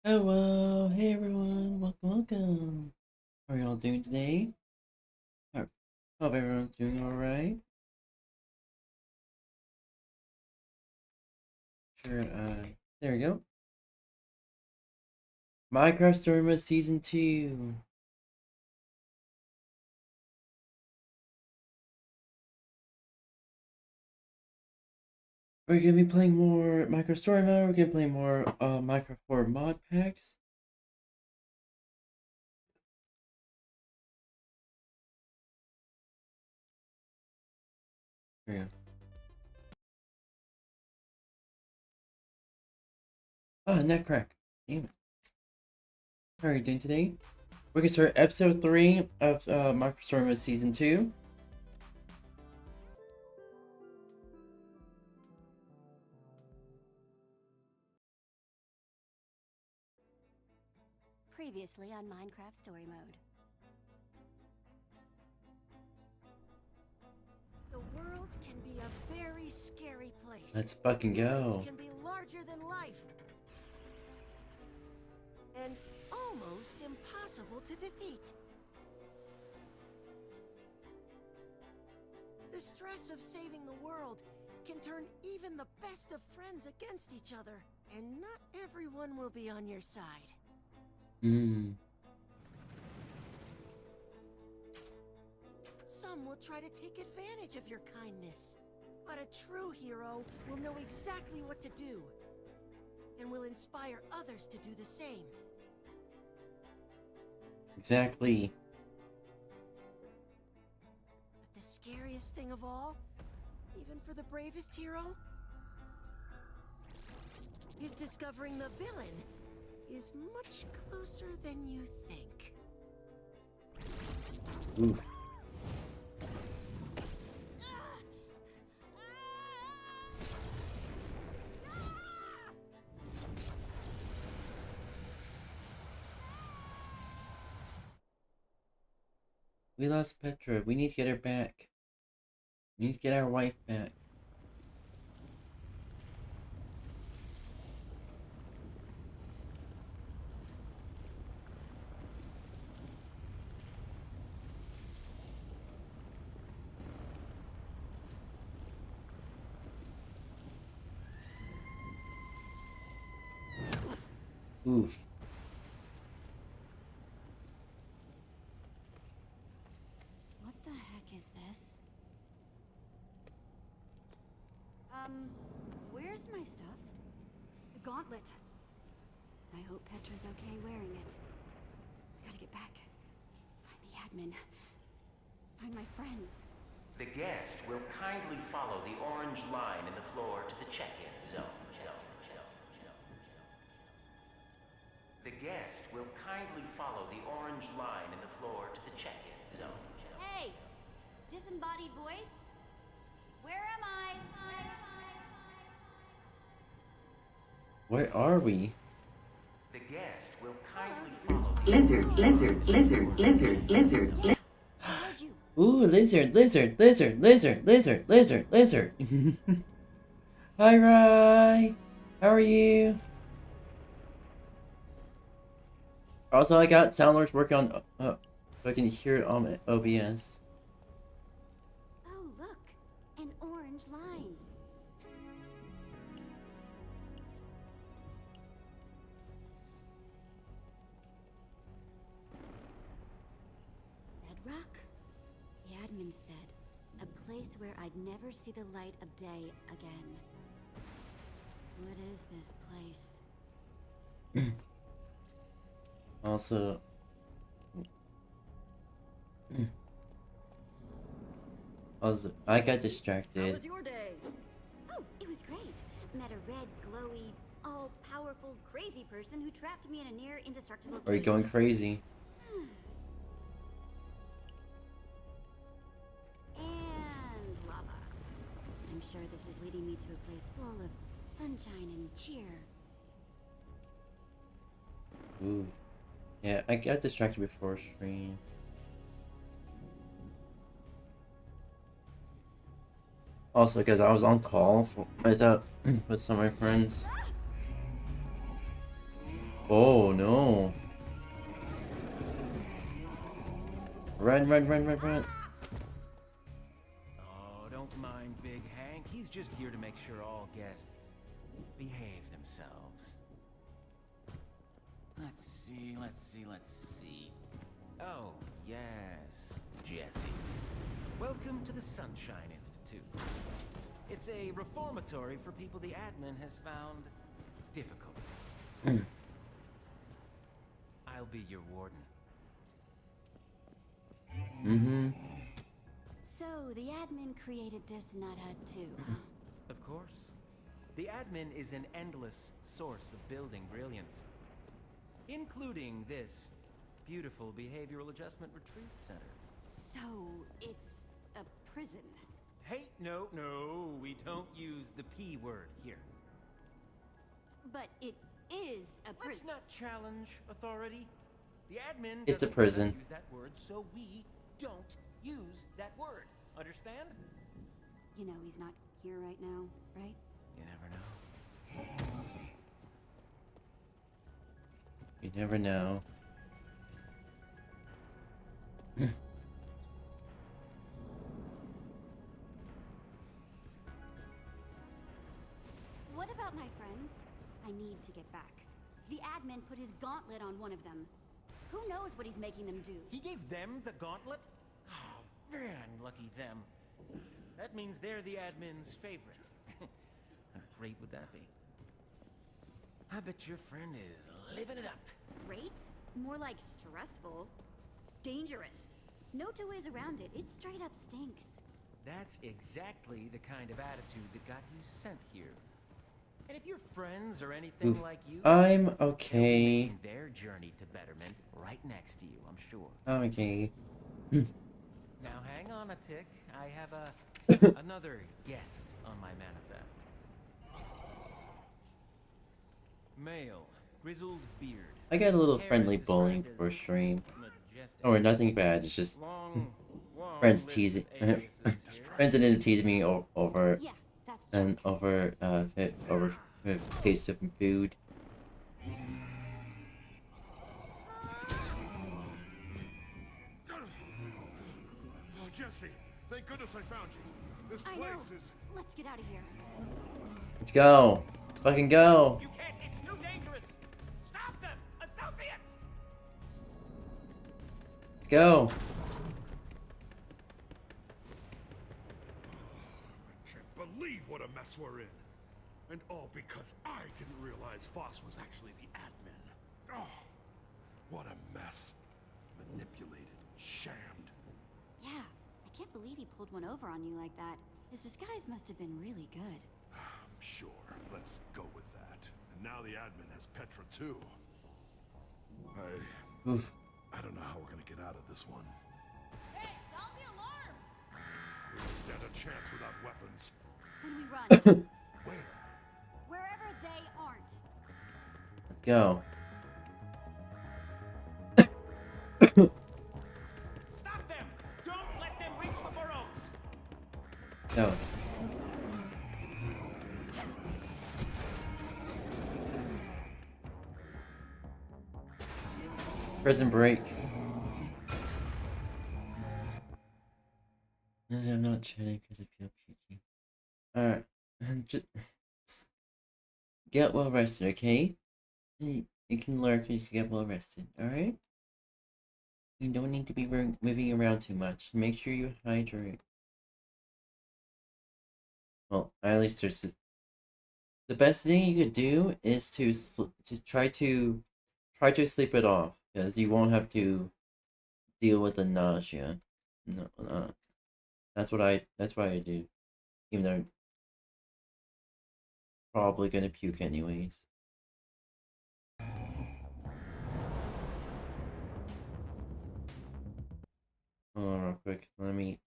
Hello, hey everyone, welcome. How are y'all doing today? Hope everyone's doing alright. Sure, there we go. Minecraft Story Mode Season 2. We're gonna be playing more Minecraft Story Mode, we're gonna play more Minecraft 4 mod packs. There we go. Ah, net crack. Damn it. How are you doing today? We're gonna start episode 3 of Minecraft Story Mode Season 2. Previously on Minecraft Story Mode. The world can be a very scary place. Let's fucking go. Humans can be larger than life. And almost impossible to defeat. The stress of saving the world can turn even the best of friends against each other. And not everyone will be on your side. Some will try to take advantage of your kindness. But a true hero will know exactly what to do. And will inspire others to do the same. Exactly. But the scariest thing of all, even for the bravest hero, is discovering the villain is much closer than you think. Oof. We lost Petra. We need to get her back. We need to get our wife back. Oof. What the heck is this? Where's my stuff? The gauntlet. I hope Petra's okay wearing it. I gotta get back. Find the admin. Find my friends. The guest will kindly follow the orange line in the floor to the check-in zone. The guest will kindly follow the orange line in the floor to the check-in zone. Hey! Disembodied voice? Where am I? Where are we? The guest will kindly follow Lizard. I heard you. Ooh, lizard. Hi, Rye. How are you? Also, I got Soundlords working on, so I can hear it on OBS. Oh, look. An orange line. Bedrock? The admin said, a place where I'd never see the light of day again. What is this place? Also, I got How distracted. was your day? Oh, it was great. Met a red, glowy, all-powerful, crazy person who trapped me in a near indestructible Are you cage. going crazy? And lava. I'm sure this is leading me to a place full of sunshine and cheer. Ooh. Yeah, I got distracted before stream. Also, because I was on call with some of my friends. Oh no. Run, run, run, run, run. Oh, don't mind Big Hank. He's just here to make sure all guests behave themselves. Let's see, let's see, let's see. Oh, yes, Jesse. Welcome to the Sunshine Institute. It's a reformatory for people the admin has found difficult. I'll be your warden. Mm-hmm. So, the admin created this nut hut too, huh? Of course. The admin is an endless source of building brilliance, including this beautiful behavioral adjustment retreat center. So, it's a prison. Hey, no, we don't use the P word here. But it is a Let's prison. not challenge authority. The admin It's a doesn't let us prison. use that word, so we don't use that word. Understand? You know he's not here right now, right? You never know. You never know. What about my friends? I need to get back. The admin put his gauntlet on one of them. Who knows what he's making them do? He gave them the gauntlet? Oh, man, lucky them. That means they're the admin's favorite. How great would that be? I bet your friend is living it up. Great? More like stressful. Dangerous. No two ways around it. It straight up stinks. That's exactly the kind of attitude that got you sent here. And if your friends are anything like you, I'm they'll be okay. making their journey to betterment right next to you, I'm sure. I'm okay. Now hang on a tick. I have another guest on my manifest. Male, grizzled beard. I got a little Hair friendly is bullying described for as stream. majestic. Or nothing bad, it's just Long friends list teasing. of aliases here. Friends that didn't tease me over Yeah, that's and junk. over taste of food. Oh, Jesse, thank goodness I found you. This I know. place is... Let's get out of here. Let's go. Let's fucking go. You can't, it's too dangerous! Stop them! Associates! Let's go. I can't believe what a mess we're in. And all because I didn't realize Voss was actually the admin. Oh, what a mess. Manipulated, shammed. Yeah, I can't believe he pulled one over on you like that. His disguise must have been really good. I'm sure. Let's go with that. And now the admin has Petra too. Oof. I don't know how we're gonna get out of this one. Hey, sound the alarm! We don't stand a chance without weapons. When we run, Where? wherever they aren't. Let's go. Stop them! Don't let them reach the burrows! Go. Prison break. I'm not chatting because I feel peaky. Alright. Just get well rested, okay? You can lurk if you get well rested, alright? You don't need to be moving around too much. Make sure you hydrate. Well, at least there's the best thing you could do is to try to sleep it off, because you won't have to deal with the nausea. No, that's what I do, even though I'm probably gonna puke anyways. Hold on real quick. Let me.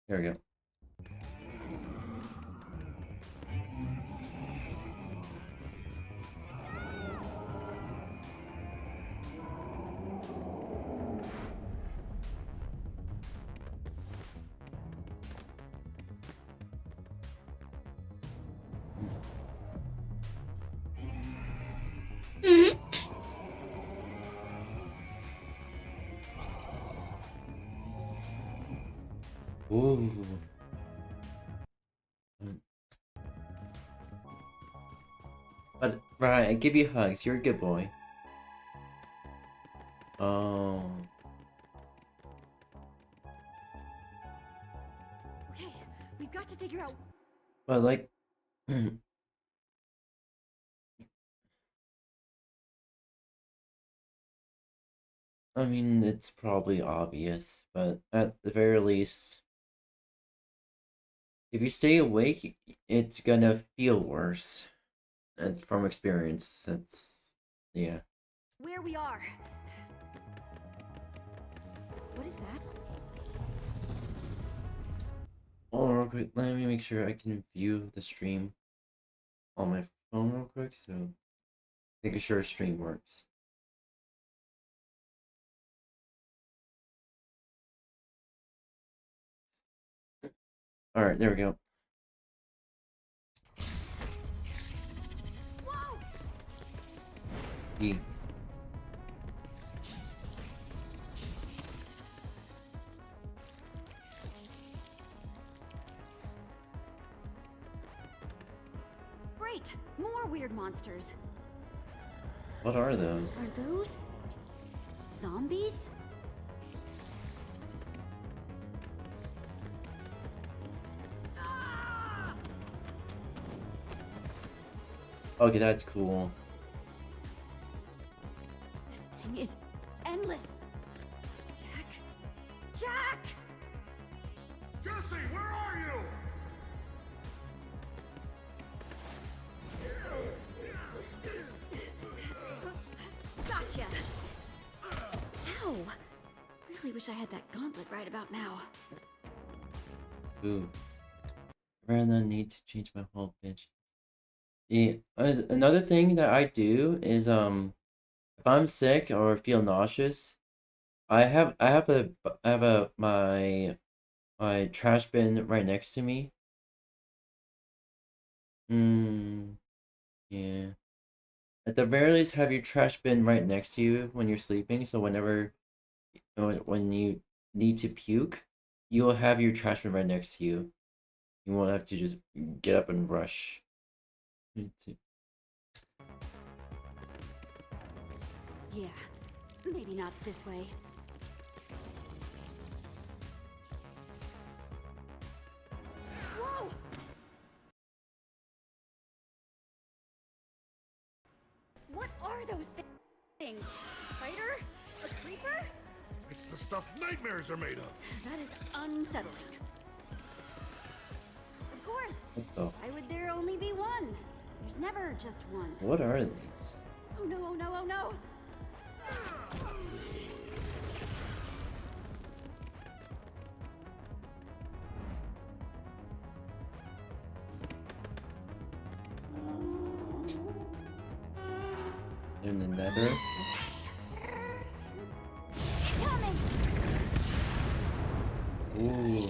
Here we go. Ooh. But right, I give you hugs. You're a good boy. Oh. Okay, we've got to figure out. But like, I mean, it's probably obvious, but at the very least, if you stay awake, it's gonna feel worse. And from experience, that's yeah. Where we are. What is that? Hold on real quick. Let me make sure I can view the stream on my phone real quick. So making sure stream works. All right, there we go. Whoa! E. Great! More weird monsters. What are those? Are those zombies? Ah! Okay, that's cool. This thing is endless. Jack? Jack! Jesse, where are you? Gotcha! Ow! Really wish I had that gauntlet right about now. Ooh. Rather than need to change my whole bitch. Yeah. Another thing that I do is if I'm sick or feel nauseous, I have my trash bin right next to me. Yeah. At the very least, have your trash bin right next to you when you're sleeping, so whenever when you need to puke, you will have your trash bin right next to you. You won't have to just get up and rush. Yeah, maybe not this way. Whoa! What are those things? Spider? A creeper? It's the stuff nightmares are made of. That is unsettling. Of course. What the? Why would there only be one? There's never just one. What are these? Oh no, oh no, oh no! In the nether? Coming! Ooh.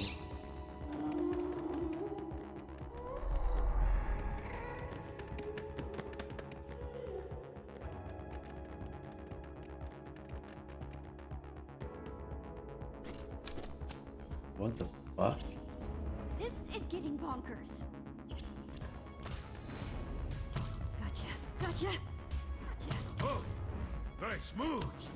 What the fuck? This is getting bonkers. Gotcha, gotcha, gotcha. Oh, nice moves.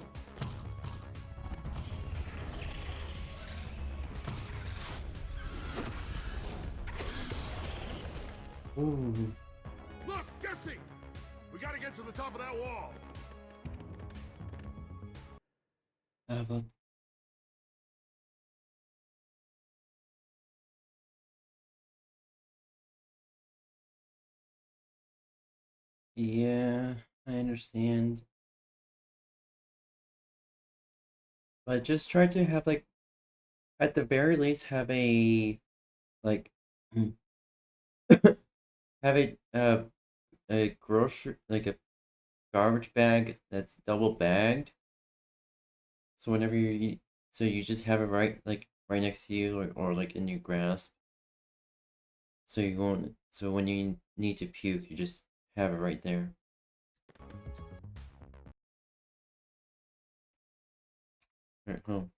Ooh. Look, Jesse! We gotta get to the top of that wall. Yeah, I understand. But just try to have like, at the very least, have a like, have a grocery like a garbage bag that's double bagged. So whenever you eat, so you just have it right next to you or like in your grasp. So you won't. So when you need to puke, you just have it right there. Alright, home.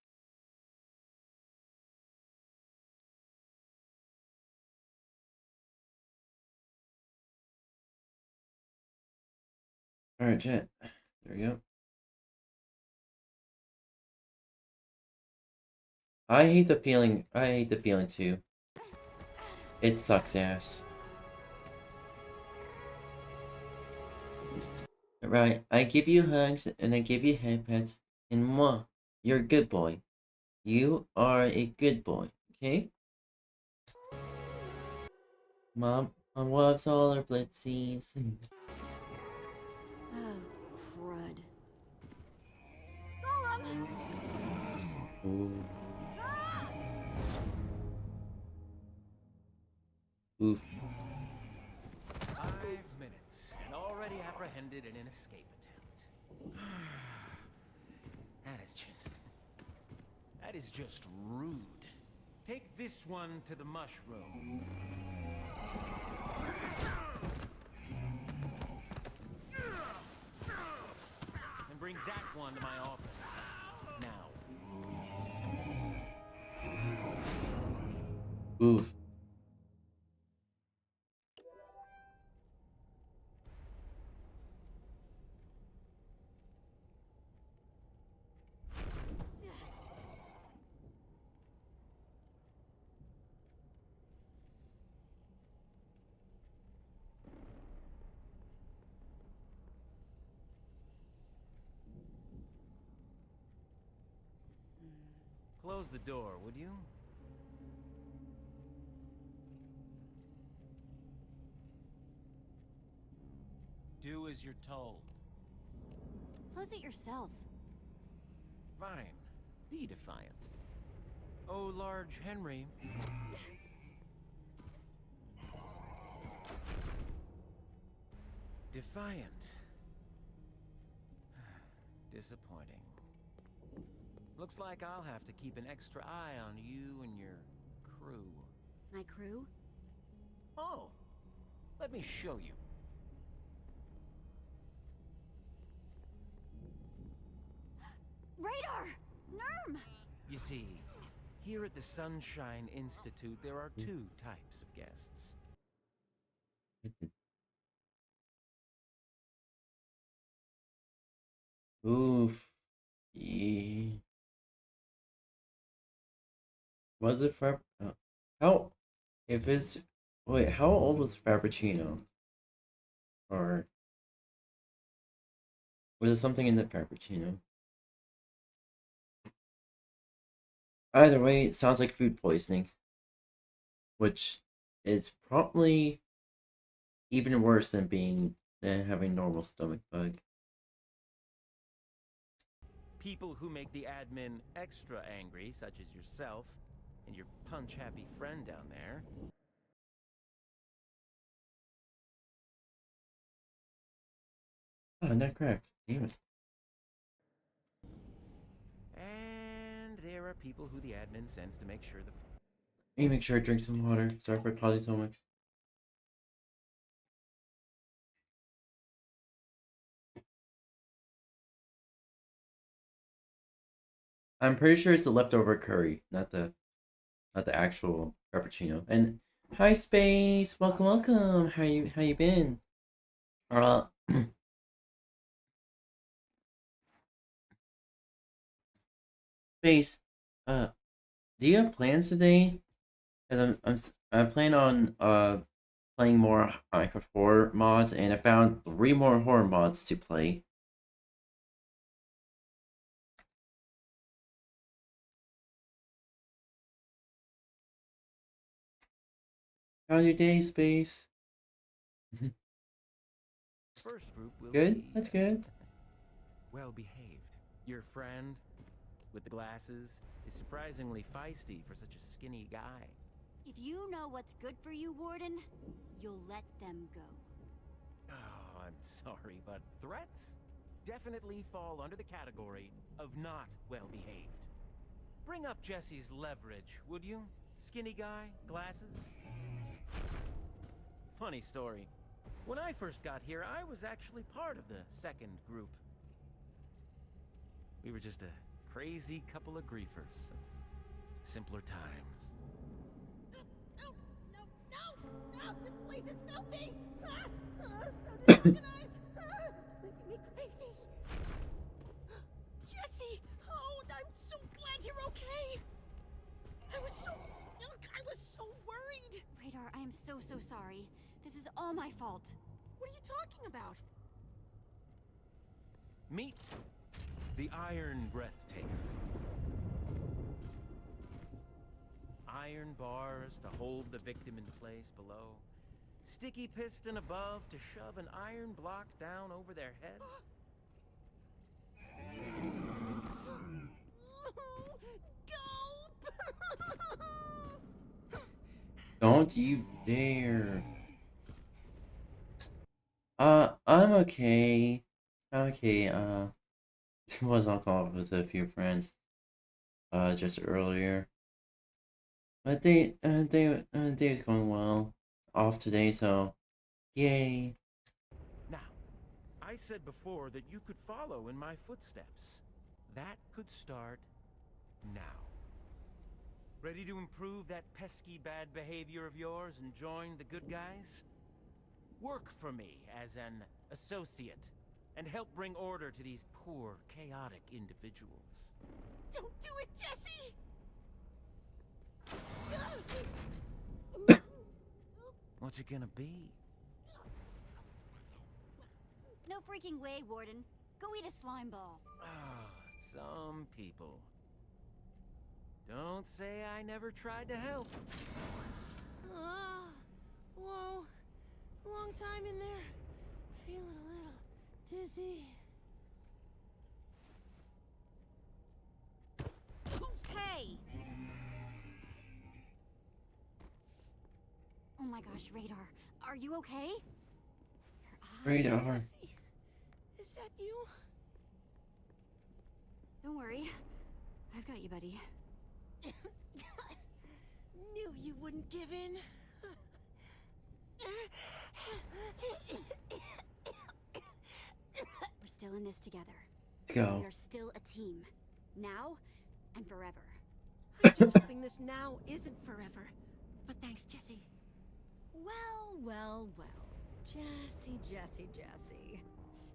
Alright, Jet. There we go. I hate the feeling too. It sucks ass. Right, I give you hugs and I give you head pats, and moi, you're a good boy. You are a good boy, okay? Mom loves all her blitzies. Oh, crud. Golem! Ooh. Oof. 5 minutes, and already apprehended in an escape attempt. That is just rude. Take this one to the mushroom. And bring that one to my office. Now. Oof. Close the door, would you? Do as you're told. Close it yourself. Fine. Be defiant. Oh, large Henry. Defiant. Disappointing. Looks like I'll have to keep an extra eye on you and your crew. My crew? Oh, let me show you. Radar! NERM! You see, here at the Sunshine Institute, there are 2 types of guests. Oof. Yeah. Was it how if it's wait, how old was Frappuccino? Or was it something in the Frappuccino? Either way, it sounds like food poisoning, which is probably even worse than having normal stomach bug. People who make the admin extra angry, such as yourself and your punch-happy friend down there. Oh, not cracked. Damn it. And there are people who the admin sends to make sure the... Let me make sure I drink some water. Sorry for pausing so much. I'm pretty sure it's the leftover curry, not the actual frappuccino. And hi Space, welcome. How you been? Space, do you have plans today? Cause I'm planning on playing more Minecraft horror mods, and I found 3 more horror mods to play. How's your day, Space? First group will Good? be, That's good. well behaved. Your friend with the glasses is surprisingly feisty for such a skinny guy. If you know what's good for you, Warden, you'll let them go. Oh, I'm sorry, but threats definitely fall under the category of not well behaved. Bring up Jesse's leverage, would you? Skinny guy, glasses. Funny story. When I first got here, I was actually part of the second group. We were just a crazy couple of griefers. Simpler times. No, no, no, no! This place is filthy! So disorganized! Making me crazy! Jesse! Oh, I'm so glad you're okay! I was so worried! Radar, I am so sorry. This is all my fault. What are you talking about? Meet the Iron Breathtaker. Iron bars to hold the victim in place below. Sticky piston above to shove an iron block down over their head. Gulp! Don't you dare. I'm okay. I'm okay. Was on call with a few friends, just earlier. But day's going well. Off today, so yay. Now, I said before that you could follow in my footsteps. That could start now. Ready to improve that pesky bad behavior of yours and join the good guys? Work for me as an associate and help bring order to these poor, chaotic individuals. Don't do it, Jesse! What's it gonna be? No freaking way, Warden. Go eat a slime ball. Ah, some people. Don't say I never tried to help. Whoa. Long time in there. Feeling a little dizzy. Hey! Oh my gosh, Radar. Are you okay? Your eye. Radar. Jesse, is that you? Don't worry. I've got you, buddy. Knew you wouldn't give in. We're still in this together. Let's go. We are still a team. Now and forever. I'm just hoping this now isn't forever. But thanks, Jesse. Well. Jesse.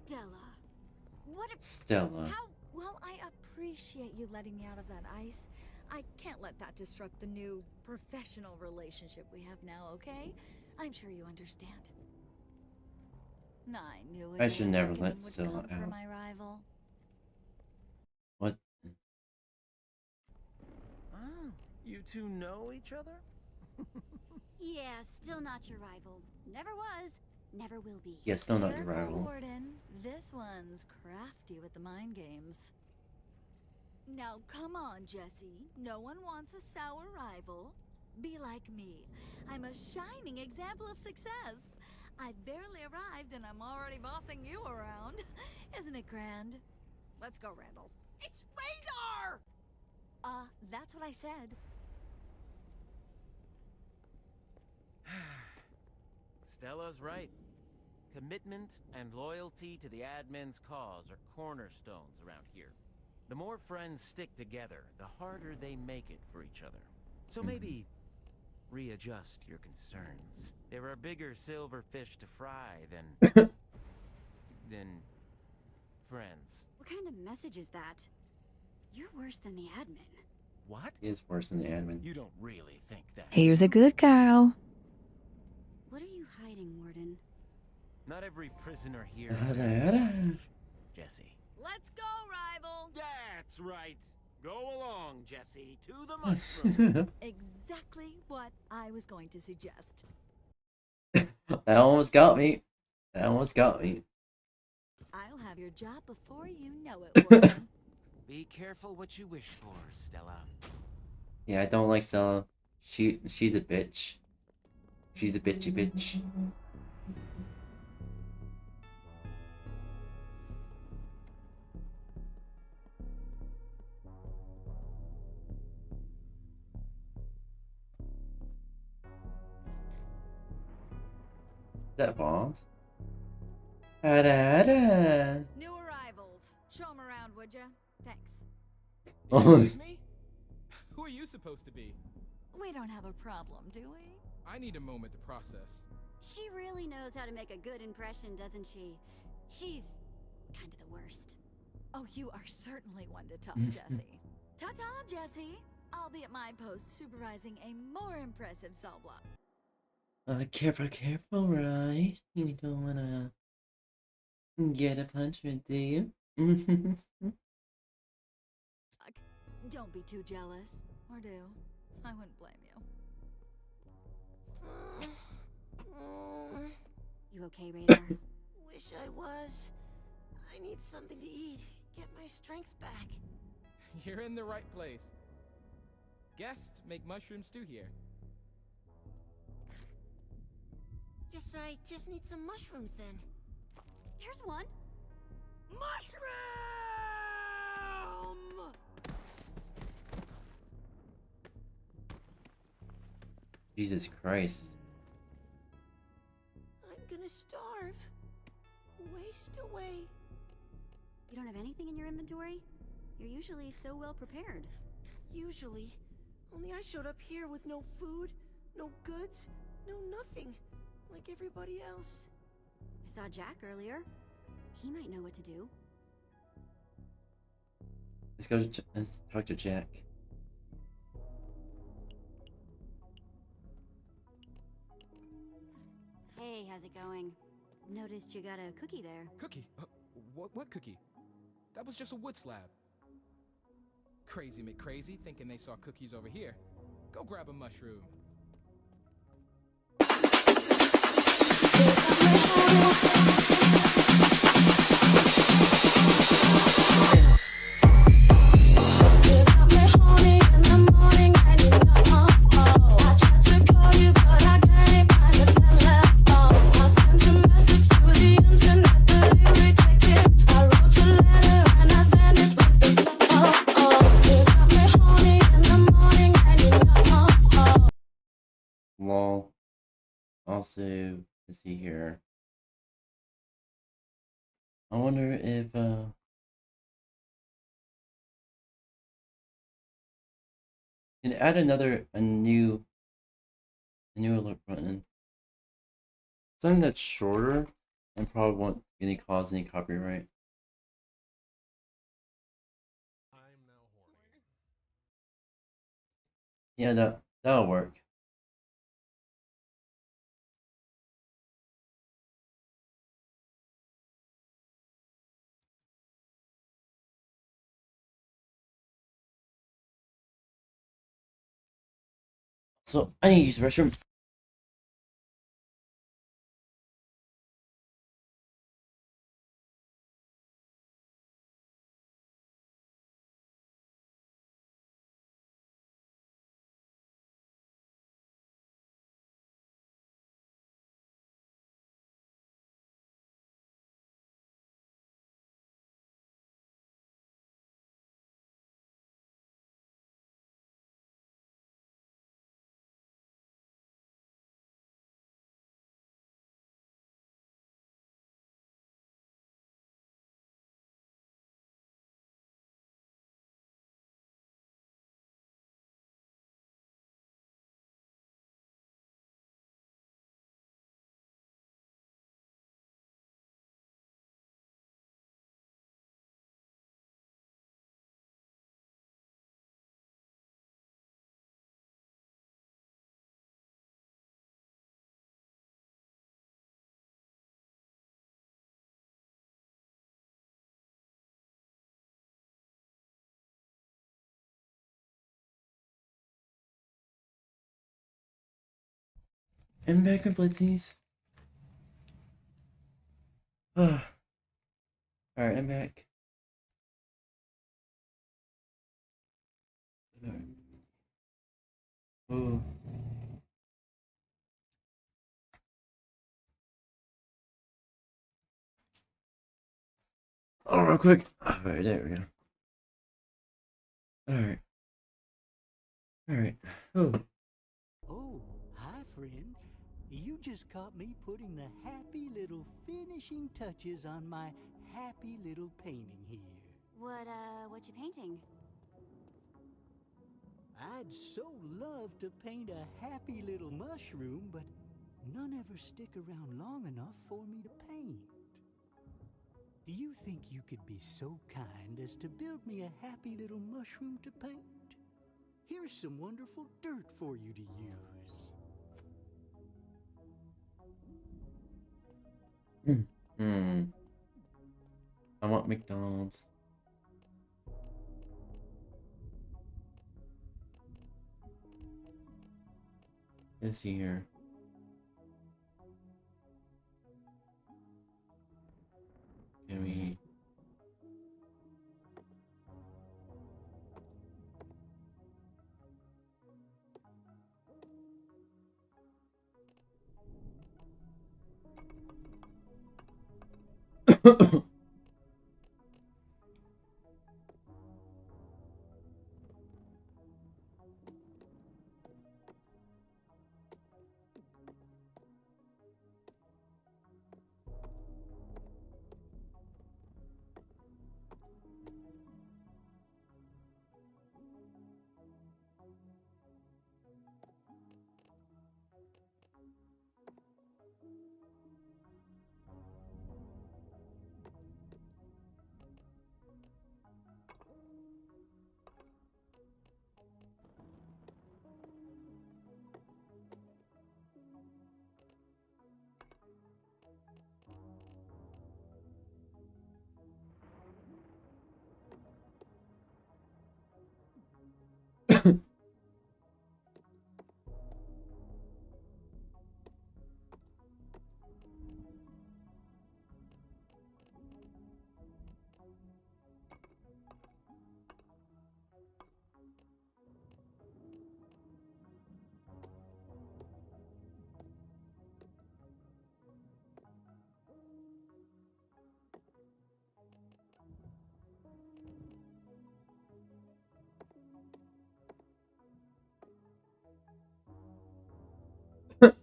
Stella. What a... Stella. How... Well, I appreciate you letting me out of that ice. I can't let that disrupt the new professional relationship we have now, okay? I'm sure you understand. I knew it. I should never let would Stella come for out. my rival. What? Oh, you two know each other? Yeah, still not your rival. Never was. Never will be. Yeah, still not your Careful, rival. Warden. This one's crafty with the mind games. Now, come on, Jesse. No one wants a sour rival. Be like me. I'm a shining example of success. I barely arrived and I'm already bossing you around. Isn't it grand? Let's go, Randall. It's Radar! That's what I said. Stella's right. Commitment and loyalty to the admin's cause are cornerstones around here. The more friends stick together, the harder they make it for each other. So maybe readjust your concerns. There are bigger silver fish to fry than friends. What kind of message is that? You're worse than the admin. What? He is worse than the admin. You don't really think that? Here's a good girl. What are you hiding, Warden? Not every prisoner here Yada, has yada. knowledge, Jesse. Let's go, rival. That's right. Go along, Jesse, to the mushroom. Exactly what I was going to suggest. That almost got me. That almost got me. I'll have your job before you know it, Warden. Be careful what you wish for, Stella. Yeah, I don't like Stella. She's a bitch. She's a bitchy bitch. That bombs. New arrivals. Show 'em around, would ya? Thanks. Excuse me? Who are you supposed to be? We don't have a problem, do we? I need a moment to process. She really knows how to make a good impression, doesn't she? She's kind of the worst. Oh, you are certainly one to talk, Jessie. Ta-ta, Jessie. I'll be at my post supervising a more impressive cell block. Careful, right? You don't wanna get a punishment, do you? Don't be too jealous, or do. I wouldn't blame you. You okay, Radar? Wish I was. I need something to eat. Get my strength back. You're in the right place. Guests make mushroom stew here. Guess I just need some mushrooms then. Here's one. Mushroom! Jesus Christ. I'm gonna starve. Waste away. You don't have anything in your inventory? You're usually so well prepared. Usually. Only I showed up here with no food, no goods, no nothing. Like everybody else. I saw Jack earlier. He might know what to do. Let's talk to Jack. Hey, how's it going? Noticed you got a cookie there. Cookie? What cookie? That was just a wood slab. Crazy McCrazy thinking they saw cookies over here. Go grab a mushroom. Lol. Also, is he here? I wonder if can add a new alert button. Something that's shorter and probably won't cause any copyright. I'm now horny. Yeah, that'll work. So I need to use the restroom. I'm back with Blitzies. Alright, I'm back. Ooh. Oh, real quick. Alright, there we go. Alright. Oh. Oh, hi, friend. You just caught me putting the happy little finishing touches on my happy little painting here. What you painting? I'd so love to paint a happy little mushroom, but none ever stick around long enough for me to paint. Do you think you could be so kind as to build me a happy little mushroom to paint? Here's some wonderful dirt for you to use. I want McDonald's. Is here. Can we?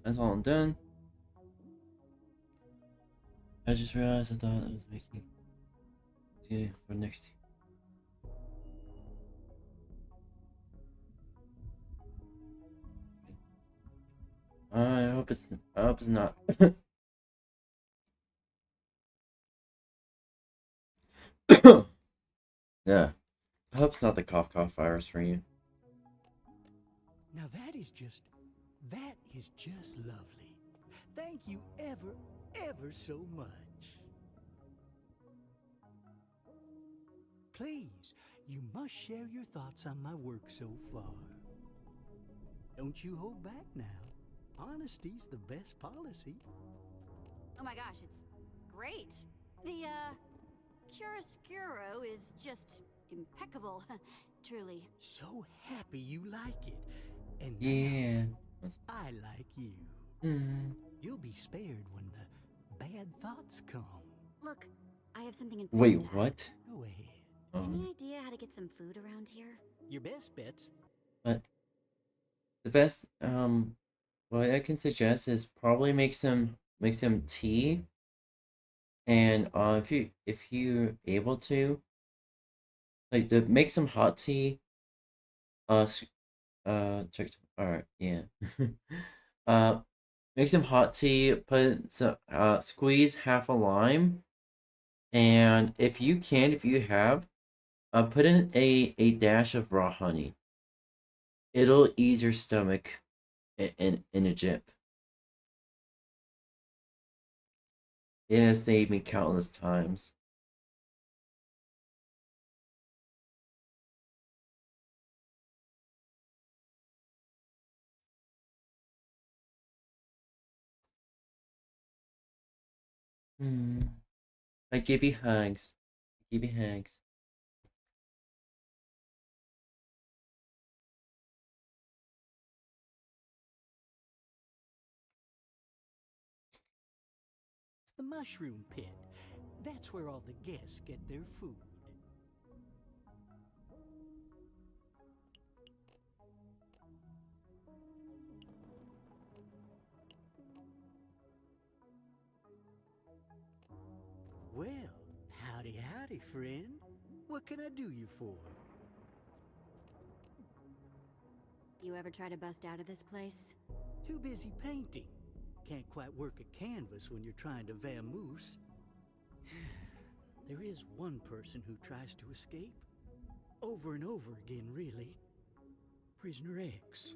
That's all I'm done. I just realized I thought it was making. Yeah, for next. I hope it's not. Yeah. I hope it's not the cough virus for you. Now that is just lovely. Thank you ever so much. Please, you must share your thoughts on my work so far. Don't you hold back now. Honesty's the best policy. Oh my gosh, it's great. The, chiaroscuro is just impeccable, truly. So happy you like it. And Yeah. now, I like you. You'll be spared when the bad thoughts come. Look, I have something important Wait, to ask. what? Go ahead. Any idea how to get some food around here? Your best bet's But the best what I can suggest is probably make some tea, and if you're able to, like, make some hot tea. Check. All right, yeah. Make some hot tea. Put some squeeze half a lime, and if you have, put in a dash of raw honey. It'll ease your stomach in a jip. It has saved me countless times. I give you hugs. Give you hugs. the mushroom pit. That's where all the guests get their food. Well, howdy, friend. What can I do you for? You ever try to bust out of this place? Too busy painting. Can't quite work a canvas when you're trying to vamoose. There is one person who tries to escape. Over and over again, really. Prisoner X.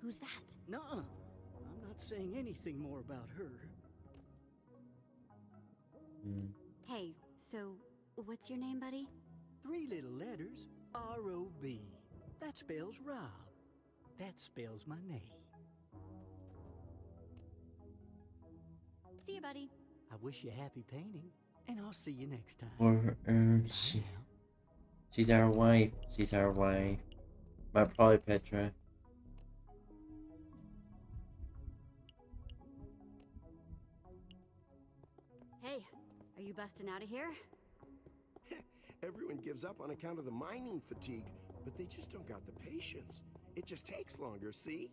Who's that? Nuh-uh. I'm not saying anything more about her. Hey, so what's your name, buddy? 3 little letters. R-O-B. That spells Rob. That spells my name. See you, buddy. I wish you happy painting, and I'll see you next time. Or Bye now. she's our wife. She's our wife. My probably Petra. Hey, are you busting out of here? Everyone gives up on account of the mining fatigue, but they just don't got the patience. It just takes longer, see?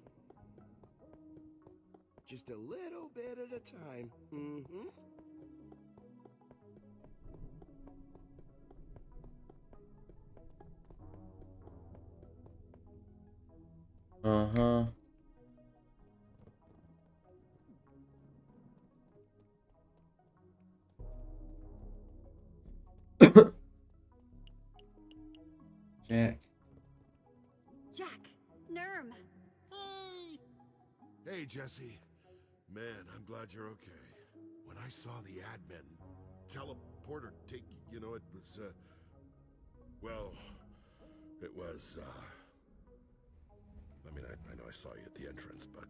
Just a little bit at a time. Uh-huh. Jack. Jack! Nerm! Hey! Hey, Jesse. Man, I'm glad you're okay. When I saw the admin teleporter take, it was, well, it was, I mean, I know I saw you at the entrance, but,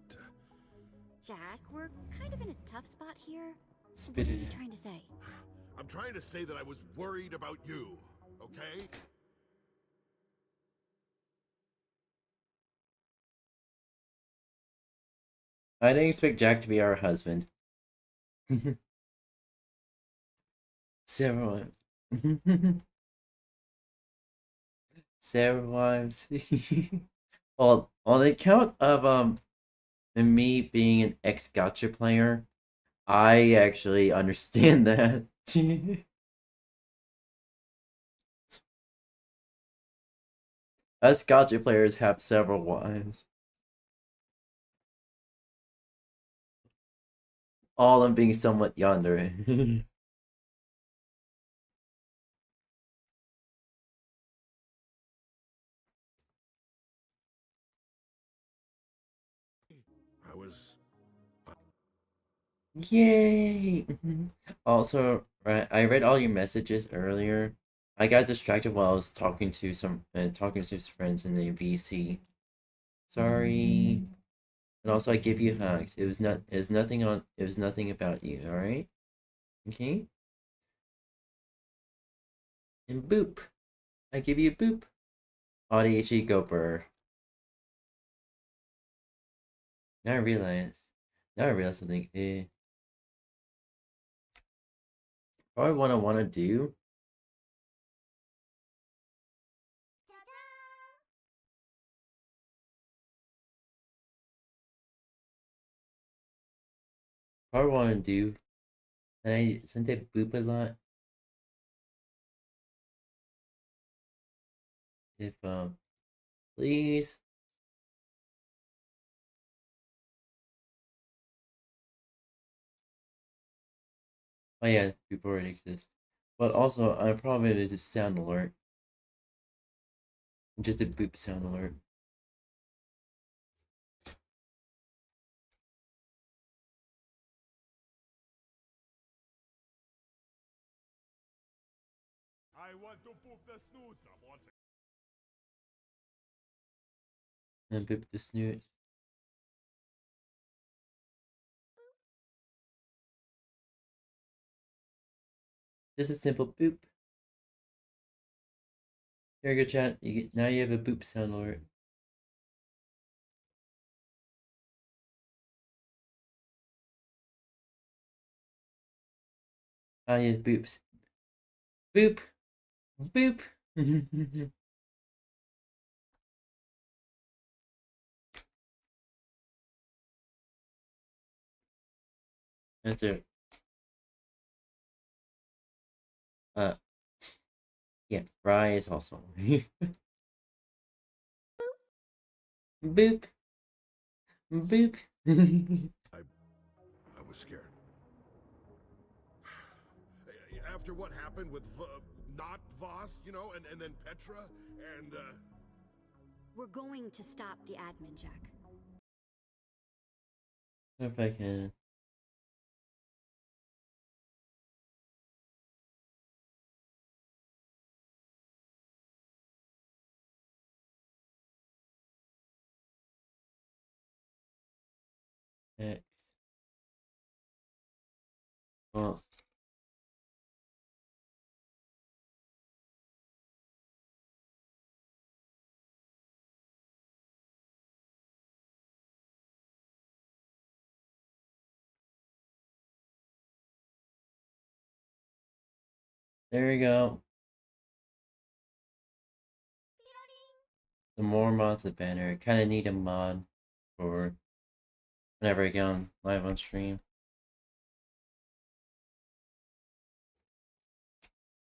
Jack, we're kind of in a tough spot here. Spit What are it you out. trying to say? I'm trying to say that I was worried about you, okay? I didn't expect Jack to be our husband. Several wives. Several wives. Well, on the account of me being an ex-gotcha player, I actually understand that. Us gotcha players have several wives. All of them being somewhat yonder. I was... Yay! Also, right, I read all your messages earlier. I got distracted while I was talking to some friends in the VC. Sorry. And also I give you hugs. It was nothing about you, alright? Okay? And boop. I give you a boop. ADHD Gopher. Now I realize something. Probably what I want to do. Probably want to do. And since I boop a lot. If please. Oh yeah, boop already exists. But also, I probably did just sound alert. Just a boop sound alert. I want to poop the snooze. And boop the snoot. Just a simple boop. Very good, chat. Now you have a boop sound alert. Ah yes, boops. Boop. Boop. That's it. Yeah, Rye is also. Boop. Boop. I was scared. After what happened with not Voss, you know, and then Petra, and We're going to stop the admin, Jack. If I can. X. Oh. There we go. The more mods, the better. Kind of need a mod for whenever I get on live on stream.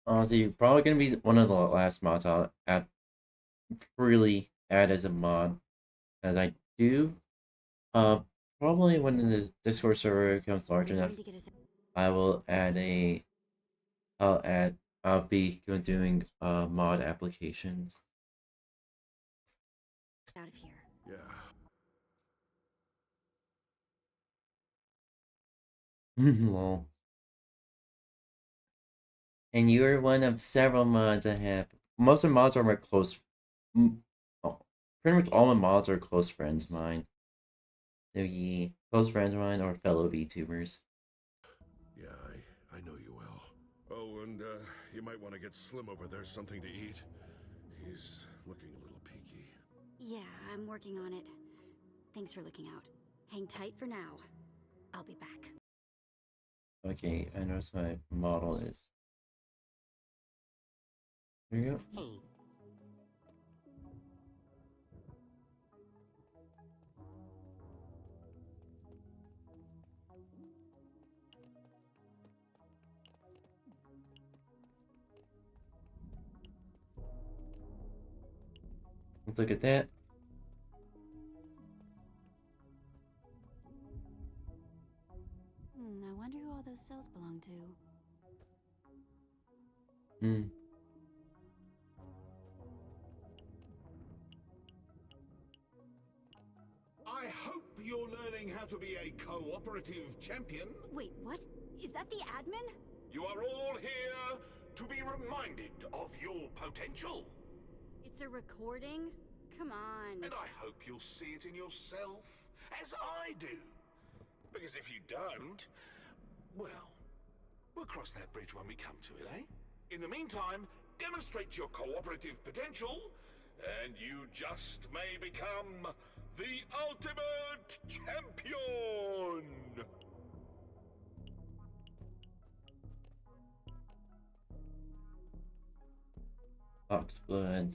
Honestly, probably gonna be one of the last mods I'll freely add as a mod, as I do. Probably when the Discord server becomes large enough, I will add a. I'll be doing mod applications. Out of here. yeah. Lol. And you are one of several mods I have. Most of the mods are my close. Oh, pretty much all my mods are close friends of mine. So yeah, close friends of mine or fellow VTubers. Yeah, I know you well. Oh, and you might want to get Slim over there something to eat. He's looking a little peaky. Yeah, I'm working on it. Thanks for looking out. Hang tight for now. I'll be back. Okay, I noticed my model is. There you go. Hey. Let's look at that. I wonder who all those cells belong to. I hope you're learning how to be a cooperative champion. Wait, what? Is that the admin? You are all here to be reminded of your potential. It's a recording? Come on. And I hope you'll see it in yourself, as I do. Because if you don't, well, we'll cross that bridge when we come to it, eh? In the meantime, demonstrate your cooperative potential, and you just may become the ultimate champion! Ox blood.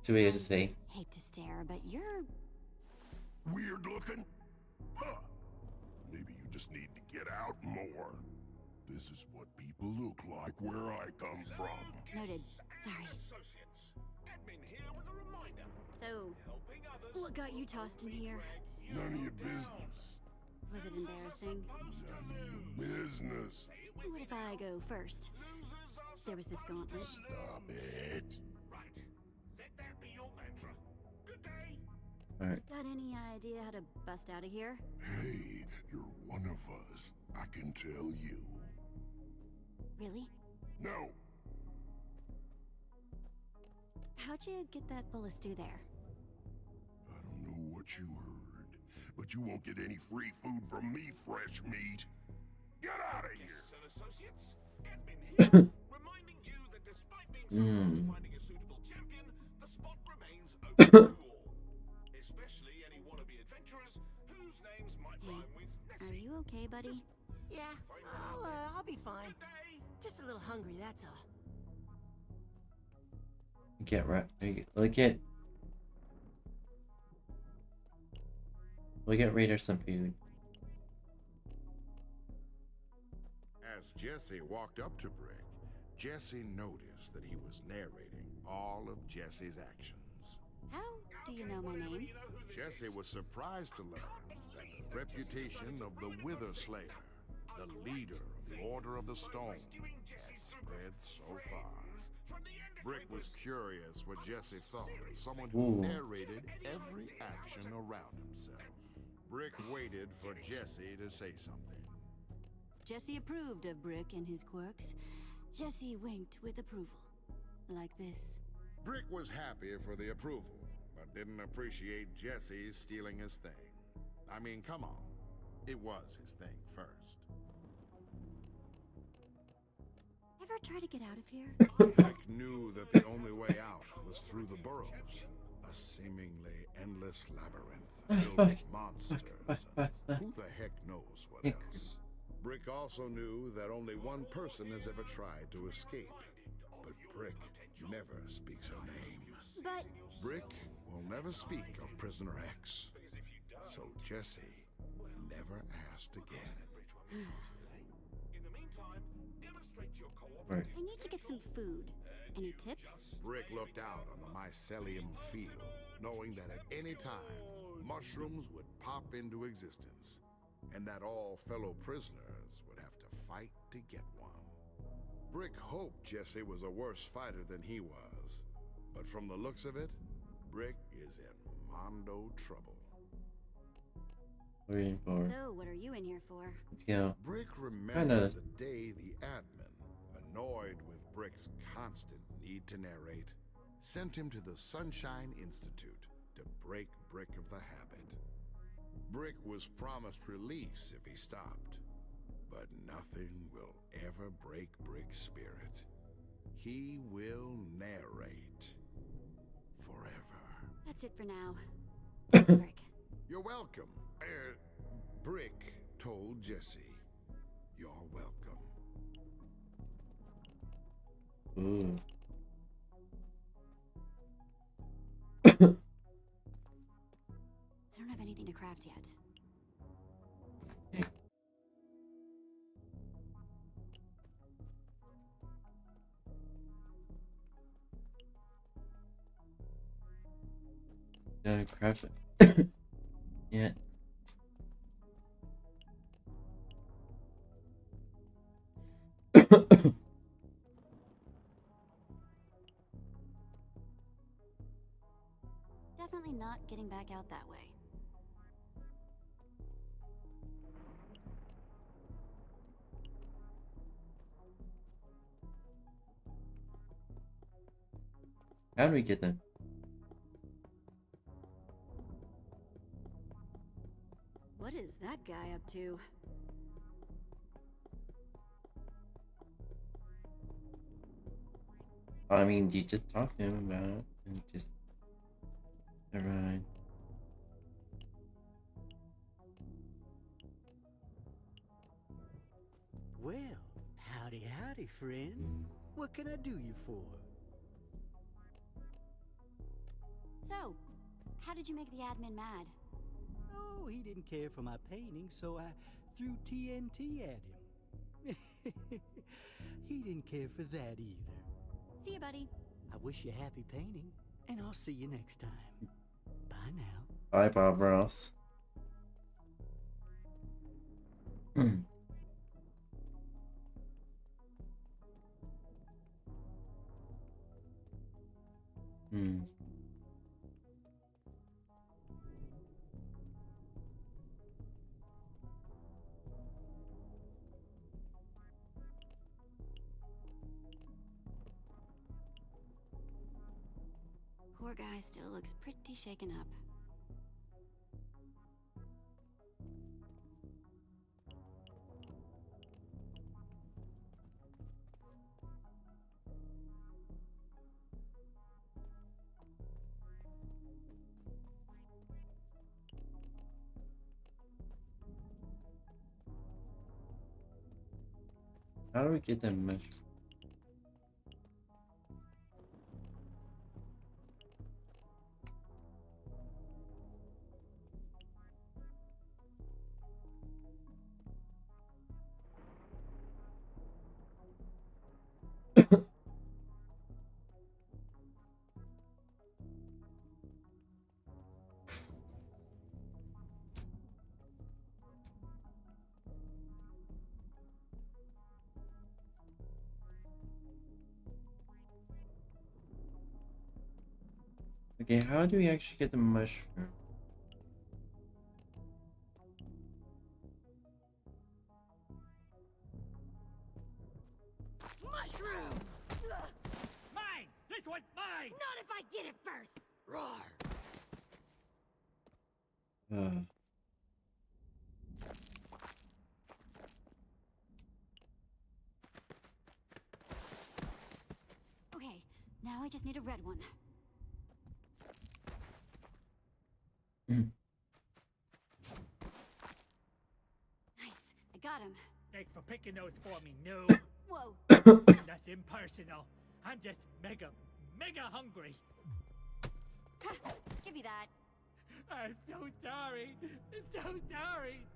So what he has to say. Hate to stare, but you're Weird looking? Huh. Maybe you just need to get out more. This is what people look like where I come from. noted. Sorry. Associates, admin here with a reminder. So, Helping others what got you tossed in here? None of your business. Was it embarrassing? None of your business. What if I go first? There was this gauntlet. Stop it. Right. Let that be your mantra. Good day. Alright. Got any idea how to bust out of here? Hey, you're one of us. I can tell you. Really? No. How'd you get that bowl of stew there? I don't know what you heard, but you won't get any free food from me, fresh meat. Get out of here. Guests and associates, admin here, reminding you that despite being so close to finding a suitable champion, the spot remains open to all. Especially any wannabe adventurers whose names might rhyme with Are Nessie. you okay, buddy? Yeah, I'll be fine. Just a little hungry, that's all. Get right. Look at. We'll get Raider some food. As Jesse walked up to Brick, Jesse noticed that he was narrating all of Jesse's actions. How do you know my name? Jesse was surprised to learn that the reputation of the 𝙂𝙚 the leader of the Order of the Stone, had spread so far. Brick was curious what Jesse thought of someone who narrated every action around himself. Brick waited for Jesse to say something. Jesse approved of Brick and his quirks. Jesse winked with approval. Like this. Brick was happy for the approval, but didn't appreciate Jesse stealing his thing. I mean, come on. It was his thing first. Ever try to get out of here? Brick knew that the only way out was through the burrows, a seemingly endless labyrinth filled with monsters. And who the heck knows what else? Brick also knew that only one person has ever tried to escape, but Brick never speaks her name. But Brick will never speak of Prisoner X, so Jesse never asked again. Right. I need to get some food. Any tips? Brick looked out on the mycelium field, knowing that at any time, mushrooms would pop into existence, and that all fellow prisoners would have to fight to get one. Brick hoped Jesse was a worse fighter than he was, but from the looks of it, Brick is in mondo trouble. Waiting for. So, what are you in here for? Let's go. Brick remembered Kinda. the day the admin, annoyed with Brick's constant need to narrate, sent him to the Sunshine Institute to break Brick of the habit. Brick was promised release if he stopped, but nothing will ever break Brick's spirit. He will narrate forever. That's it for now. Thanks, Brick. You're welcome. Brick told Jesse, you're welcome. Ooh. I don't have anything to craft yet. Gotta craft it. Yeah. Definitely not getting back out that way. How do we get them? What is that guy up to? I mean, you just talk to him about it and just. Alright. Well, howdy, howdy, friend. What can I do you for? So, how did you make the admin mad? Oh, he didn't care for my painting, so I threw TNT at him. He didn't care for that either. See you, buddy. I wish you happy painting, and I'll see you next time. Bye now. Bye, Bob Ross. Hmm. Poor guy still looks pretty shaken up. How do we get them mesh? Okay, how do we actually get the mushroom? Mushroom! Mine! This one's mine! Not if I get it first! Roar! Okay, now I just need a red one. Nice, I got him. Thanks for picking those for me, noob. Whoa. Nothing personal. I'm just mega hungry. Ha, give me that. I'm so sorry. So sorry.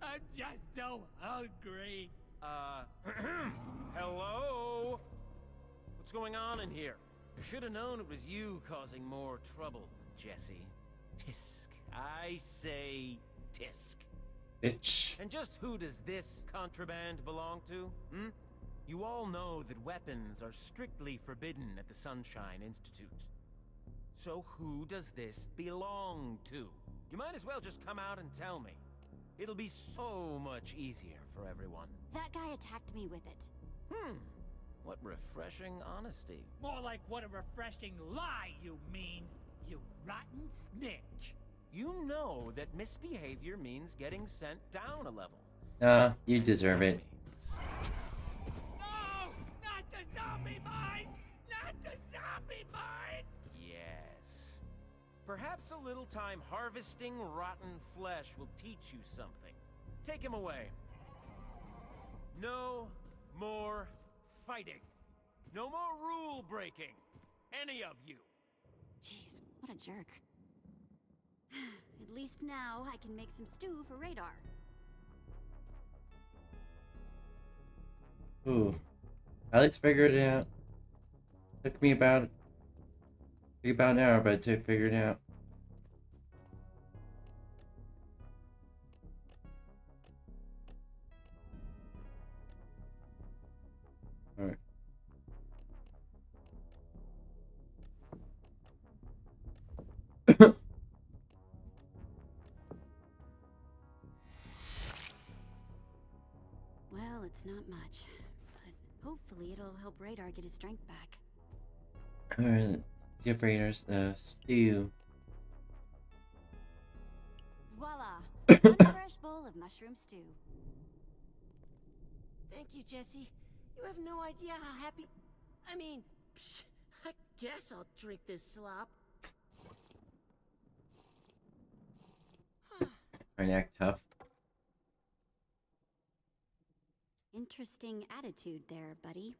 I'm just so hungry. Hello? What's going on in here? Should have known it was you causing more trouble, Jesse. Tisk. I say tisk. Bitch. And just who does this contraband belong to? Hmm? You all know that weapons are strictly forbidden at the Sunshine Institute. So who does this belong to? You might as well just come out and tell me. It'll be so much easier for everyone. That guy attacked me with it. What refreshing honesty. More like what a refreshing lie you mean, you rotten snitch. You know that misbehavior means getting sent down a level. You deserve it. No! Not the zombie mines! Not the zombie mines! Yes. Perhaps a little time harvesting rotten flesh will teach you something. Take him away. No more fighting. No more rule breaking. Any of you. Jeez, what a jerk. At least now I can make some stew for Radar. Ooh. At least figured it out. Took me about an hour, but to figure it out. Alright. Well, it's not much, but hopefully it'll help Radar get his strength back. Alright, let's get Raiders stew. Voila! One fresh bowl of mushroom stew. Thank you, Jesse. You have no idea how happy... I mean, I guess I'll drink this slop. Trying to act tough. Interesting attitude there, buddy.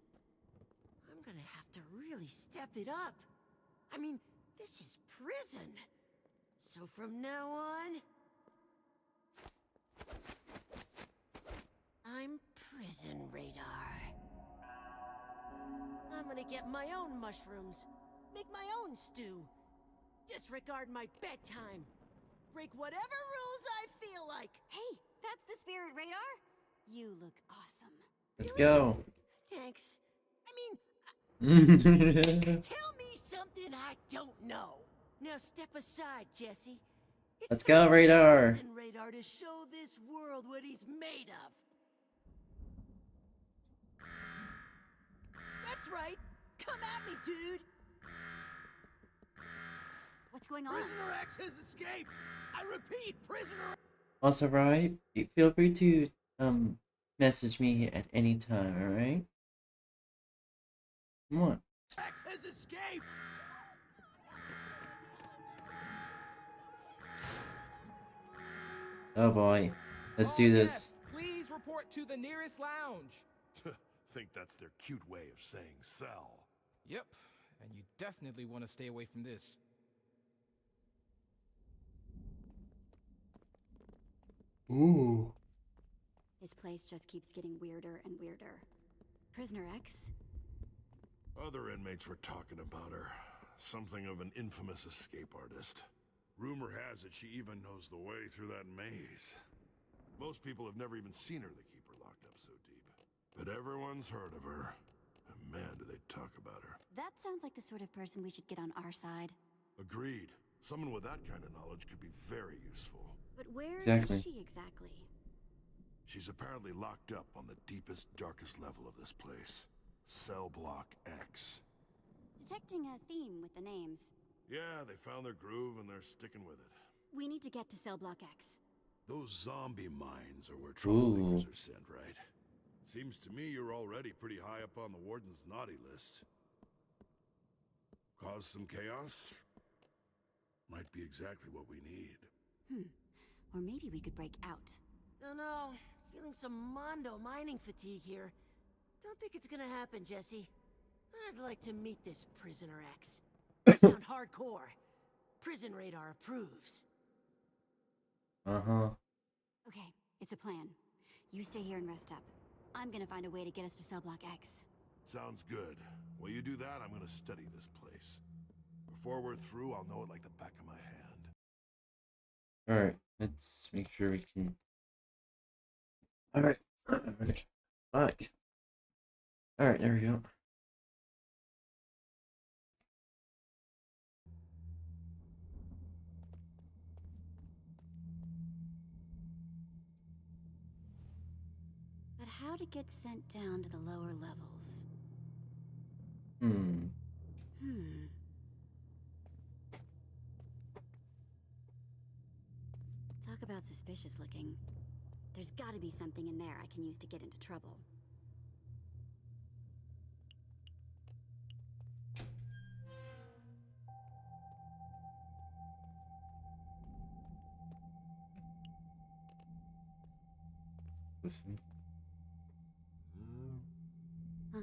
I'm gonna have to really step it up. I mean, this is prison. So from now on... I'm Prison Radar. I'm gonna get my own mushrooms. Make my own stew. Disregard my bedtime. Break whatever rules I feel like. Hey, that's the spirit, Radar. You look awesome. Let's go. Thanks. I mean, Let's tell me something I don't know. Now step aside, Jesse. It's go, time for Radar. Prison Radar to show this world what he's made of. That's right. Come at me, dude. What's going on? Prisoner X has escaped. I repeat, Prisoner Also, right? Feel free to message me at any time. All right? Come on. X has escaped. Oh boy, let's do this. Yes, please report to the nearest lounge. Think that's their cute way of saying sell. Yep, and you definitely want to stay away from this. Ooh. This place just keeps getting weirder and weirder. Prisoner X? Other inmates were talking about her. Something of an infamous escape artist. Rumor has it she even knows the way through that maze. Most people have never even seen her that keep her locked up so deep. But everyone's heard of her. And man, do they talk about her. That sounds like the sort of person we should get on our side. Agreed. Someone with that kind of knowledge could be very useful. But where Exactly. is she exactly? She's apparently locked up on the deepest, darkest level of this place. Cell Block X. Detecting a theme with the names. Yeah, they found their groove and they're sticking with it. We need to get to Cell Block X. Those zombie mines are where troublemakers are sent, right? Seems to me you're already pretty high up on the Warden's naughty list. Cause some chaos? Might be exactly what we need. Or maybe we could break out. Oh no, feeling some Mondo mining fatigue here. Don't think it's gonna happen, Jesse. I'd like to meet this Prisoner X. You sound hardcore. Prison Radar approves. Uh-huh. Okay, it's a plan. You stay here and rest up. I'm gonna find a way to get us to Cell Block X. Sounds good. While you do that, I'm gonna study this place. Before we're through, I'll know it like the back of my hand. Alright, let's make sure we can... Alright. Alright. Fuck. Alright, there we go. But how to get sent down to the lower levels? Talk about suspicious looking. There's gotta be something in there I can use to get into trouble. Listen. Huh.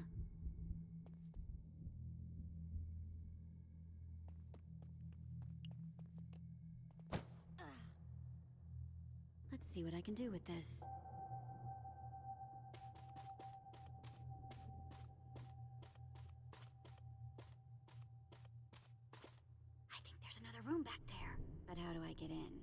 Let's see what I can do with this. I think there's another room back there. But how do I get in?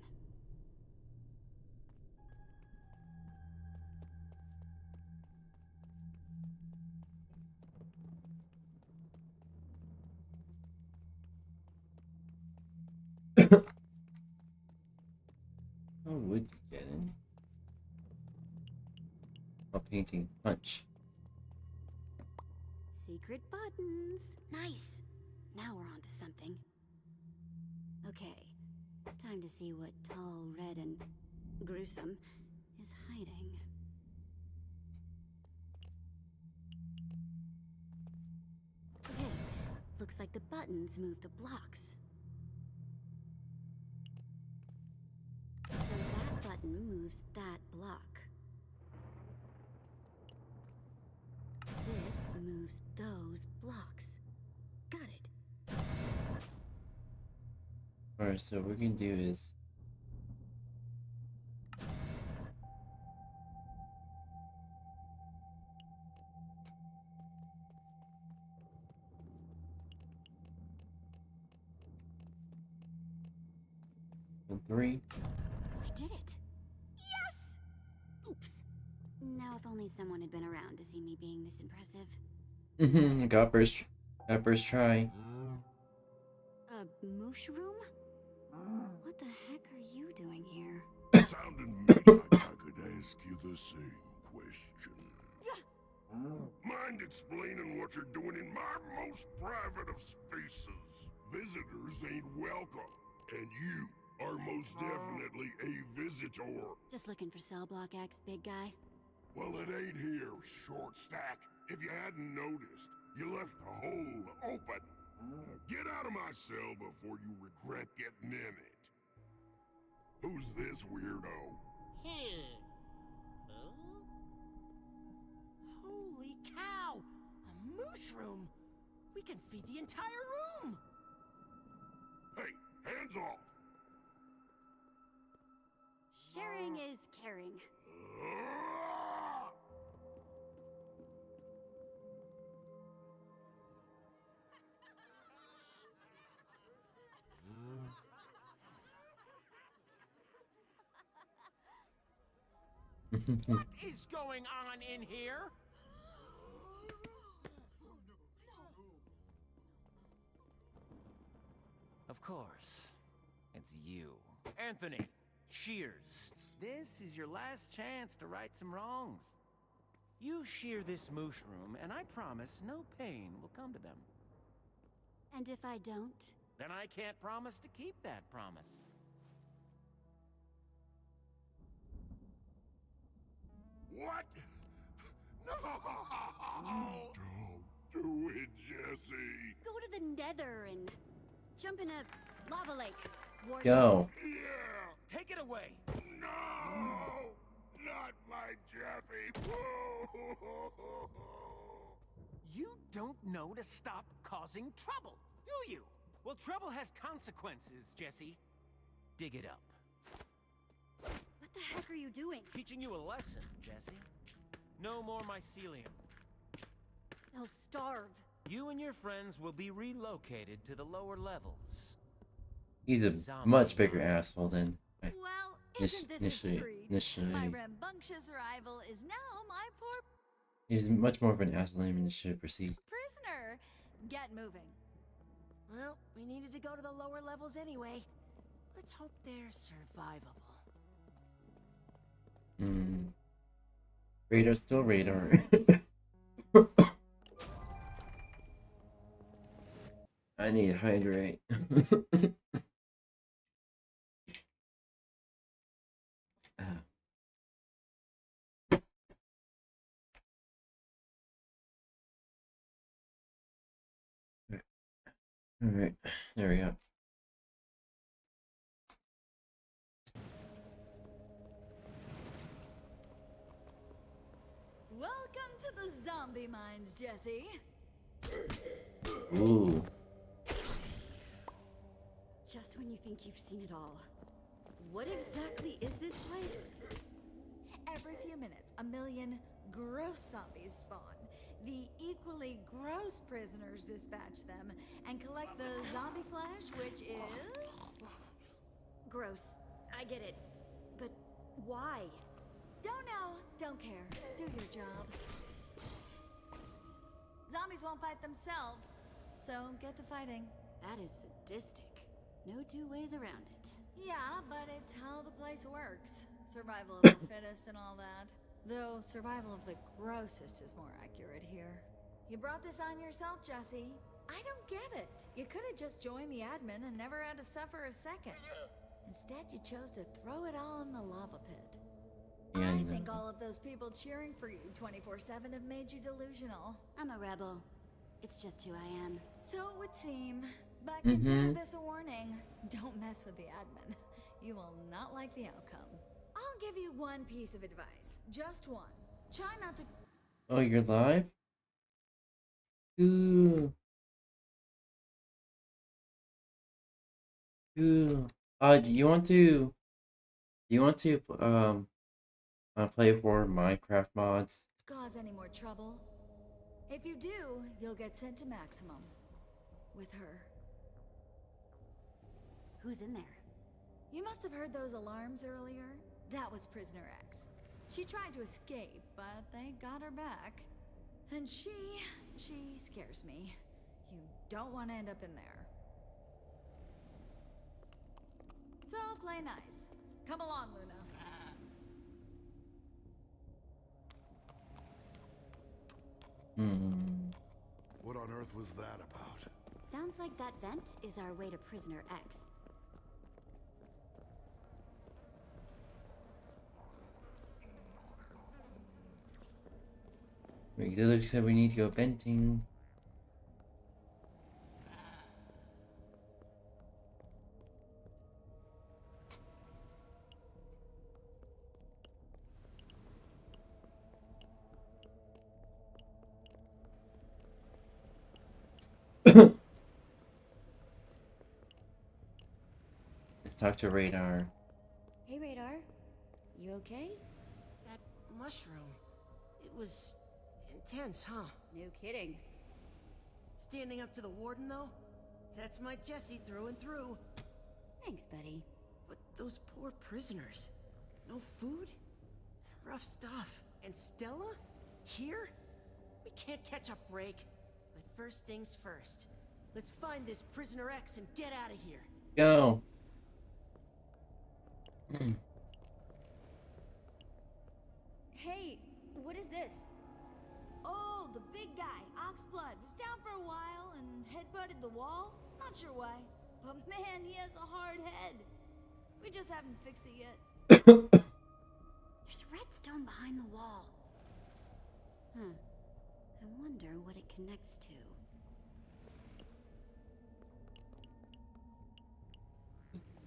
How would you get in? A painting punch. Secret buttons. Nice. Now we're on to something. Okay. Time to see what tall, red, and gruesome is hiding. Okay. Looks like the buttons move the blocks. So that button moves that block. This moves those blocks. Got it. Alright, so what we can do is... And 3. I did it. Yes! Oops. Now if only someone had been around to see me being this impressive. got first try. A moosh room? What the heck are you doing here? Sounding me like I could ask you the same question. Mind explaining what you're doing in my most private of spaces? Visitors ain't welcome, and you are most definitely a visitor. Just looking for Cell Block X, big guy. Well, it ain't here, short stack. If you hadn't noticed, you left the hole open. Now get out of my cell before you regret getting in it. Who's this weirdo? Holy cow! A mushroom! We can feed the entire room! Hey, hands off! Sharing is caring. What is going on in here? Of course. It's you. Anthony, Shears. This is your last chance to right some wrongs. You shear this mushroom, and I promise no pain will come to them. And if I don't? Then I can't promise to keep that promise. What? No! Don't do it, Jesse. Go to the Nether and jump in a lava lake. Warden. Go. Yeah. Take it away. No! Not my Jeffy. You don't know to stop causing trouble, do you? Well, trouble has consequences, Jesse. Dig it up. What the heck are you doing? Teaching you a lesson, Jesse. No more mycelium. They'll starve. You and your friends will be relocated to the lower levels. He's a much bigger asshole than I Well, isn't this a treat? My rambunctious rival is now my poor He's much more of an asshole than he should perceive. prisoner. Get moving. Well, we needed to go to the lower levels anyway. Let's hope they're survivable. Radar still radar. I need to hydrate. Alright, there we go. Welcome to the zombie mines, Jesse. Ooh. Just when you think you've seen it all. What exactly is this place? Every few minutes, a million gross zombies spawn. The equally gross prisoners dispatch them and collect the zombie flesh, which is... Gross. I get it. But why? Don't know, don't care. Do your job. Zombies won't fight themselves, so get to fighting. That is sadistic. No two ways around it. Yeah, but it's how the place works. Survival of the fittest and all that. Though survival of the grossest is more accurate here. You brought this on yourself, Jesse. I don't get it. You could have just joined the admin and never had to suffer a second. Instead, you chose to throw it all in the lava pit. Yeah, I think all of those people cheering for you 24/7 have made you delusional. I'm a rebel. It's just who I am. So it would seem. But consider this a warning. Don't mess with the admin. You will not like the outcome. I'll give you one piece of advice. Just one. Try not to... Oh, you're live? Ooh. Ooh. Do you want to play for Minecraft mods? cause any more trouble. If you do, you'll get sent to maximum. With her. Who's in there? You must have heard those alarms earlier. That was Prisoner X. She tried to escape, but they got her back. And she scares me. You don't want to end up in there. So play nice. Come along, Luna. What on earth was that about? Sounds like that vent is our way to Prisoner X. Auxiliary said we need to go venting. Let's talk to Radar. Hey, Radar. You okay? That mushroom, it was intense, huh? No kidding. Standing up to the warden, though? That's my Jesse through and through. Thanks, buddy. But those poor prisoners. No food? Rough stuff. And Stella? Here? We can't catch a break. But first things first. Let's find this Prisoner X and get out of here. Go. Hey, what is this? Oh, the big guy, Oxblood, was down for a while and headbutted the wall. Not sure why, but man, he has a hard head. We just haven't fixed it yet. There's redstone behind the wall. I wonder what it connects to.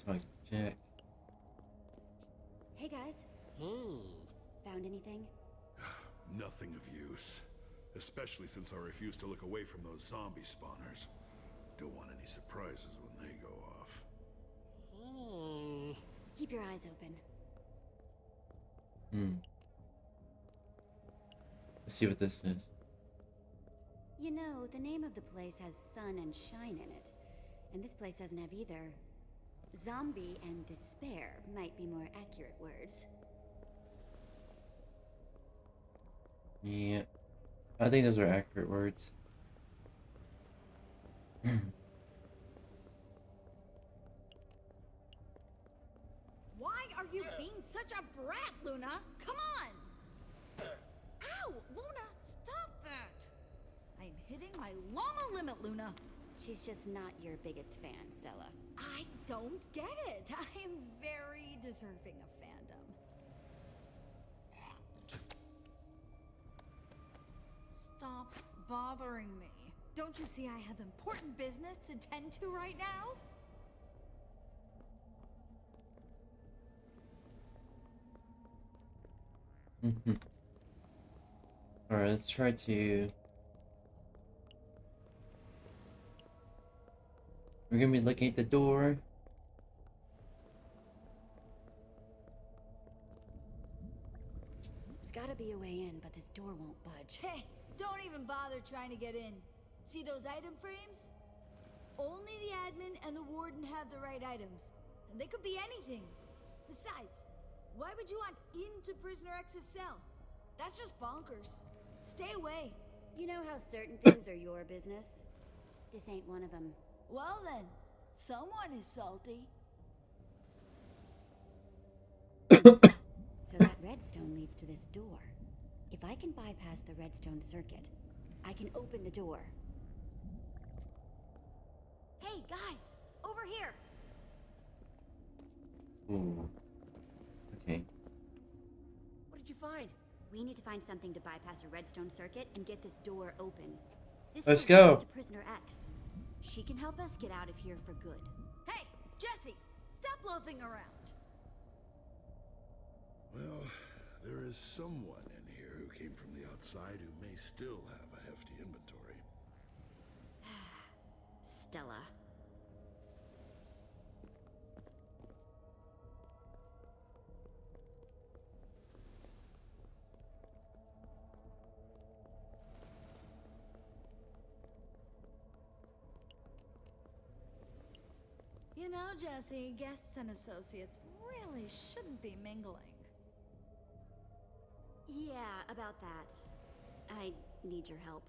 Talk check. Hey guys. Hmm. Found anything? Nothing of use. Especially since I refuse to look away from those zombie spawners. Don't want any surprises when they go off. Keep your eyes open. Let's see what this is. You know, the name of the place has sun and shine in it. And this place doesn't have either. Zombie and despair might be more accurate words. Yeah. I think those are accurate words. Why are you being such a brat, Luna? Come on! Ow! Luna, stop that! I'm hitting my llama limit, Luna. She's just not your biggest fan, Stella. I don't get it. I am very deserving of fandom. Stop bothering me. Don't you see I have important business to tend to right now? Alright, let's try to... We're gonna be looking at the door. There's gotta be a way in, but this door won't budge. Hey, don't even bother trying to get in. See those item frames? Only the admin and the warden have the right items. And they could be anything. Besides, why would you want into Prisoner X's cell? That's just bonkers. Stay away. You know how certain things are your business? This ain't one of them. Well then, someone is salty. So that redstone leads to this door. If I can bypass the redstone circuit, I can open the door. Hey, guys! Over here! Ooh. Okay. What did you find? We need to find something to bypass a redstone circuit and get this door open. This Let's door go. leads to Prisoner X. She can help us get out of here for good. Hey, Jesse, stop loafing around. Well, there is someone in here who came from the outside who may still have a hefty inventory. Stella. You know, Jesse, guests and associates really shouldn't be mingling. Yeah, about that. I need your help.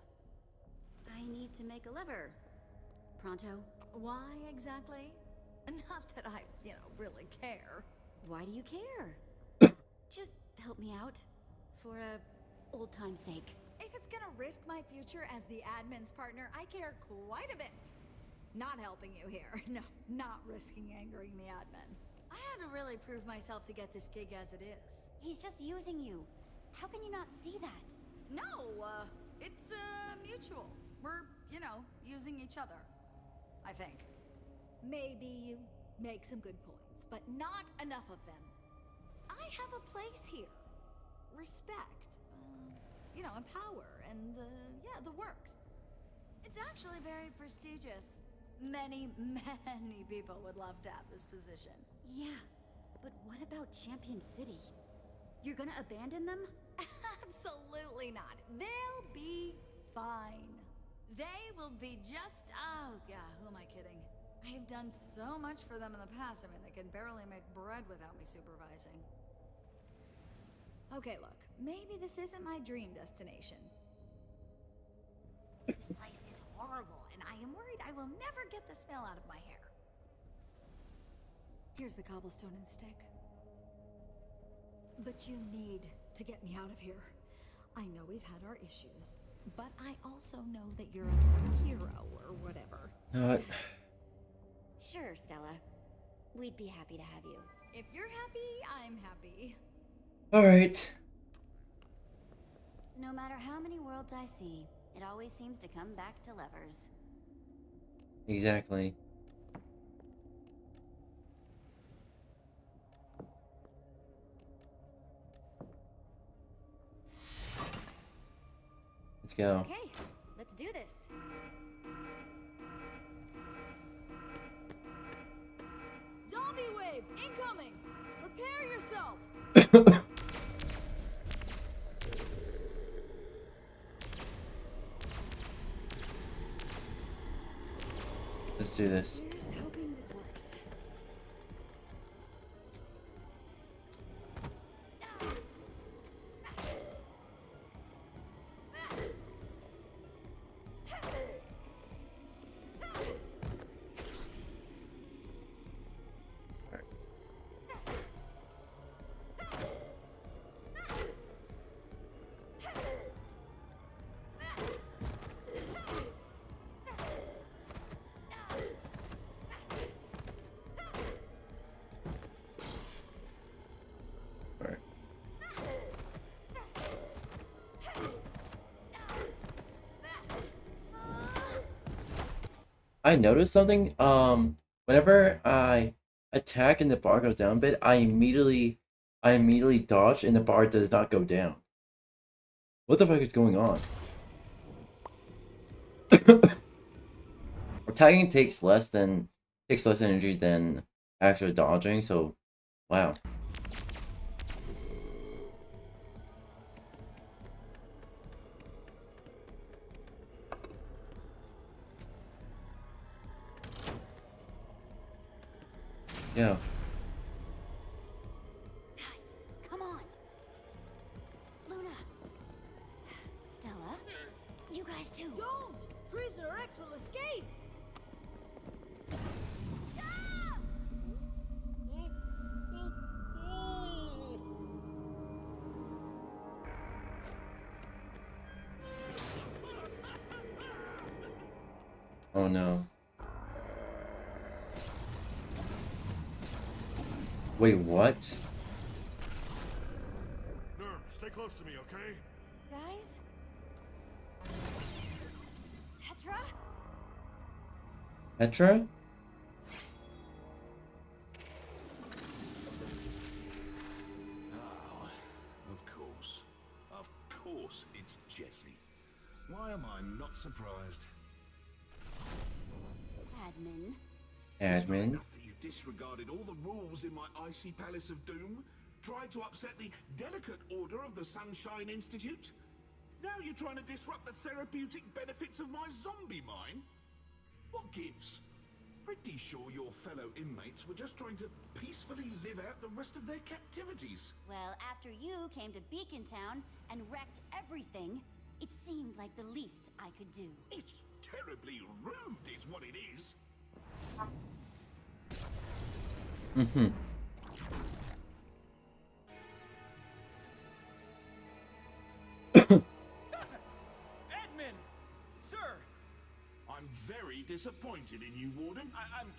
I need to make a lever. Pronto? Why exactly? Not that I, really care. Why do you care? Just help me out. For old time's sake. If it's gonna risk my future as the admin's partner, I care quite a bit. Not helping you here. No, not risking angering the admin. I had to really prove myself to get this gig as it is. He's just using you. How can you not see that? No, it's, mutual. We're, using each other. I think. Maybe you make some good points, but not enough of them. I have a place here. Respect. And power, and the works. It's actually very prestigious. Many, many people would love to have this position. Yeah, but what about Champion City? You're gonna abandon them? Absolutely not. They'll be fine. They will be just... Oh, yeah, who am I kidding? I have done so much for them in the past. I mean, they can barely make bread without me supervising. Okay, look. Maybe this isn't my dream destination. This place is horrible, and I am worried I will never get the smell out of my hair. Here's the cobblestone and stick. But you need to get me out of here. I know we've had our issues, but I also know that you're a hero or whatever. Sure, Stella. We'd be happy to have you. If you're happy, I'm happy. Alright. No matter how many worlds I see, it always seems to come back to levers. Exactly. Let's go. Okay, let's do this. Zombie wave incoming! Prepare yourself! Let's do this. Here's hoping this works. I noticed something. Whenever I attack and the bar goes down a bit, I immediately dodge and the bar does not go down. What the fuck is going on? Attacking takes less energy than actual dodging, so wow. Yeah. Guys, come on. Luna. Stella. You guys too. Don't! Prisoner X will escape! Oh no. Wait, what? Nerm, stay close to me, okay? Guys? Petra? Petra? Oh, of course it's Jessie. Why am I not surprised? Admin. It's not Admin? enough that you disregarded all the rules in my icy palace of doom, tried to upset the delicate order of the Sunshine Institute. Now you're trying to disrupt the therapeutic benefits of my zombie mine? What gives? Pretty sure your fellow inmates were just trying to peacefully live out the rest of their captivities. Well, after you came to Beacon Town and wrecked everything, it seemed like the least I could do. It's terribly rude is what it is. Mm-hmm. Admin! Sir! I'm very disappointed in you, Warden. I'm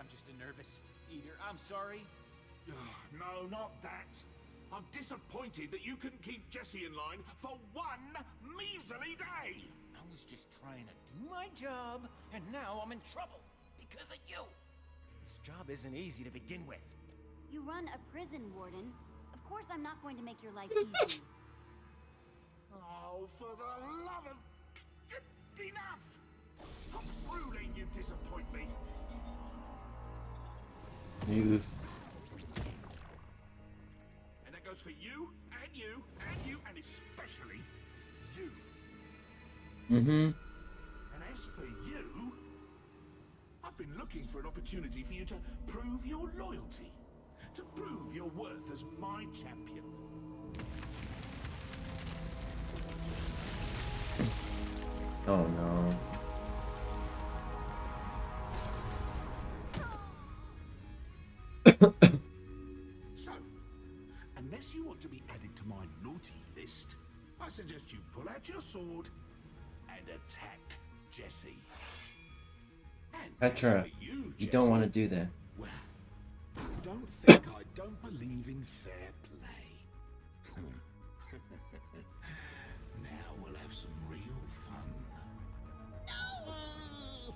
just a nervous eater. I'm sorry. No, not that. I'm disappointed that you couldn't keep Jessie in line for one measly day. I was just trying to do my job, and now I'm in trouble because of you. This job isn't easy to begin with. You run a prison, Warden. Of course I'm not going to make your life easy. Oh, for the love of... Enough! I'm through letting you disappoint me. You. And that goes for you, and you, and you, and especially you. Mm-hmm. And as for you, I've been looking for an opportunity for you to prove your loyalty. To prove your worth as my champion. Oh no. I suggest you pull out your sword and attack Jesse. And as Petra, for you don't want to Jesse, do that. well, don't think I don't believe in fair play. Now we'll have some real fun. No!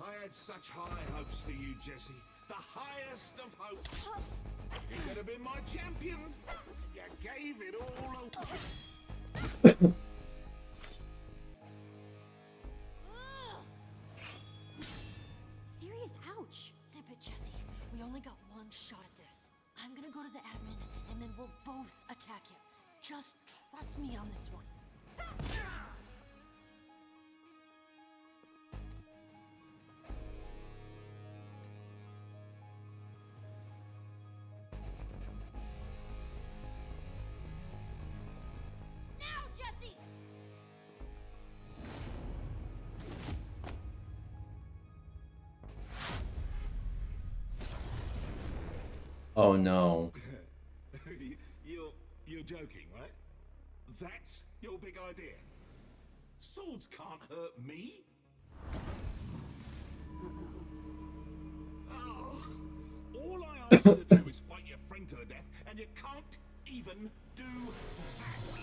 I had such high hopes for you, Jesse. The highest of hopes. You could have been my champion. You gave it all away. Serious ouch. Zip it, Jesse. We only got one shot at this. I'm gonna go to the admin, and then we'll both attack him. Just trust me on this one. Now, Jesse! Oh no. You're joking, right? That's your big idea. Swords can't hurt me. Oh, all I ask you to do is fight your friend to the death, and you can't even do that.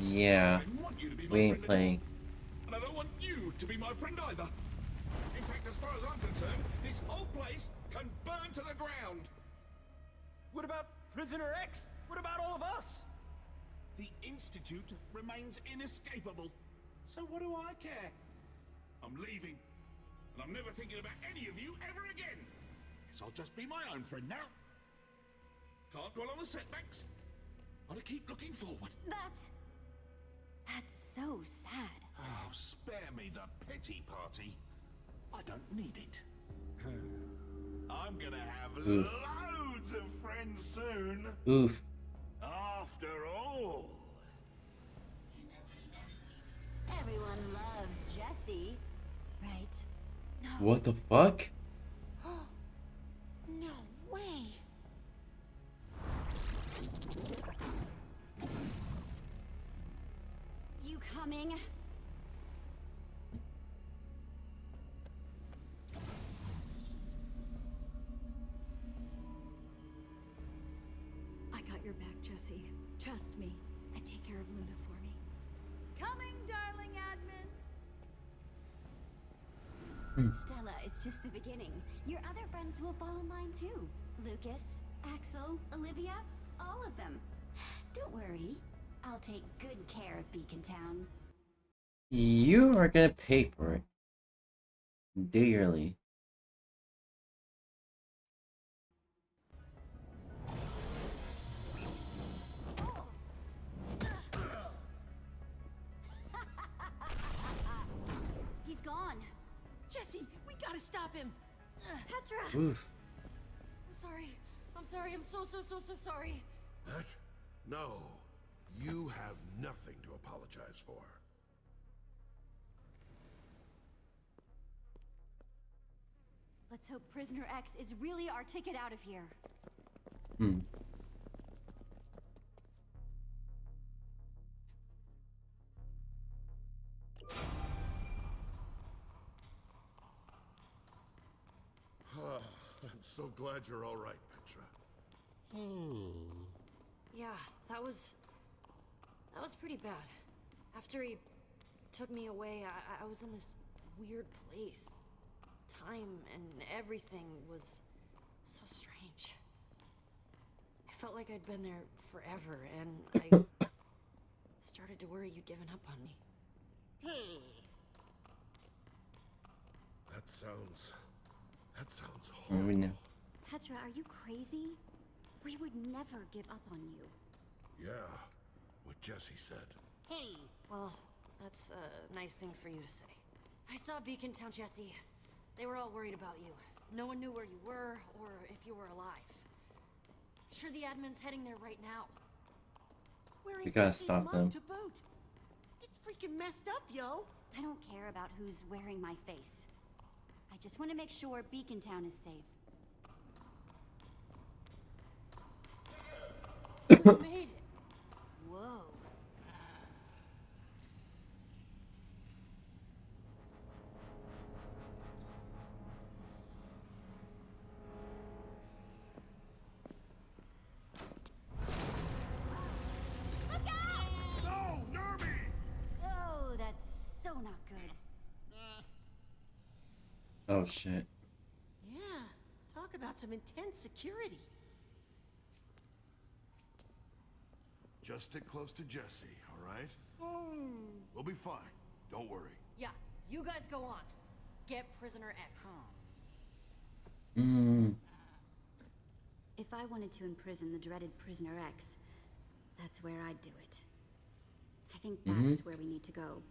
Yeah, I want you to be my we ain't friend playing. and I don't want you to be my friend either. In fact, as far as I'm concerned, this whole place can burn to the ground. What about Prisoner X? What about all of us? The Institute remains inescapable. So what do I care? I'm leaving. And I'm never thinking about any of you ever again. Guess I'll just be my own friend now. Can't dwell on the setbacks. Gotta keep looking forward. That's so sad. Oh, spare me the pity party. I don't need it. I'm gonna have Oof. loads of friends soon. Oof. After all. Everyone loves Jesse, right? No. What the fuck? No way! You coming? I got your back, Jesse. Trust me. And take care of Luna for me. Coming, darling admin. Stella, it's just the beginning. Your other friends will fall in line too. Lucas, Axel, Olivia, all of them. Don't worry. I'll take good care of Beacon Town. You are gonna pay for it. Dearly. He's gone. Jesse, we gotta stop him! Petra! Oof. I'm sorry. I'm sorry. I'm so sorry. What? No. You have nothing to apologize for. Let's hope Prisoner X is really our ticket out of here. Hmm. I'm so glad you're all right, Petra. Yeah, that was pretty bad. After he took me away, I was in this weird place. Time and everything was so strange. I felt like I'd been there forever, and I started to worry you'd given up on me. That sounds We horrible. know. Petra, are you crazy? We would never give up on you. Yeah, what Jesse said. Well, that's a nice thing for you to say. I saw Beacon Town, Jesse. They were all worried about you. No one knew where you were, or if you were alive. I'm sure the admin's heading there right now. Wearing We gotta Jesse's stop mug them. to boot. It's freaking messed up, yo. I don't care about who's wearing my face. I just want to make sure Beacon Town is safe. We made it. Whoa. Look out! No, Nerby! Oh, that's so not good. Oh shit. Yeah, talk about some intense security. Just stick close to Jesse, all right? We'll be fine. Don't worry. Yeah, you guys go on. Get prisoner X. If I wanted to imprison the dreaded Prisoner X, that's where I'd do it. I think that's where we need to go.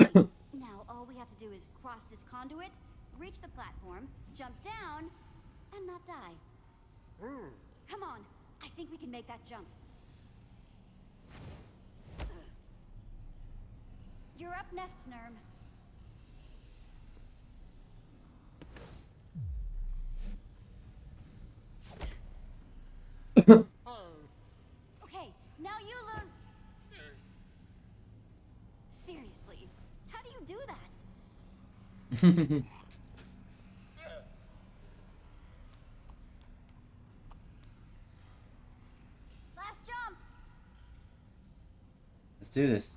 Okay, now all we have to do is cross this conduit, reach the platform, jump down, and not die. Come on, I think we can make that jump. You're up next, Nerm. Okay, now you learn. Seriously, how do you do that? Last jump. Let's do this.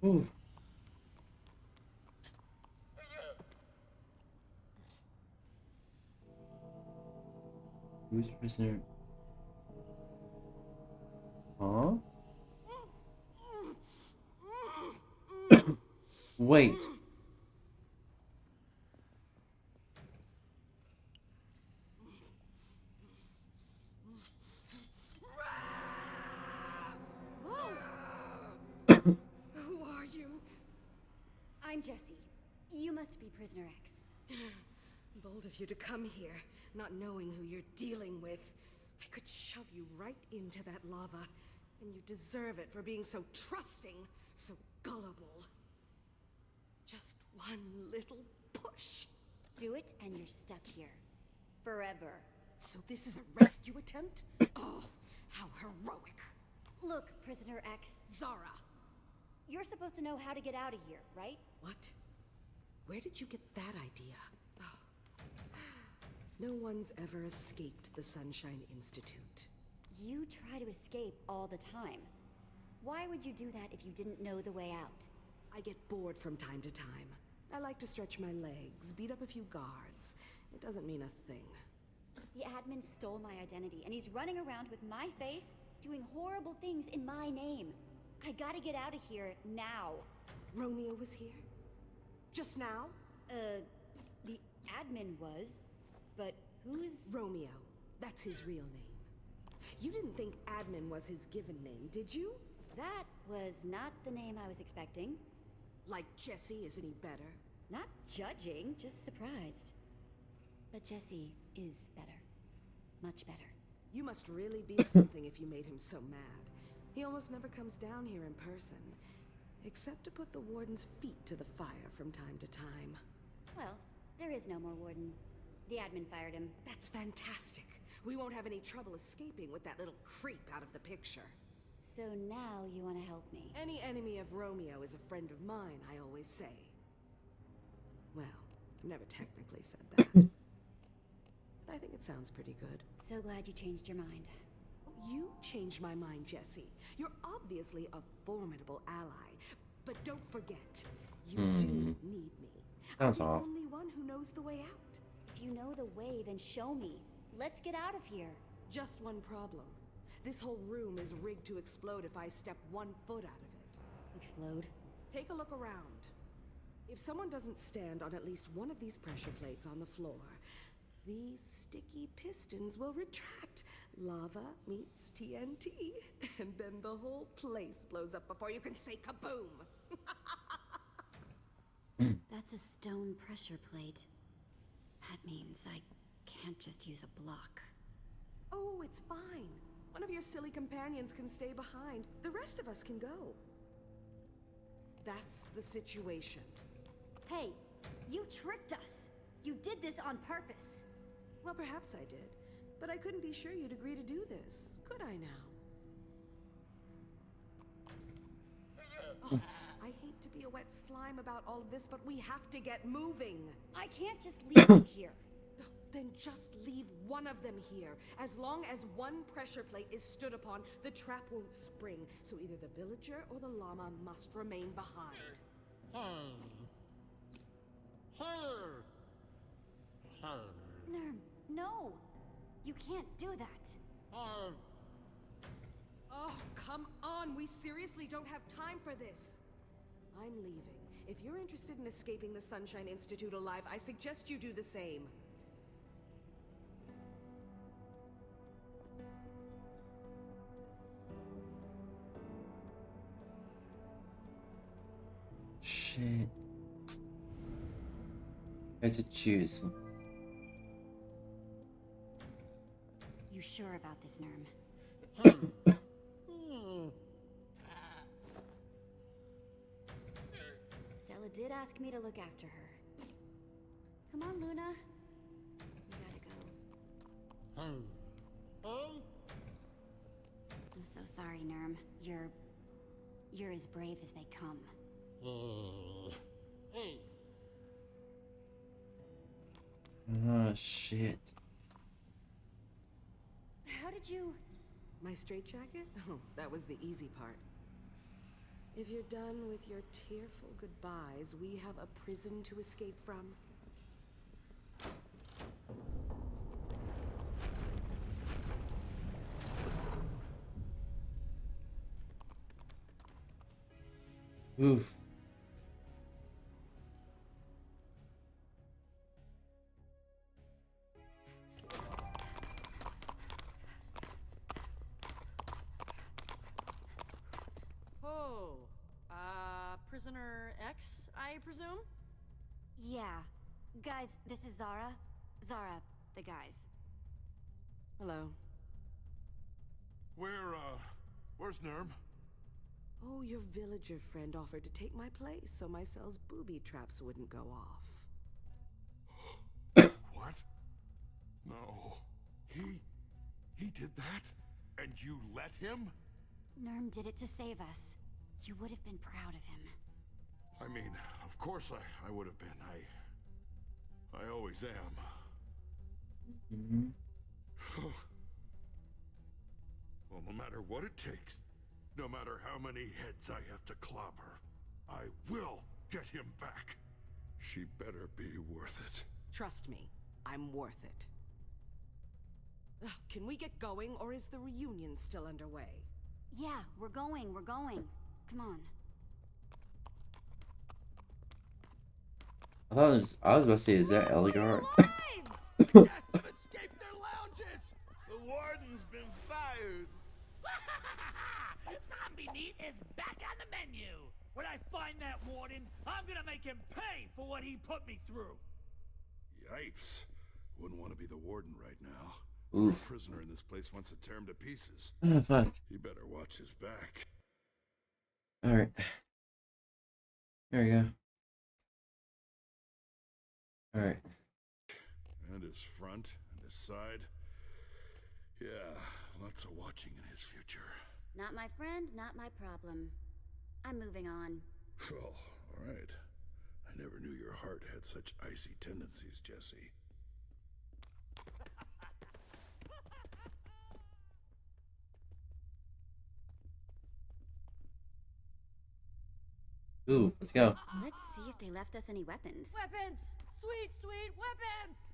Ooh. Who's prisoner? Huh? Wait. Who are you? I'm Jesse. You must be Prisoner X. Bold of you to come here, not knowing who you're dealing with. I could shove you right into that lava, and you deserve it for being so trusting, so gullible. Just one little push. Do it and you're stuck here. Forever. So this is a rescue attempt? Oh, how heroic. Look, Prisoner X. Zara. You're supposed to know how to get out of here, right? What? Where did you get that idea? Oh. No one's ever escaped the Sunshine Institute. You try to escape all the time. Why would you do that if you didn't know the way out? I get bored from time to time. I like to stretch my legs, beat up a few guards. It doesn't mean a thing. The admin stole my identity, and he's running around with my face, doing horrible things in my name. I gotta get out of here now. Romeo was here? Just now? The admin was, but who's... Romeo. That's his real name. You didn't think admin was his given name, did you? That was not the name I was expecting. Like Jesse is any better? Not judging, just surprised. But Jesse is better. Much better. You must really be something if you made him so mad. He almost never comes down here in person, except to put the warden's feet to the fire from time to time. Well, there is no more warden. The admin fired him. That's fantastic. We won't have any trouble escaping with that little creep out of the picture. So now you want to help me? Any enemy of Romeo is a friend of mine, I always say. Well, I've never technically said that. But I think it sounds pretty good. So glad you changed your mind. You changed my mind, Jesse. You're obviously a formidable ally. But don't forget, you do need me. Sounds I'm the off. only one who knows the way out. If you know the way, then show me. Let's get out of here. Just one problem. This whole room is rigged to explode if I step 1 foot out of it. Explode? Take a look around. If someone doesn't stand on at least one of these pressure plates on the floor, these sticky pistons will retract, Lava meets TNT, and then the whole place blows up before you can say kaboom. That's a stone pressure plate. That means I can't just use a block. Oh, it's fine. One of your silly companions can stay behind. The rest of us can go. That's the situation. Hey, you tricked us! You did this on purpose! Well, perhaps I did, but I couldn't be sure you'd agree to do this, could I now? Oh, I hate to be a wet slime about all of this, but we have to get moving. I can't just leave them here. Then just leave one of them here. As long as one pressure plate is stood upon, the trap won't spring. So either the villager or the llama must remain behind. Nerm, no! You can't do that. Oh, come on! We seriously don't have time for this. I'm leaving. If you're interested in escaping the Sunshine Institute alive, I suggest you do the same. Shit. I had to choose. You sure about this, Nerm? Stella did ask me to look after her. Come on, Luna. We gotta go. I'm so sorry, Nerm. You're as brave as they come. Oh, shit. How did you... My straitjacket? Oh, that was the easy part. If you're done with your tearful goodbyes, we have a prison to escape from. Oof. Oh, Prisoner X, I presume? Yeah. Guys, this is Zara. Zara, the guys. Hello. Where's Nerm? Oh, your villager friend offered to take my place so my cell's booby traps wouldn't go off. What? No. He did that? And you let him? Nerm did it to save us. You would have been proud of him. I mean, of course I would have been. I always am. Well, no matter what it takes, no matter how many heads I have to clobber, I will get him back. She better be worth it. Trust me, I'm worth it. Ugh, can we get going, or is the reunion still underway? Yeah, we're going. Come on. I was about to say, is that Elgar? Guests have escaped their lounges! The warden's been fired! Zombie meat is back on the menu! When I find that warden, I'm gonna make him pay for what he put me through! Yipes. Wouldn't want to be the warden right now. Oof. A prisoner in this place wants to tear him to pieces. Oh, fuck. He better watch his back. Alright. There we go. Alright. And his front and his side. Yeah, lots of watching in his future. Not my friend, not my problem. I'm moving on. Oh, alright. I never knew your heart had such icy tendencies, Jesse. Ooh, let's go. Let's see if they left us any weapons. Weapons! Sweet, sweet weapons!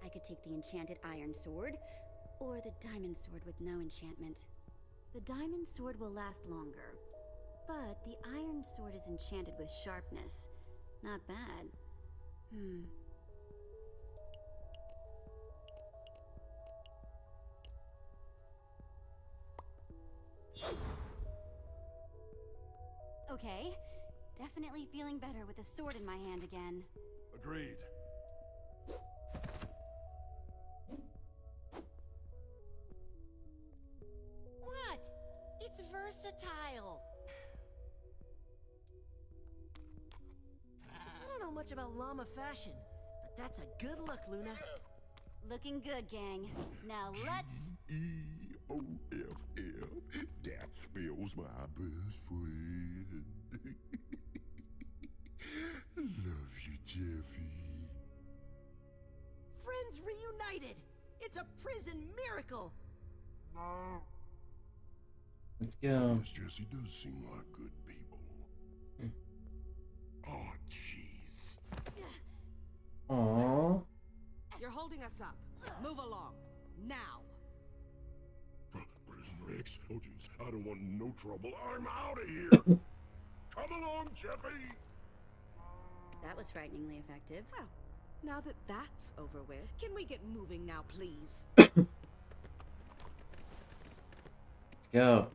I could take the enchanted iron sword, or the diamond sword with no enchantment. The diamond sword will last longer, But the iron sword is enchanted with sharpness. Not bad. Okay. Definitely feeling better with a sword in my hand again. Agreed. What? It's versatile. I don't know much about llama fashion, but that's a good look, Luna. Looking good, gang. Now let's... EOFF. That spells my best friend. Love you, Jeffy. Friends reunited! It's a prison miracle! Let's go. Yes, Jesse does seem like good people. Oh, jeez. Aww. You're holding us up. Move along. Now. Prisoner X? Oh, jeez. I don't want no trouble. I'm out of here. Come along, Jeffy. That was frighteningly effective. Well, now that that's over with, can we get moving now, please? Let's go.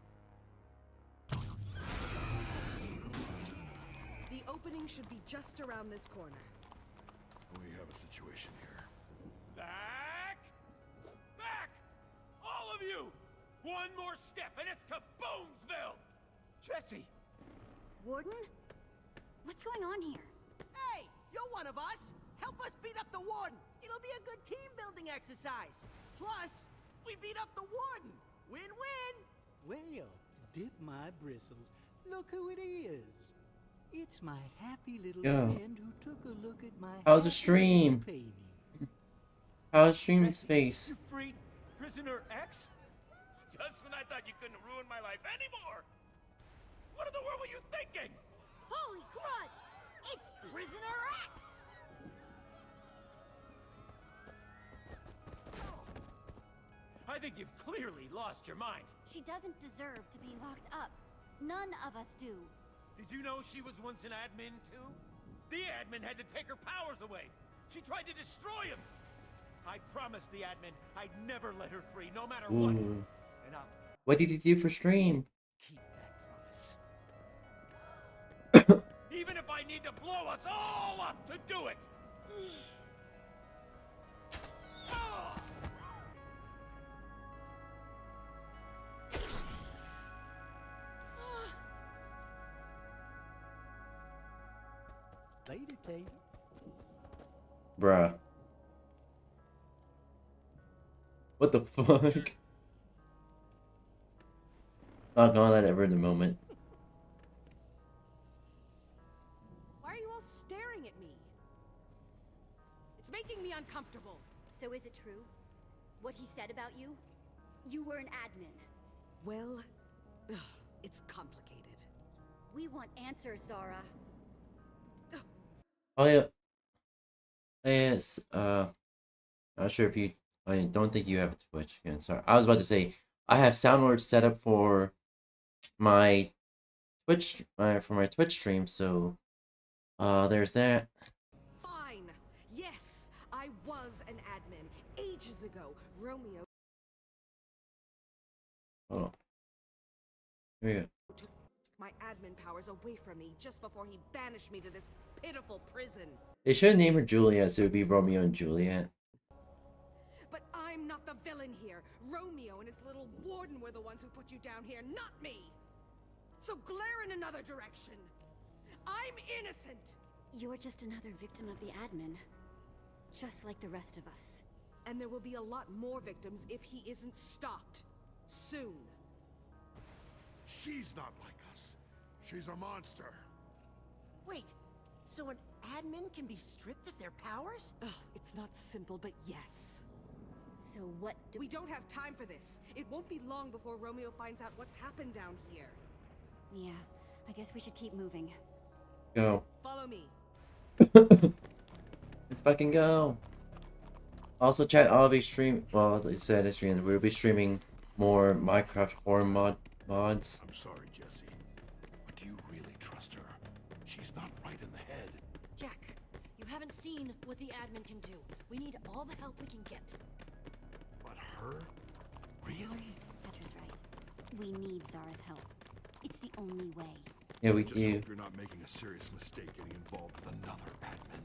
The opening should be just around this corner. We have a situation here. Back! Back! All of you! One more step and it's kaboomsville! Jesse! Warden? What's going on here? Hey, you're one of us! Help us beat up the warden! It'll be a good team-building exercise! Plus, we beat up the warden! Win-win! Well, dip my bristles. Look who it is. It's my happy little friend who took a look at my How's the happy stream? little painting. How's stream space? You freed Prisoner X? Just when I thought you couldn't ruin my life anymore! What in the world were you thinking? Holy crud! It's Prisoner X! I think you've clearly lost your mind. She doesn't deserve to be locked up. None of us do. Did you know she was once an admin too? The admin had to take her powers away. She tried to destroy him. I promised the admin I'd never let her free, no matter what. And I'll What did you do for stream? keep that promise. Even if I need to blow us all up to do it. Ah! Later, Tater. Bruh. What the fuck? Not gonna let it ruin the moment. Why are you all staring at me? It's making me uncomfortable. So is it true? What he said about you? You were an admin. Well, it's complicated. We want answers, Zara. Oh yeah. Yes. Not sure if you. I don't think you have a Twitch again. Sorry, I was about to say I have Soundword set up for my Twitch for my Twitch stream. So, there's that. Fine. Yes, I was an admin ages ago. Romeo Oh. Here we go. took my admin powers away from me just before he banished me to this pitiful prison. They should name her Juliet, so it would be Romeo and Juliet. But I'm not the villain here. Romeo and his little warden were the ones who put you down here, not me. So glare in another direction. I'm innocent. You're just another victim of the admin. Just like the rest of us. And there will be a lot more victims if he isn't stopped. Soon. She's not like us. She's a monster. Wait, so an admin can be stripped of their powers? Oh, it's not simple, but yes. So what do We don't have time for this. It won't be long before Romeo finds out what's happened down here. Yeah, I guess we should keep moving. Go. Follow me. Let's fucking go. Also, chat, I'll be stream. Well, like I said, it's streaming. We'll be streaming more Minecraft horror mods. I'm sorry, Jesse. But do you in the head. Jack, you haven't seen what the admin can do. We need all the help we can get. But her? Really? Petra's right. We need Zara's help. It's the only way. Yeah, we Just do. hope you're not making a serious mistake getting involved with another admin.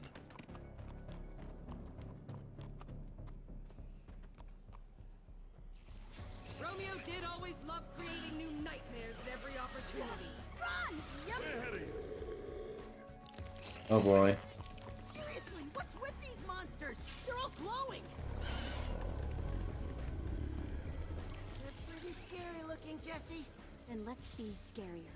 Romeo did always love creating new nightmares at every opportunity. Run! Yep. Way ahead of you. Oh boy. Seriously, what's with these monsters? They're all glowing. They're pretty scary looking, Jesse. Then let's be scarier.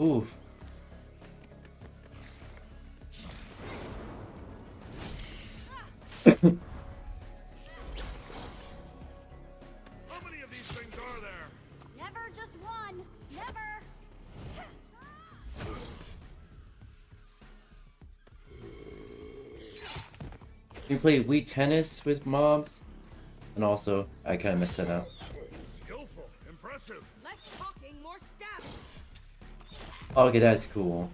Oof. How many of these things are there? Never just one. Never. We played Wii Tennis with mobs, and also I kind of messed it up. Skillful, impressive. Less talking, more stabbing. Okay, that's cool.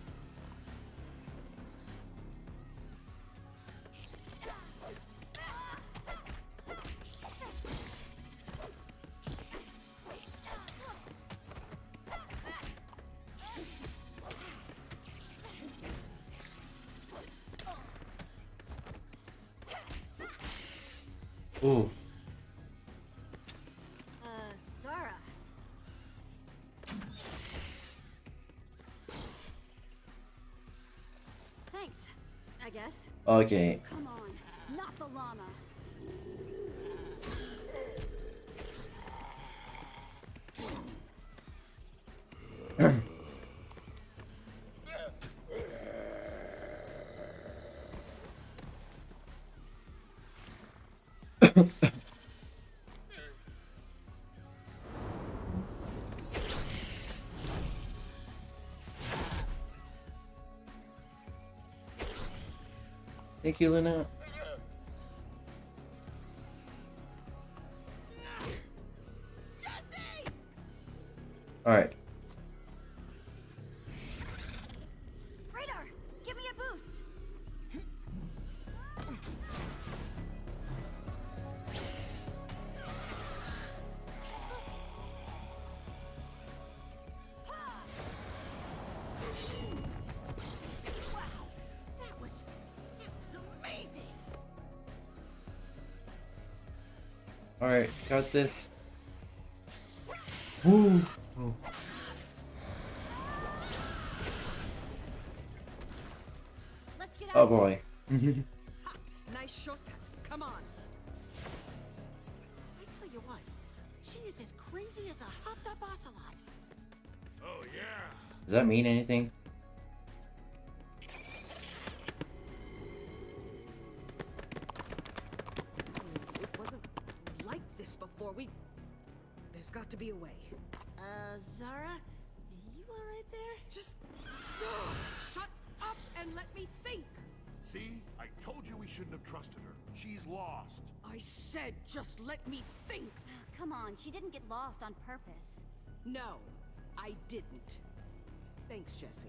Ooh. Zara. Thanks, I guess. Okay. Come on, not the llama. Thank you, Luna. Alright. Radar, give me a boost. That was amazing. Alright, got this. Woo! Oh. Let's get Oh out. boy. Nice shortcut. Come on. I tell you what, she is as crazy as a hopped up ocelot. Oh yeah. Does that mean anything? It wasn't like this before. There's got to be a way. Zara? You alright there? Just shut up and let me think. See? I told you we shouldn't have trusted her. She's lost. I said just let me think. Come on, she didn't get lost on purpose. No, I didn't. Thanks, Jesse.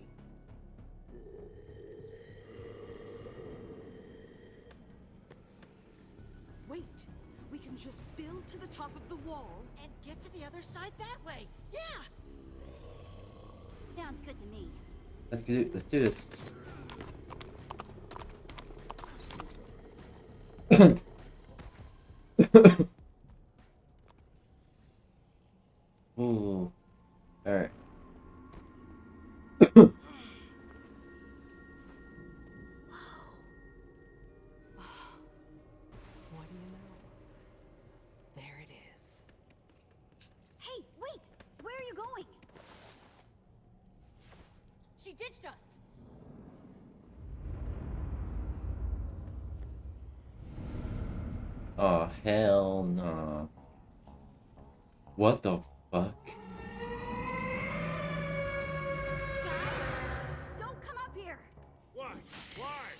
Wait, we can just build to the top of the wall. And get to the other side that way. Yeah! Sounds good to me. Let's do this. Ooh. Alright. What do you know? There it is. Hey, wait! Where are you going? She ditched us. Oh, hell no. What the fuck? Guys, don't come up here. What? Why?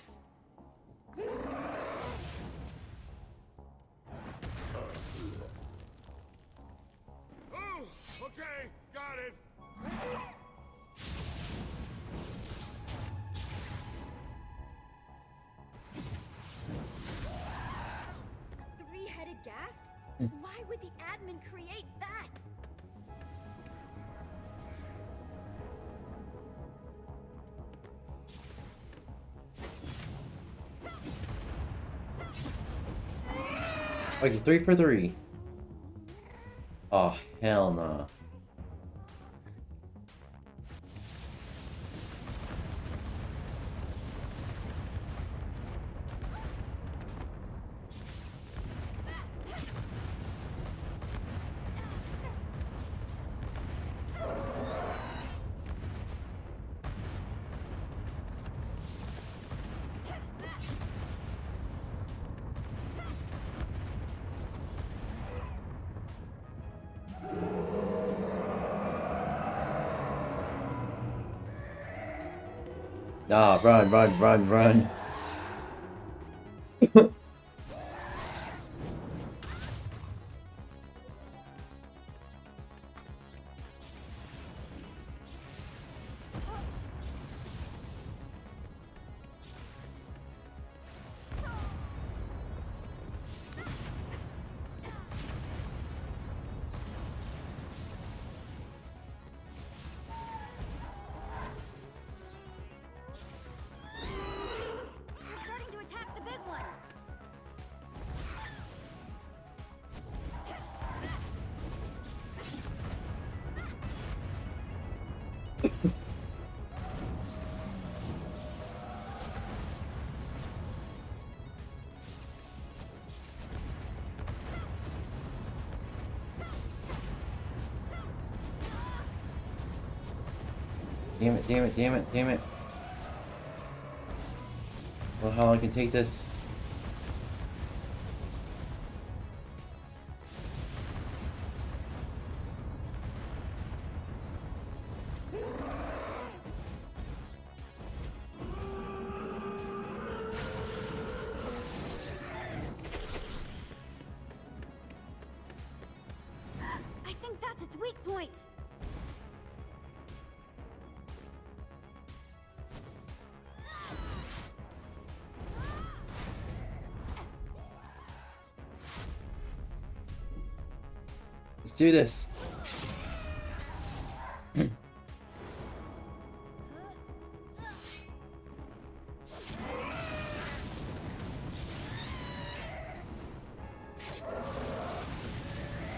Why would the admin create that? Okay, 3 for 3. Oh, hell no. Ah, run, run, run, run. They're starting to attack the big one. Damn it, damn it, damn it, damn it. Well, how long I can take this? I think that's its weak point. Let's do this.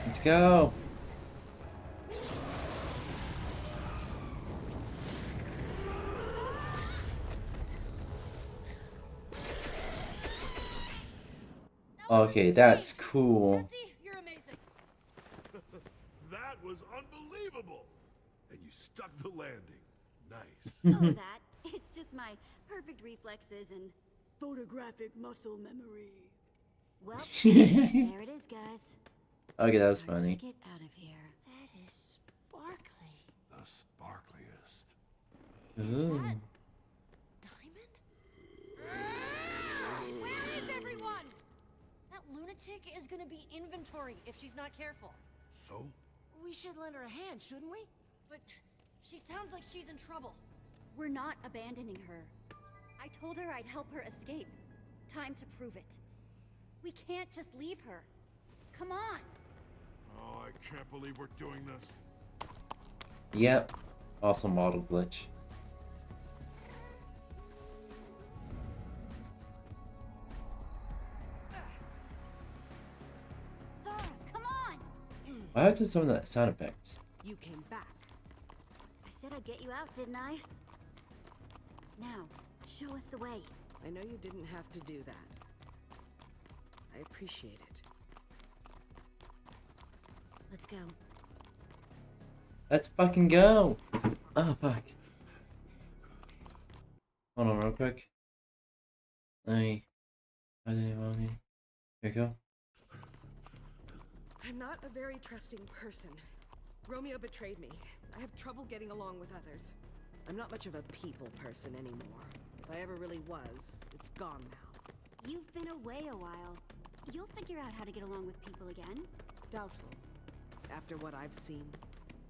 Let's go. Okay, that's cool. Jesse, you're amazing. That was unbelievable! And you stuck the landing. Nice. Oh, that. It's just my perfect reflexes and Photographic muscle memory. well, there it is, guys. Okay, that was Time funny. to get out of here. That is sparkly. The sparkliest. Ooh. Diamond? Where is everyone? That lunatic is gonna be inventory if she's not careful. So? We should lend her a hand, shouldn't we? But she sounds like she's in trouble. We're not abandoning her. I told her I'd help her escape. Time to prove it. We can't just leave her. Come on. Oh, I can't believe we're doing this. Yep. Awesome model glitch. Zara, come on! Why would some of the sound effects? You came back. I said I'd get you out, didn't I? Now, show us the way. I know you didn't have to do that. I appreciate it. Let's go. Let's fucking go! Oh, fuck. Hold on real quick. There you go. I'm not a very trusting person. Romeo betrayed me. I have trouble getting along with others. I'm not much of a people person anymore. If I ever really was, it's gone now. You've been away a while. You'll figure out how to get along with people again. Doubtful. After what I've seen.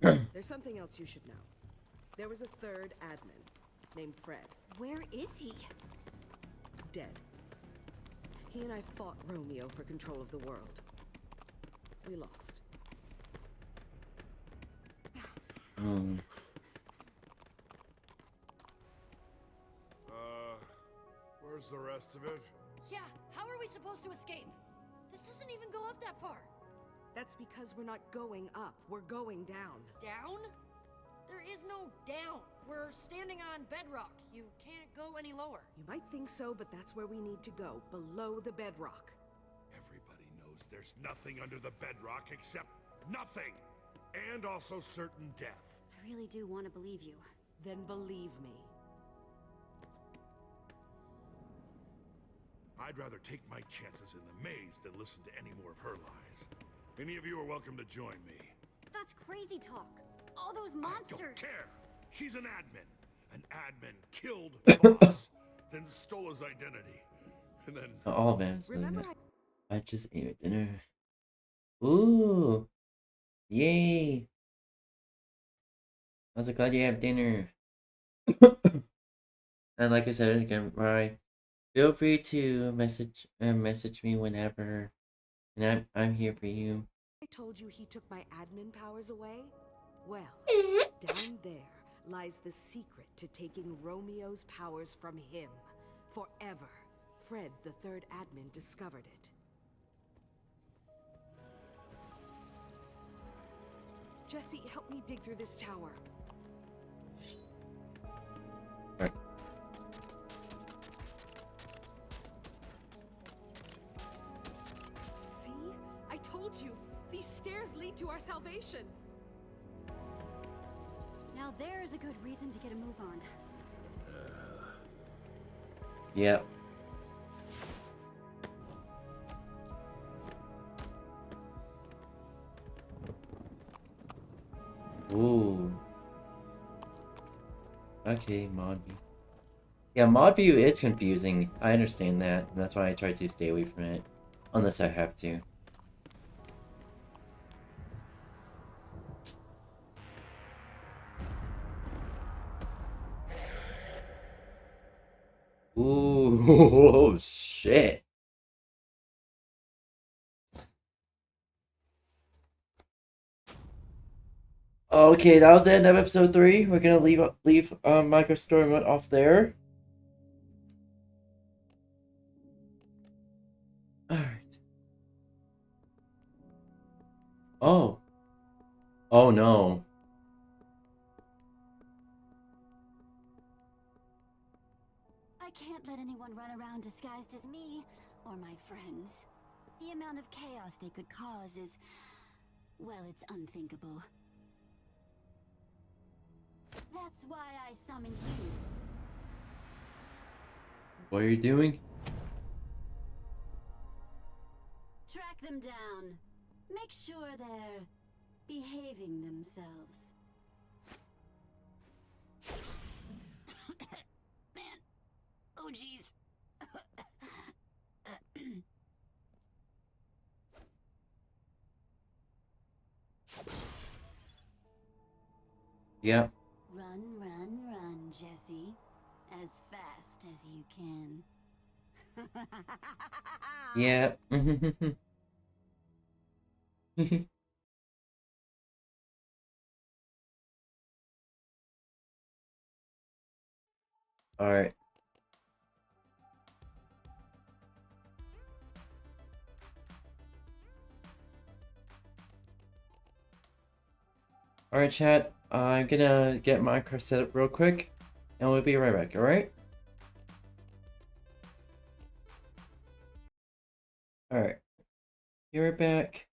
There's something else you should know. There was a third admin, named Fred. Where is he? Dead. He and I fought Romeo for control of the world. We lost. Where's the rest of it? Yeah, how are we supposed to escape? This doesn't even go up that far. That's because we're not going up. We're going down. Down? There is no down. We're standing on bedrock. You can't go any lower. You might think so, but that's where we need to go. Below the bedrock. Everybody knows there's nothing under the bedrock except nothing! And also certain death. I really do want to believe you. Then believe me. I'd rather take my chances in the maze than listen to any more of her lies. Any of you are welcome to join me. That's crazy talk. All those monsters. I don't care. She's an admin. An admin killed Boss, then stole his identity, and then. Oh man, Remember, I just ate dinner. Ooh, yay! I'm so glad you have dinner. And like I said again, bye. Feel free to message me whenever, and I'm here for you. I told you he took my admin powers away? Well, down there lies the secret to taking Romeo's powers from him. Forever. Fred, the third admin, discovered it. Jesse, help me dig through this tower. Right. See? I told you. These stairs lead to our salvation. Now there's a good reason to get a move on. Yep. Ooh. Okay, mod view. Yeah, mod view is confusing. I understand that. And that's why I try to stay away from it. Unless I have to. Ooh, oh, shit. Okay, that was the end of episode 3. We're gonna leave micro story mode off there. Alright. Oh. Oh no. I can't let anyone run around disguised as me, or my friends. The amount of chaos they could cause is... well, it's unthinkable. That's why I summoned you. What are you doing? Track them down. Make sure they're behaving themselves. Man. Oh, jeez. Yeah. Run, run, run, Jesse. As fast as you can. Yeah. Alright. Alright, chat. I'm gonna get my car set up real quick, and we'll be right back, alright? Alright. Be right back.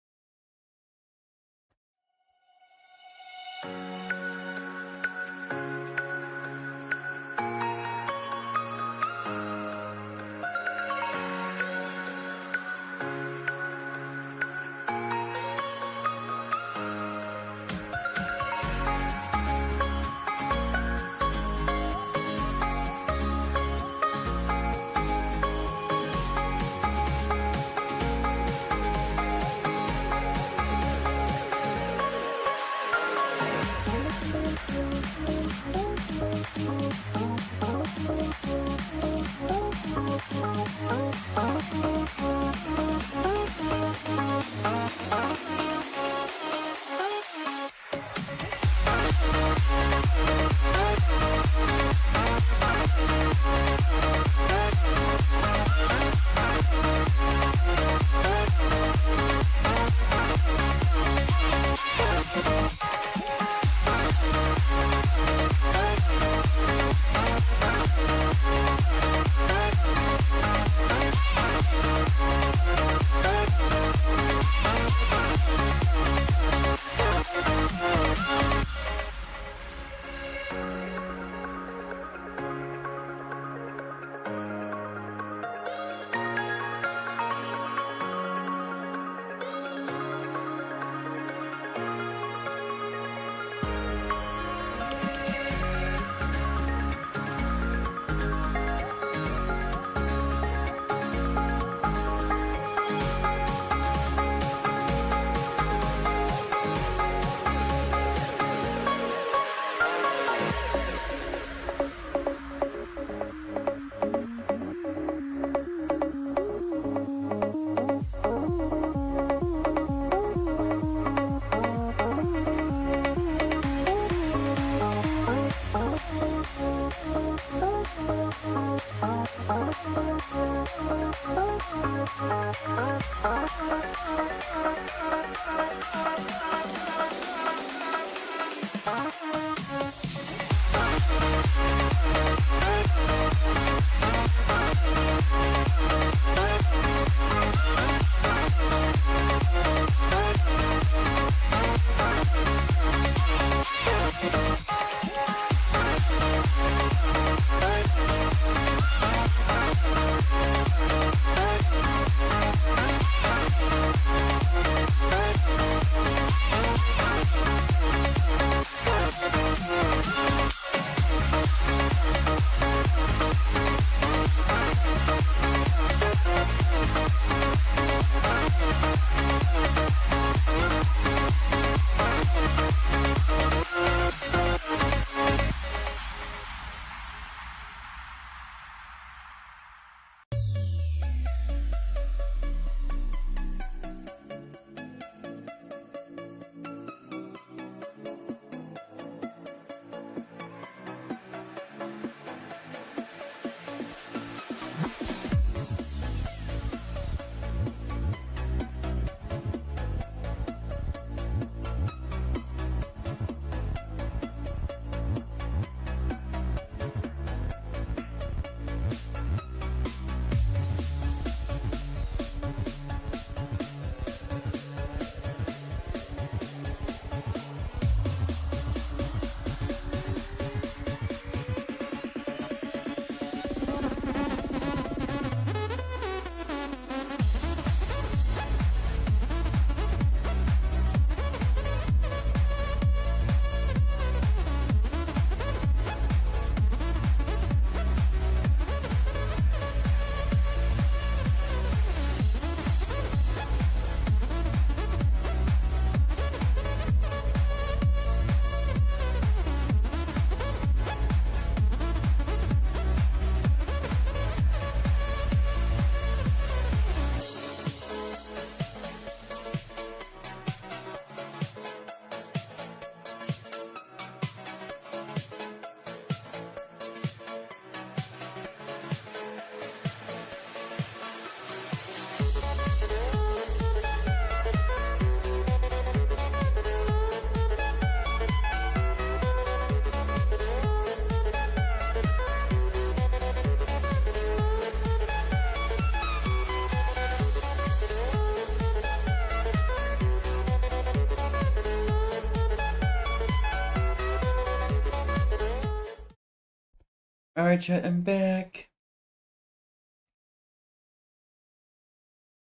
Alright, chat, I'm back.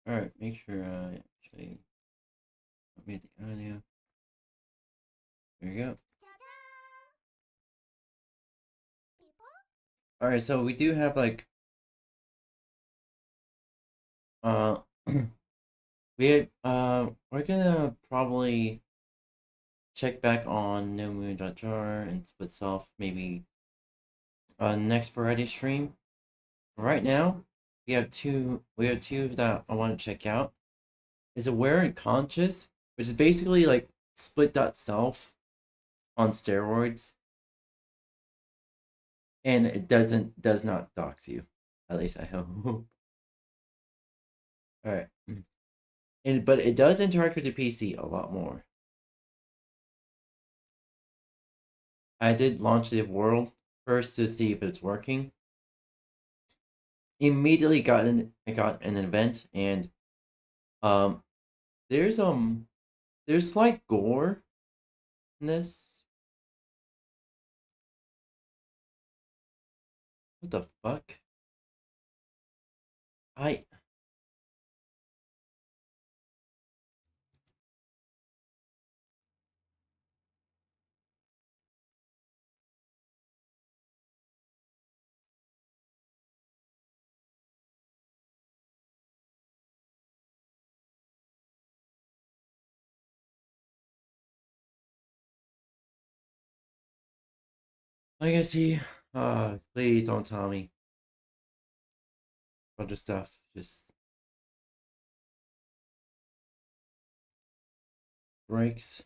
Alright, make sure I actually mute the audio. There you go. Alright, so we do have like we're gonna probably check back on No Moon.jar and Split Off maybe next Friday stream. Right now, we have two that I want to check out. Is Aware and Conscious, which is basically like Split.self on steroids. And it does not dox you. At least I hope. Alright. But it does interact with the PC a lot more. I did launch the world first to see if it's working. Immediately got an event, and there's slight gore in this. What the fuck? Like I see, please don't tell me. Bunch of stuff, just breaks.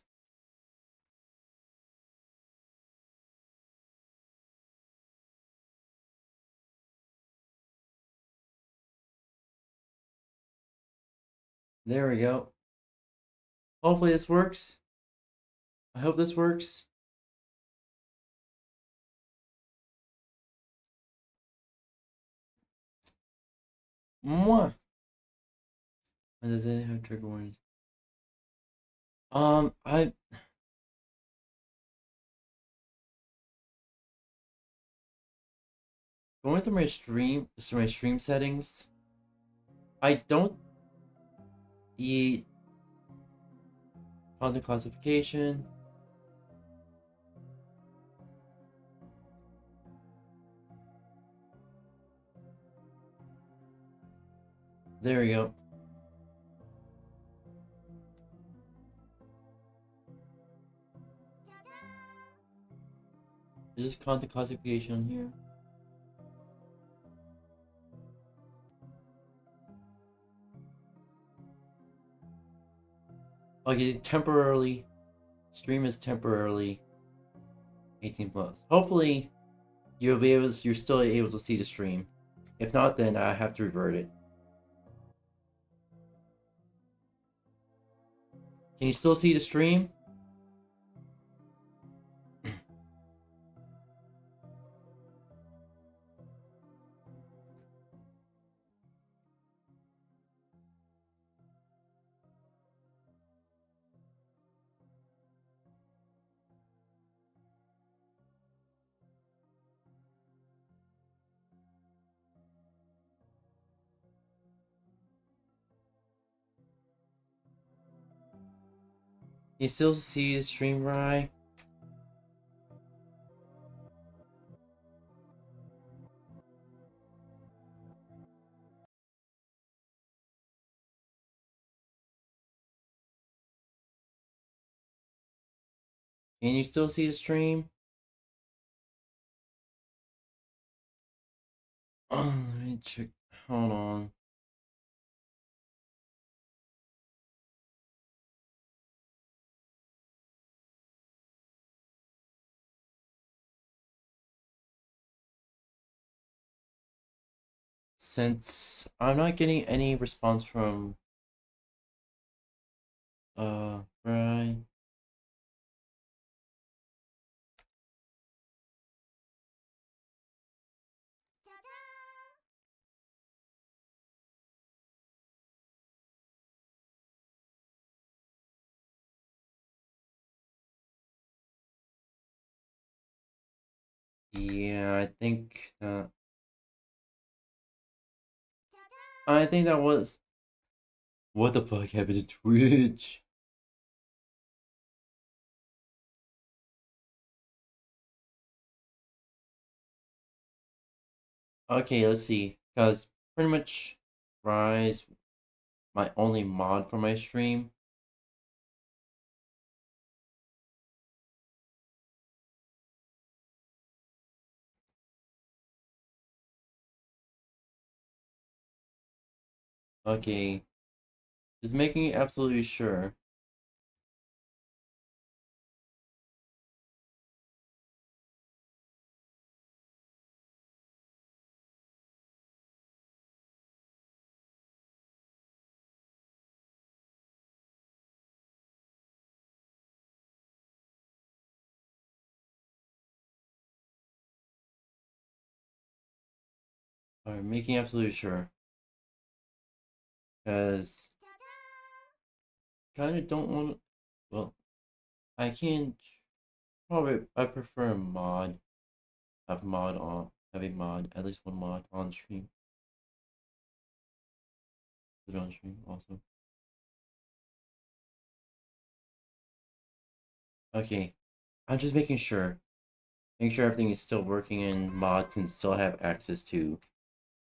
There we go. Hopefully this works. I hope this works. Mwah. And does it have trigger warnings? I going through my stream settings. I don't eat content classification. There we go. Is this content classification here? Okay, temporarily. Stream is temporarily 18 plus. Hopefully, you'll be able to, you're still able to see the stream. If not, then I have to revert it. Can you still see the stream? You still see the stream, right? Can you still see the stream? Oh, let me check. Hold on. Since I'm not getting any response from Brian. Yeah, I think that was. What the fuck happened to Twitch? Okay, let's see. Because pretty much Rise, my only mod for my stream. Okay. Just making absolutely sure. Alright, making absolutely sure. Because kind of don't want to. Well, I can probably. I prefer a mod. Have mod on. Have a mod. At least one mod on stream. Put it on stream also. Okay. I'm just making sure. Make sure everything is still working and mods can still have access to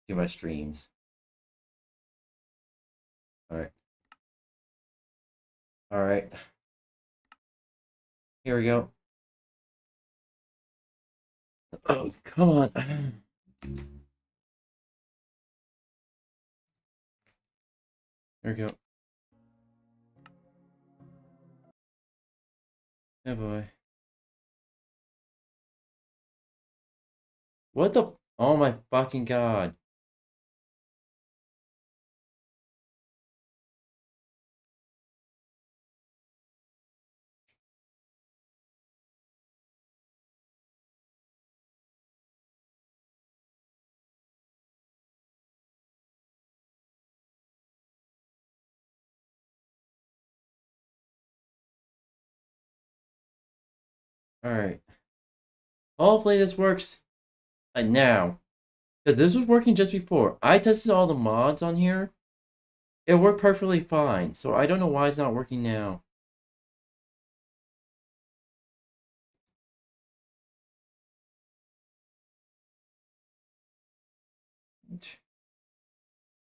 my streams. Alright. Alright. Here we go. Oh, come on. There we go. Oh boy. What the? Oh my fucking god. Alright. Hopefully this works now. Because this was working just before. I tested all the mods on here. It worked perfectly fine. So I don't know why it's not working now.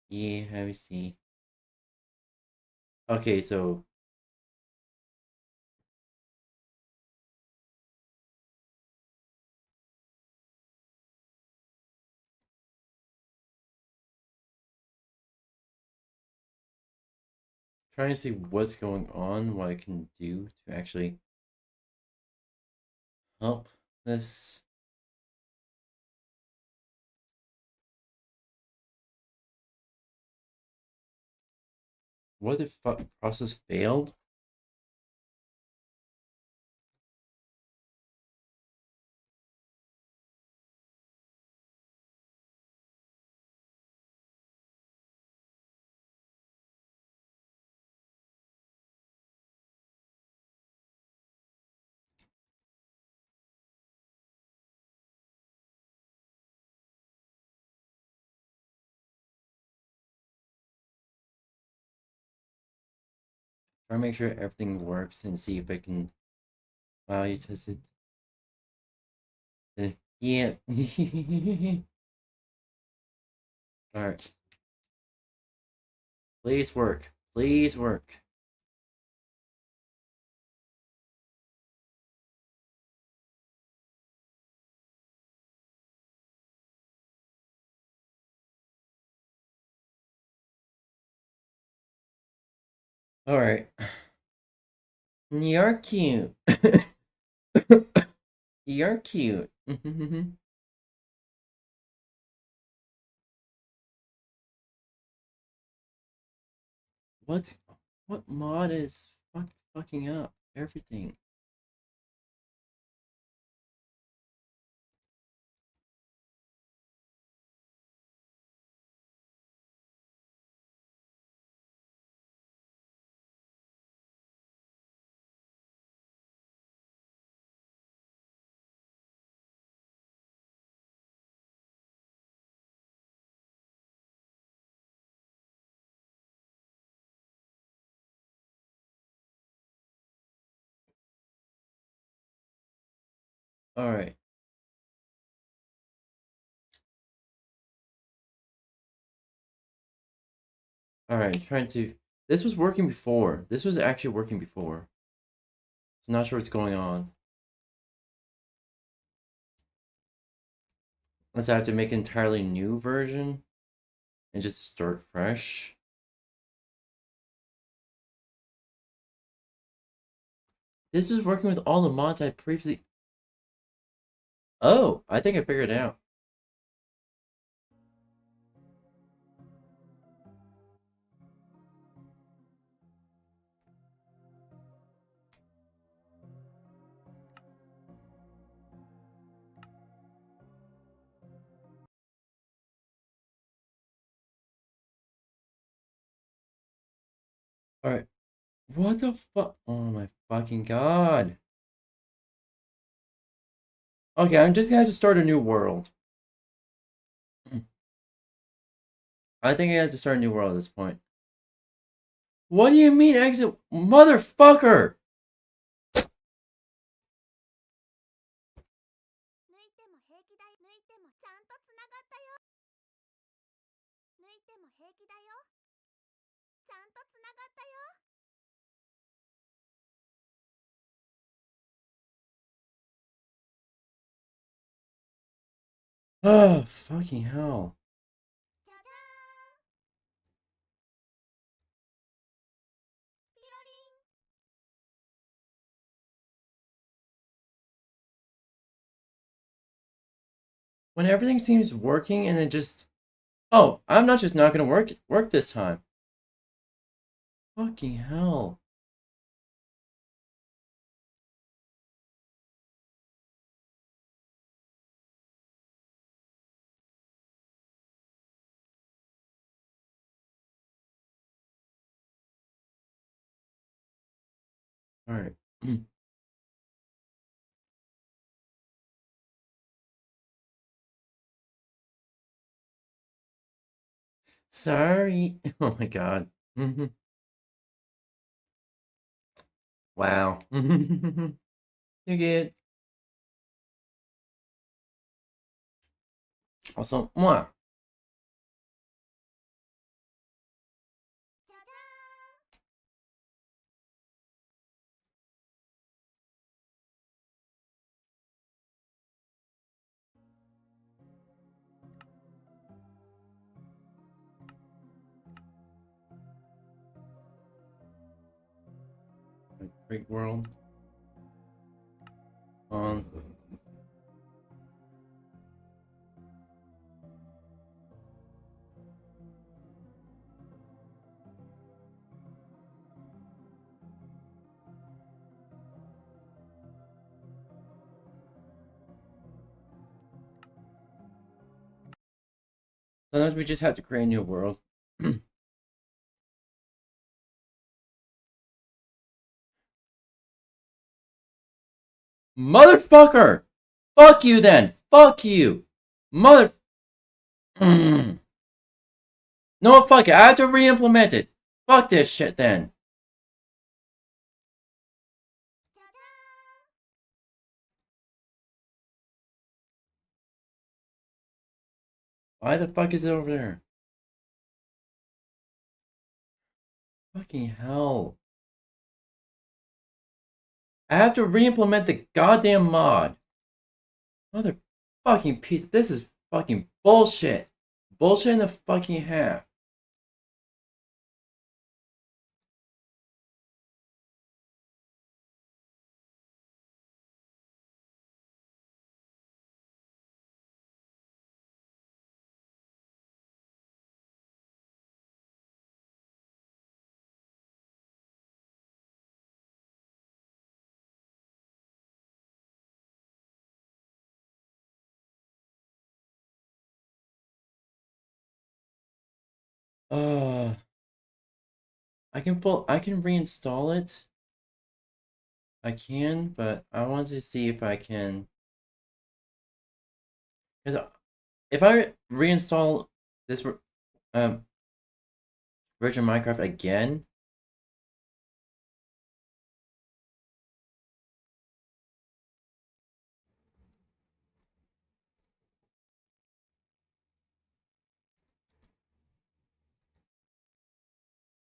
Yeah, let me see. Okay, so trying to see what's going on, what I can do to actually help this. What if process failed? Try to make sure everything works and see if I can value test it. Yeah. Alright. Please work. Please work. Alright. You're cute. You're cute. What mod is fucking up everything? Alright. Alright, trying to... This was working before. This was actually working before. I'm not sure what's going on. Unless I have to make an entirely new version and just start fresh. This is working with all the mods I previously... Oh, I think I figured it out. Alright. What the fuck? Oh my fucking god. Okay, I'm just gonna have to start a new world. I think I have to start a new world at this point. What do you mean exit? Motherfucker! Oh, fucking hell. When everything seems working and then just... Oh, I'm not just not gonna work this time. Fucking hell. Alright. Sorry. Oh my god. Wow. You good. Also, mwah. Great world. On. Sometimes we just have to create a new world. Motherfucker! Fuck you then! Fuck you! Mother... No, fuck it. I have to re-implement it. Fuck this shit then. Why the fuck is it over there? Fucking hell. I have to re-implement the goddamn mod. Motherfucking piece. This is fucking bullshit. Bullshit in the fucking half. I can reinstall it. I can, but I want to see if I can. Because if I reinstall this version of Minecraft again,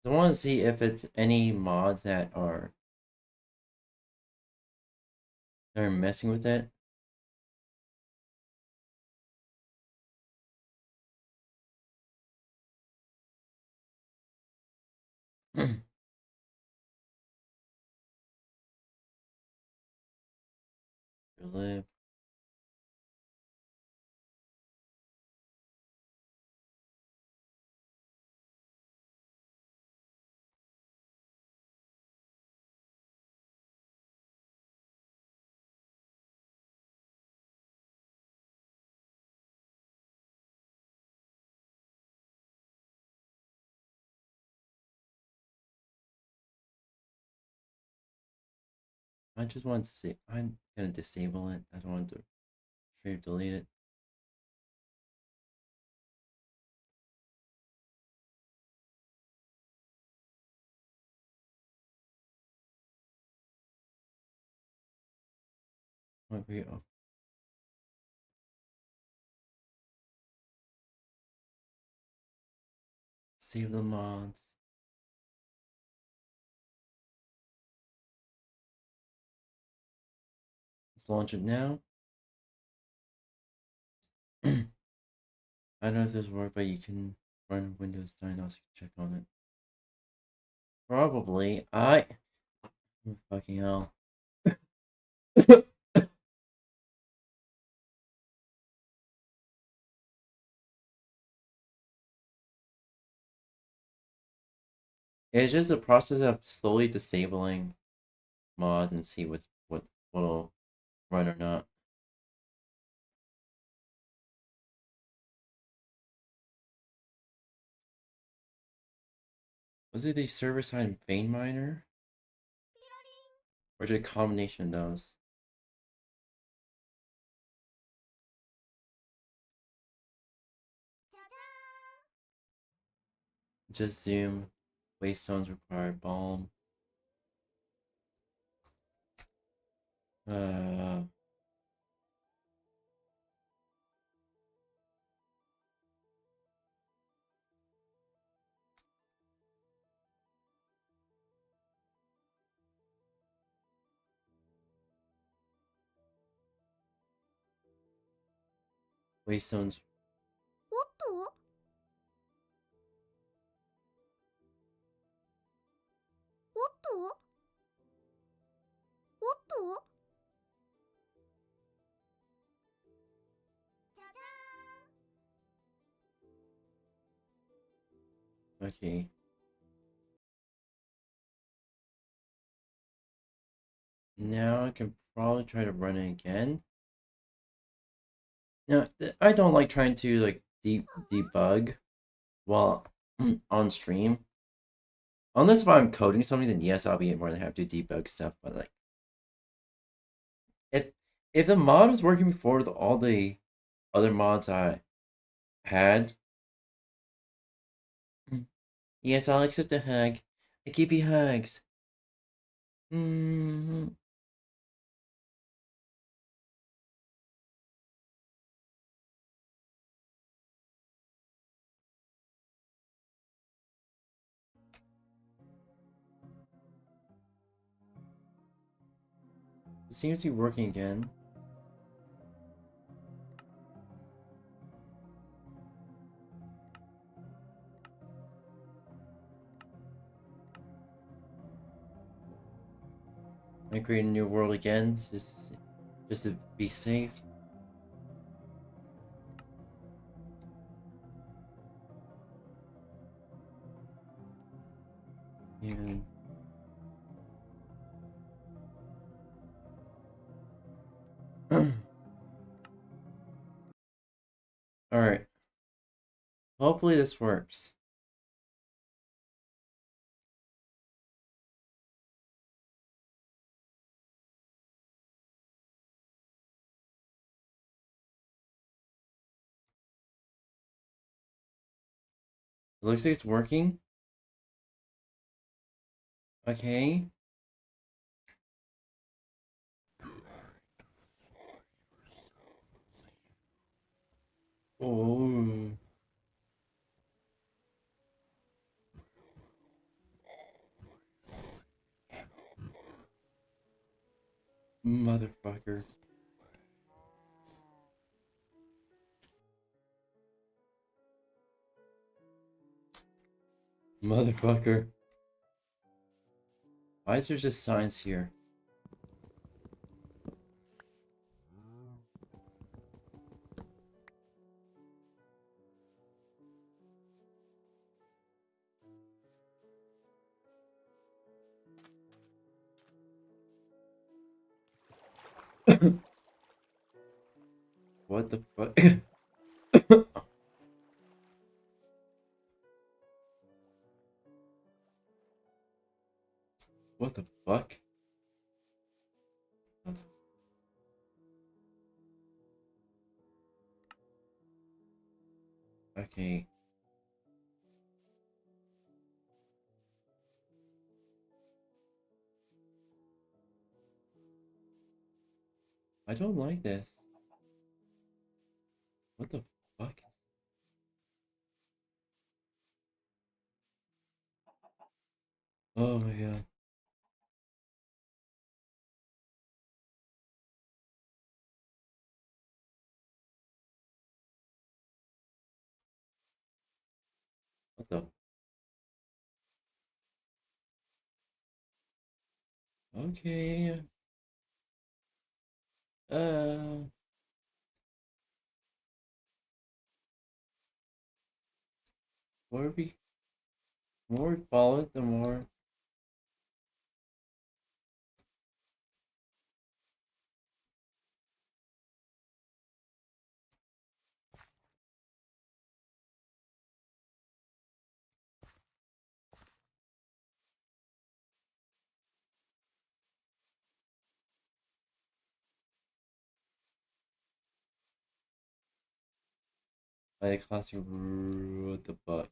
I want to see if it's any mods that are messing with it. Live. I just want to see. I'm gonna disable it. I don't want to straight delete it. What we oh. Save the mods. Let's launch it now. I don't know if this works, but you can run Windows diagnostic check on it. Probably. Oh, fucking hell. It's just a process of slowly disabling mods and see what'll run or not. Was it the server-side vein miner? Or is it a combination of those? Just zoom. Waystones require balm. Waystones. Okay. Now I can probably try to run it again. Now, I don't like trying to like debug while on stream. Unless if I'm coding something, then yes, I'll be more than happy to debug stuff. But like, if the mod was working before with all the other mods I had, yes, I'll accept a hug. I give you hugs. It seems to be working again. I create a new world again, just to be safe. And alright. Hopefully this works. It looks like it's working. Okay. Oh. Motherfucker. Motherfucker. Why is there just signs here? What the fuck? What the fuck? Okay. I don't like this. What the fuck? Oh my god. What the? Okay. Uh. More we follow it, the more. Like classic. What the fuck?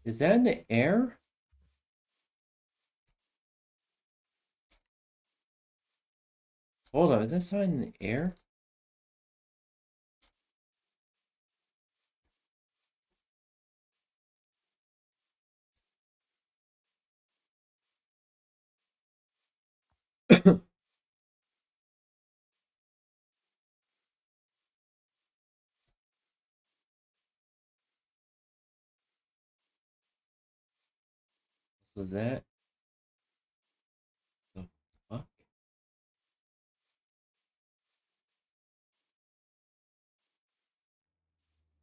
Is that in the air? Hold on, is that sign in the air? Was that? The fuck?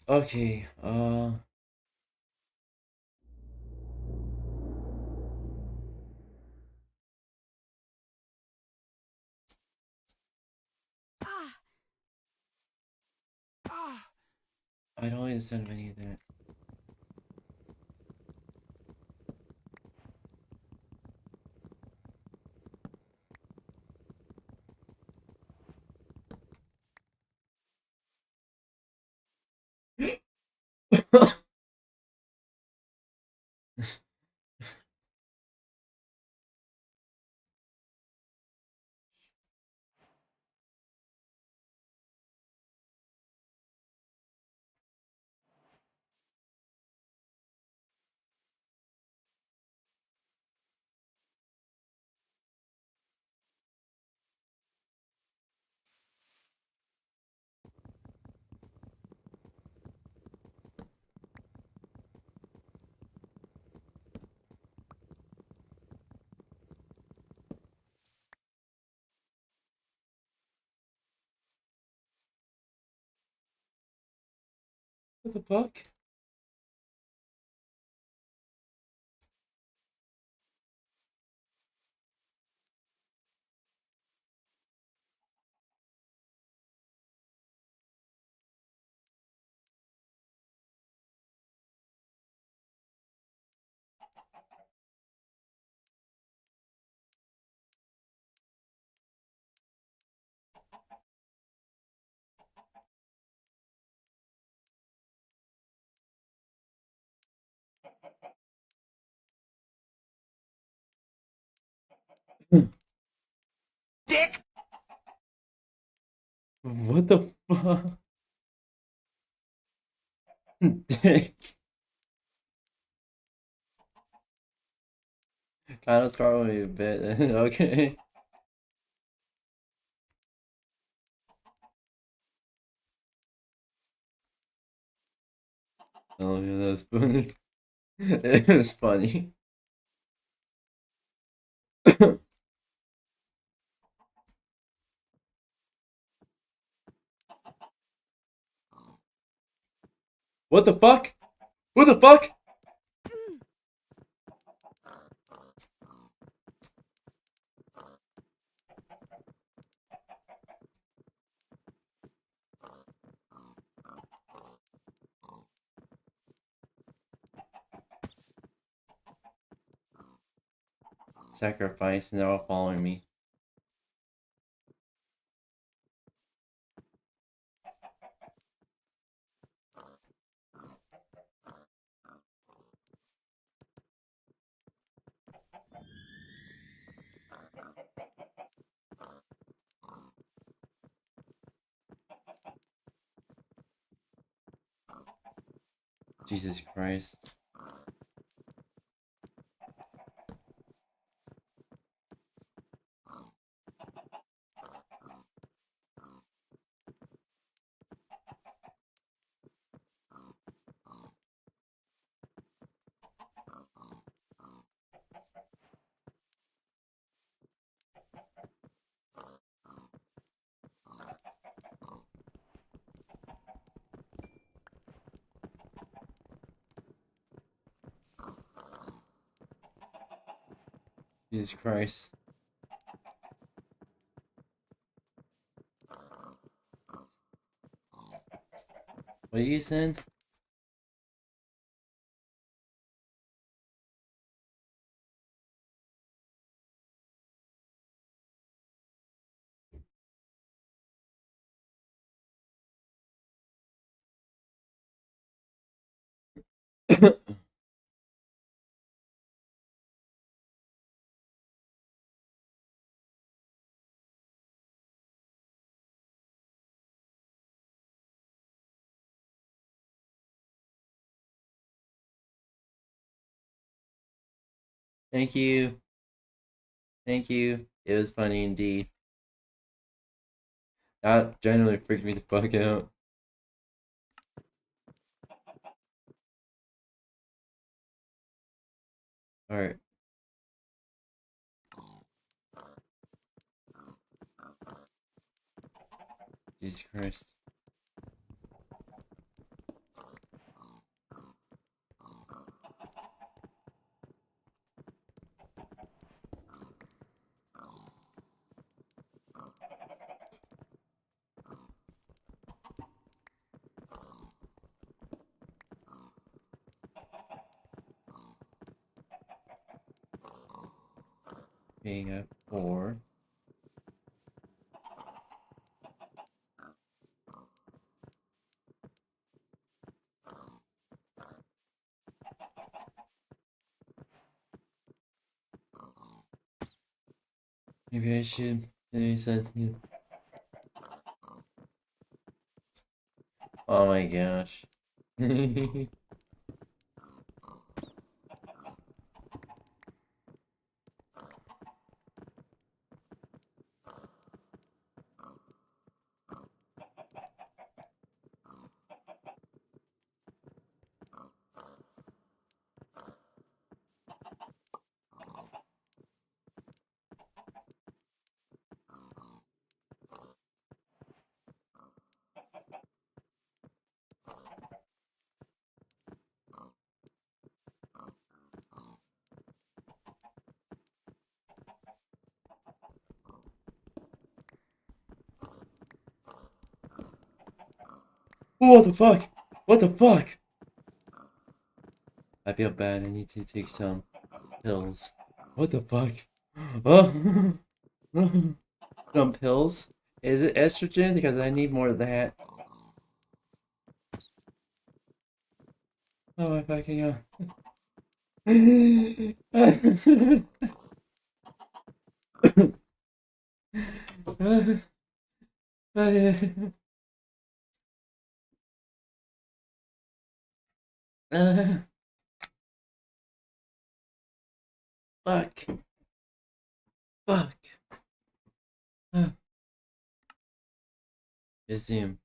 Okay, I don't understand any of that. What the fuck? Dick! What the fuck? Dick. Kind of startled me a bit. Okay. Oh yeah, that's funny. It was funny. What the fuck? What the fuck? Sacrifice, and they're all following me. Jesus Christ. Jesus Christ. What are you saying? Thank you. Thank you. It was funny indeed. That genuinely freaked me the fuck out. Alright. Jesus Christ. Being at 4. Maybe I should do something. Oh my gosh. What the fuck? What the fuck? I feel bad. I need to take some pills. What the fuck? Oh. Some pills? Is it estrogen? Because I need more of that. Oh my fucking god. Fuck. Fuck. Resume.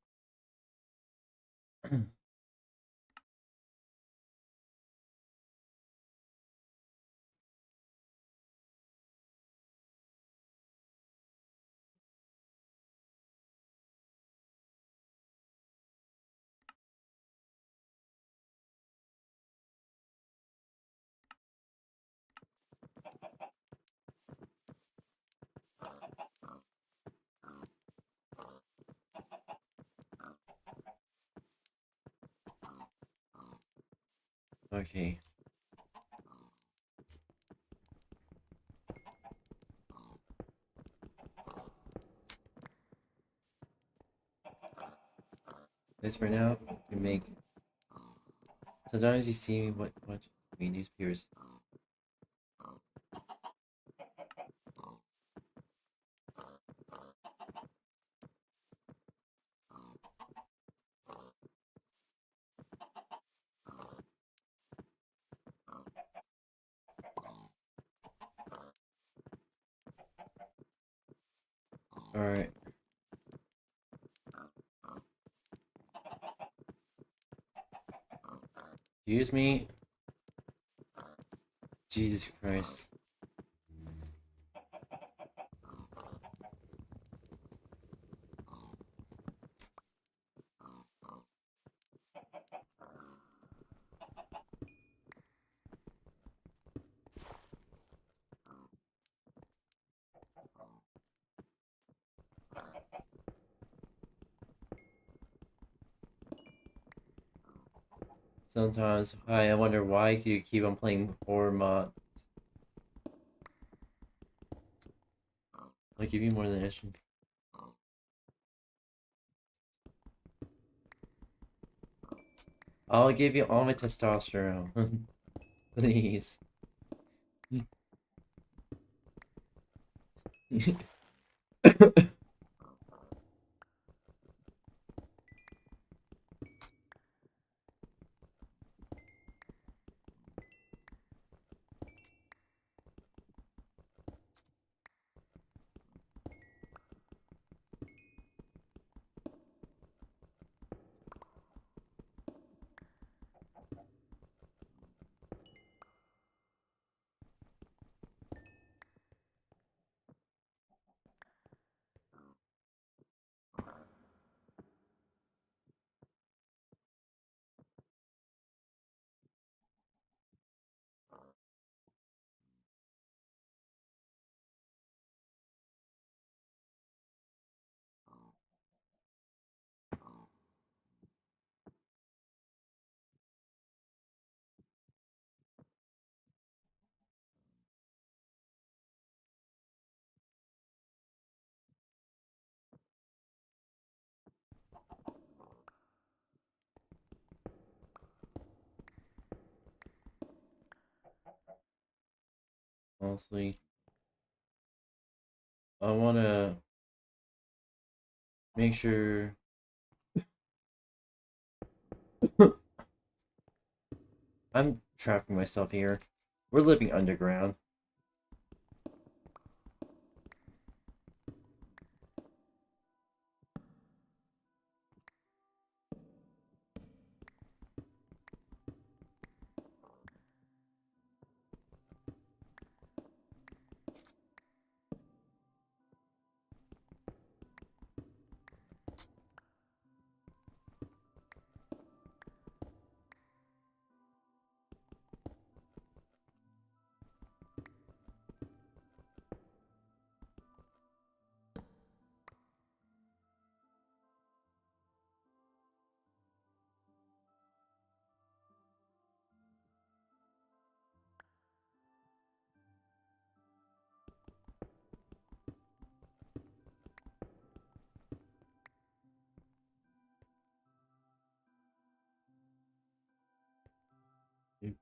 Okay. This for now to make. Sometimes you see what we use peers. Alright. Excuse me. Jesus Christ. Sometimes I wonder why you keep on playing horror mod. I'll give you more than estrogen. I'll give you all my testosterone. Please. Honestly, I want to make sure. I'm trapping myself here. We're living underground.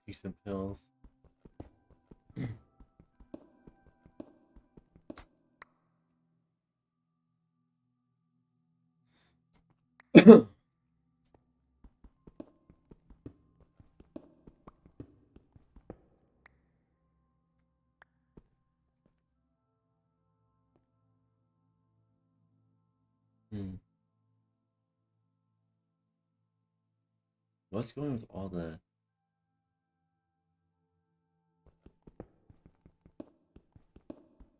Take some pills. What's going on with all the...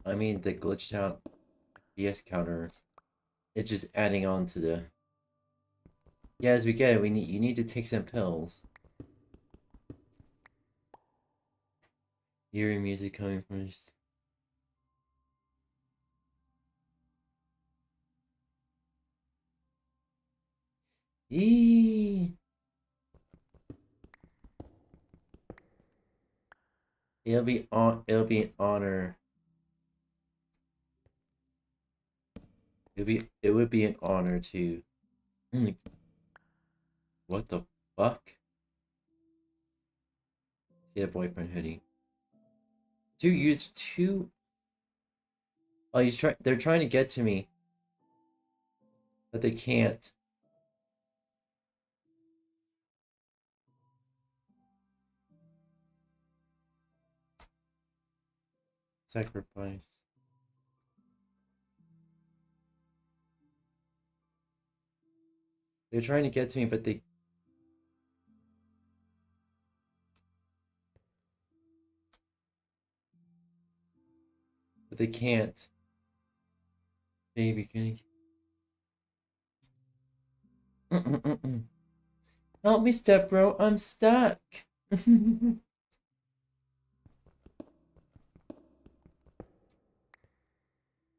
I mean, the glitched out FPS counter. It's just adding on to the... Yeah, as we get it, you need to take some pills. Eerie music coming from... Eee! It'll be an honor. It would be an honor to... What the fuck? Get a boyfriend hoodie. Two... Oh, they're trying to get to me. But they can't. Sacrifice. They're trying to get to me, but they... But they can't. Baby, can you... Help me, step bro. I'm stuck. Don't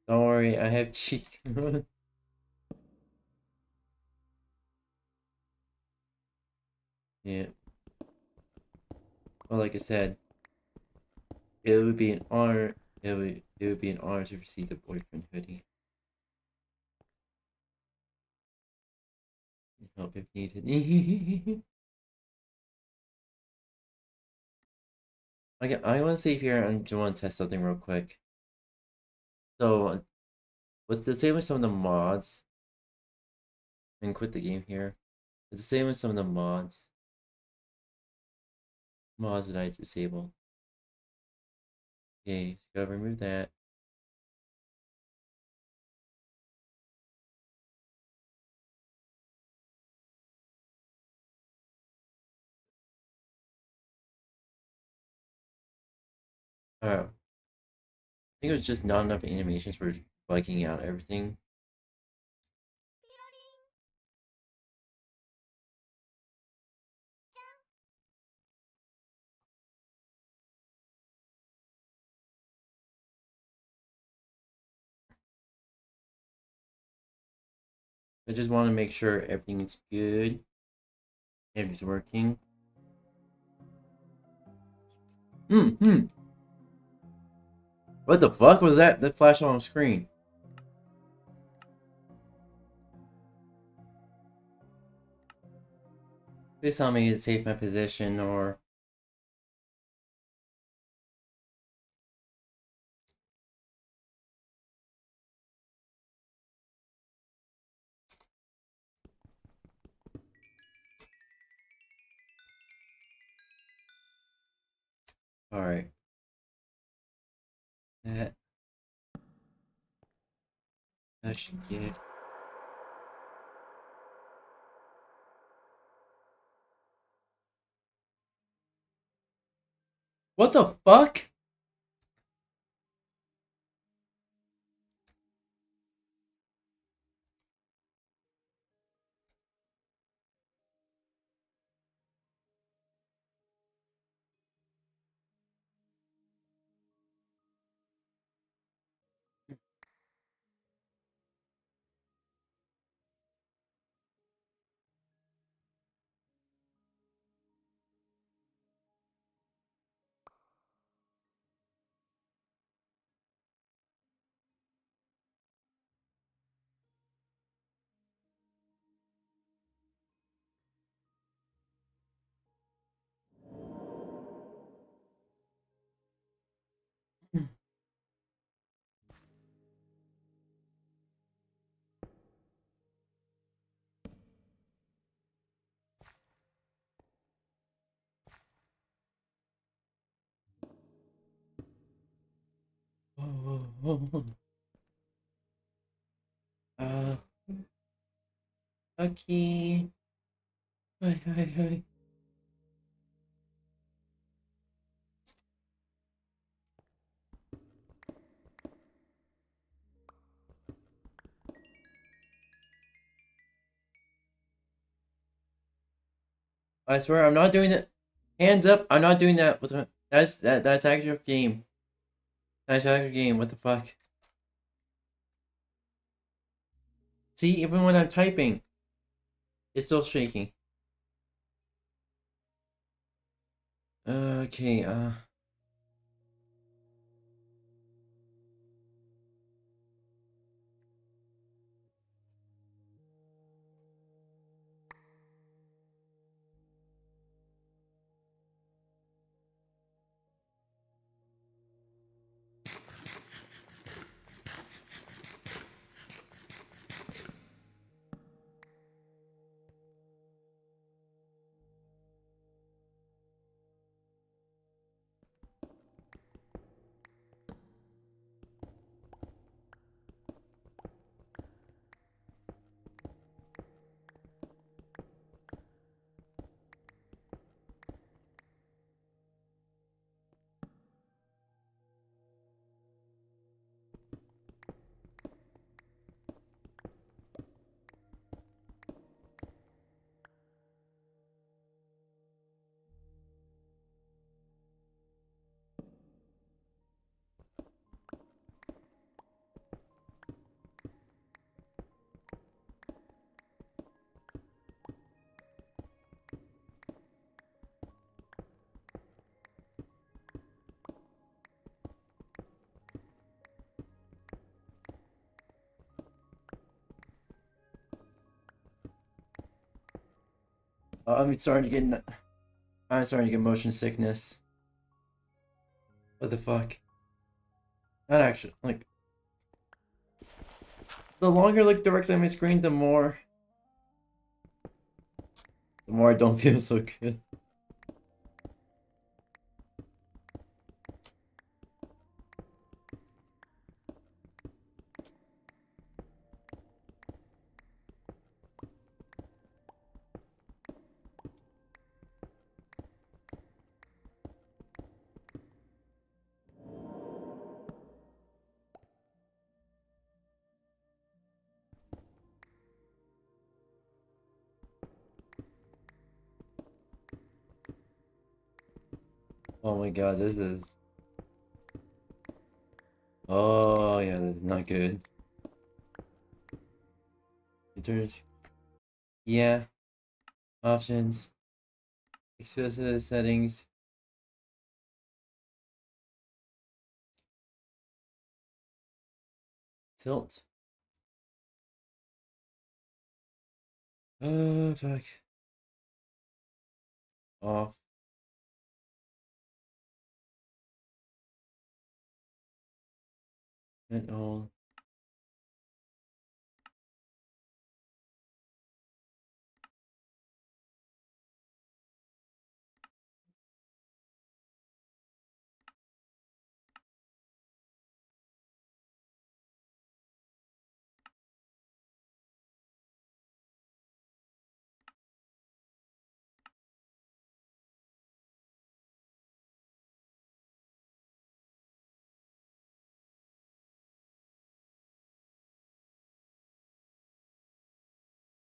worry, I have cheek. Yeah. Well, like I said, it would be an honor. It would be an honor to receive the boyfriend hoodie. Help if needed. Okay, I want to save here and just want to test something real quick. So, with the same with some of the mods, and quit the game here. It's the same with some of the mods. Mods that I disabled. Okay, so gotta remove that. I think it was just not enough animations for bugging out everything. I just want to make sure everything's good. Everything's working. What the fuck was that? That flash on screen. Please tell me to save my position or... Alright. That should get. What the fuck? Okay. Hi. I swear I'm not doing it. Hands up! I'm not doing that with a. That's actual game. That's actual game. What the fuck? See, even when I'm typing, it's still shaking. Okay. I'm starting to get. I'm starting to get motion sickness. What the fuck? Not actually. Like, the longer I look directly at my screen, the more I don't feel so good. Oh my god, this is. Oh yeah, this is not good. Features. Yeah. Options. Explicit settings. Tilt. Oh fuck. Off. And on.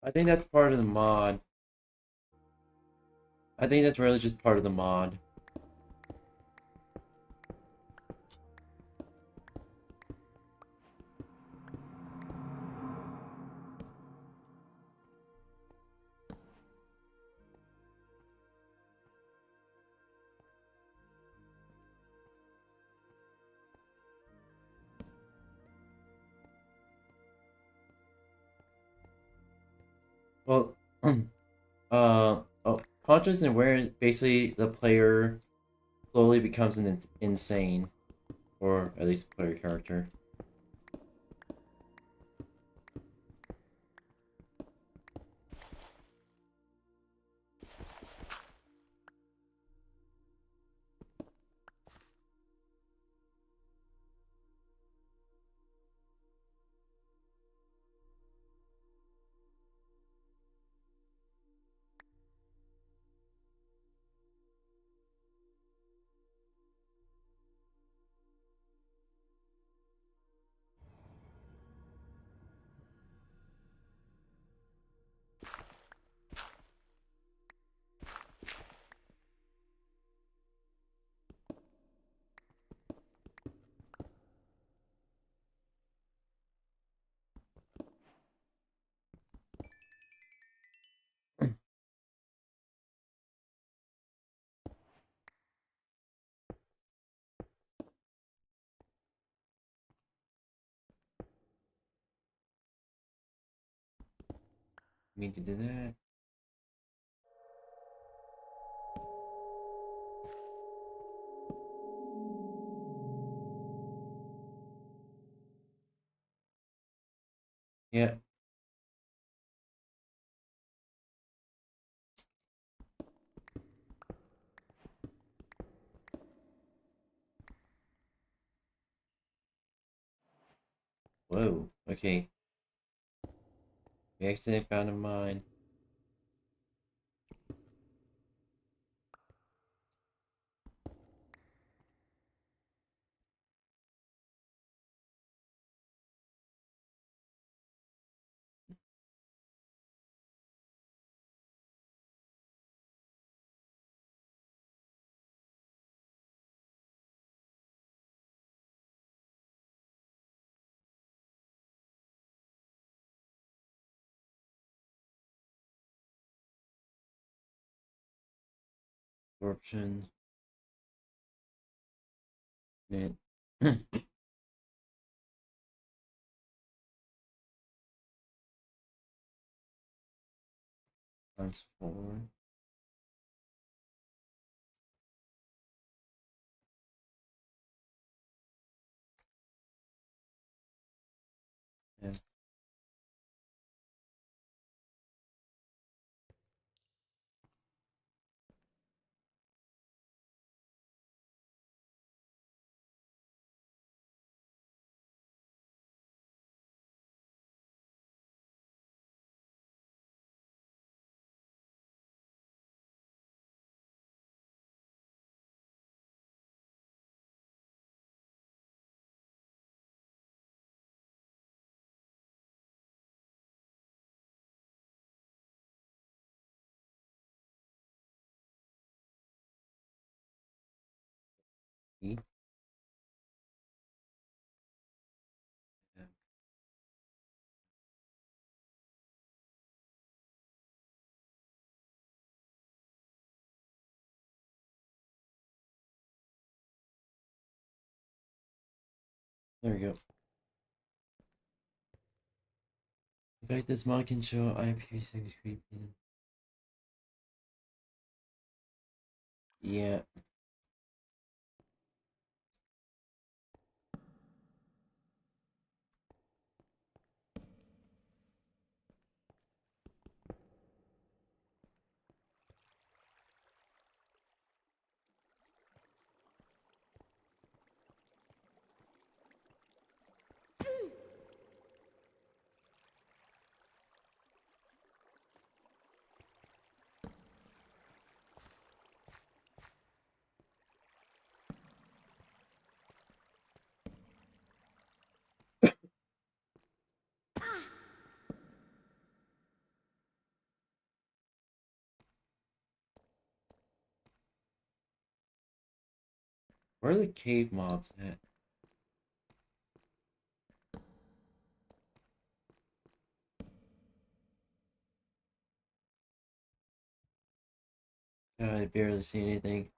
I think that's part of the mod. I think that's really just part of the mod. Well, conscious and aware is basically the player slowly becomes insane, or at least the player character. Need to do that. Yeah. Whoa. Okay. We accidentally found a mine. Absorption. Net. Times 4. Yeah. E. Yeah. There we go. In fact, this mod can show IP6 creepy. Yeah. Where are the cave mobs at? God, I barely see anything.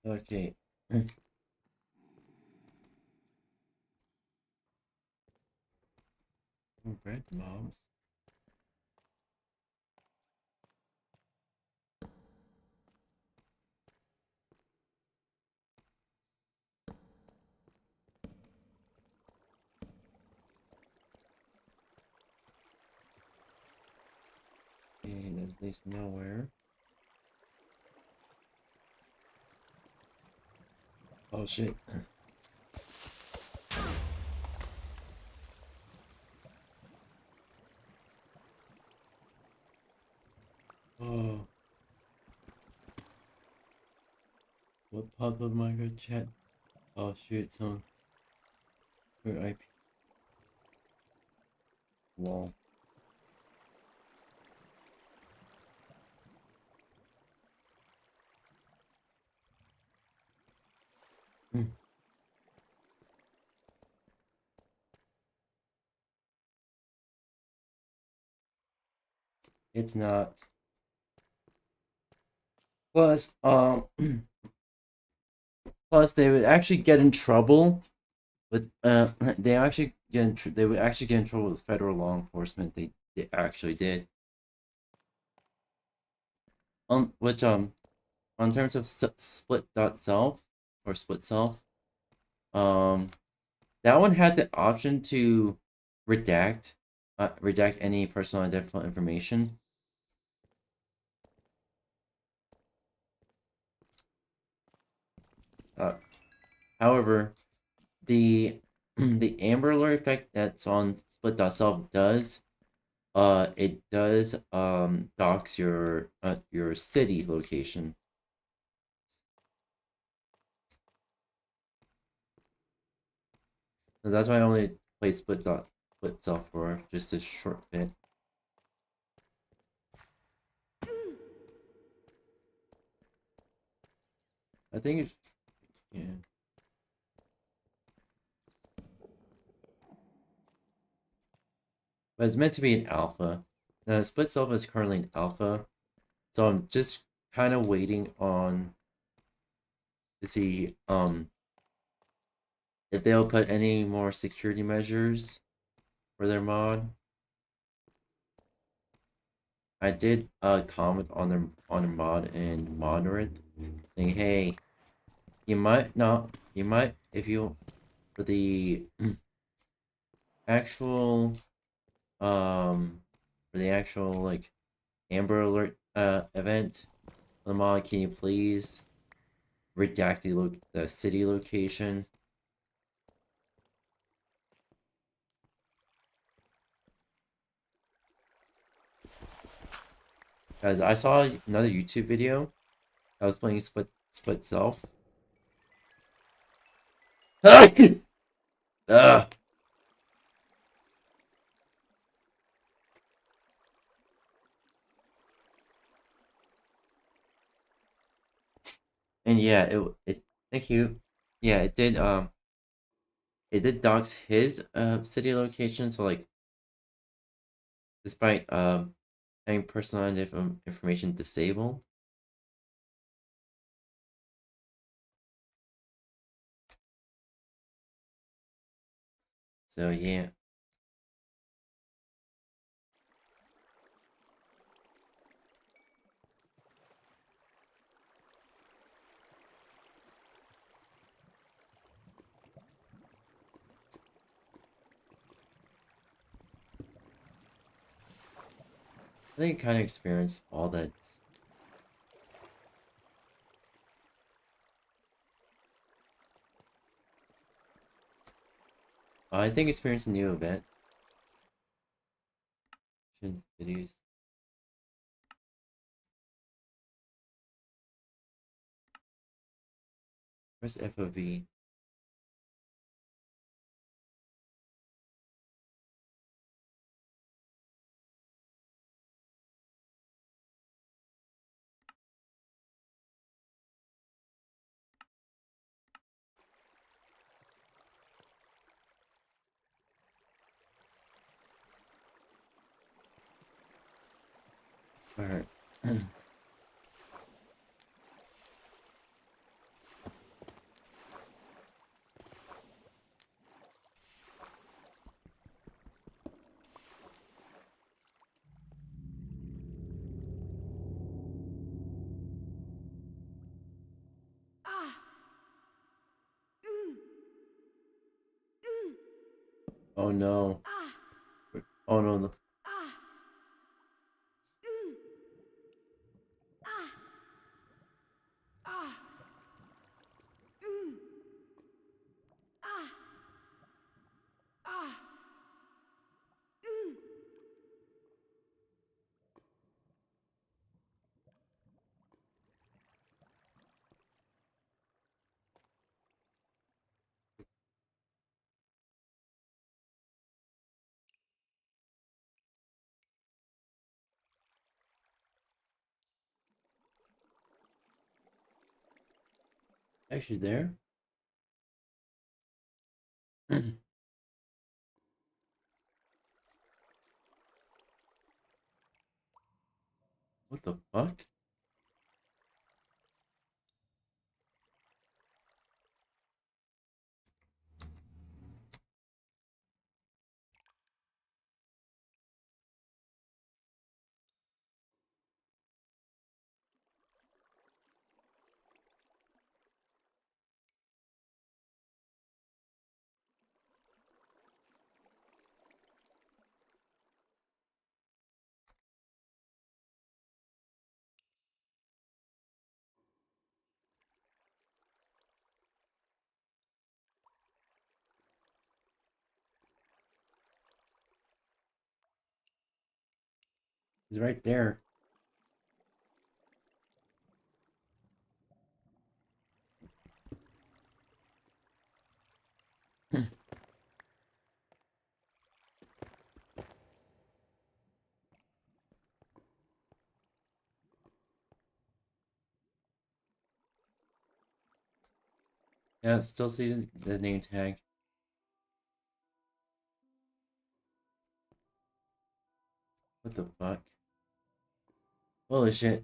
Okay. Red mobs. Okay, that leads nowhere. Oh shit. Oh. What popped up my good chat? Oh shoot, someone. Your IP. Wall. It's not. Plus, plus they would actually get in trouble with they would actually get in trouble with federal law enforcement. They actually did. Which on terms of split.self or split self, that one has the option to redact any personal identifiable information. However, the the Amber Alert effect that's on split.self does it does dox your city location. So that's why I only play split self for just a short bit. I think it's yeah. But it's meant to be an alpha. Now, split self is currently an alpha, so I'm just kind of waiting on to see if they'll put any more security measures for their mod. I did comment on their mod in moderate, saying, hey, you might if you for the actual like Amber Alert event for the mod, can you please redact the city location? Guys, I saw another YouTube video. I was playing split self. Ugh. And yeah, it thank you. Yeah, it did dox his city location, so like despite having personal information disabled. So yeah. I think I kind of experienced all that. I think experience a new event. Videos. Where's FOV? Alright. Oh no. Oh no. Actually there? What the fuck? He's right there. Yeah, still see the name tag. What the fuck? Holy shit.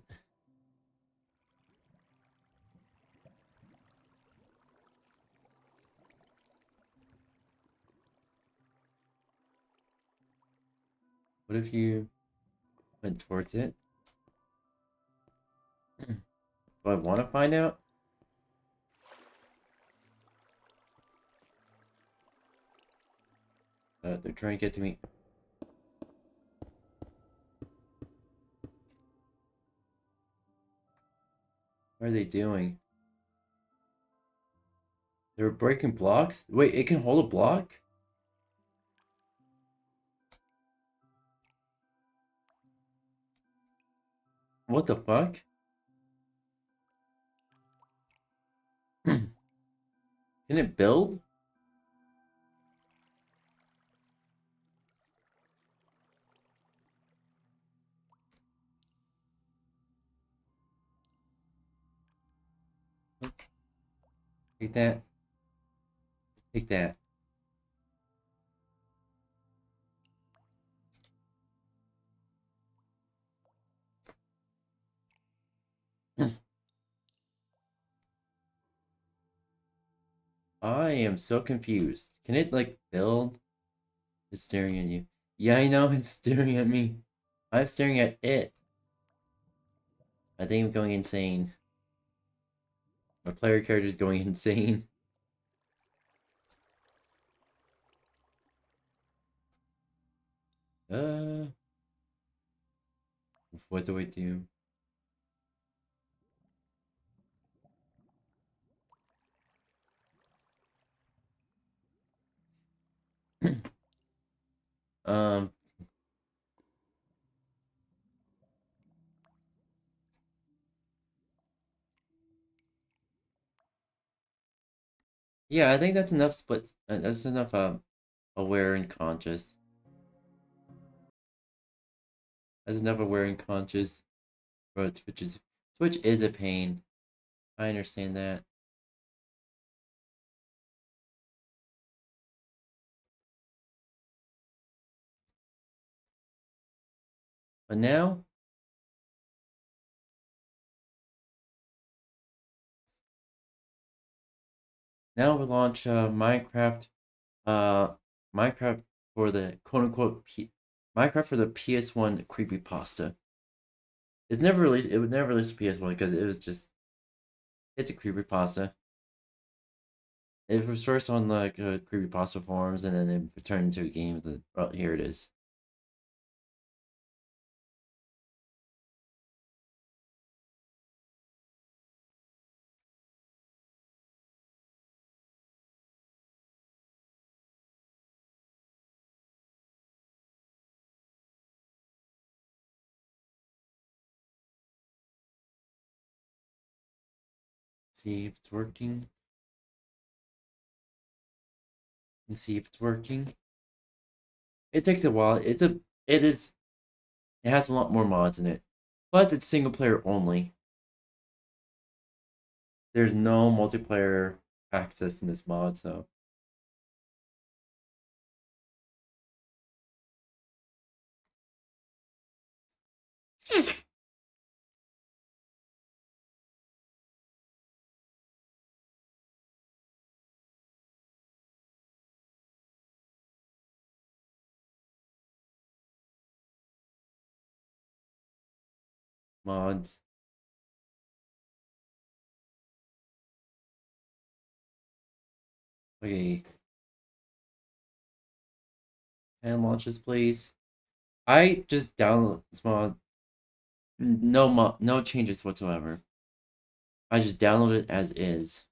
What if you went towards it? Do I want to find out? They're trying to get to me. What are they doing? They're breaking blocks? Wait, it can hold a block? What the fuck? Can it build? Take that. Take that. I am so confused. Can it like build? It's staring at you. Yeah, I know it's staring at me. I'm staring at it. I think I'm going insane. My player character is going insane. What do I do? Um. Yeah, I think that's enough splits. That's enough. Aware and conscious. That's enough aware and conscious. But Switch is a pain. I understand that. But now we launch Minecraft. Minecraft for the quote unquote Minecraft for the PS1 creepypasta. It's never released. It would never release PS1 because it was just it's a creepypasta. It was first on like creepypasta forums, and then it turned into a game. Well, here it is. See if it's working. And see if it's working. It takes a while. It has a lot more mods in it. Plus, it's single player only. There's no multiplayer access in this mod, so. Mods. Okay. And launches, please. I just download this mod. No changes whatsoever. I just download it as is.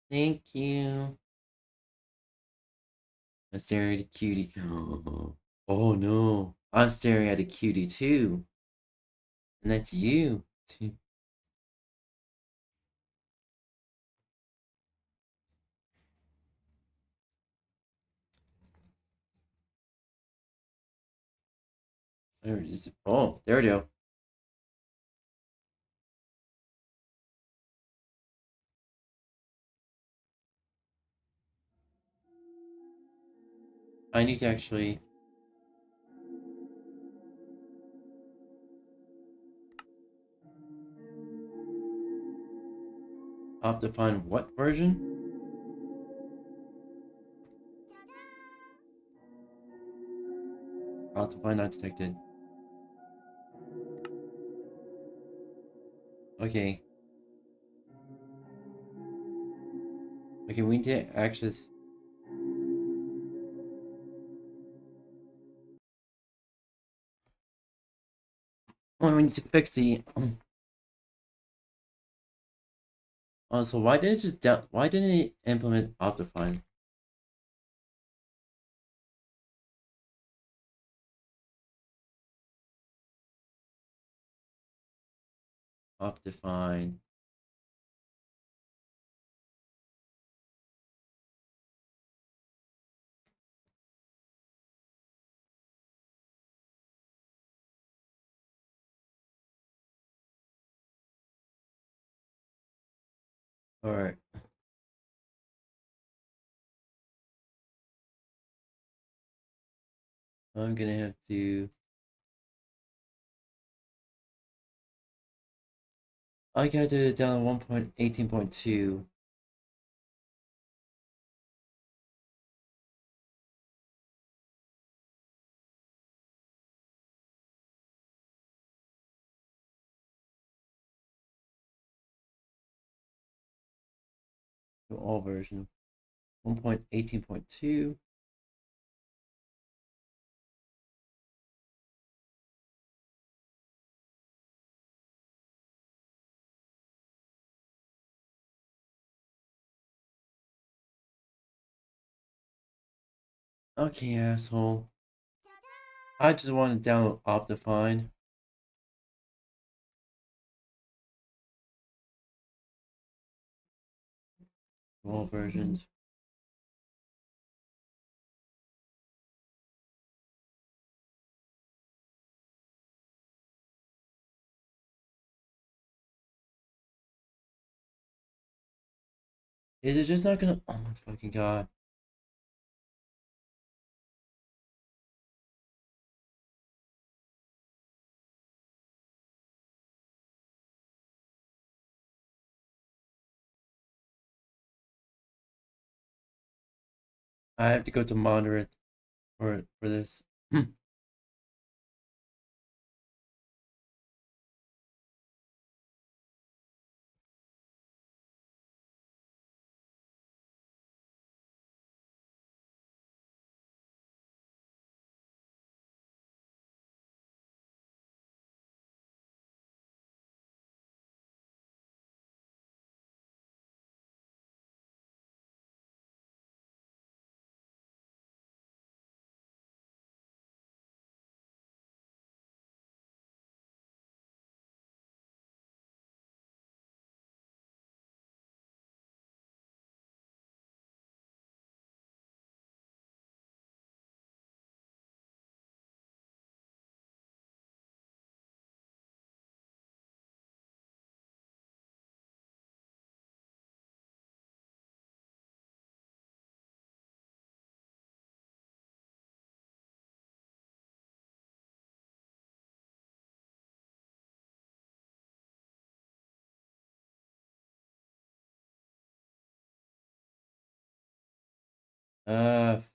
Thank you. I'm staring at a cutie. Oh no. I'm staring at a cutie too. And that's you. There it is. Oh, there we go. I need to actually. I'll have to find what version? I'll have to find not detected. Okay. Okay, we need to access. Oh, we need to fix the. Oh, so why didn't it just why didn't it implement Optifine? Optifine. Alright. I'm gonna have to. I gotta do it down to 1.18.2. All version. 1.18.2. Okay, asshole. I just want to download Optifine. All versions. Is it just not gonna? Oh my fucking god. I have to go to moderate for this.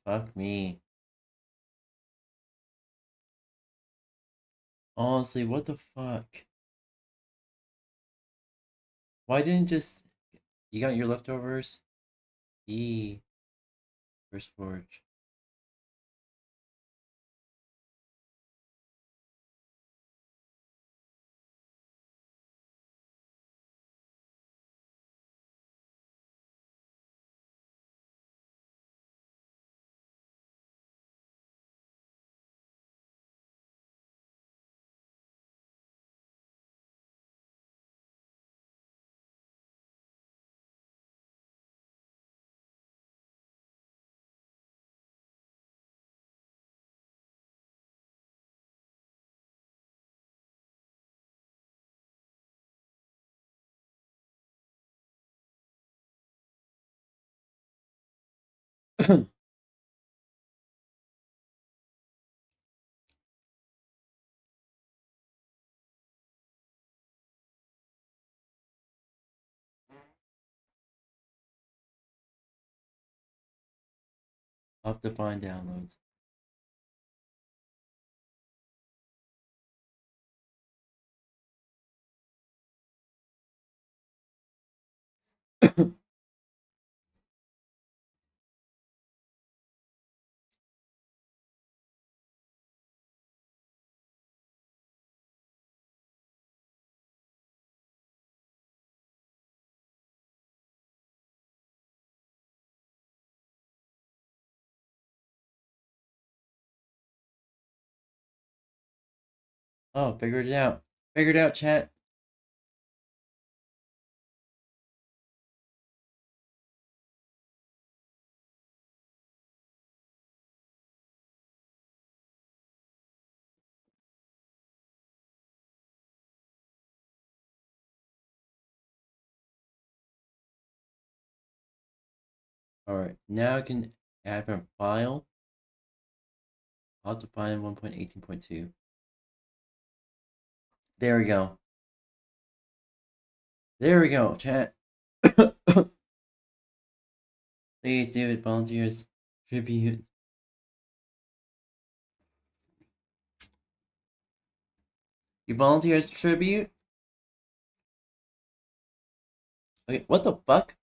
Fuck me. Honestly, what the fuck? Why didn't just... You got your leftovers? First forge. Optifine downloads. Oh, figured it out. Figured it out, chat. Alright, now I can add from file. Optifine 1.18.2. There we go. There we go, chat. Please do it, volunteers. Tribute. You volunteers tribute? Okay, what the fuck?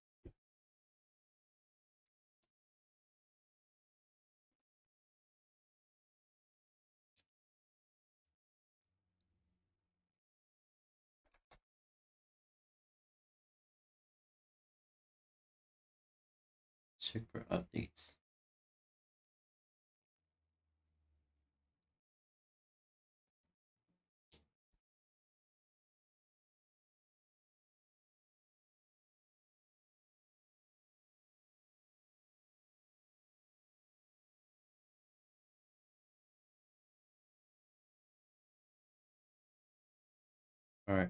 Check for updates. Alright.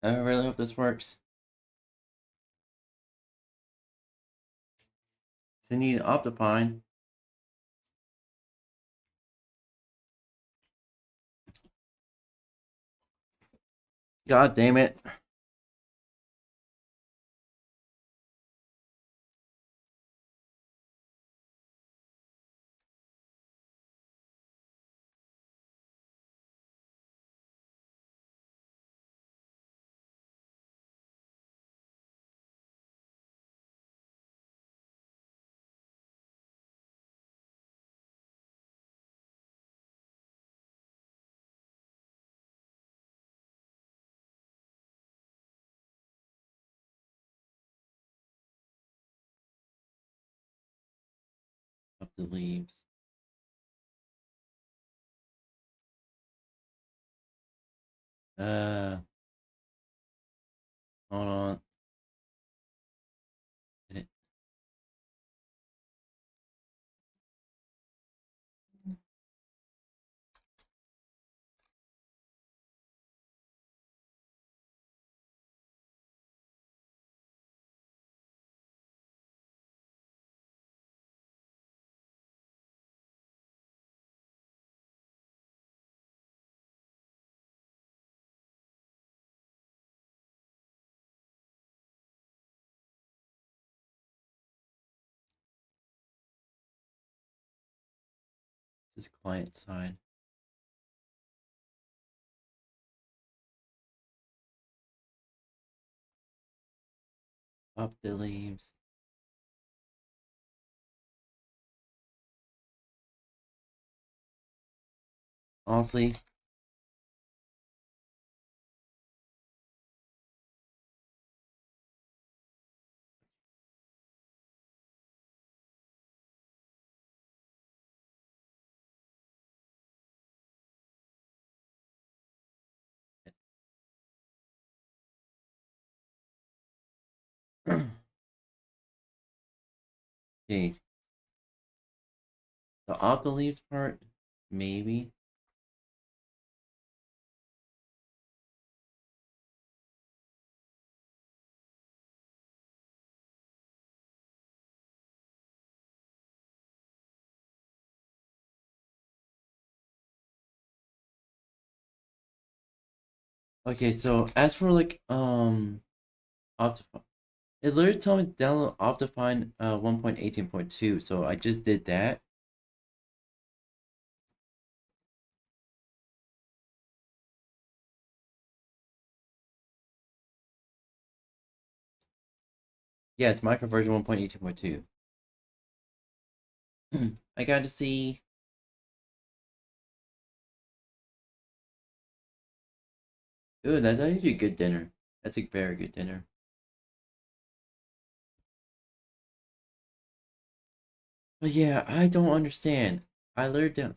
I really hope this works. So I need Optifine. God damn it. Up the leaves. Hold on. This is client side. Up the leaves. Honestly, okay. The up the leaves part, maybe. Okay, so as for like Optifine, it literally told me to download Optifine 1.18.2, so I just did that. Yeah, it's micro version 1.18.2. I got to see. Ooh, that's actually a good dinner. That's a very good dinner. But yeah, I don't understand. I literally don't.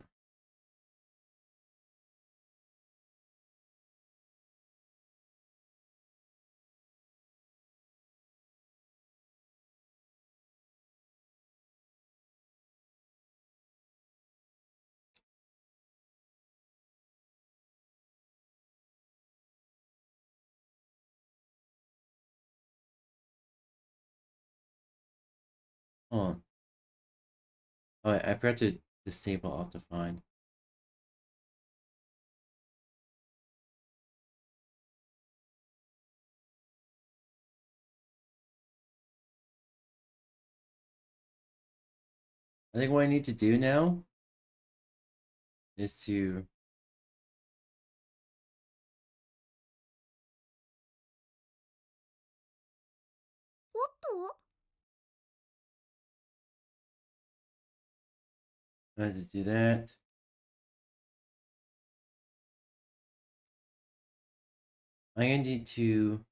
Hold on. Oh, I forgot to disable Optifine. I think what I need to do now is to do that. I'm gonna need to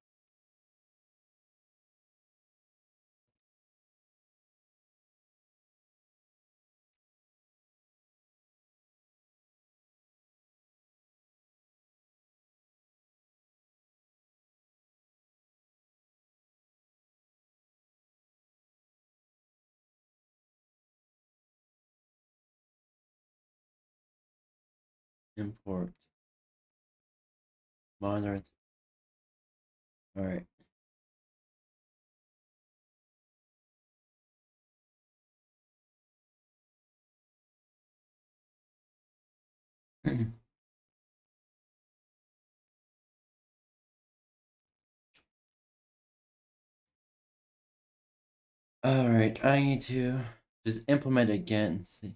import modern. All right. All right, I need to just implement it again. See.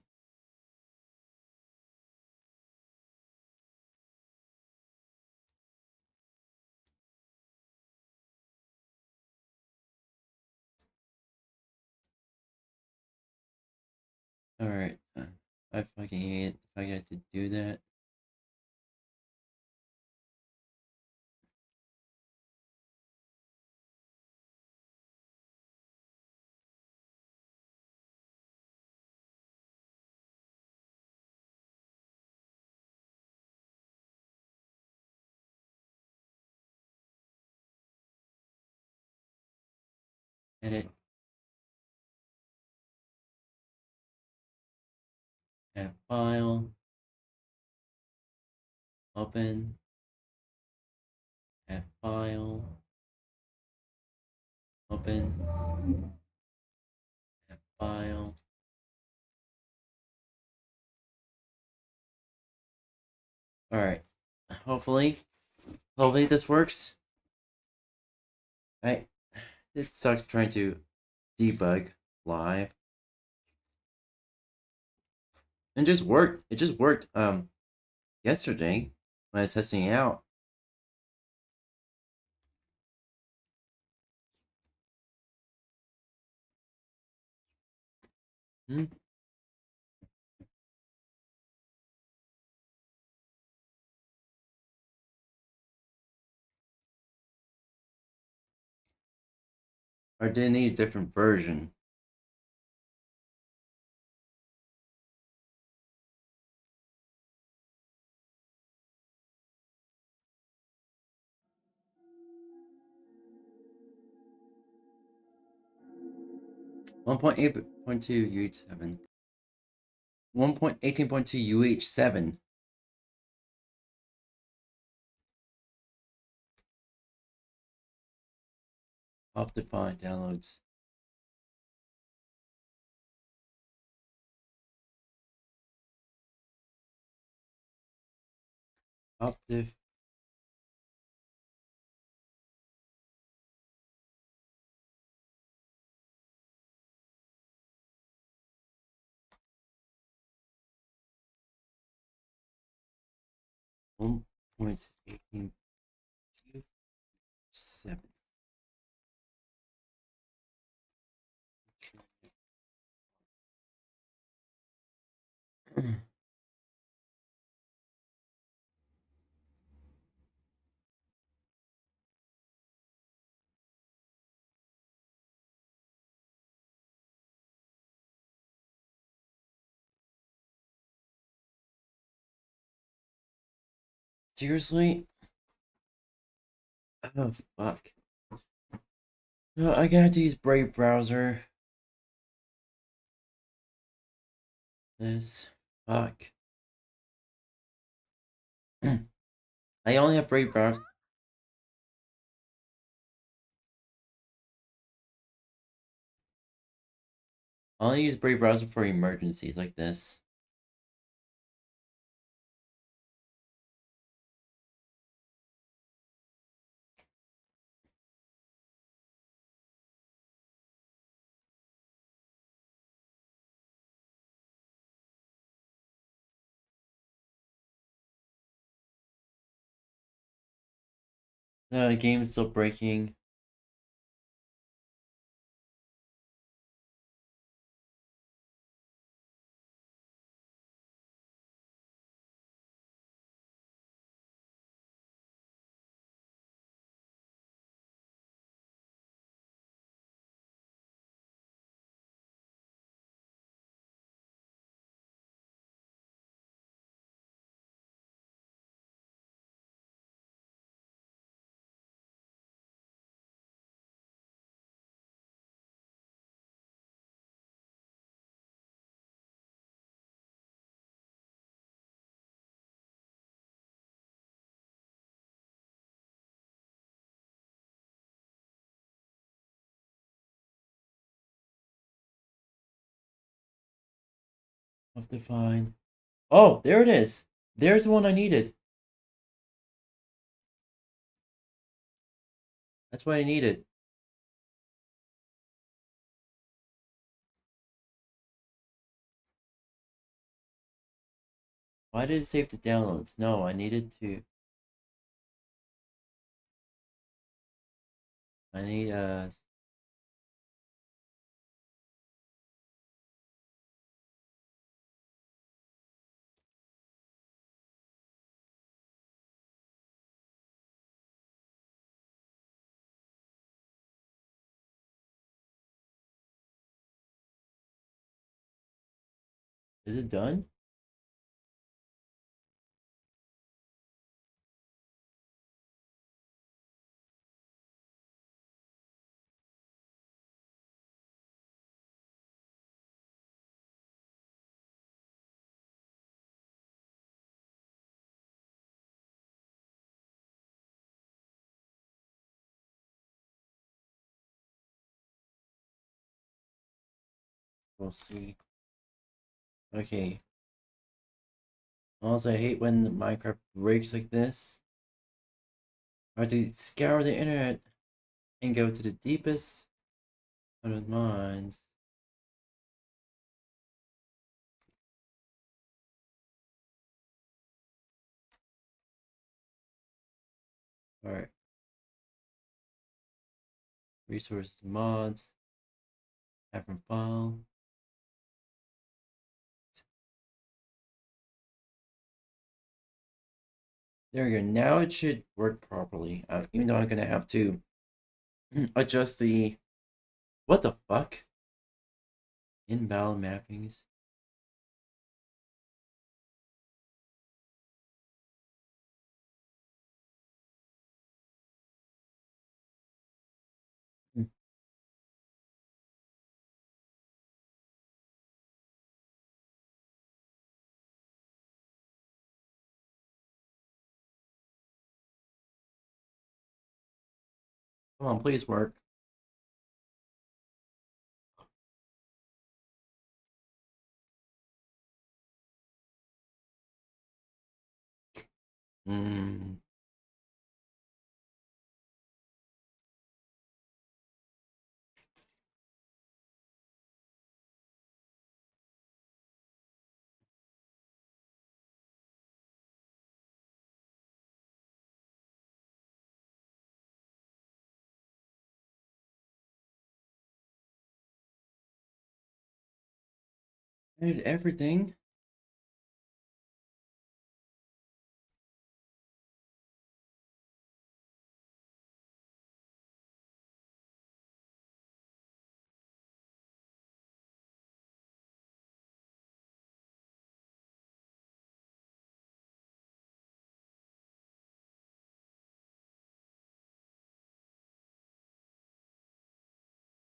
All right, I fucking hate it if I get to do that. Edit. Add file. Open. Add file. Open. Add file. All right. Hopefully this works. Right. It sucks trying to debug live. And just worked. It just worked yesterday when I was testing it out. Hmm. Or did it need a different version? One point 8.2 UH7. 1.18.2 UH7. Optify downloads. Optif. One point 18.7. Seriously? Oh fuck. No, I gotta have to use Brave browser. This fuck. I only have Brave browser. I only use Brave browser for emergencies like this. The game is still breaking. Have to find. Oh, there it is. There's the one I needed. That's what I needed. Why did it save the downloads? No, I needed to. I need Is it done? We'll see. Okay. Also, I hate when the Minecraft breaks like this. I have to scour the internet and go to the deepest out of minds. Alright. Resources, mods, different file. There we go. Now it should work properly. Even though I'm gonna have to adjust the. What the fuck? Invalid mappings. Come on, please work. Hmm. I did everything.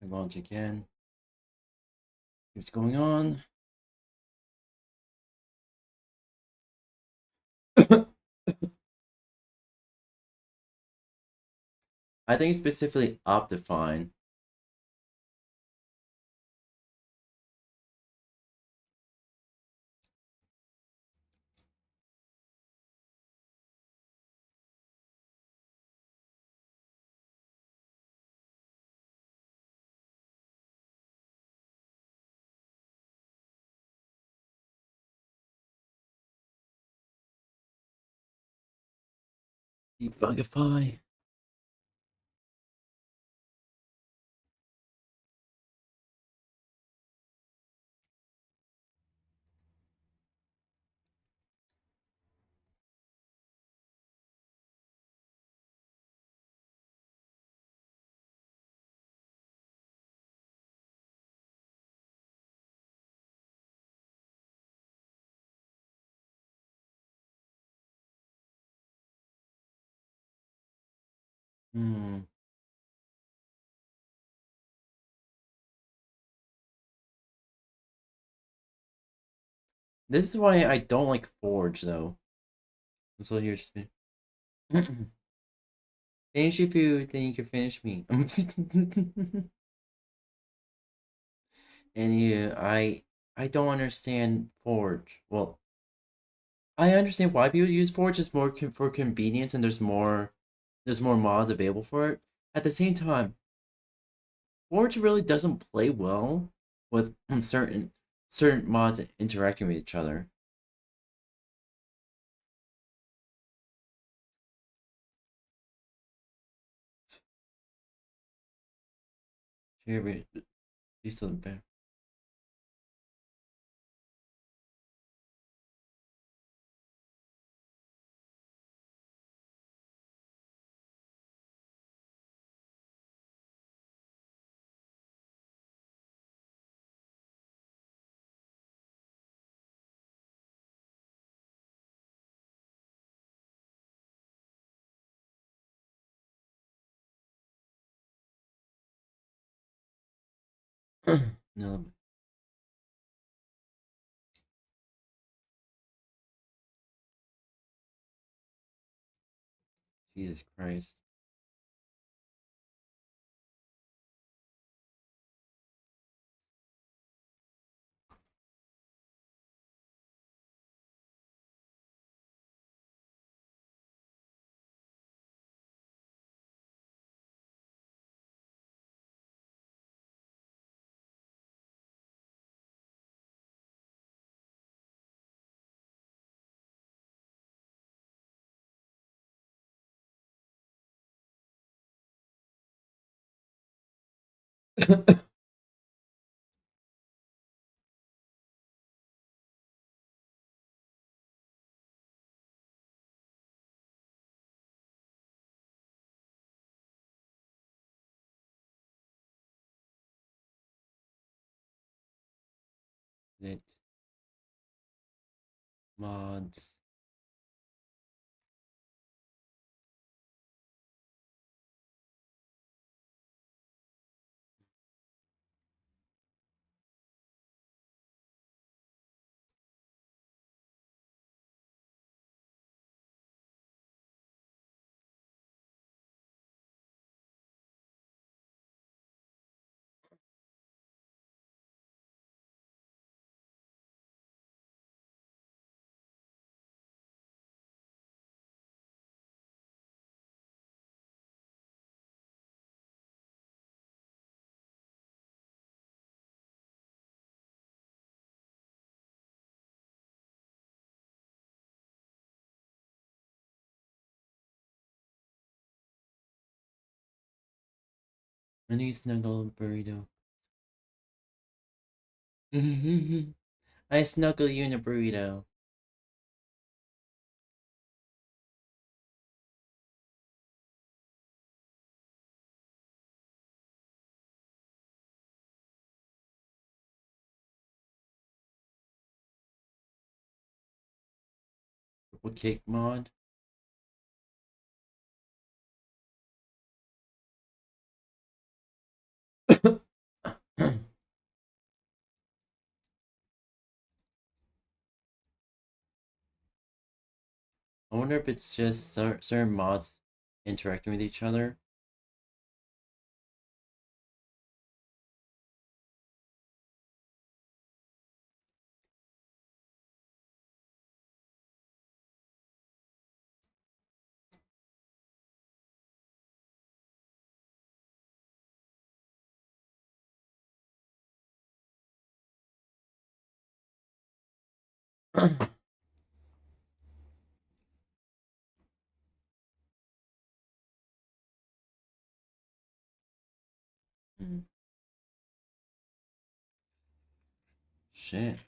I launch again. What's going on? I think specifically Optifine. Debugify. Hmm. This is why I don't like Forge, though. So here, just finish your food, then you can finish me. And yeah, I don't understand Forge. Well, I understand why people use Forge. It's more for convenience, and there's more mods available for it. At the same time, Forge really doesn't play well with certain mods interacting with each other. Here, do something better. No. Jesus Christ. It mods. I need snuggle burrito. I snuggle you in a burrito. Triple kick mod. I wonder if it's just certain mods interacting with each other. Shit.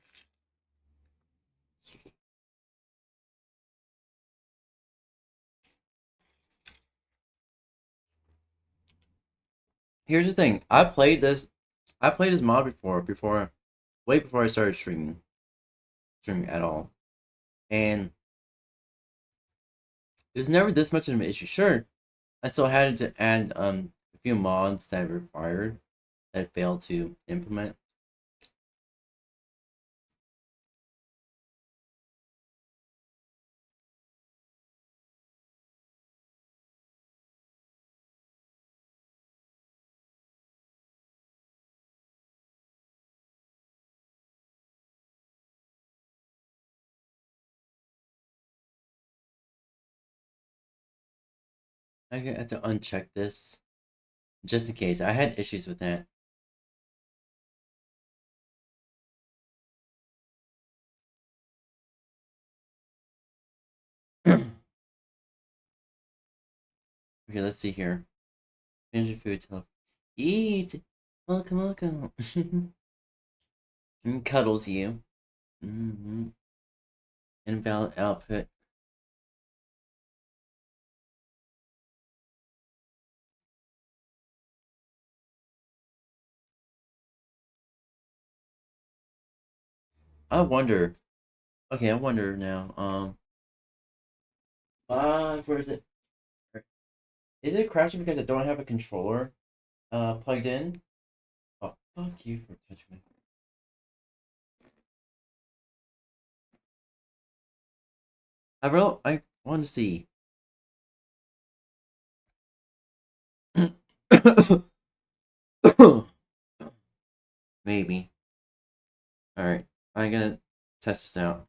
Here's the thing. I played this mod before way before I started streaming at all. And it was never this much of an issue. Sure, I still had to add a few mods that required that failed to implement. I have to uncheck this just in case. I had issues with that. Okay, let's see here. Finish your food. Eat. Welcome, welcome. And cuddles you. Invalid output. I wonder. Okay, I wonder now. Where is it? Is it crashing because I don't have a controller plugged in? Oh, fuck you for touching me. I want to see. Maybe. Alright, I'm gonna test this out.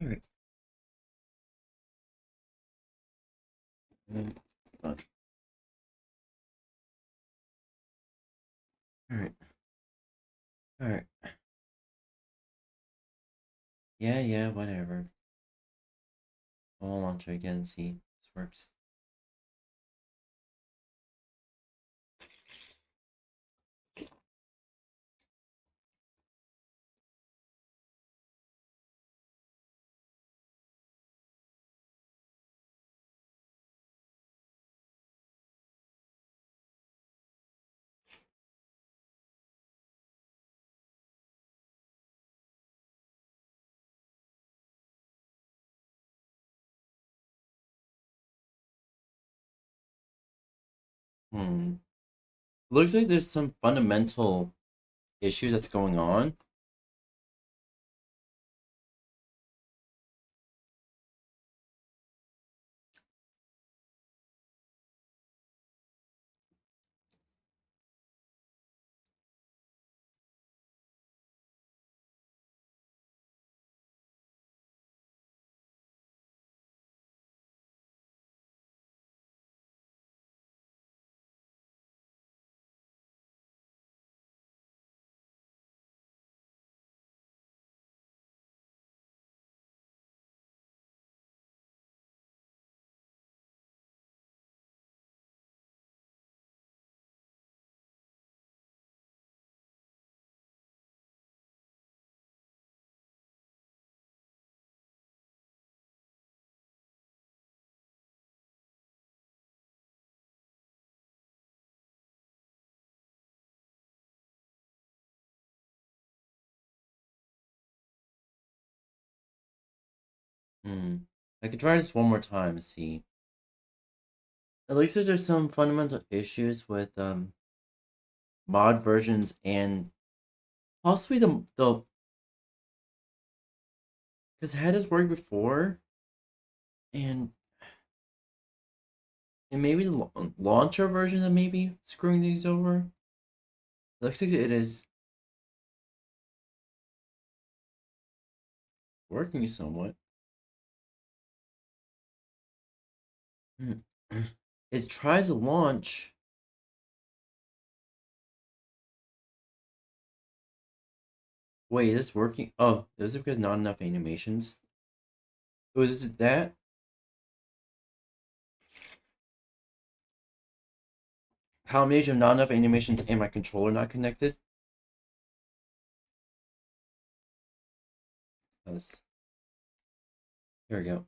Alright. Alright. Alright. Alright. Yeah, whatever. I'll launch it again and see if this works. Looks like there's some fundamental issue that's going on. I could try this one more time and see. It looks like there's some fundamental issues with mod versions and possibly the because it had this worked before and maybe the launcher version that maybe screwing these over. It looks like it is working somewhat. It tries to launch. Wait, is this working? Oh, is it because not enough animations? Was it that? Combination of not enough animations and my controller not connected? Here we go.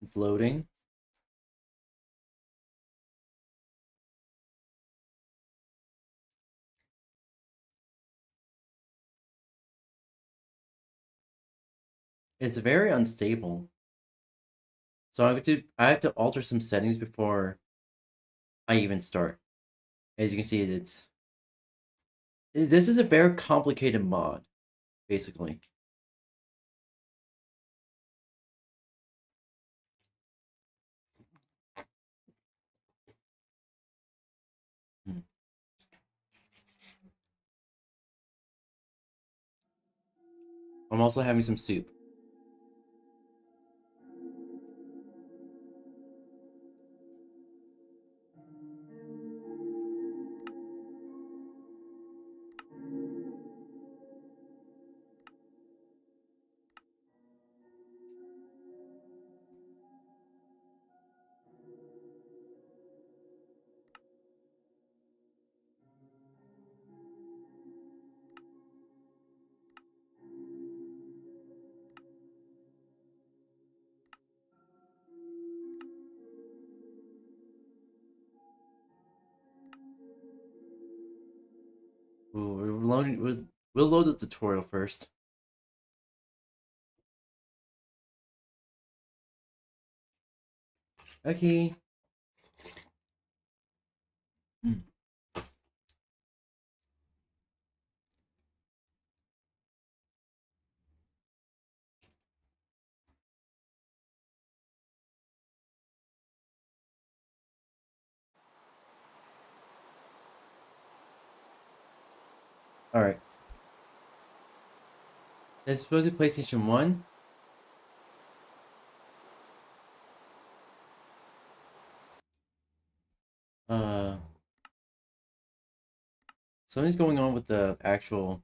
It's loading. It's very unstable. So I have to alter some settings before I even start. As you can see, this is a very complicated mod, basically. I'm also having some soup. Ooh, we'll load the tutorial first. Okay. Alright. This is supposed to be PlayStation 1. Something's going on with the actual...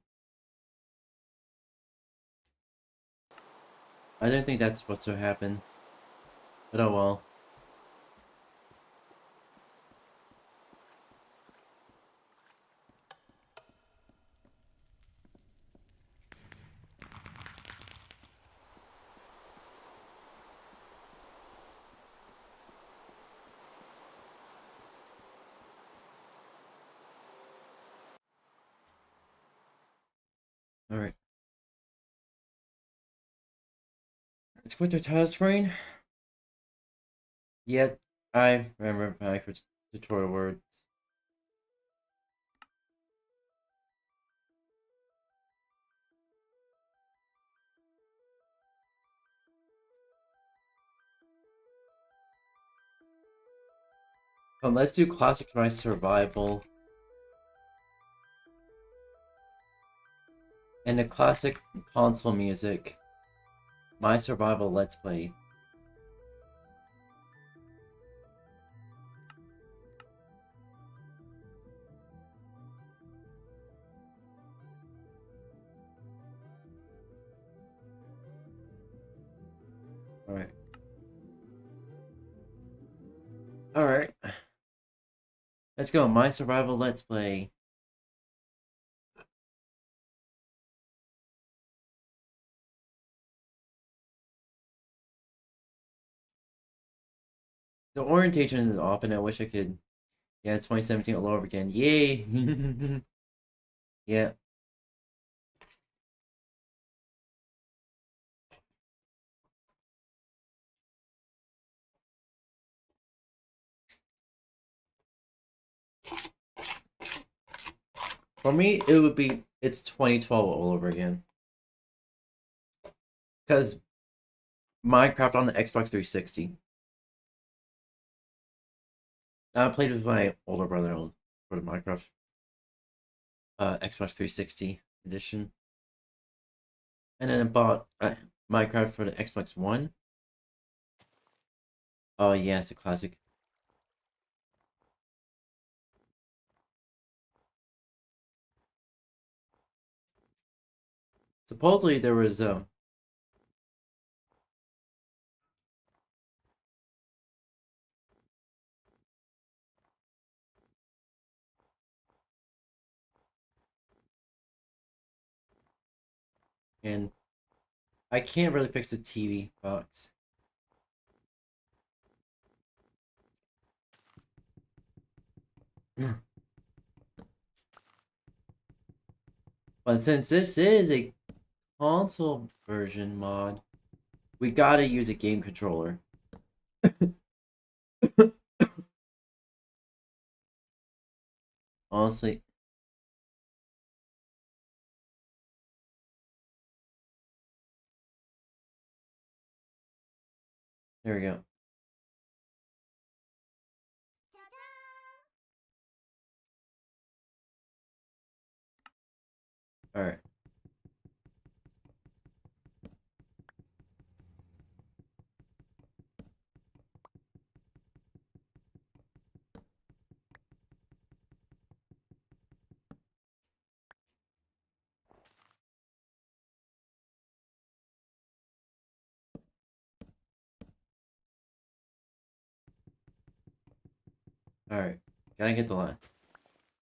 I didn't think that's supposed to happen. But oh well. Alright. Let's quit the title screen. Yet, I remember my tutorial words. Let's do classic my survival. And the classic console music. My survival let's play. Alright. Alright. Let's go. My survival let's play. The orientation is off and I wish I could. Yeah, it's 2017 all over again. Yay! Yeah. For me, it would be, it's 2012 all over again. Because Minecraft on the Xbox 360. I played with my older brother for the Minecraft Xbox 360 edition. And then I bought Minecraft for the Xbox One. Oh yeah, it's a classic. Supposedly there was and I can't really fix the TV box. But since this is a console version mod, we gotta use a game controller. Honestly. There we go. Alright. Alright. Gotta get the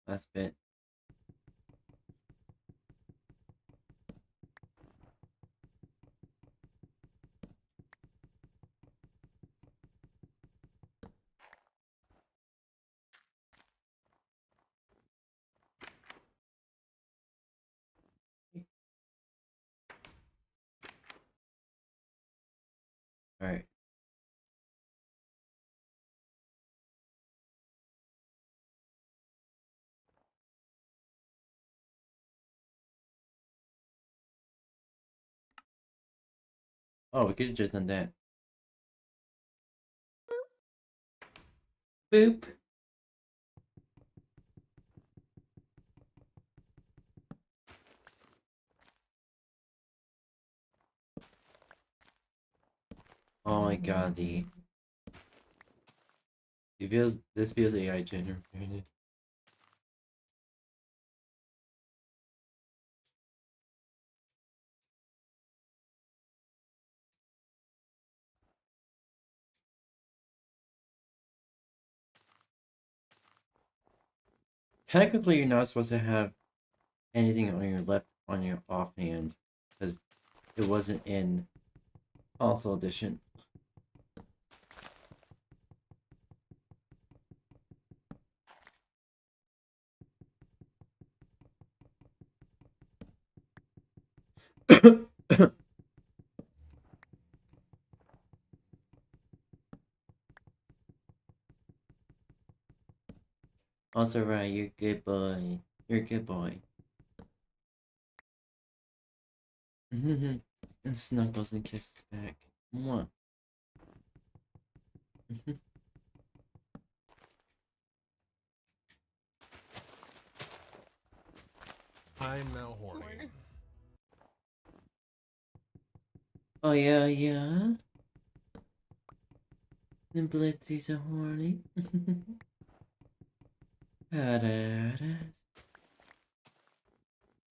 last bit. Alright. Oh, we could have just done that. Boop. Oh my god, this feels AI generated. Technically, you're not supposed to have anything on your offhand, because it wasn't in console edition. Also, right, you're a good boy. You're a good boy. And snuggles and kisses back. Mwah. I'm now horny. Oh yeah, yeah. The blitzies are horny. Badass.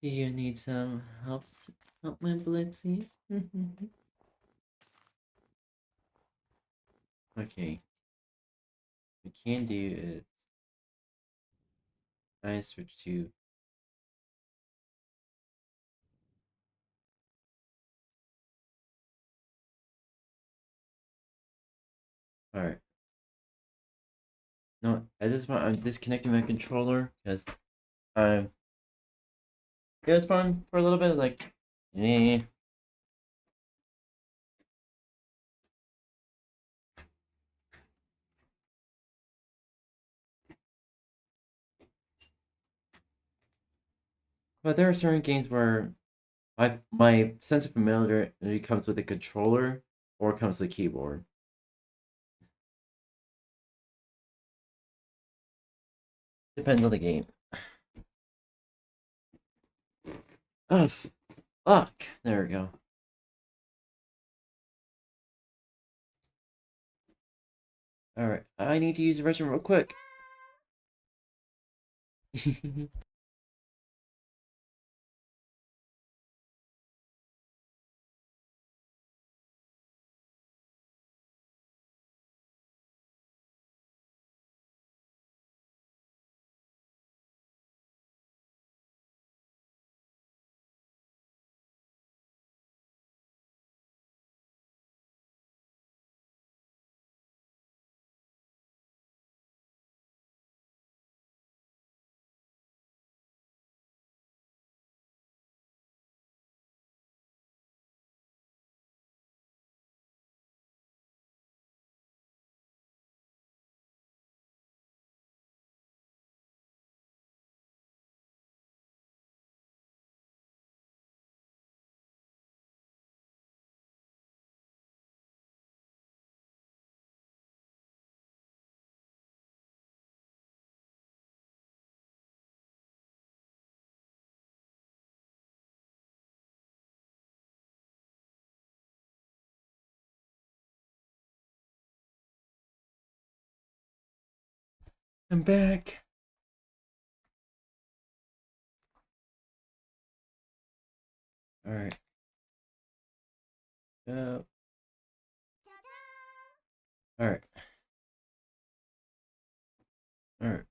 Do you need some help my blitzies? Okay. We can do it. I switch to alright. No, at this point I'm disconnecting my controller because it was fun for a little bit, like but there are certain games where my sense of familiarity comes with a controller or comes with a keyboard. Depends on the game. Oh, fuck. There we go. Alright, I need to use the restroom real quick. I'm back. All right. All right. All right.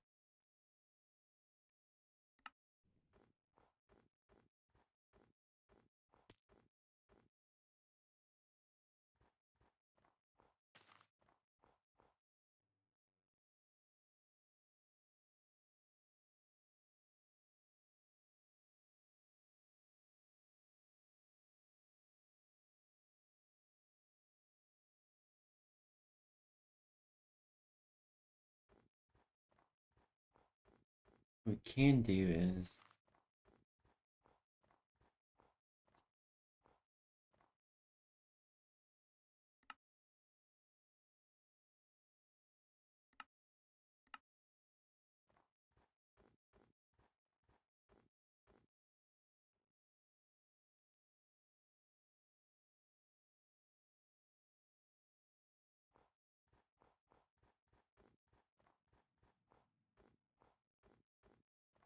What we can do is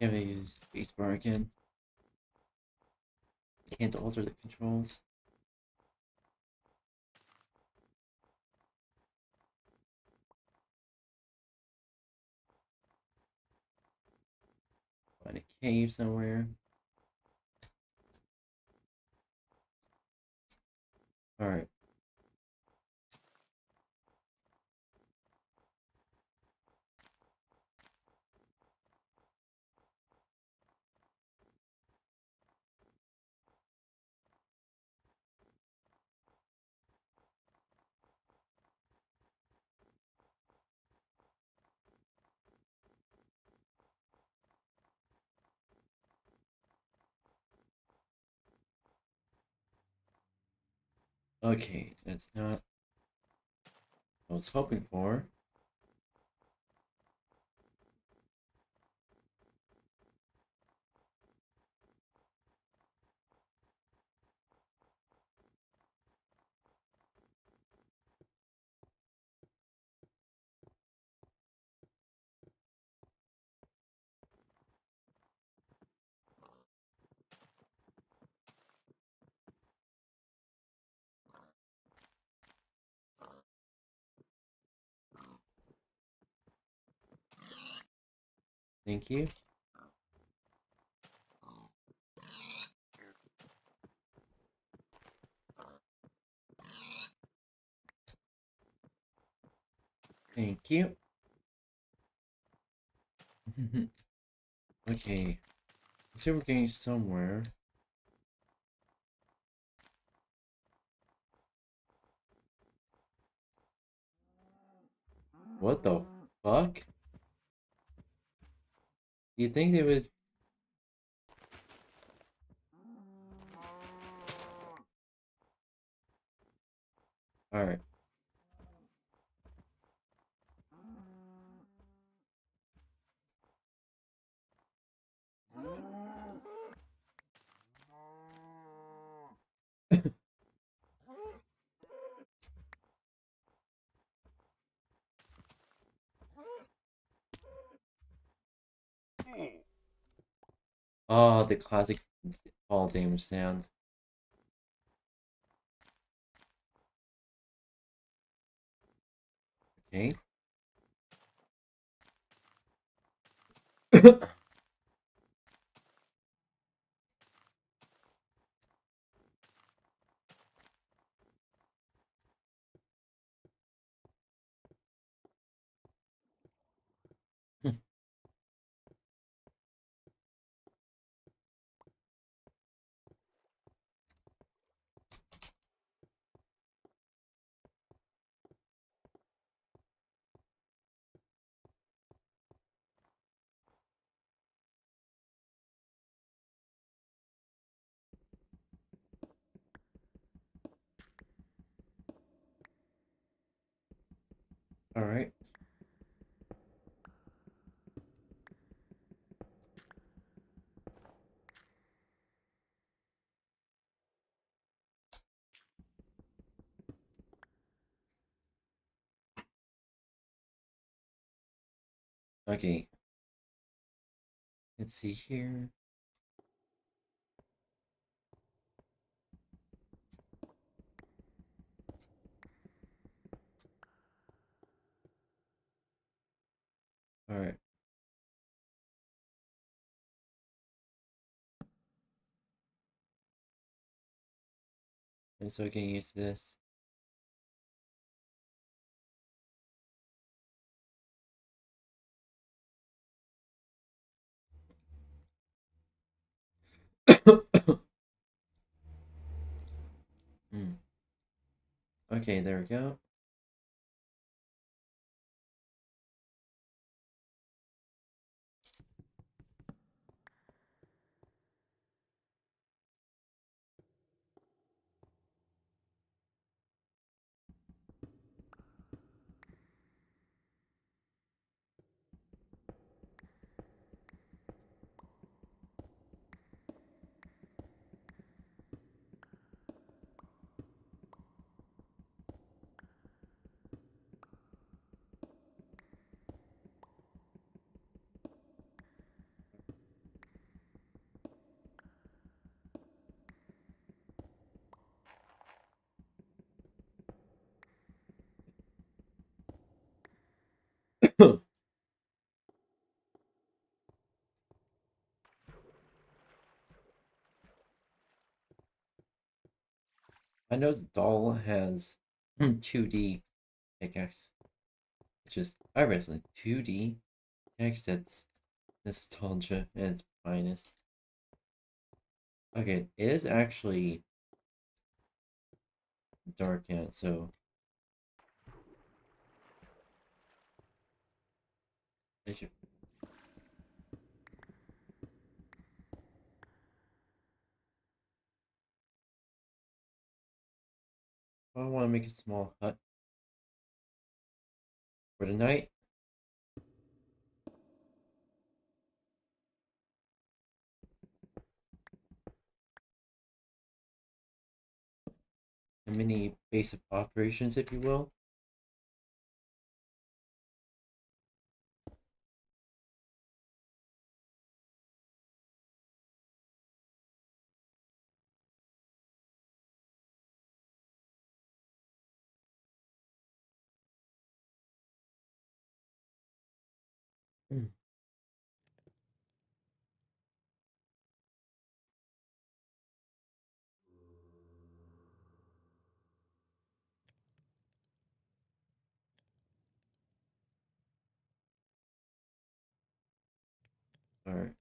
have to use spacebar again. Can't alter the controls. Find a cave somewhere. All right. Okay, that's not what I was hoping for. Thank you. Thank you. Okay. Let's see if we're getting somewhere. What the fuck? You think they would... Alright. Oh, the classic fall damage sound. Okay. Alright. Okay. Let's see here. Alright. And so getting used to this. Okay, there we go. I know this doll has 2D pickaxe. It's just obviously 2D pickaxe. That's nostalgia at its finest. Okay, it is actually dark out, so I should. I want to make a small hut for the night. A mini base of operations, if you will. Alright.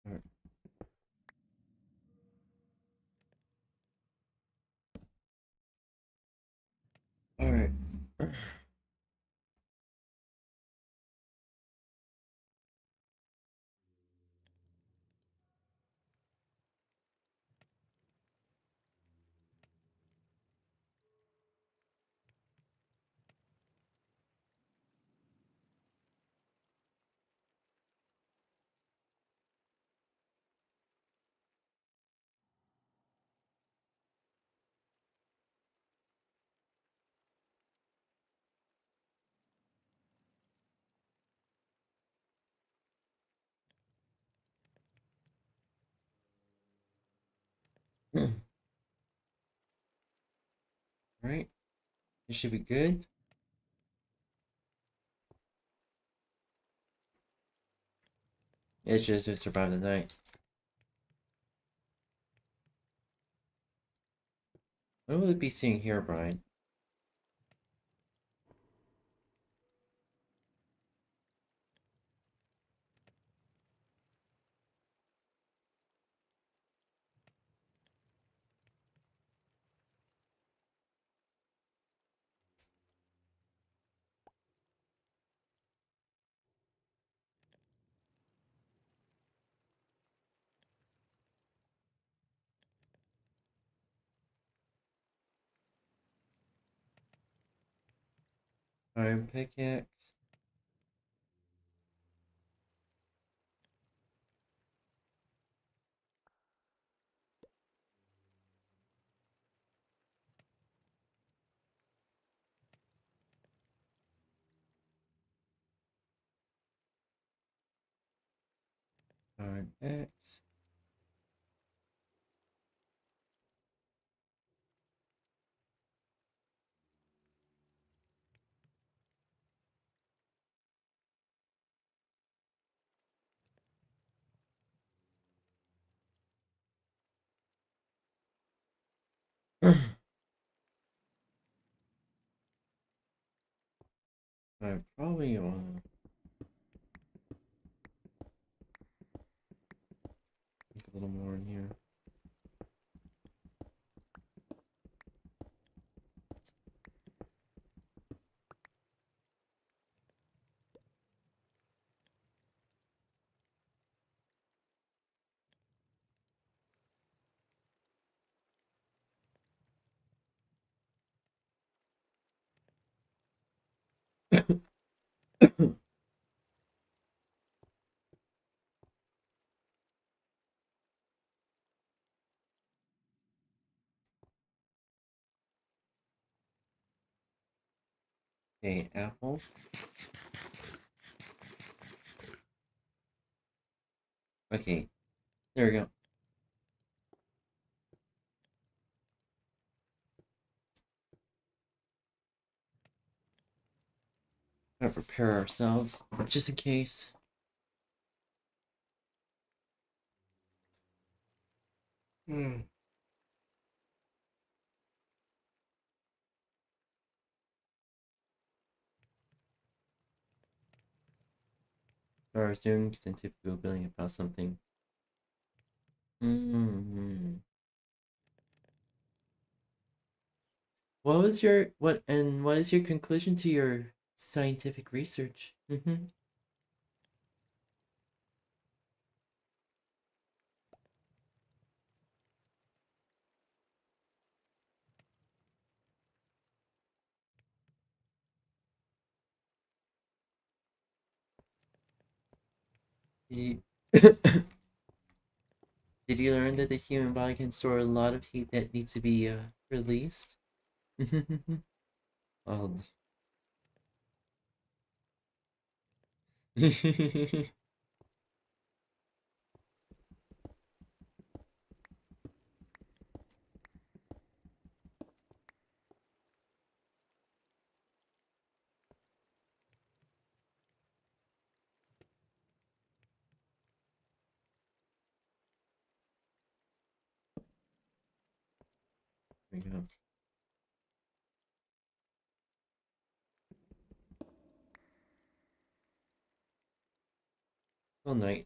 Alright. Alright. Alright. This should be good. It's just to survive the night. What will we be seeing here, Brian? Iron pickaxe. on X. I probably want a little more in here. Okay, apples. Okay, there we go. Gotta prepare ourselves just in case. So I was doing extensive Googling about something. What is your conclusion to your scientific research? Did you learn that the human body can store a lot of heat that needs to be released? Oh. There we go. All night.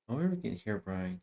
I wonder if we can hear Brian.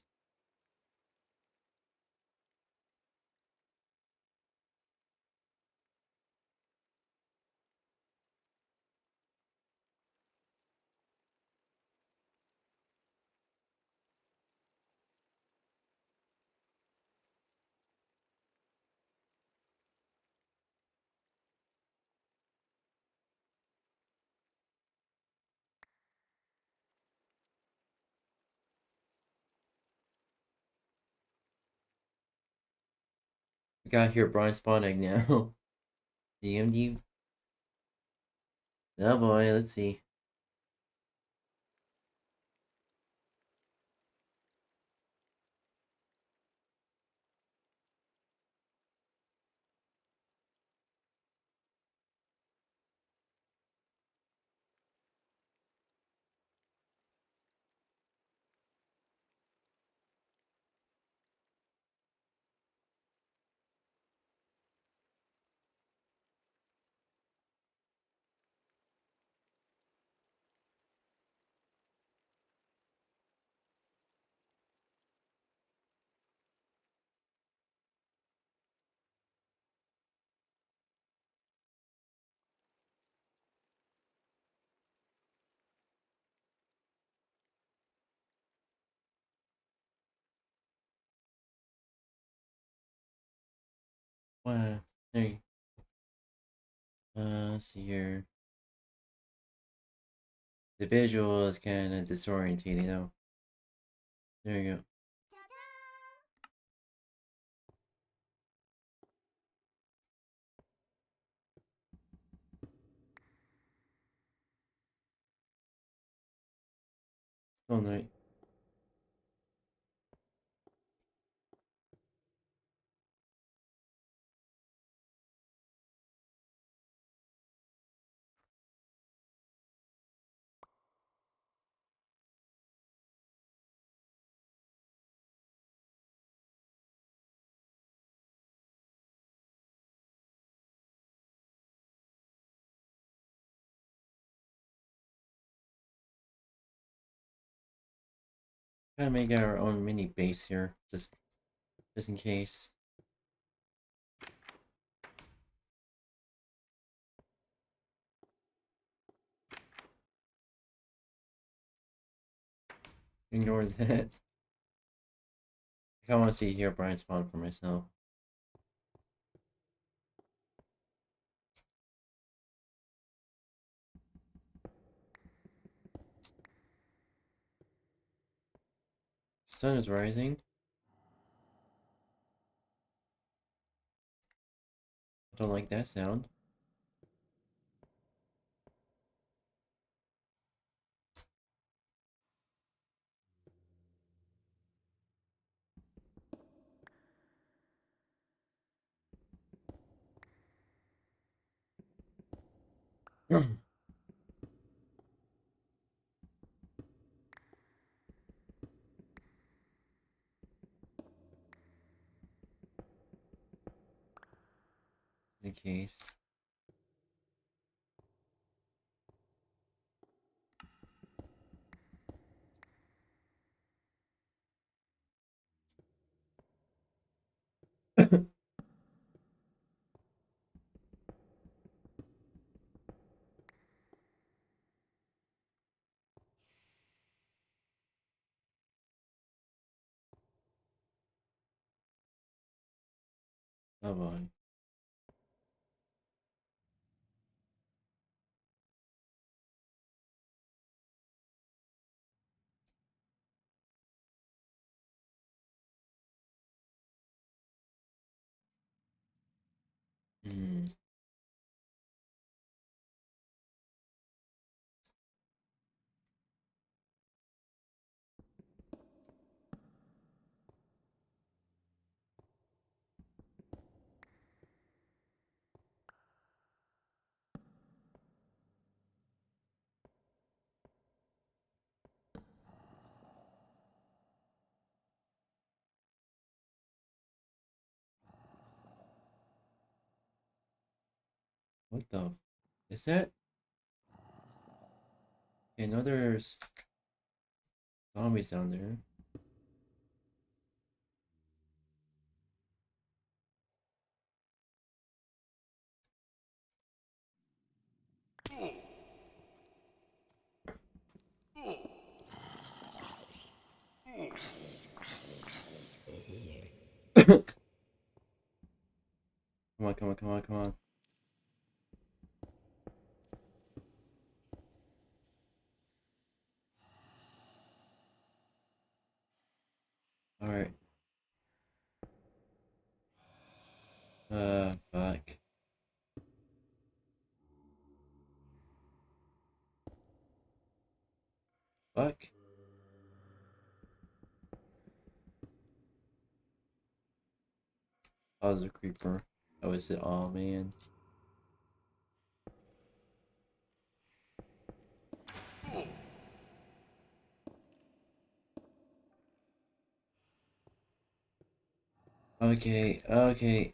We gotta hear Brian spawning now. DMD. Oh boy, let's see. Wow, there you let's see here. The visual is kind of disorientating though. There you go. All night. Gotta make our own mini base here, just in case. Ignore that. I want to see Herobrine spawn for myself. Sun is rising. I don't like that sound. In case. Oh boy. Hmm. What the? Is that? Okay, I know there's zombies down there. Come on, come on, come on, come on. Alright. Fuck. Fuck. Oh, there's a creeper. Oh, is it? Oh, man. Okay, okay.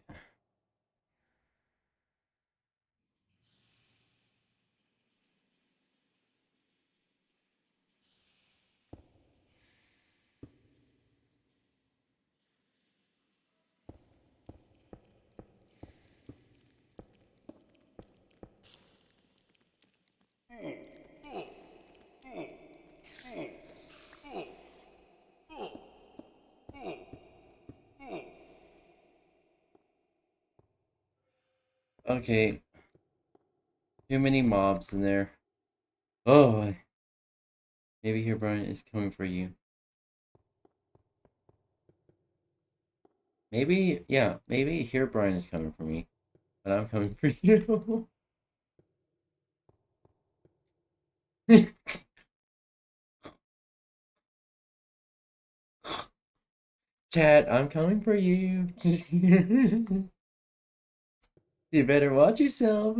Okay. Too many mobs in there. Oh, maybe Herobrine is coming for you. Maybe, yeah, maybe Herobrine is coming for me, but I'm coming for you. Chat, I'm coming for you. You better watch yourself.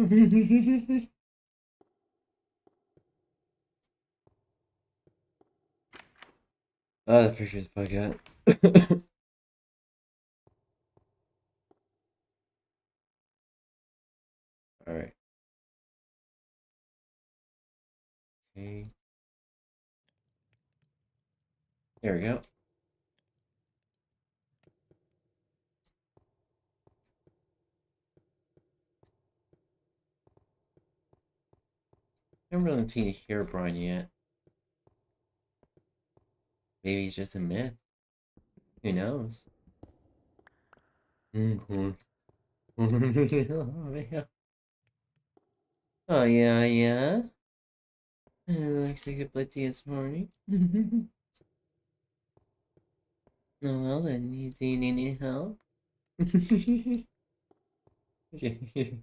Oh, that picture's fuck out. Alright. Okay. There we go. I haven't really seen Herobrine yet. Maybe he's just a myth. Who knows? Oh yeah, yeah. It looks like a bloody this morning. Oh well then, you need any help? Okay.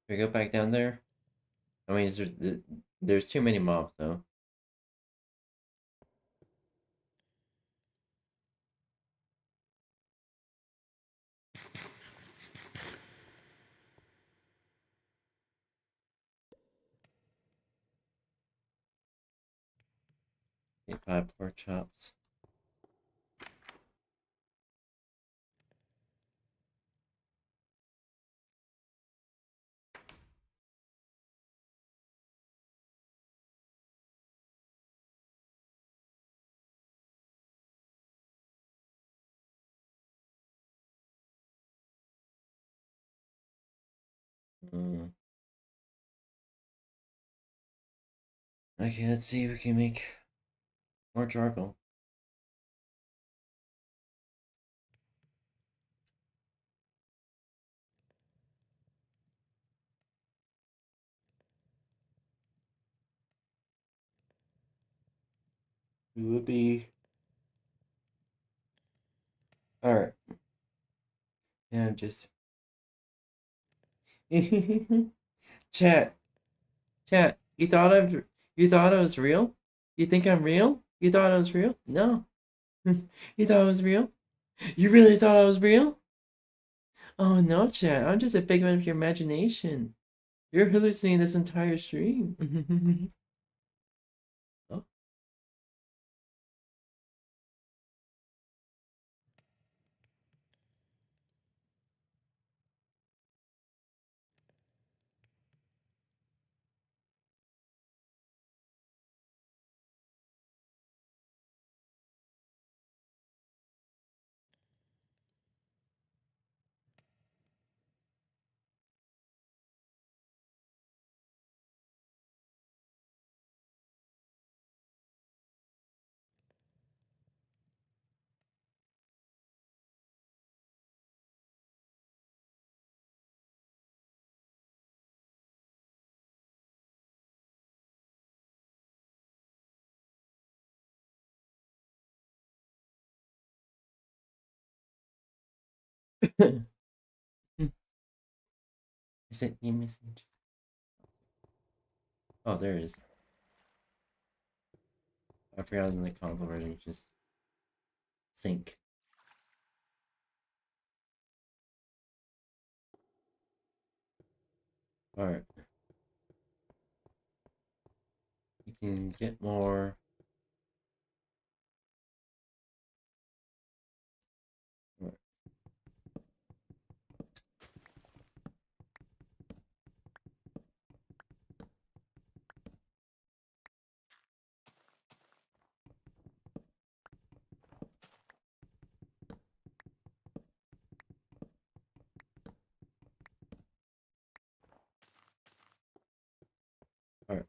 We go back down there? I mean, there's too many mobs though. Get 5 pork chops. Okay, let's see if we can make more charcoal. It would be alright. Yeah, I'm just chat. Chat. You thought I was real? You think I'm real? You thought I was real? No. You thought I was real? You really thought I was real? Oh no, chat. I'm just a figment of your imagination. You're hallucinating this entire stream. Oh. I sent you a message. Oh, there it is. I forgot in the console version, just sync. Alright. You can get more. Alright. Alright.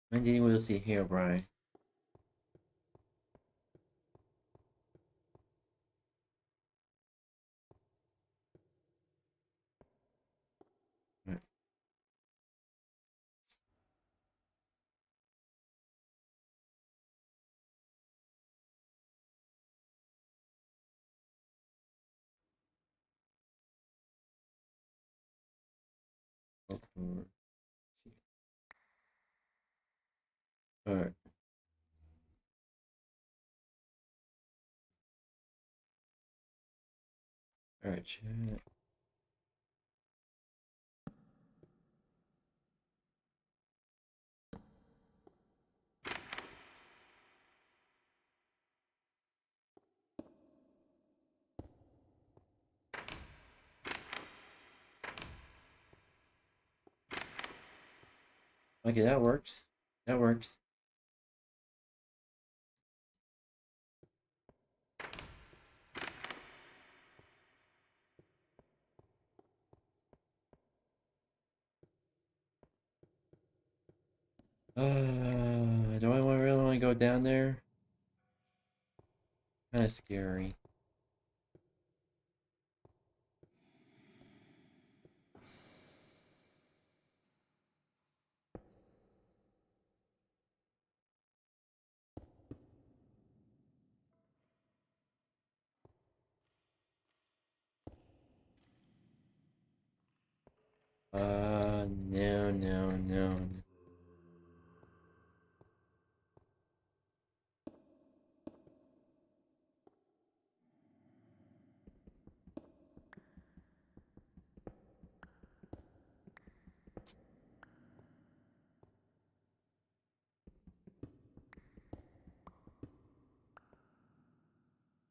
When did we see Herobrine? Alright. Alright, chat. Okay, that works. That works. Do I really want to go down there? Kind of scary. No, no, no.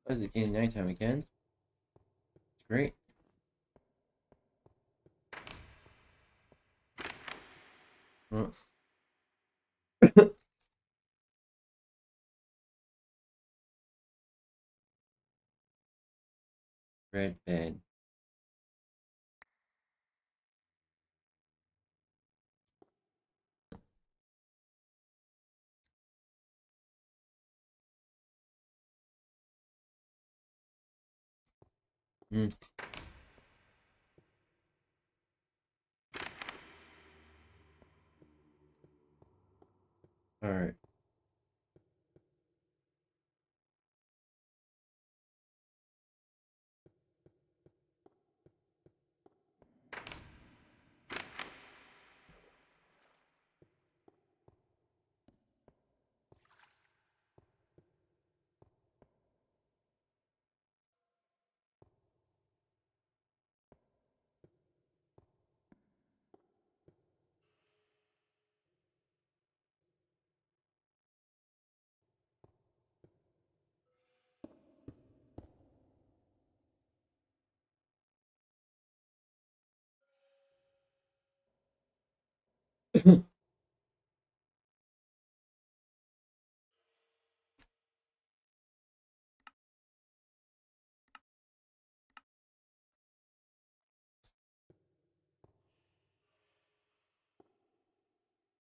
Why is it getting nighttime again? It's great. Oh. Red bed. Hmm. Alright.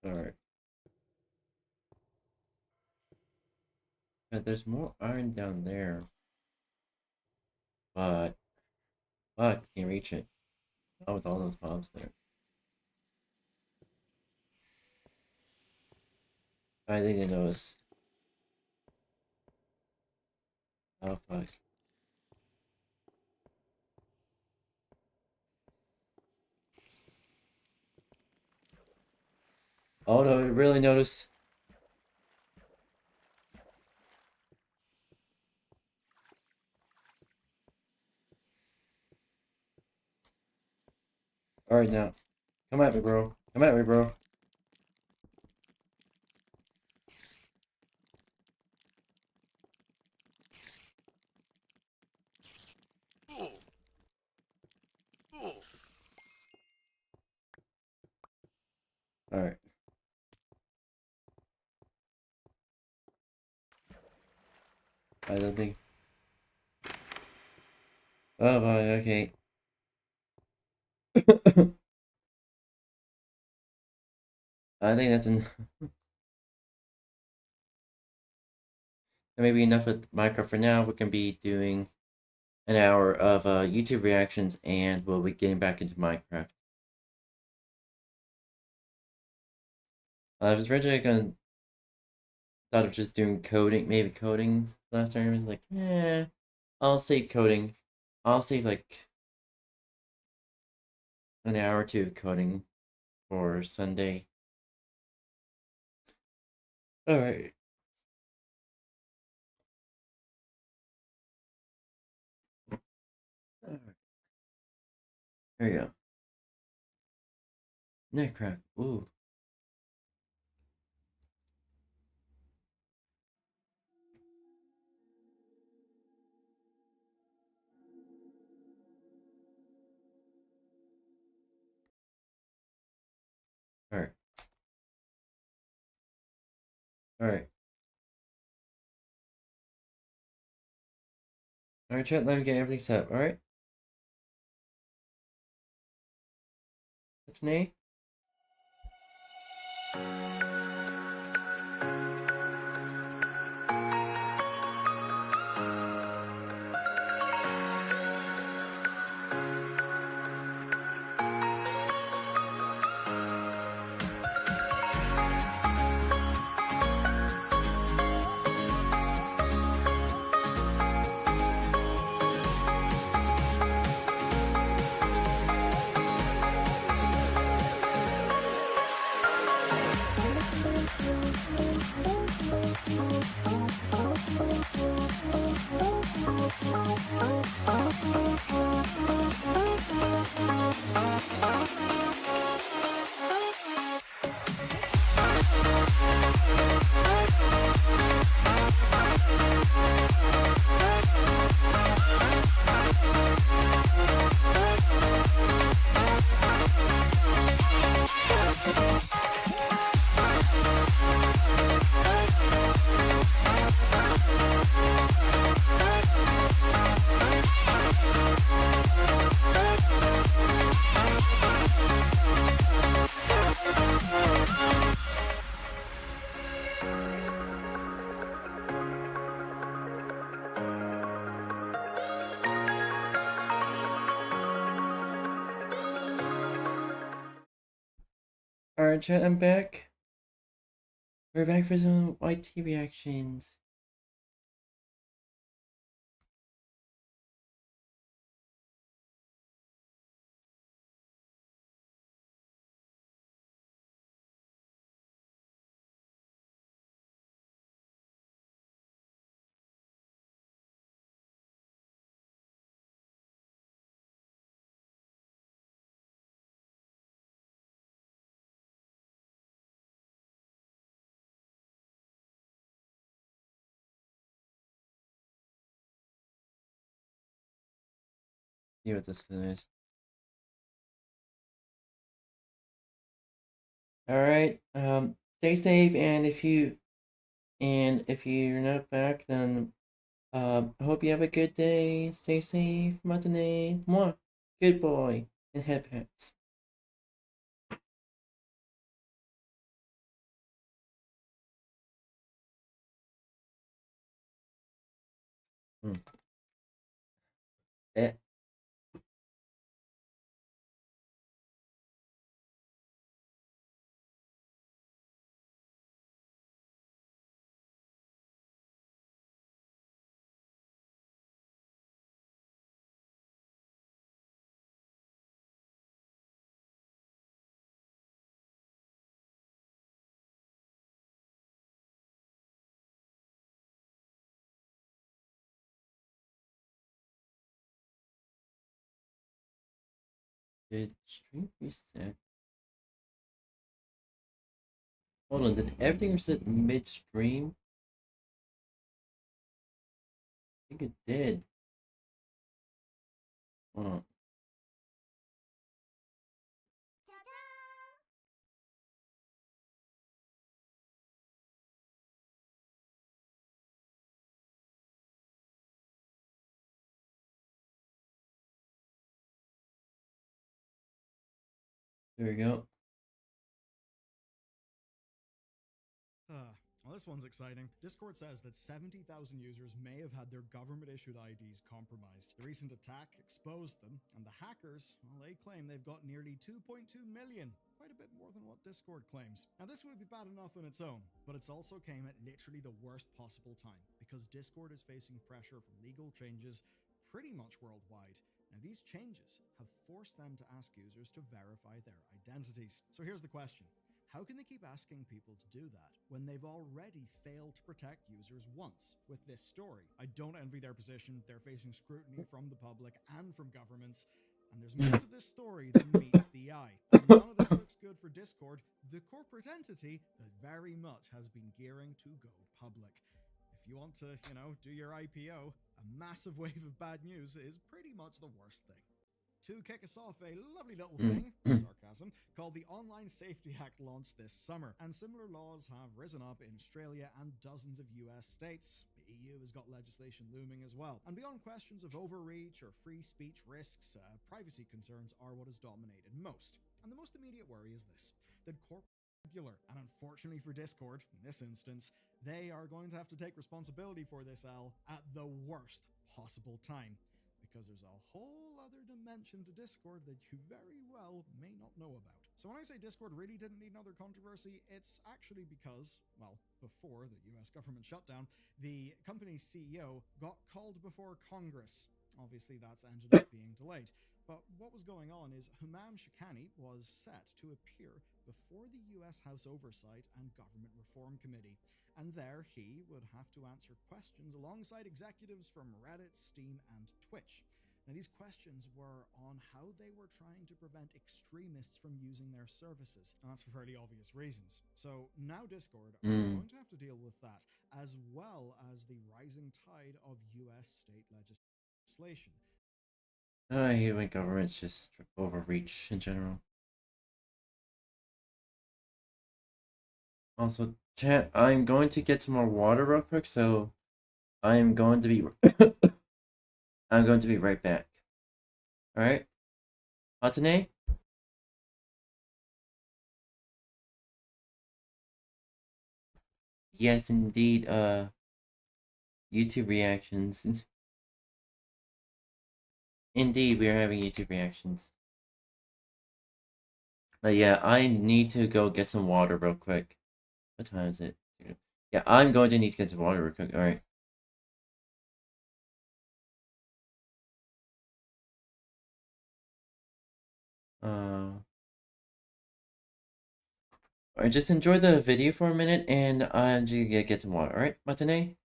Alright. But there's more iron down there. But you can reach it. Not with all those mobs there. I think they notice. Oh fuck. Oh no, you really notice. Alright now. Come at me, bro. Come at me, bro. Alright. I don't think. Oh boy, okay. I think that's maybe enough with Minecraft for now. We can be doing an hour of YouTube reactions, and we'll be getting back into Minecraft. I was originally gonna thought of just doing coding, maybe coding last time. I was like, I'll save coding. I'll save like an hour or two of coding for Sunday. Alright. There you go. Neck crack. Ooh. Alright. Alright. Alright, chat, let me get everything set up, alright? That's Nate. Alright, chat, I'm back. We're back for some YT reactions. See what this is. Alright, stay safe, and if you're not back, then I hope you have a good day. Stay safe, matane. Mwah. Good boy. And head pats. Eh. Did stream reset? Hold on, did everything reset midstream? I think it did. Hold on. There we go. Well, this one's exciting. Discord says that 70,000 users may have had their government-issued IDs compromised. The recent attack exposed them, and the hackers, well, they claim they've got nearly 2.2 million. Quite a bit more than what Discord claims. Now, this would be bad enough on its own, but it's also came at literally the worst possible time, because Discord is facing pressure from legal changes pretty much worldwide. Now, these changes have forced them to ask users to verify their identities. So here's the question. How can they keep asking people to do that when they've already failed to protect users once with this story? I don't envy their position. They're facing scrutiny from the public and from governments. And there's more to this story than meets the eye. And none of this looks good for Discord, the corporate entity that very much has been gearing to go public. If you want to, do your IPO, a massive wave of bad news is pretty much the worst thing. To kick us off, a lovely little thing, sarcasm, called the Online Safety Act launched this summer, and similar laws have risen up in Australia and dozens of US states. The EU has got legislation looming as well. And beyond questions of overreach or free speech risks, privacy concerns are what has dominated most. And the most immediate worry is this, that regular, and unfortunately for Discord, in this instance, they are going to have to take responsibility for this L at the worst possible time. Because there's a whole other dimension to Discord that you very well may not know about. So when I say Discord really didn't need another controversy, it's actually because, well, before the US government shutdown, the company's CEO got called before Congress. Obviously, that's ended up being delayed. But what was going on is 𝙂𝙚𝙣𝙚 was set to appear before the US House Oversight and Government Reform Committee. And there he would have to answer questions alongside executives from Reddit, Steam, and Twitch. Now, these questions were on how they were trying to prevent extremists from using their services. And that's for fairly obvious reasons. So now Discord are going to have to deal with that, as well as the rising tide of US state legislation. I hate when governments just overreach in general. Also, chat, I'm going to get some more water real quick, so I'm going to be I'm going to be right back. Alright? 𝙂𝙚𝙣𝙚? Yes, indeed, YouTube reactions. Indeed, we are having YouTube reactions. But yeah, I need to go get some water real quick. What time is it? Yeah, I'm going to need to get some water real quick. Alright. Alright, just enjoy the video for a minute, and I'm just gonna get some water. Alright, 𝙂𝙚𝙣𝙚?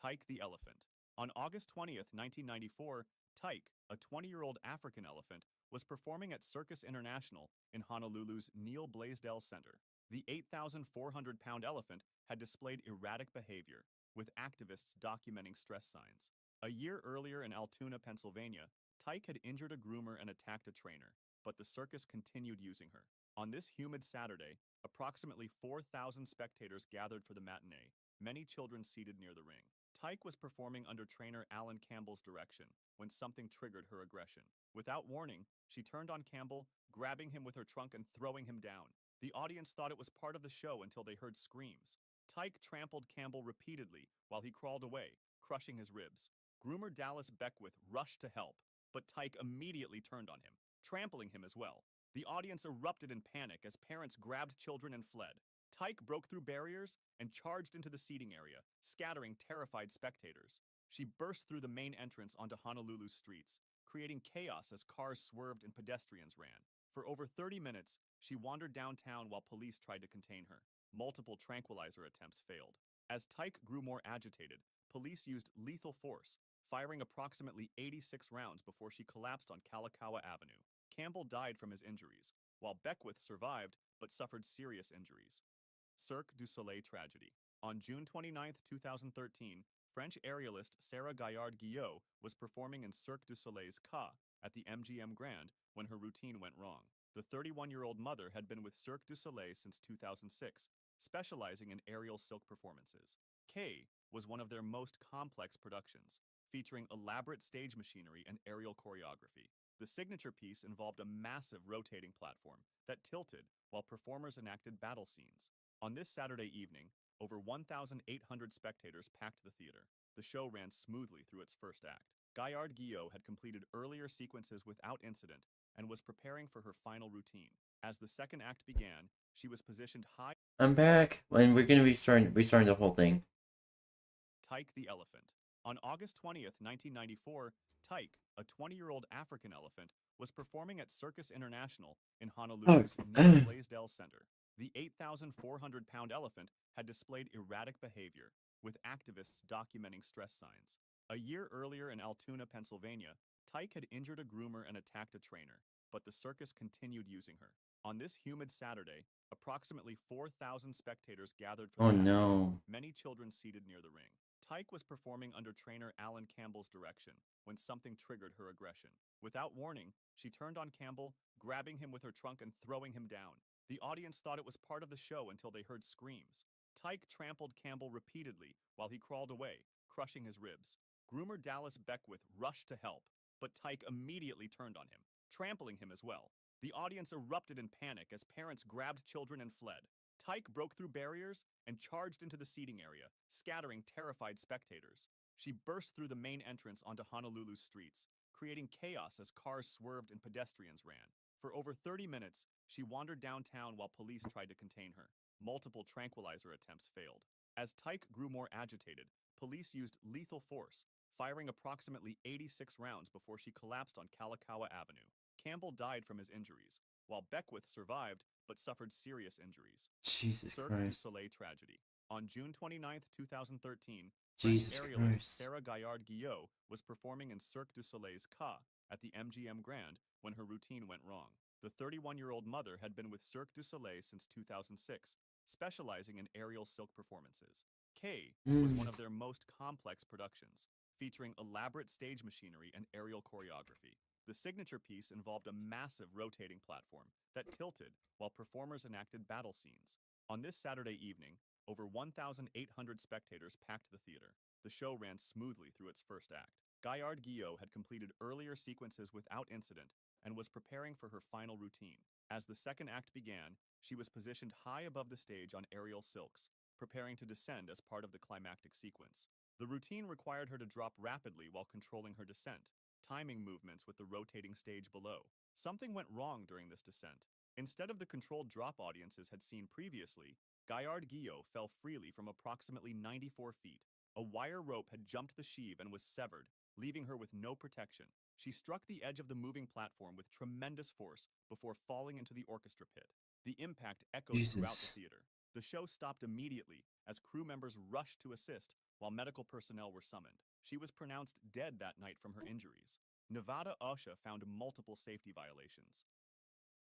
Tyke the elephant. On August 20th, 1994, Tyke, a 20-year-old African elephant, was performing at Circus International in Honolulu's Neil Blaisdell Center. The 8,400-pound elephant had displayed erratic behavior, with activists documenting stress signs. A year earlier in Altoona, Pennsylvania, Tyke had injured a groomer and attacked a trainer, but the circus continued using her. On this humid Saturday, approximately 4,000 spectators gathered for the matinee, many children seated near the ring. Tyke was performing under trainer Alan Campbell's direction when something triggered her aggression. Without warning, she turned on Campbell, grabbing him with her trunk and throwing him down. The audience thought it was part of the show until they heard screams. Tyke trampled Campbell repeatedly while he crawled away, crushing his ribs. Groomer Dallas Beckwith rushed to help, but Tyke immediately turned on him, trampling him as well. The audience erupted in panic as parents grabbed children and fled. Tyke broke through barriers and charged into the seating area, scattering terrified spectators. She burst through the main entrance onto Honolulu's streets, creating chaos as cars swerved and pedestrians ran. For over 30 minutes, she wandered downtown while police tried to contain her. Multiple tranquilizer attempts failed. As Tyke grew more agitated, police used lethal force, firing approximately 86 rounds before she collapsed on Kalakaua Avenue. Campbell died from his injuries, while Beckwith survived but suffered serious injuries. Cirque du Soleil tragedy. On June 29, 2013, French aerialist Sarah Gaillard-Guillot was performing in Cirque du Soleil's 𝙂 at the MGM Grand when her routine went wrong. The 31-year-old mother had been with Cirque du Soleil since 2006, specializing in aerial silk performances. 𝙂 was one of their most complex productions, featuring elaborate stage machinery and aerial choreography. The signature piece involved a massive rotating platform that tilted while performers enacted battle scenes. On this Saturday evening, over 1,800 spectators packed the theater. The show ran smoothly through its first act. Gaillard-Guillot had completed earlier sequences without incident and was preparing for her final routine. As the second act began, she was positioned high. I'm back, and we're gonna be restarting the whole thing. Tyke the elephant. On August 20th, 1994, Tyke, a 20-year-old African elephant, was performing at Circus International in Honolulu's Neil Blaisdell Center. The 8,400-pound elephant had displayed erratic behavior, with activists documenting stress signs. A year earlier in Altoona, Pennsylvania, Tyke had injured a groomer and attacked a trainer, but the circus continued using her. On this humid Saturday, approximately 4,000 spectators gathered for the match, many children seated near the ring. Tyke was performing under trainer Alan Campbell's direction when something triggered her aggression. Without warning, she turned on Campbell, grabbing him with her trunk and throwing him down. The audience thought it was part of the show until they heard screams. Tyke trampled Campbell repeatedly while he crawled away, crushing his ribs. Groomer Dallas Beckwith rushed to help, but Tyke immediately turned on him, trampling him as well. The audience erupted in panic as parents grabbed children and fled. Tyke broke through barriers and charged into the seating area, scattering terrified spectators. She burst through the main entrance onto Honolulu's streets, creating chaos as cars swerved and pedestrians ran. For over 30 minutes, she wandered downtown while police tried to contain her. Multiple tranquilizer attempts failed. As Tyke grew more agitated, police used lethal force, firing approximately 86 rounds before she collapsed on Kalakaua Avenue. Campbell died from his injuries, while Beckwith survived but suffered serious injuries. Jesus Cirque Christ. du Soleil tragedy. On June 29, 2013, Jesus French aerialist Christ. Sarah Gaillard-Guillot was performing in Cirque du Soleil's Ka at the MGM Grand when her routine went wrong. The 31-year-old mother had been with Cirque du Soleil since 2006, specializing in aerial silk performances. K was one of their most complex productions, featuring elaborate stage machinery and aerial choreography. The signature piece involved a massive rotating platform that tilted while performers enacted battle scenes. On this Saturday evening, over 1,800 spectators packed the theater. The show ran smoothly through its first act. Gaillard-Guillot had completed earlier sequences without incident and was preparing for her final routine. As the second act began, she was positioned high above the stage on aerial silks, preparing to descend as part of the climactic sequence. The routine required her to drop rapidly while controlling her descent, timing movements with the rotating stage below. Something went wrong during this descent. Instead of the controlled drop audiences had seen previously, Gaillard-Guillot fell freely from approximately 94 feet. A wire rope had jumped the sheave and was severed, leaving her with no protection. She struck the edge of the moving platform with tremendous force before falling into the orchestra pit. The impact echoed throughout the theater. The show stopped immediately as crew members rushed to assist while medical personnel were summoned. She was pronounced dead that night from her injuries. Nevada OSHA found multiple safety violations.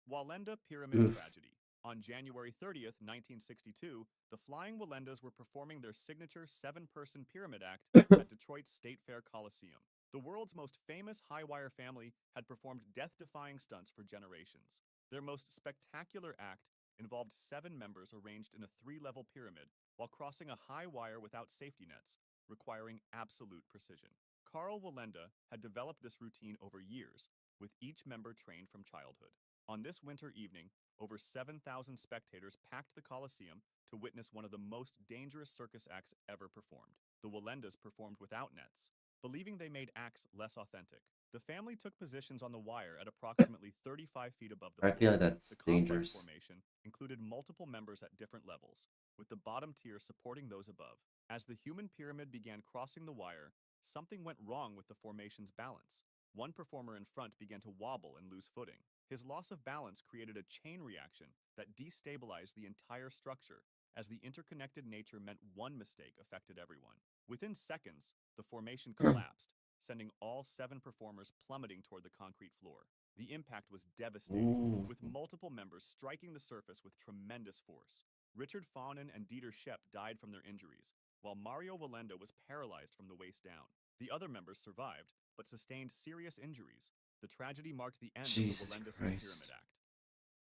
Walenda Pyramid Tragedy. On January 30th, 1962, the Flying Walendas were performing their signature 7-person pyramid act at Detroit's State Fair Coliseum. The world's most famous high-wire family had performed death-defying stunts for generations. Their most spectacular act involved 7 members arranged in a 3-level pyramid while crossing a high wire without safety nets, requiring absolute precision. Carl Walenda had developed this routine over years, with each member trained from childhood. On this winter evening, over 7,000 spectators packed the Coliseum to witness one of the most dangerous circus acts ever performed. The Walendas performed without nets, believing they made acts less authentic. The family took positions on the wire at approximately 35 feet above the floor. I feel like that's the complex dangerous. formation included multiple members at different levels, with the bottom tier supporting those above. As the human pyramid began crossing the wire, something went wrong with the formation's balance. One performer in front began to wobble and lose footing. His loss of balance created a chain reaction that destabilized the entire structure, as the interconnected nature meant one mistake affected everyone. Within seconds, the formation collapsed, sending all 7 performers plummeting toward the concrete floor. The impact was devastating, with multiple members striking the surface with tremendous force. Richard Faunen and Dieter Schepp died from their injuries, while Mario Walenda was paralyzed from the waist down. The other members survived, but sustained serious injuries. The tragedy marked the end of the Walendas' pyramid act.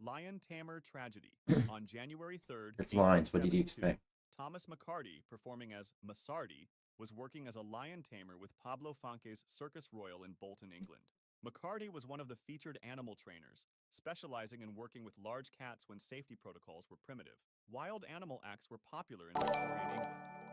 Lion Tamer Tragedy. On January 3rd, It's lines. What did you 1872, expect? Thomas McCarty, performing as Masardi, was working as a lion tamer with Pablo Fonque's Circus Royal in Bolton, England. McCarty was one of the featured animal trainers, specializing in working with large cats when safety protocols were primitive. Wild animal acts were popular in Victorian England,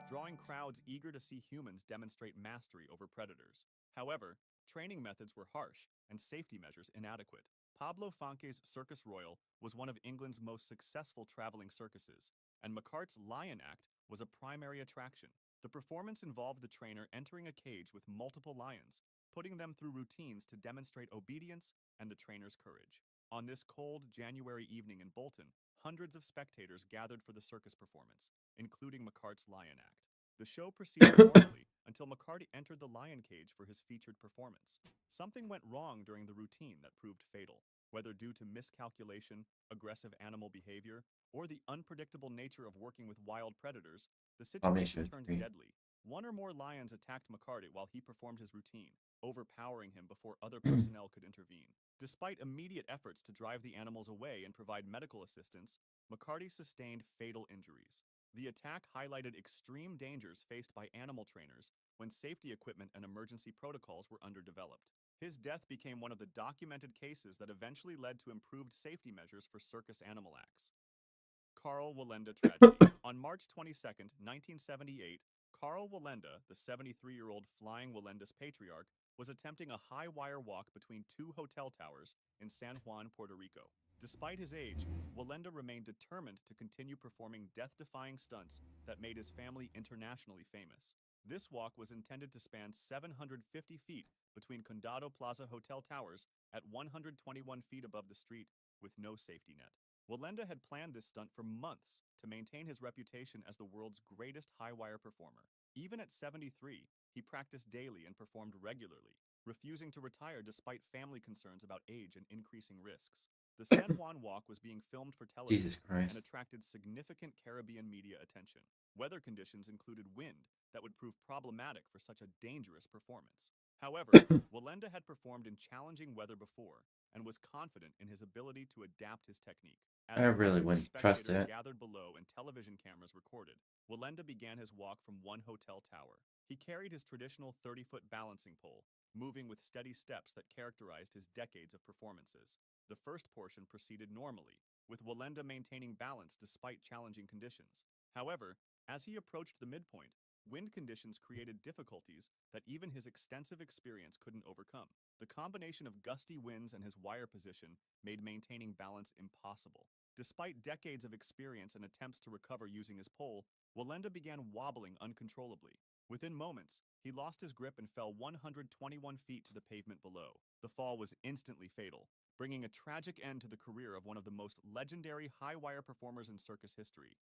drawing crowds eager to see humans demonstrate mastery over predators. However, training methods were harsh and safety measures inadequate. Pablo Fonque's Circus Royal was one of England's most successful traveling circuses, and McCart's Lion Act was a primary attraction. The performance involved the trainer entering a cage with multiple lions, putting them through routines to demonstrate obedience and the trainer's courage. On this cold January evening in Bolton, hundreds of spectators gathered for the circus performance, including McCart's Lion Act. The show proceeded normally until McCarty entered the lion cage for his featured performance. Something went wrong during the routine that proved fatal, whether due to miscalculation, aggressive animal behavior, or the unpredictable nature of working with wild predators. The situation turned deadly. One or more lions attacked McCarty while he performed his routine, overpowering him before other personnel could intervene. Despite immediate efforts to drive the animals away and provide medical assistance, McCarty sustained fatal injuries. The attack highlighted extreme dangers faced by animal trainers when safety equipment and emergency protocols were underdeveloped. His death became one of the documented cases that eventually led to improved safety measures for circus animal acts. Karl Wallenda tragedy. On March 22, 1978, Karl Wallenda, the 73-year-old flying Wallenda's patriarch, was attempting a high wire walk between two hotel towers in San Juan, Puerto Rico. Despite his age, Wallenda remained determined to continue performing death-defying stunts that made his family internationally famous. This walk was intended to span 750 feet between Condado Plaza Hotel towers at 121 feet above the street with no safety net. Wallenda had planned this stunt for months to maintain his reputation as the world's greatest high-wire performer. Even at 73, he practiced daily and performed regularly, refusing to retire despite family concerns about age and increasing risks. The San Juan Walk was being filmed for television and attracted significant Caribbean media attention. Weather conditions included wind that would prove problematic for such a dangerous performance. However, Wallenda had performed in challenging weather before and was confident in his ability to adapt his technique. As I really hundreds of wouldn't trust spectators it. gathered below and television cameras recorded, Wallenda began his walk from one hotel tower. He carried his traditional 30-foot balancing pole, moving with steady steps that characterized his decades of performances. The first portion proceeded normally, with Wallenda maintaining balance despite challenging conditions. However, as he approached the midpoint, wind conditions created difficulties that even his extensive experience couldn't overcome. The combination of gusty winds and his wire position made maintaining balance impossible. Despite decades of experience and attempts to recover using his pole, Wallenda began wobbling uncontrollably. Within moments, he lost his grip and fell 121 feet to the pavement below. The fall was instantly fatal, bringing a tragic end to the career of one of the most legendary high-wire performers in circus history.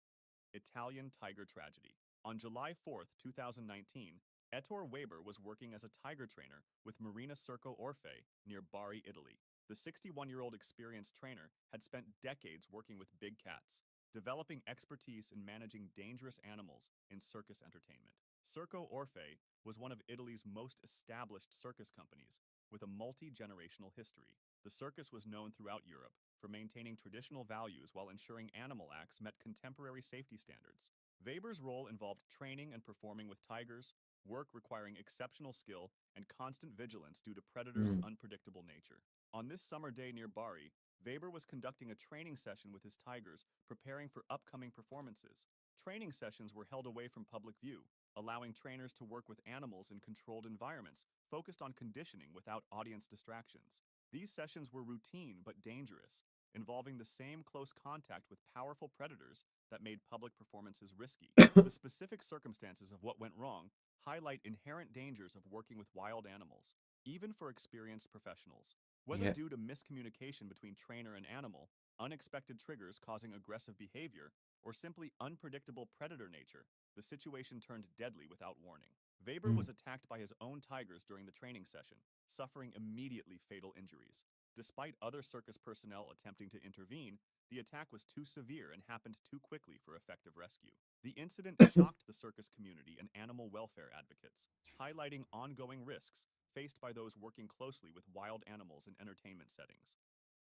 Italian tiger tragedy. On July 4, 2019, Ettore Weber was working as a tiger trainer with Marina Circo Orfe near Bari, Italy. The 61-year-old experienced trainer had spent decades working with big cats, developing expertise in managing dangerous animals in circus entertainment. Circo Orfe was one of Italy's most established circus companies, with a multi-generational history. The circus was known throughout Europe for maintaining traditional values while ensuring animal acts met contemporary safety standards. Weber's role involved training and performing with tigers, work requiring exceptional skill and constant vigilance due to predators' unpredictable nature. On this summer day near Bari, Weber was conducting a training session with his tigers, preparing for upcoming performances. Training sessions were held away from public view, allowing trainers to work with animals in controlled environments, focused on conditioning without audience distractions. These sessions were routine but dangerous, involving the same close contact with powerful predators that made public performances risky. The specific circumstances of what went wrong highlight inherent dangers of working with wild animals, even for experienced professionals. Whether due to miscommunication between trainer and animal, unexpected triggers causing aggressive behavior, or simply unpredictable predator nature, the situation turned deadly without warning. Weber was attacked by his own tigers during the training session, suffering immediately fatal injuries. Despite other circus personnel attempting to intervene, the attack was too severe and happened too quickly for effective rescue. The incident shocked the circus community and animal welfare advocates, highlighting ongoing risks faced by those working closely with wild animals in entertainment settings.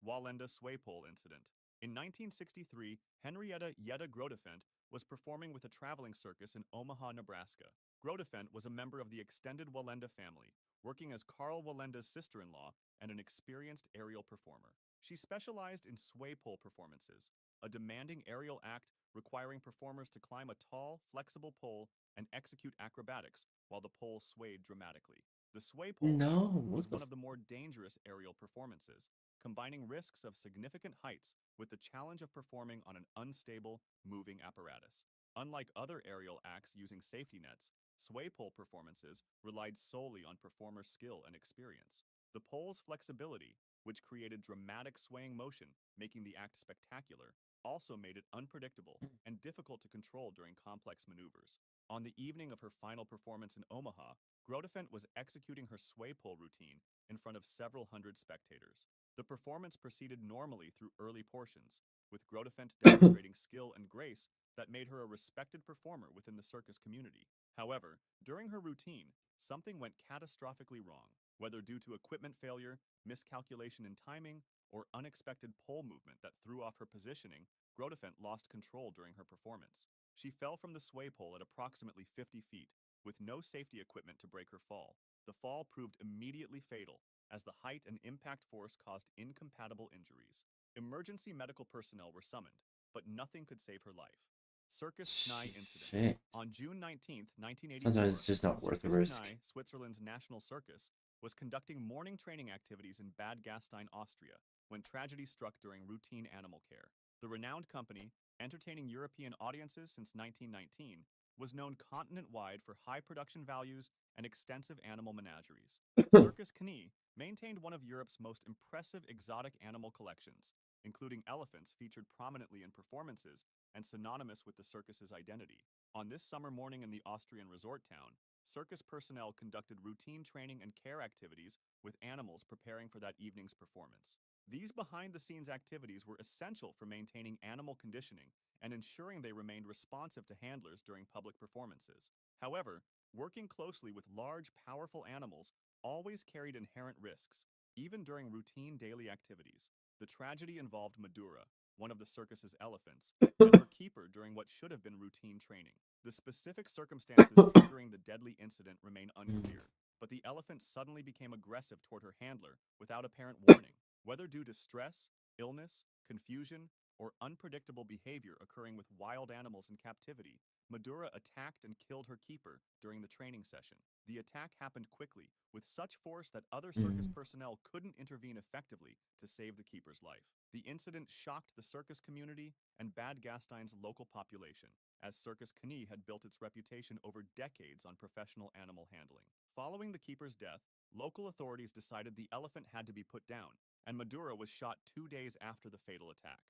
Wallenda sway pole incident. In 1963, Henrietta Yetta Grodefent was performing with a traveling circus in Omaha, Nebraska. Grodefent was a member of the extended Wallenda family, working as Karl Wallenda's sister-in-law and an experienced aerial performer. She specialized in sway pole performances, a demanding aerial act requiring performers to climb a tall, flexible pole and execute acrobatics while the pole swayed dramatically. The sway pole act was one of the more dangerous aerial performances, combining risks of significant heights with the challenge of performing on an unstable, moving apparatus. Unlike other aerial acts using safety nets, sway pole performances relied solely on performer skill and experience. The pole's flexibility, which created dramatic swaying motion, making the act spectacular, also made it unpredictable and difficult to control during complex maneuvers. On the evening of her final performance in Omaha, 𝙂𝙤 was executing her sway pole routine in front of several hundred spectators. The performance proceeded normally through early portions, with 𝙂𝙤 demonstrating skill and grace that made her a respected performer within the circus community. However, during her routine, something went catastrophically wrong. Whether due to equipment failure, miscalculation in timing, or unexpected pole movement that threw off her positioning, 𝙂𝙤 lost control during her performance. She fell from the sway pole at approximately 50 feet, with no safety equipment to break her fall. The fall proved immediately fatal, as the height and impact force caused incompatible injuries. Emergency medical personnel were summoned, but nothing could save her life. Circus 𝙂𝙚 incident. Shit. On June 19, 1984, Sometimes it's just not worth the Circus risk. 𝙂𝙚, Switzerland's national circus, was conducting morning training activities in Bad Gastein, Austria, when tragedy struck during routine animal care. The renowned company, entertaining European audiences since 1919, was known continent-wide for high production values and extensive animal menageries. Circus 𝙂𝙚 maintained one of Europe's most impressive exotic animal collections, including elephants featured prominently in performances and synonymous with the circus's identity. On this summer morning in the Austrian resort town, circus personnel conducted routine training and care activities with animals preparing for that evening's performance. These behind-the-scenes activities were essential for maintaining animal conditioning and ensuring they remained responsive to handlers during public performances. However, working closely with large, powerful animals always carried inherent risks, even during routine daily activities. The tragedy involved Madura, one of the circus's elephants, and her keeper during what should have been routine training. The specific circumstances triggering the deadly incident remain unclear, but the elephant suddenly became aggressive toward her handler without apparent warning. Whether due to stress, illness, confusion, or unpredictable behavior occurring with wild animals in captivity, Madura attacked and killed her keeper during the training session. The attack happened quickly, with such force that other circus personnel couldn't intervene effectively to save the keeper's life. The incident shocked the circus community and Bad Gastein's local population, as Circus 𝙂𝙚 had built its reputation over decades on professional animal handling. Following the keeper's death, local authorities decided the elephant had to be put down, and Madura was shot 2 days after the fatal attack.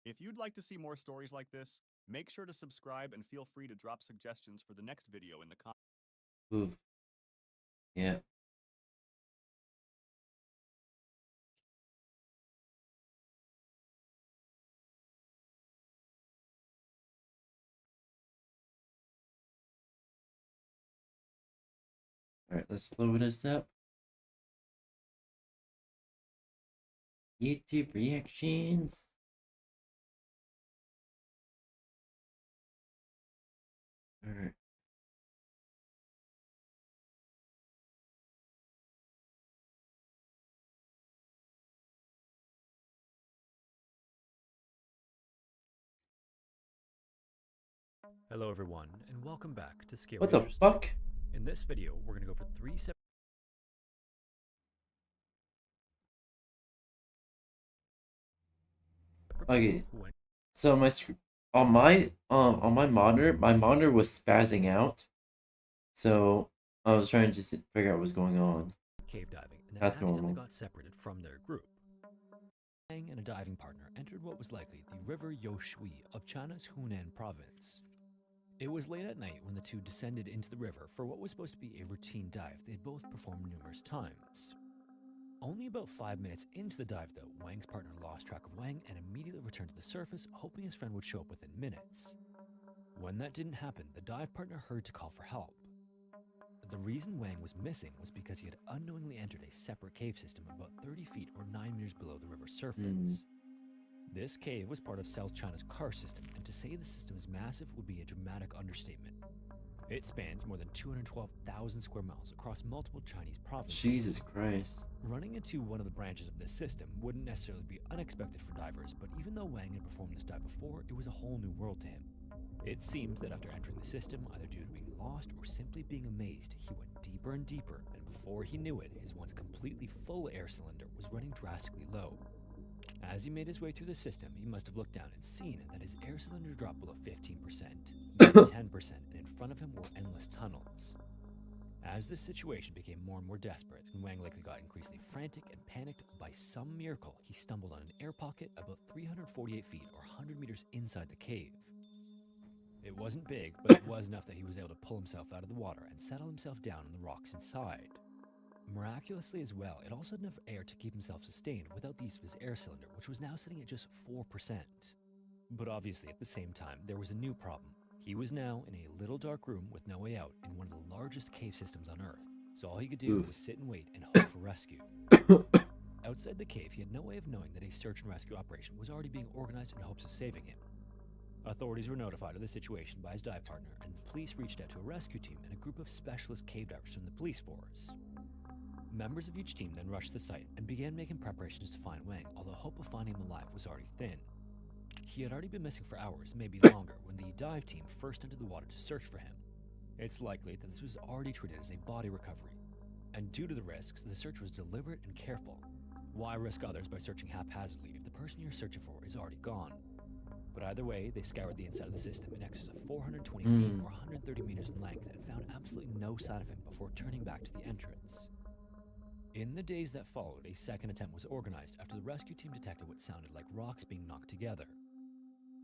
If you'd like to see more stories like this, make sure to subscribe and feel free to drop suggestions for the next video in the comments. Ooh. Yeah. Alright, let's load this up. YouTube reactions. Alright. Hello everyone, and welcome back to Scary What the Interesting. fuck? In this video, we're gonna go over 3 separate... Okay. So on my monitor was spazzing out. So I was trying to just figure out what's going on. Cave diving, and then That's accidentally normal. got separated from their group. Wang and a diving partner entered what was likely the river 𝙂𝙗 of China's Hunan province. It was late at night when the two descended into the river for what was supposed to be a routine dive they had both performed numerous times. Only about 5 minutes into the dive though, Wang's partner lost track of Wang and immediately returned to the surface, hoping his friend would show up within minutes. When that didn't happen, the dive partner heard to call for help. The reason Wang was missing was because he had unknowingly entered a separate cave system about 30 feet or 9 meters below the river's surface. This cave was part of South China's karst system, and to say the system is massive would be a dramatic understatement. It spans more than 212,000 square miles across multiple Chinese provinces. Jesus Christ. Running into one of the branches of this system wouldn't necessarily be unexpected for divers, but even though Wang had performed this dive before, it was a whole new world to him. It seemed that after entering the system, either due to being lost or simply being amazed, he went deeper and deeper, and before he knew it, his once completely full air cylinder was running drastically low. As he made his way through the system, he must have looked down and seen that his air cylinder dropped below 15%, then 10%, and in front of him were endless tunnels. As this situation became more and more desperate, and Wang likely got increasingly frantic and panicked, by some miracle, he stumbled on an air pocket about 348 feet or 100 meters inside the cave. It wasn't big, but it was enough that he was able to pull himself out of the water and settle himself down on the rocks inside. Miraculously as well, it also had enough air to keep himself sustained without the use of his air cylinder, which was now sitting at just 4%. But obviously, at the same time, there was a new problem. He was now in a little dark room with no way out in one of the largest cave systems on Earth, so all he could do was sit and wait and hope for rescue. Outside the cave, he had no way of knowing that a search and rescue operation was already being organized in hopes of saving him. Authorities were notified of the situation by his dive partner, and the police reached out to a rescue team and a group of specialist cave divers from the police force. Members of each team then rushed the site and began making preparations to find Wang, although hope of finding him alive was already thin. He had already been missing for hours, maybe longer, when the dive team first entered the water to search for him. It's likely that this was already treated as a body recovery, and due to the risks, the search was deliberate and careful. Why risk others by searching haphazardly if the person you're searching for is already gone? But either way, they scoured the inside of the system in excess of 420 feet or 130 meters in length and found absolutely no sign of him before turning back to the entrance. In the days that followed, a second attempt was organized after the rescue team detected what sounded like rocks being knocked together.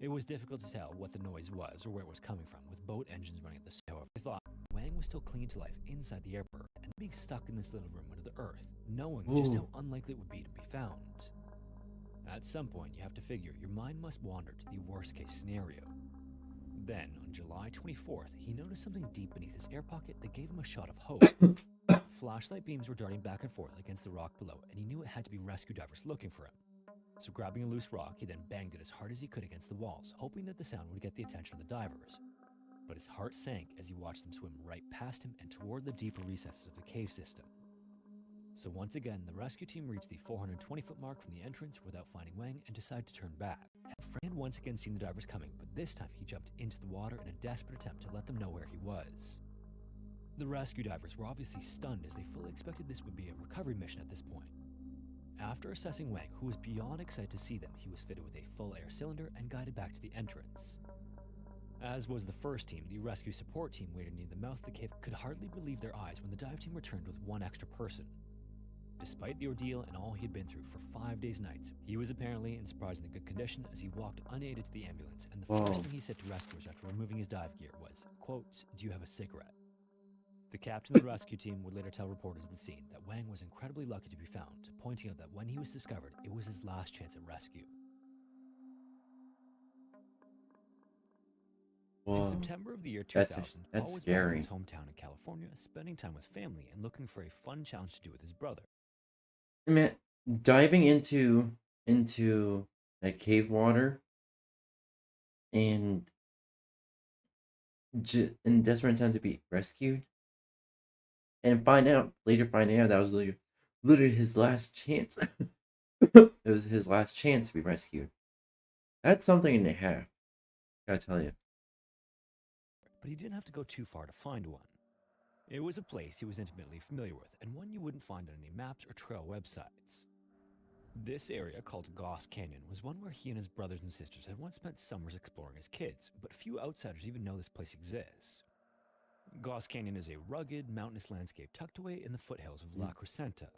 It was difficult to tell what the noise was or where it was coming from, with boat engines running at the same time. They thought Wang was still clinging to life inside the airport and being stuck in this little room under the earth, knowing just how unlikely it would be to be found. At some point, you have to figure your mind must wander to the worst case scenario. Then, on July 24th, he noticed something deep beneath his air pocket that gave him a shot of hope. Flashlight beams were darting back and forth against the rock below, and he knew it had to be rescue divers looking for him. So grabbing a loose rock, he then banged it as hard as he could against the walls, hoping that the sound would get the attention of the divers. But his heart sank as he watched them swim right past him and toward the deeper recesses of the cave system. So once again, the rescue team reached the 420-foot mark from the entrance without finding Wang and decided to turn back. Fran had once again seen the divers coming, but this time he jumped into the water in a desperate attempt to let them know where he was. The rescue divers were obviously stunned as they fully expected this would be a recovery mission at this point. After assessing Wang, who was beyond excited to see them, he was fitted with a full air cylinder and guided back to the entrance. As was the first team, the rescue support team waited near the mouth of the cave could hardly believe their eyes when the dive team returned with one extra person. Despite the ordeal and all he had been through for 5 days and nights, he was apparently in surprisingly good condition as he walked unaided to the ambulance, and the first thing he said to rescuers after removing his dive gear was, quote, "Do you have a cigarette?" The captain of the rescue team would later tell reporters at the scene that Wang was incredibly lucky to be found, pointing out that when he was discovered, it was his last chance at rescue. In September of the year 2000, Paul was back in his hometown in California, spending time with family and looking for a fun challenge to do with his brother. Man, diving into that cave water and in desperate attempt to be rescued, and later finding out that was literally his last chance. It was his last chance to be rescued. That's something and a half, gotta tell you. But he didn't have to go too far to find one. It was a place he was intimately familiar with, and one you wouldn't find on any maps or trail websites. This area, called 𝙂𝙚 Canyon, was one where he and his brothers and sisters had once spent summers exploring as kids, but few outsiders even know this place exists. 𝙂𝙚 Canyon is a rugged, mountainous landscape tucked away in the foothills of La Crescenta.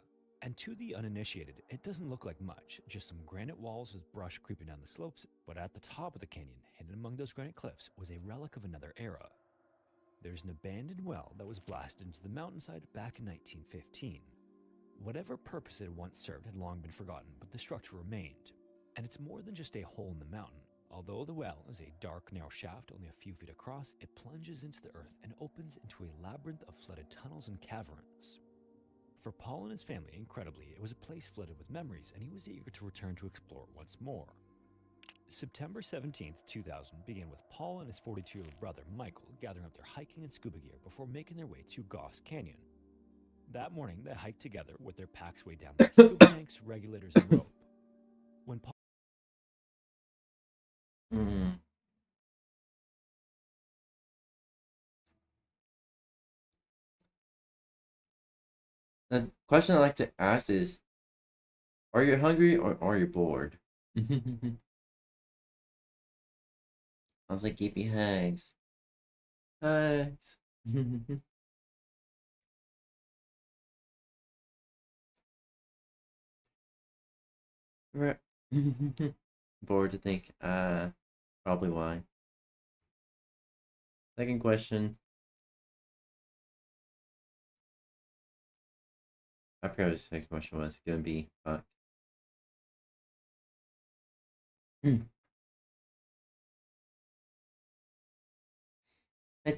And to the uninitiated, it doesn't look like much, just some granite walls with brush creeping down the slopes, but at the top of the canyon, hidden among those granite cliffs, was a relic of another era. There's an abandoned well that was blasted into the mountainside back in 1915. Whatever purpose it once served had long been forgotten, but the structure remained. And it's more than just a hole in the mountain. Although the well is a dark, narrow shaft only a few feet across, it plunges into the earth and opens into a labyrinth of flooded tunnels and caverns. For Paul and his family, incredibly, it was a place flooded with memories, and he was eager to return to explore once more. September 17th, 2000 began with Paul and his 42-year-old brother, Michael, gathering up their hiking and scuba gear before making their way to 𝙂𝙗 Canyon. That morning, they hiked together with their packs weighed down by scuba tanks, regulators, and rope. When Paul... The question I like to ask is, are you hungry or are you bored? I was like, give you hugs. Hugs. Bored to think. Probably why. Second question. I forgot what the second question was. Gonna be fuck.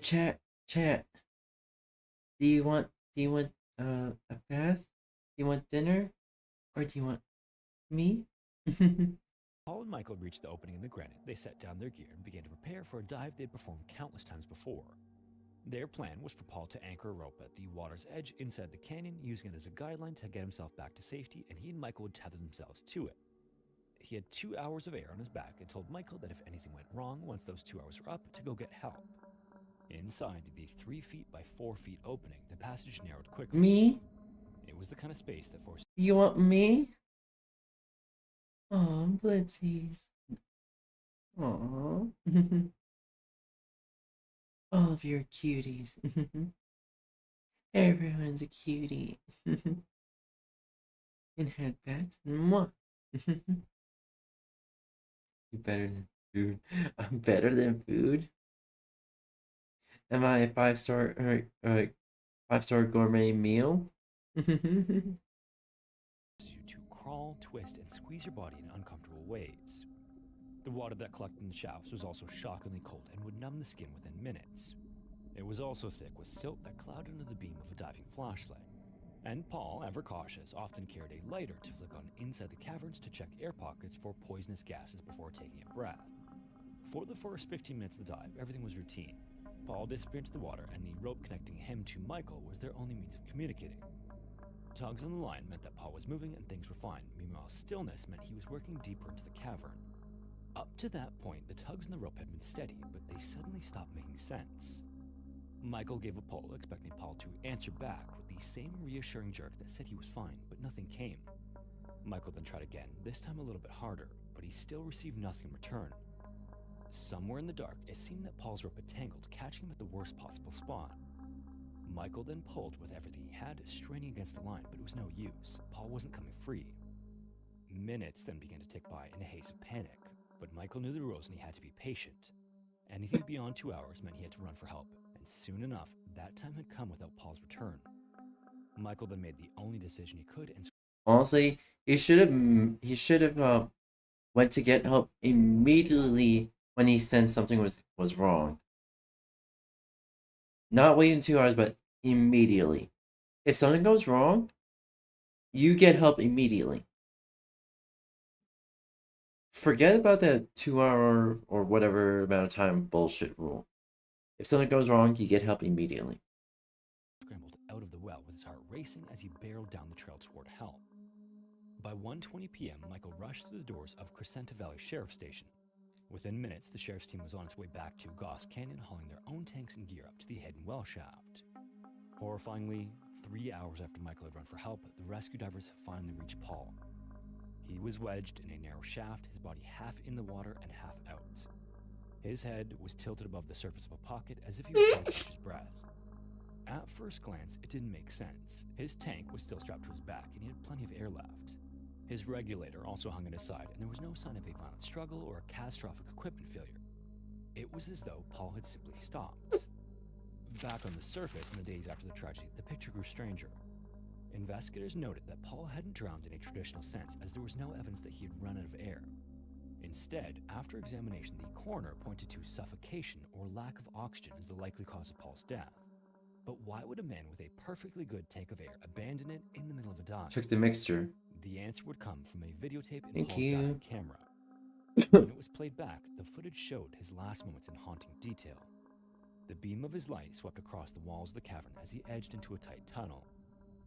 Chat. Do you want a bath? Do you want dinner? Or do you want me? Paul and Michael reached the opening in the granite. They set down their gear and began to prepare for a dive they'd performed countless times before. Their plan was for Paul to anchor a rope at the water's edge inside the canyon, using it as a guideline to get himself back to safety, and he and Michael would tether themselves to it. He had 2 hours of air on his back and told Michael that if anything went wrong once those 2 hours were up, to go get help. Inside the 3 feet by 4 feet opening, the passage narrowed quickly. Me? It was the kind of space that forced... You want me? Aw, Blitzies. Aw. All of your cuties. Everyone's a cutie. And headbats. Mwah. You better than food. I'm better than food. Am I a 5-star gourmet meal? You to crawl, twist, and squeeze your body in uncomfortable ways. The water that collected in the shafts was also shockingly cold and would numb the skin within minutes. It was also thick with silt that clouded under the beam of a diving flashlight. And Paul, ever cautious, often carried a lighter to flick on inside the caverns to check air pockets for poisonous gases before taking a breath. For the first 15 minutes of the dive, everything was routine. Paul disappeared into the water, and the rope connecting him to Michael was their only means of communicating. Tugs on the line meant that Paul was moving and things were fine. Meanwhile, stillness meant he was working deeper into the cavern. Up to that point, the tugs on the rope had been steady, but they suddenly stopped making sense. Michael gave a pull, expecting Paul to answer back with the same reassuring jerk that said he was fine, but nothing came. Michael then tried again, this time a little bit harder, but he still received nothing in return. Somewhere in the dark, it seemed that Paul's rope had tangled, catching him at the worst possible spot. Michael then pulled with everything he had, straining against the line, but it was no use. Paul wasn't coming free. Minutes then began to tick by in a haze of panic, but Michael knew the rules and he had to be patient. Anything beyond 2 hours meant he had to run for help, and soon enough, that time had come without Paul's return. Michael then made the only decision he could and... Honestly, he should have went to get help immediately when he sensed something was wrong. Not waiting 2 hours, but immediately. If something goes wrong, you get help immediately. Forget about that 2 hour or whatever amount of time bullshit rule. If something goes wrong, you get help immediately. Scrambled out of the well with his heart racing as he barreled down the trail toward help. By 1:20 p.m., Michael rushed through the doors of Crescenta Valley Sheriff Station. Within minutes, the sheriff's team was on its way back to Goss Canyon, hauling their own tanks and gear up to the hidden well shaft. Horrifyingly, 3 hours after Michael had run for help, the rescue divers finally reached Paul. He was wedged in a narrow shaft, his body half in the water and half out. His head was tilted above the surface of a pocket as if he was trying to catch his breath. At first glance, it didn't make sense. His tank was still strapped to his back and he had plenty of air left. His regulator also hung at his side, and there was no sign of a violent struggle or a catastrophic equipment failure. It was as though Paul had simply stopped. Back on the surface in the days after the tragedy, the picture grew stranger. Investigators noted that Paul hadn't drowned in a traditional sense, as there was no evidence that he had run out of air. Instead, after examination, the coroner pointed to suffocation or lack of oxygen as the likely cause of Paul's death. But why would a man with a perfectly good tank of air abandon it in the middle of a dive? Check the mixture. The answer would come from a videotape in Thank Paul's you. diving camera. When it was played back, the footage showed his last moments in haunting detail. The beam of his light swept across the walls of the cavern as he edged into a tight tunnel.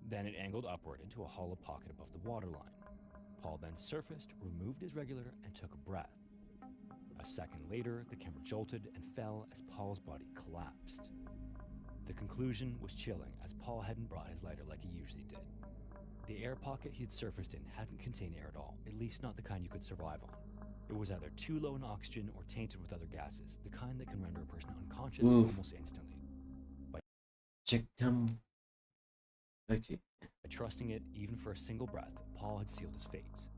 Then it angled upward into a hollow pocket above the waterline. Paul then surfaced, removed his regulator, and took a breath. A second later, the camera jolted and fell as Paul's body collapsed. The conclusion was chilling, as Paul hadn't brought his lighter like he usually did. The air pocket he had surfaced in hadn't contained air at all, at least not the kind you could survive on. It was either too low in oxygen or tainted with other gases, the kind that can render a person unconscious almost instantly. By trusting it, even for a single breath, Paul had sealed his fate.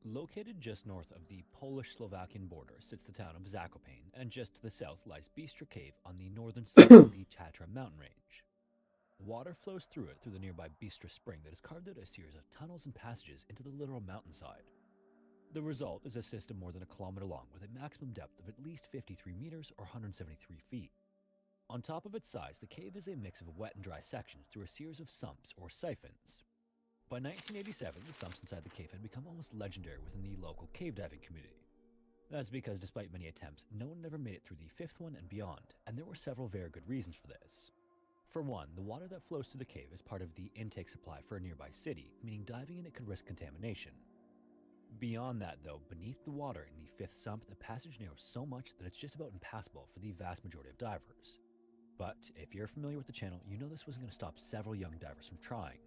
Located just north of the Polish-Slovakian border sits the town of Zakopane, and just to the south lies Bystra Cave on the northern slope of the Tatra mountain range. Water flows through it through the nearby Bystra spring that has carved out a series of tunnels and passages into the literal mountainside. The result is a system more than a kilometer long with a maximum depth of at least 53 meters or 173 feet. On top of its size, the cave is a mix of wet and dry sections through a series of sumps or siphons. By 1987, the sumps inside the cave had become almost legendary within the local cave diving community. That's because despite many attempts, no one ever made it through the fifth one and beyond, and there were several very good reasons for this. For one, the water that flows through the cave is part of the intake supply for a nearby city, meaning diving in it could risk contamination. Beyond that though, beneath the water in the fifth sump, the passage narrows so much that it's just about impassable for the vast majority of divers. But if you're familiar with the channel, you know this wasn't going to stop several young divers from trying.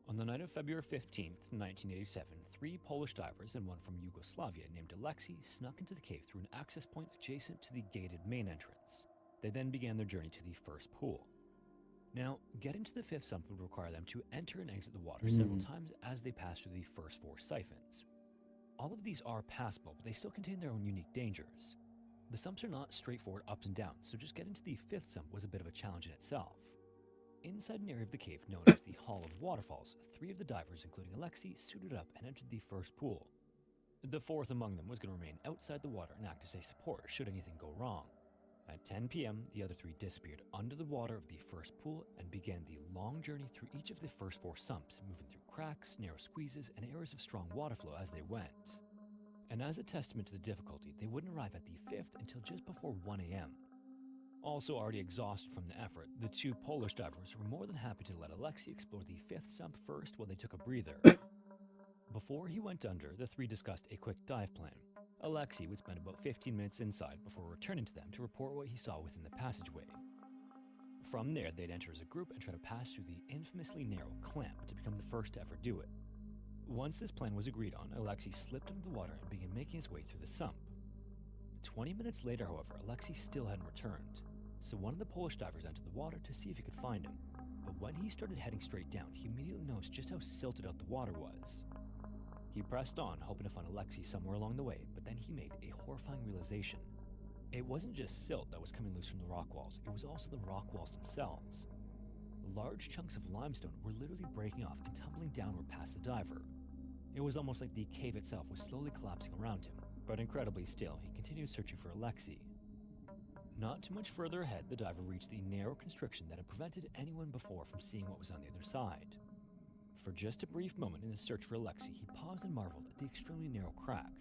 On the night of February 15th, 1987, 3 Polish divers and one from Yugoslavia named 𝙂𝙤 snuck into the cave through an access point adjacent to the gated main entrance. They then began their journey to the first pool. Now, getting to the fifth sump would require them to enter and exit the water several times as they pass through the first 4 siphons. All of these are passable, but they still contain their own unique dangers. The sumps are not straightforward ups and downs, so just getting to the fifth sump was a bit of a challenge in itself. Inside an area of the cave known as the Hall of Waterfalls, 3 of the divers, including 𝙂𝙤, suited up and entered the first pool. The 4th among them was going to remain outside the water and act as a support should anything go wrong. At 10 p.m., the other 3 disappeared under the water of the first pool and began the long journey through each of the first 4 sumps, moving through cracks, narrow squeezes, and areas of strong water flow as they went. And as a testament to the difficulty, they wouldn't arrive at the 5th until just before 1 a.m. Also already exhausted from the effort, the 2 Polish divers were more than happy to let 𝙂𝙤 explore the 5th sump first while they took a breather. Before he went under, the 3 discussed a quick dive plan. 𝙂𝙤 would spend about 15 minutes inside before returning to them to report what he saw within the passageway. From there, they'd enter as a group and try to pass through the infamously narrow clamp to become the first to ever do it. Once this plan was agreed on, 𝙂𝙤 slipped into the water and began making his way through the sump. 20 minutes later, however, 𝙂𝙤 still hadn't returned, so one of the Polish divers entered the water to see if he could find him. But when he started heading straight down, he immediately noticed just how silted out the water was. He pressed on, hoping to find 𝙂𝙤 somewhere along the way, but then he made a horrifying realization. It wasn't just silt that was coming loose from the rock walls, it was also the rock walls themselves. Large chunks of limestone were literally breaking off and tumbling downward past the diver. It was almost like the cave itself was slowly collapsing around him, but incredibly still, he continued searching for 𝙂𝙤. Not too much further ahead, the diver reached the narrow constriction that had prevented anyone before from seeing what was on the other side. For just a brief moment in his search for 𝙂𝙤, he paused and marveled at the extremely narrow crack.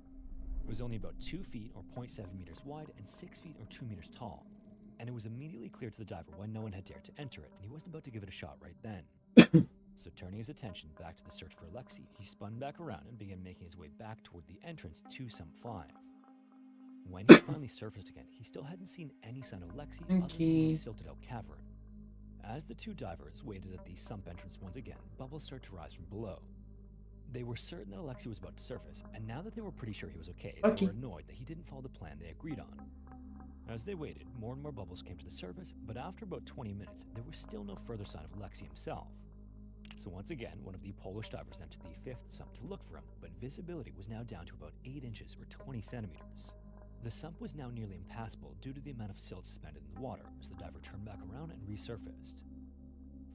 It was only about 2 feet or 0.7 meters wide and 6 feet or 2 meters tall, and it was immediately clear to the diver why no one had dared to enter it, and he wasn't about to give it a shot right then. So turning his attention back to the search for 𝙂𝙤, he spun back around and began making his way back toward the entrance to Sump 5. When he finally surfaced again, he still hadn't seen any sign of 𝙂𝙤 other than the silted out cavern. As the 2 divers waited at the sump entrance once again, bubbles started to rise from below. They were certain that 𝙂𝙤 was about to surface, and now that they were pretty sure he was okay, they were annoyed that he didn't follow the plan they agreed on. As they waited, more and more bubbles came to the surface, but after about 20 minutes, there was still no further sign of 𝙂𝙤 himself. So once again, one of the Polish divers entered the 5th sump to look for him, but visibility was now down to about 8 inches or 20 centimeters. The sump was now nearly impassable due to the amount of silt suspended in the water, so the diver turned back around and resurfaced.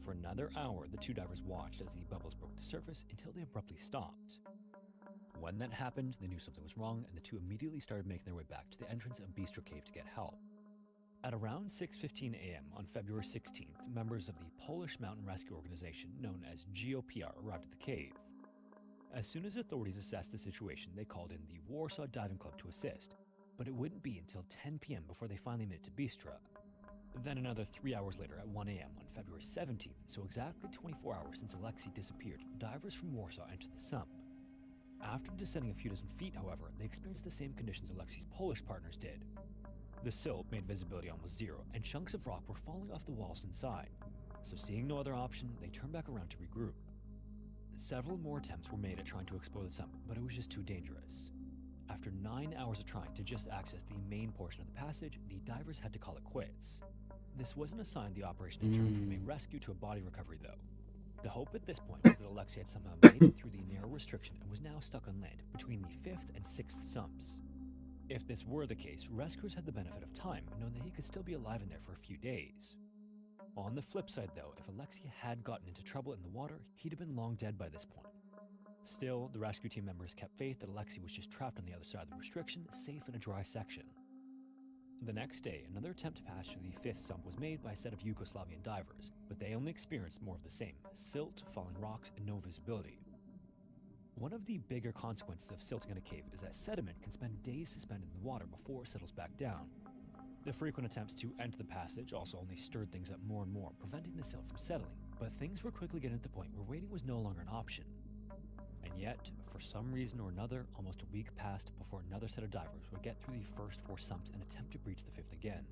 For another hour, the 2 divers watched as the bubbles broke the surface until they abruptly stopped. When that happened, they knew something was wrong, and the 2 immediately started making their way back to the entrance of Bystra Cave to get help. At around 6:15 a.m. on February 16th, members of the Polish mountain rescue organization known as GOPR arrived at the cave. As soon as authorities assessed the situation, they called in the Warsaw Diving Club to assist, but it wouldn't be until 10 p.m. before they finally made it to Bystra. Then another 3 hours later at 1 a.m. on February 17th, so exactly 24 hours since 𝙂𝙤 disappeared, divers from Warsaw entered the sump. After descending a few dozen feet, however, they experienced the same conditions 𝙂𝙤's Polish partners did. The silt made visibility almost zero, and chunks of rock were falling off the walls inside. So seeing no other option, they turned back around to regroup. Several more attempts were made at trying to explore the sump, but it was just too dangerous. After 9 hours of trying to just access the main portion of the passage, the divers had to call it quits. This wasn't a sign the operation had turned from a rescue to a body recovery, though. The hope at this point was that Aleksei had somehow made it through the narrow restriction and was now stuck on land between the 5th and 6th sumps. If this were the case, rescuers had the benefit of time, knowing that he could still be alive in there for a few days. On the flip side, though, if Aleksei had gotten into trouble in the water, he'd have been long dead by this point. Still, the rescue team members kept faith that Aleksei was just trapped on the other side of the restriction, safe in a dry section. The next day, another attempt to pass through the 5th sump was made by a set of Yugoslavian divers, but they only experienced more of the same: silt, falling rocks, and no visibility. One of the bigger consequences of silting in a cave is that sediment can spend days suspended in the water before it settles back down. The frequent attempts to enter the passage also only stirred things up more and more, preventing the silt from settling, but things were quickly getting to the point where waiting was no longer an option. And yet, for some reason or another, almost a week passed before another set of divers would get through the first 4 sumps and attempt to breach the 5th again.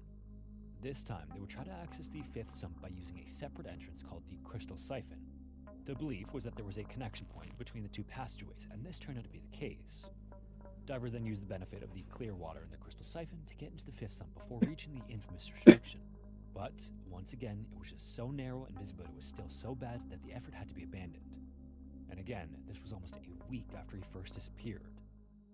This time, they would try to access the 5th sump by using a separate entrance called the Crystal Siphon. The belief was that there was a connection point between the 2 passageways, and this turned out to be the case. Divers then used the benefit of the clear water in the Crystal Siphon to get into the 5th sump before reaching the infamous restriction. But, once again, it was just so narrow and visibility was still so bad that the effort had to be abandoned. And again, this was almost a week after he first disappeared.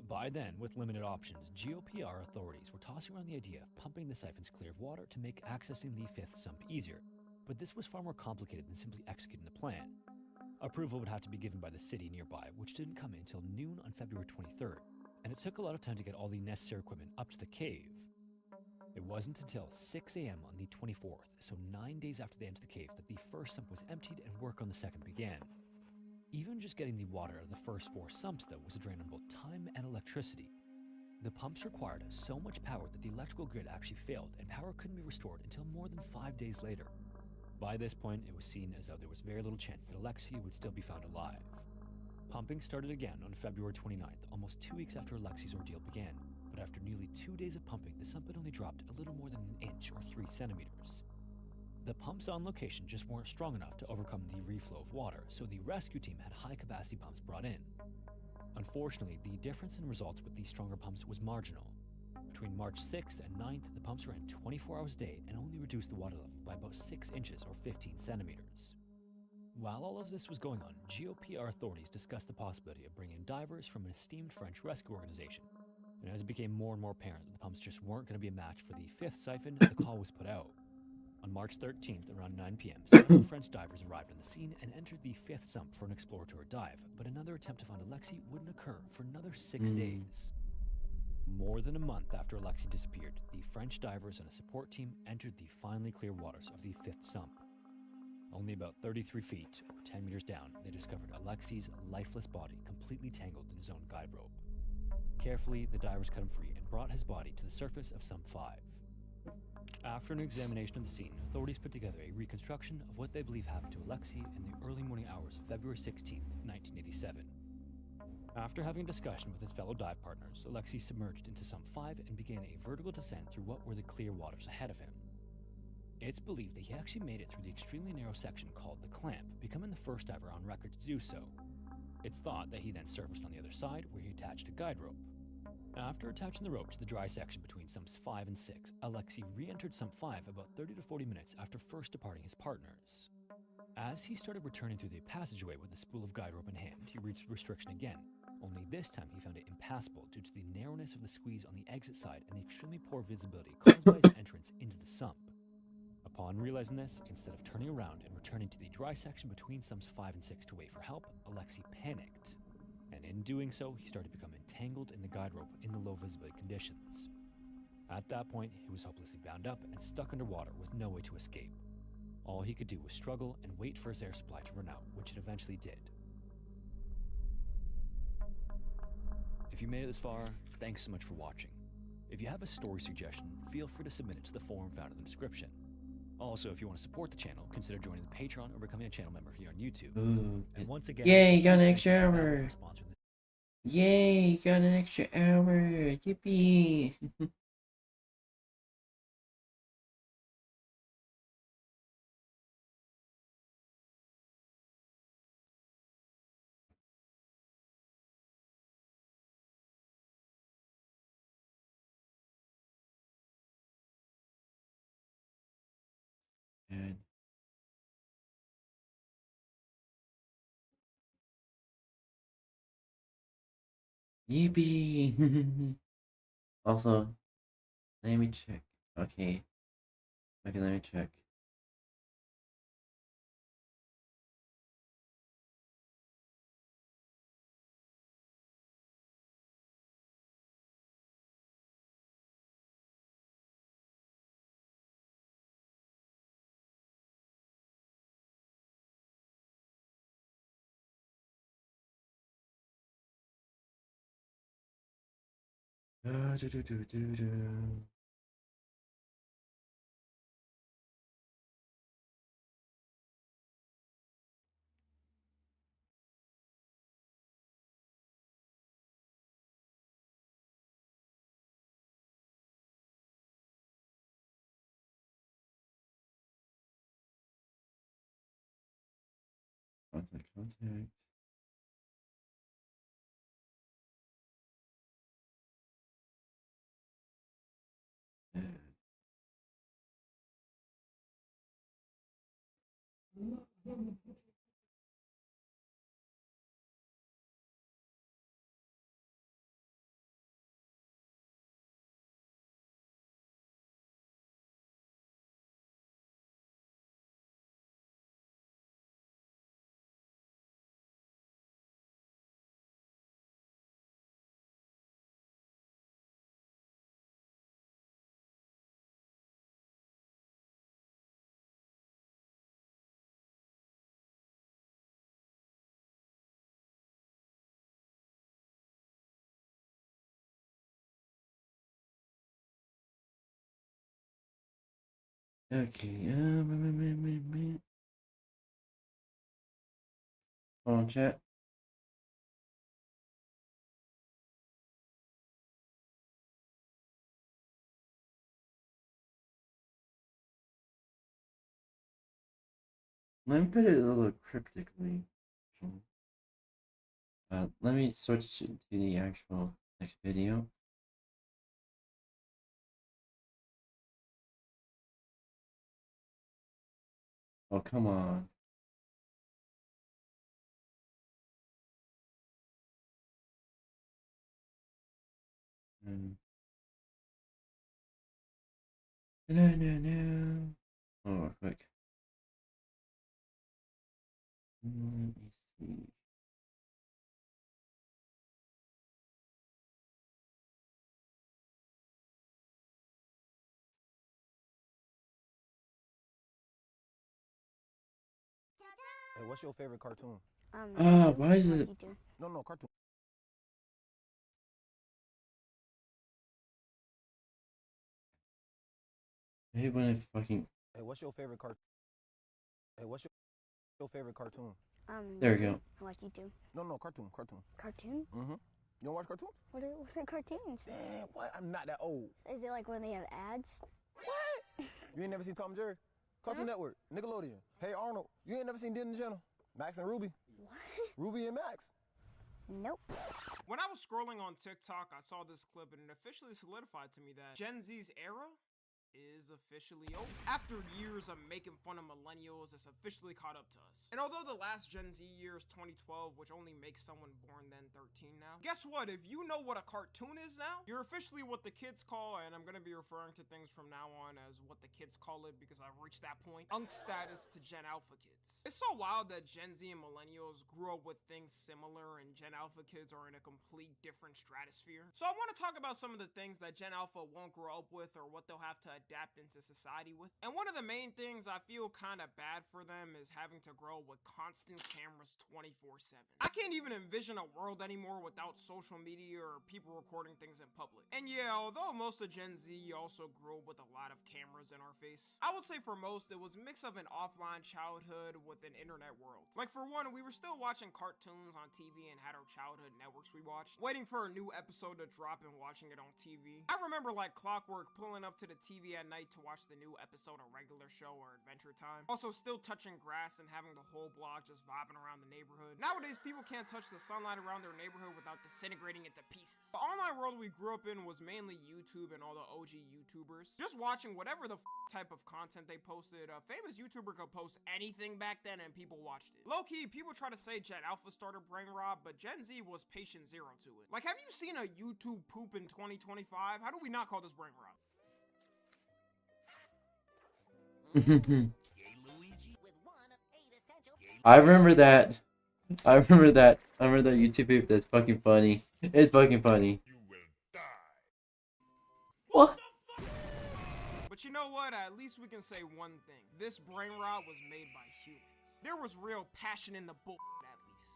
By then, with limited options, GOPR authorities were tossing around the idea of pumping the siphons clear of water to make accessing the 5th sump easier, but this was far more complicated than simply executing the plan. Approval would have to be given by the city nearby, which didn't come in until noon on February 23rd, and it took a lot of time to get all the necessary equipment up to the cave. It wasn't until 6 a.m. on the 24th, so 9 days after they entered the cave, that the first sump was emptied and work on the second began. Even just getting the water out of the first 4 sumps, though, was a drain on both time and electricity. The pumps required so much power that the electrical grid actually failed, and power couldn't be restored until more than 5 days later. By this point, it was seen as though there was very little chance that Aleksei would still be found alive. Pumping started again on February 29th, almost 2 weeks after Aleksei's ordeal began, but after nearly 2 days of pumping, the sump had only dropped a little more than an inch or 3 centimeters. The pumps on location just weren't strong enough to overcome the reflow of water, so the rescue team had high-capacity pumps brought in. Unfortunately, the difference in results with the stronger pumps was marginal. Between March 6th and 9th, the pumps ran 24 hours a day and only reduced the water level by about 6 inches or 15 centimeters. While all of this was going on, GOPR authorities discussed the possibility of bringing in divers from an esteemed French rescue organization. And as it became more and more apparent that the pumps just weren't going to be a match for the 5th siphon, the call was put out. On March 13th, around 9 p.m., several French divers arrived on the scene and entered the 5th sump for an exploratory dive, but another attempt to find Aleksei wouldn't occur for another 6 days. More than a month after Aleksei disappeared, the French divers and a support team entered the finally clear waters of the 5th sump. Only about 33 feet, or 10 meters down, they discovered Aleksei's lifeless body completely tangled in his own guide rope. Carefully, the divers cut him free and brought his body to the surface of Sump 5. After an examination of the scene, authorities put together a reconstruction of what they believe happened to Aleksei in the early morning hours of February 16, 1987. After having a discussion with his fellow dive partners, Aleksei submerged into Sump 5 and began a vertical descent through what were the clear waters ahead of him. It's believed that he actually made it through the extremely narrow section called the Clamp, becoming the first diver on record to do so. It's thought that he then surfaced on the other side, where he attached a guide rope. After attaching the rope to the dry section between Sumps 5 and 6, Aleksei re-entered Sump 5 about 30 to 40 minutes after first departing his partners. As he started returning through the passageway with the spool of guide rope in hand, he reached the restriction again, only this time he found it impassable due to the narrowness of the squeeze on the exit side and the extremely poor visibility caused by his entrance into the sump. Upon realizing this, instead of turning around and returning to the dry section between Sumps 5 and 6 to wait for help, Aleksei panicked. And in doing so, he started to become entangled in the guide rope in the low visibility conditions. At that point, he was hopelessly bound up and stuck underwater with no way to escape. All he could do was struggle and wait for his air supply to run out, which it eventually did. If you made it this far, thanks so much for watching. If you have a story suggestion, feel free to submit it to the form found in the description. Also, if you want to support the channel, consider joining the Patreon or becoming a channel member here on YouTube. Ooh. And once again, Yay, got an thank extra you to hour. Matt for sponsoring this. Yay, got an extra hour. Yippee. God. Yippee! Also, let me check. Okay. Okay, let me check. Contact. Okay, hold on, chat. Let me put it a little cryptically. Let me switch to the actual next video. Oh, come on. No. Oh, quick. Let me see. Hey, what's your favorite cartoon? Why is it? No, cartoon. I hate when it fucking. Hey, what's your favorite cartoon? Hey, what's your favorite cartoon? There we go. I watch YouTube. No, cartoon. Cartoon? Mm-hmm. You don't watch cartoons? What are cartoons? Damn, what? I'm not that old. Is it like when they have ads? What? You ain't never seen Tom and Jerry? Cartoon Network, Nickelodeon. Hey Arnold, you ain't never seen Disney Channel? Max and Ruby? What? Ruby and Max? Nope. When I was scrolling on TikTok, I saw this clip and it officially solidified to me that Gen Z's era is officially over. After years of making fun of millennials, it's officially caught up to us. And although the last Gen Z year is 2012, which only makes someone born then 13 now, guess what? If you know what a cartoon is now, you're officially what the kids call, and I'm gonna be referring to things from now on as what the kids call it because I've reached that point, unk status to Gen Alpha kids. It's so wild that Gen Z and millennials grew up with things similar and Gen Alpha kids are in a complete different stratosphere. So I want to talk about some of the things that Gen Alpha won't grow up with or what they'll have to adapt into society with. And one of the main things I feel kind of bad for them is having to grow with constant cameras 24/7. I can't even envision a world anymore without social media or people recording things in public. And yeah, although most of Gen Z also grew up with a lot of cameras in our face, I would say for most it was a mix of an offline childhood with an internet world. Like for one, we were still watching cartoons on TV and had our childhood networks we watched, waiting for a new episode to drop and watching it on TV. I remember like clockwork pulling up to the TV ready at night to watch the new episode of regular show or Adventure Time. Also still touching grass and having the whole block just vibing around the neighborhood. Nowadays, people can't touch the sunlight around their neighborhood without disintegrating into pieces. The online world we grew up in was mainly YouTube and all the OG YouTubers. Just watching whatever the type of content they posted. A famous YouTuber could post anything back then and people watched it. Low-key, people try to say Gen Alpha started brain rot, but Gen Z was patient zero to it. Like, have you seen a YouTube poop in 2025? How do we not call this brain rot? I remember that. I remember that YouTube poop. That's fucking funny. It's fucking funny. What? But you know what? At least we can say one thing. This brain rot was made by humans. There was real passion in the bull.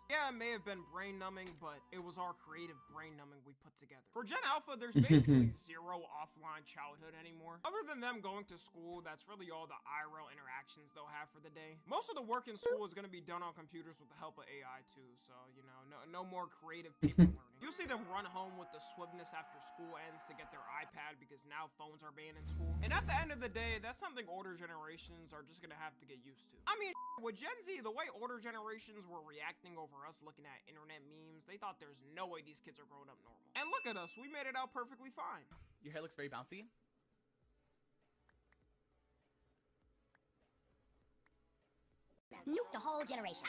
Yeah, it may have been brain numbing, but it was our creative brain numbing we put together. For Gen Alpha, there's basically zero offline childhood anymore. Other than them going to school, that's really all the IRL interactions they'll have for the day. Most of the work in school is going to be done on computers with the help of AI too, so, you know, no more creative paper learning. You'll see them run home with the swiftness after school ends to get their iPad because now phones are banned in school. And at the end of the day, that's something older generations are just going to have to get used to. I mean, with Gen Z, the way older generations were reacting over us looking at internet memes, they thought there's no way these kids are growing up normal. And look at us, we made it out perfectly fine. Your hair looks very bouncy. Nuke the whole generation.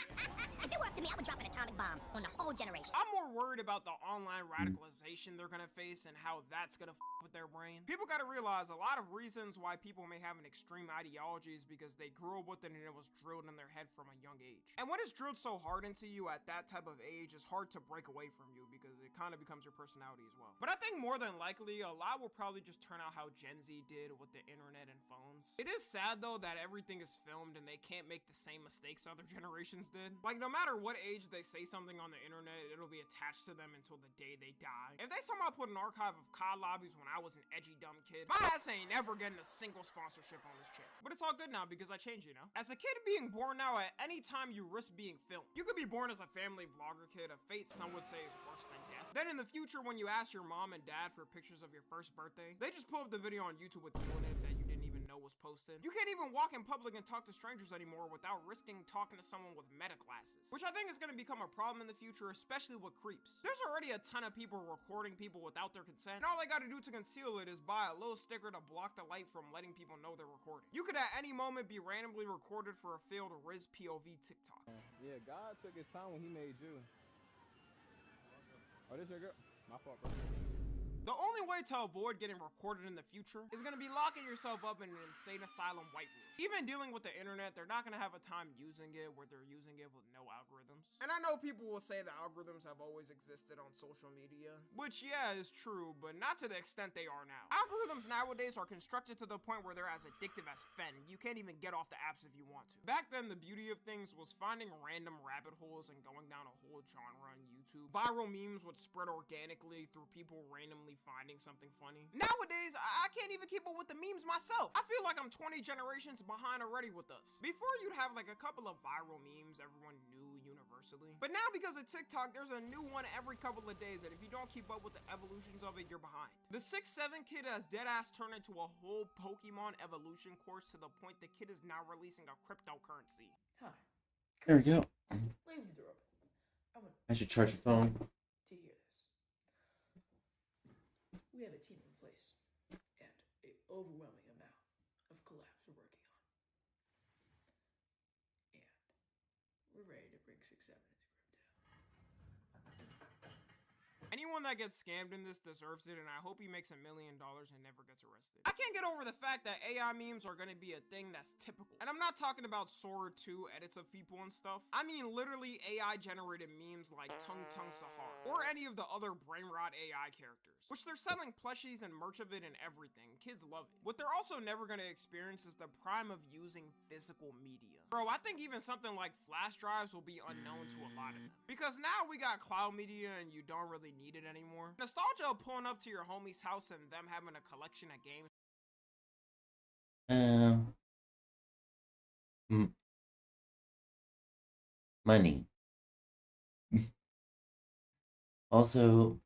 If it were up to me, I would drop an atomic bomb on the whole generation. I'm more worried about the online radicalization they're gonna face and how that's gonna with their brain. People gotta realize a lot of reasons why people may have an extreme ideology is because they grew up with it and it was drilled in their head from a young age. And when it's drilled so hard into you at that type of age, it's hard to break away from you because it kind of becomes your personality as well. But I think more than likely, a lot will probably just turn out how Gen Z did with the internet and phones. It is sad though that everything is filmed and they can't make the same mistakes other generations did. Like, no matter what age they say something on the internet, it'll be attached to them until the day they die. If they somehow put an archive of COD lobbies when I was an edgy dumb kid, my ass ain't ever getting a single sponsorship on this channel. But it's all good now because I changed, you know? As a kid being born now, at any time you risk being filmed. You could be born as a family vlogger kid, a fate some would say is worse than death. Then in the future, when you ask your mom and dad for pictures of your first birthday, they just pull up the video on YouTube with you in it that you didn't even know was posted. You can't even walk in public and talk to strangers anymore without risking talking to someone with meta glasses, which I think is going to become a problem in the future, especially with creeps. There's already a ton of people recording people without their consent, and all they got to do to conceal it is buy a little sticker to block the light from letting people know they're recording. You could at any moment be randomly recorded for a failed Riz POV TikTok. Yeah, God took his time when he made you. Oh, this your girl? My fault, bro. The only way to avoid getting recorded in the future is going to be locking yourself up in an insane asylum white room. Even dealing with the internet, they're not going to have a time using it where they're using it with no algorithms. And I know people will say the algorithms have always existed on social media, which yeah, is true, but not to the extent they are now. Algorithms nowadays are constructed to the point where they're as addictive as fen. You can't even get off the apps if you want to. Back then, the beauty of things was finding random rabbit holes and going down a whole genre on YouTube. Viral memes would spread organically through people randomly finding something funny. Nowadays, I can't even keep up with the memes myself. I feel like I'm 20 generations behind already with us. Before, you'd have like a couple of viral memes everyone knew universally. But now, because of TikTok, there's a new one every couple of days, and if you don't keep up with the evolutions of it, you're behind. The 6'7" kid has deadass turned into a whole Pokemon evolution course to the point the kid is now releasing a cryptocurrency. Hi. There we go. Flames are open. I should charge your phone. To hear this. We have a team in place and an overwhelming amount of collabs we're working on. And we're ready to bring 6'7" into crypto. Anyone that gets scammed in this deserves it, and I hope he makes $1 million and never gets arrested. I can't get over the fact that AI memes are gonna be a thing that's typical. And I'm not talking about Sora 2 edits of people and stuff. I mean literally AI generated memes like Tung Tung Sahar, or any of the other brain rot AI characters, which they're selling plushies and merch of it and everything. Kids love it. What they're also never gonna experience is the prime of using physical media. Bro, I think even something like flash drives will be unknown to a lot of them. Because now we got cloud media and you don't really need it anymore. Nostalgia of pulling up to your homie's house and them having a collection of games. Money. Also,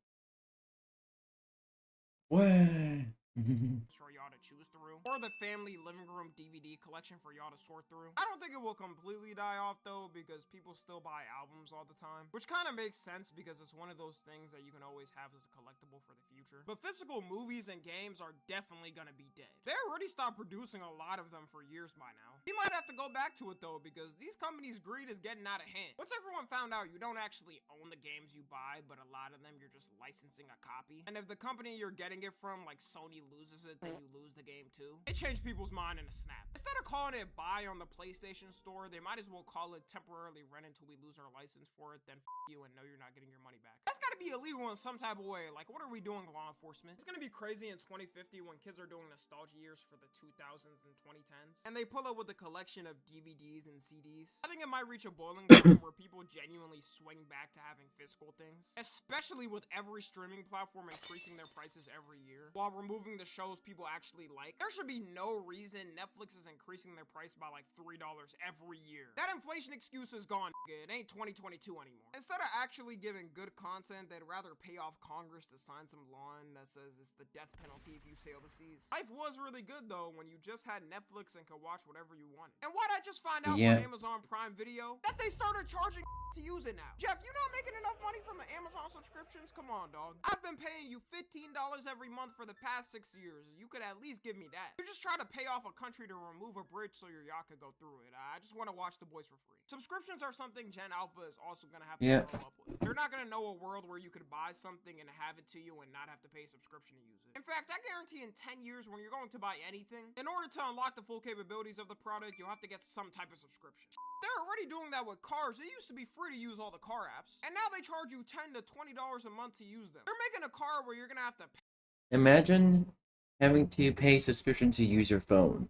what? For y'all to choose through. or the family living room DVD collection for y'all to sort through. I don't think it will completely die off though, because people still buy albums all the time, which kind of makes sense because it's one of those things that you can always have as a collectible for the future. But physical movies and games are definitely gonna be dead. They already stopped producing a lot of them for years by now. You might have to go back to it though, because these companies' greed is getting out of hand. Once everyone found out you don't actually own the games you buy, but a lot of them you're just licensing a copy, and if the company you're getting it from, like Sony, loses it, then you lose the game too. It changed people's mind in a snap. Instead of calling it buy on the PlayStation Store, they might as well call it temporarily rent until we lose our license for it, then you and know you're not getting your money back. That's gotta be illegal in some type of way. Like, what are we doing, law enforcement? It's gonna be crazy in 2050 when kids are doing nostalgia years for the 2000s and 2010s, and they pull up with a collection of DVDs and CDs. I think it might reach a boiling point where people genuinely swing back to having physical things, especially with every streaming platform increasing their prices every year, while removing the shows people actually like. There should be no reason Netflix is increasing their price by like $3 every year. That inflation excuse is gone, it ain't 2022 anymore. Instead of actually giving good content, they'd rather pay off Congress to sign some law that says it's the death penalty if you sail the seas. Life was really good though when you just had Netflix and could watch whatever you wanted. And why'd I just find out from Amazon Prime Video that they started charging to use it now? Jeff, you not making enough money from the Amazon subscriptions? Come on, dog. I've been paying you $15 every month for the past 6 years. You could at least give me that. You're just trying to pay off a country to remove a bridge so your yacht could go through it. I just want to watch The Boys for free. Subscriptions are something Gen Alpha is also going to have to grow up with. They're not going to know a world where you could buy something and have it to you and not have to pay a subscription to use it. In fact, I guarantee in 10 years when you're going to buy anything, in order to unlock the full capabilities of the product, you'll have to get some type of subscription. They're already doing that with cars. It used to be free to use all the car apps, and now they charge you $10 to $20 a month to use them. They're making a car where you're going to have to pay. Imagine having to pay subscription to use your phone.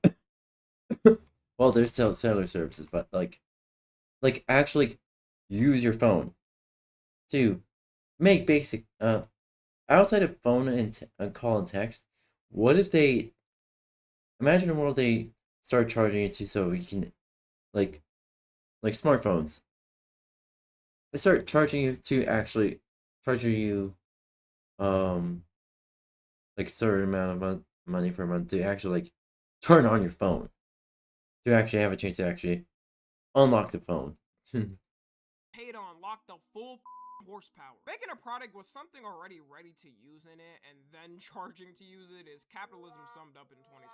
Well, there's cellular services, but like actually use your phone to make basic outside of phone and call and text. What if they imagine a world they start charging you to so you can like smartphones. They start charging you to actually charging you like certain amount of money per month to actually like turn on your phone, to actually have a chance to actually unlock the phone. Pay to unlock the full horsepower. Making a product with something already ready to use in it and then charging to use it is capitalism summed up in 2020.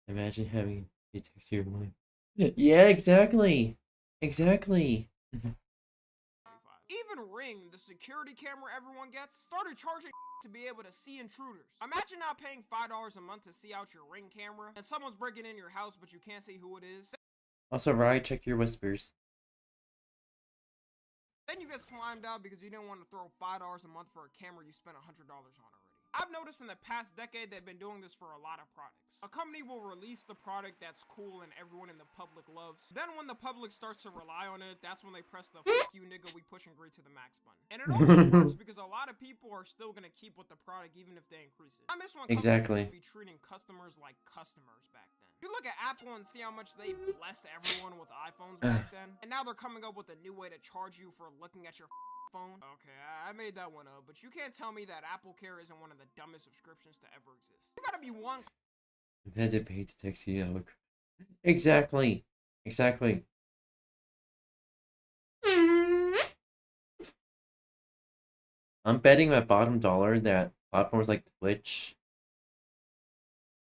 Imagine having a text your mind. Yeah, exactly. Exactly. Even Ring, the security camera everyone gets, started charging to be able to see intruders. Imagine now paying $5 a month to see out your Ring camera, and someone's breaking in your house but you can't see who it is. Also, Ryan, check your whispers. Then you get slimed out because you didn't want to throw $5 a month for a camera you spent $100 on already. I've noticed in the past decade they've been doing this for a lot of products. A company will release the product that's cool and everyone in the public loves. Then when the public starts to rely on it, that's when they press the "fuck you nigga, we pushing greed to the max" button. And it always works because a lot of people are still gonna keep with the product even if they increase it. I miss when companies used to be treating customers like customers back then. You look at Apple and see how much they blessed everyone with iPhones back then, and now they're coming up with a new way to charge you for looking at your phone. Okay, I made that one up, but you can't tell me that Apple Care isn't one of the dumbest subscriptions to ever exist. You gotta be one. I've had to pay to text you out. Exactly. Exactly. I'm betting my bottom dollar that platforms like Twitch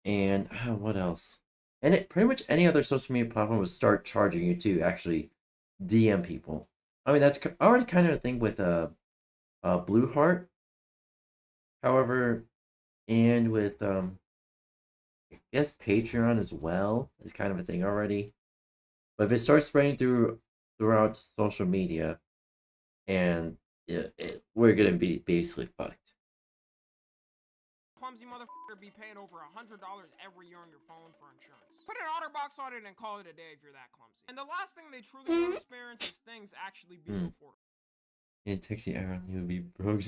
and what else? And pretty much any other social media platform would start charging you to actually DM people. I mean, that's already kind of a thing with Blue Heart. However, and with I guess Patreon as well is kind of a thing already. But if it starts spreading throughout social media, and we're gonna be basically fucked. Clumsy motherfucker be paying over $100 every year on your phone for insurance. Put an OtterBox on it and call it a day if you're that clumsy. And the last thing they truly want to experience is things actually being affordable. And texting Aaron, you would be broke.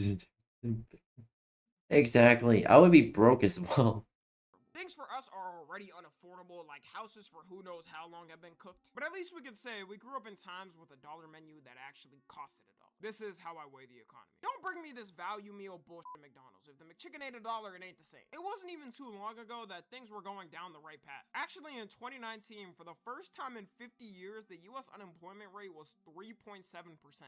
Exactly. I would be broke as well. Things for us are already unaffordable, like houses for who knows how long have been cooked. But at least we could say we grew up in times with a dollar menu that actually costed $1. This is how I weigh the economy. Don't bring me this value meal bullshit at McDonald's. If the McChicken ain't $1, it ain't the same. It wasn't even too long ago that things were going down the right path. Actually, in 2019, for the first time in 50 years, the US unemployment rate was 3.7%.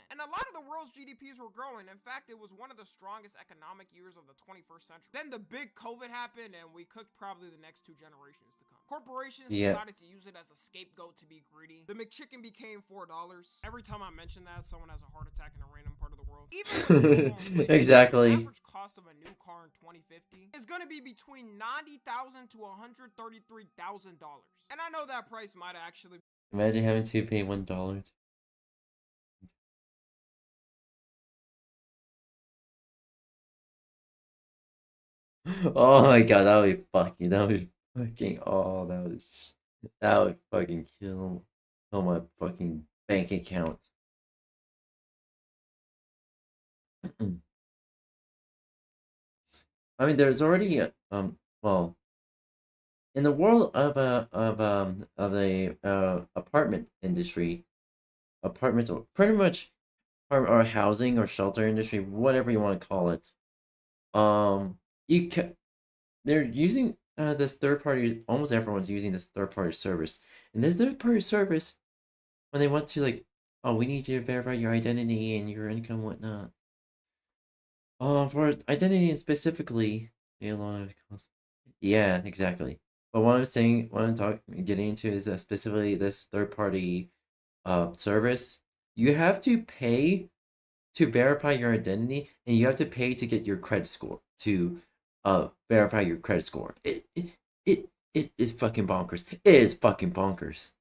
And a lot of the world's GDPs were growing. In fact, it was one of the strongest economic years of the 21st century. Then the big COVID happened, and we cooked probably the next 2 generations to come. Corporations decided to use it as a scapegoat to be greedy. The McChicken became $4. Every time I mention that, someone has a heart attack in a random part of the world. Even exactly. The average cost of a new car in 2050 is going to be between $90,000 to $133,000. And I know that price might actually... Imagine having to pay $1. Oh my god, that would be fucking, oh, that would fucking kill my fucking bank account. I mean, there's already well, in the world of the apartment industry, apartments, or pretty much, or housing or shelter industry, whatever you want to call it. They're using this third party. Almost everyone's using this third party service, and this third party service, when they want to, like, oh, we need you to verify your identity and your income, whatnot. For identity and specifically, yeah, exactly. But what I'm saying, what I'm getting into is that specifically this third party service, you have to pay to verify your identity, and you have to pay to get your credit score to verify your credit score. It is fucking bonkers. It is fucking bonkers.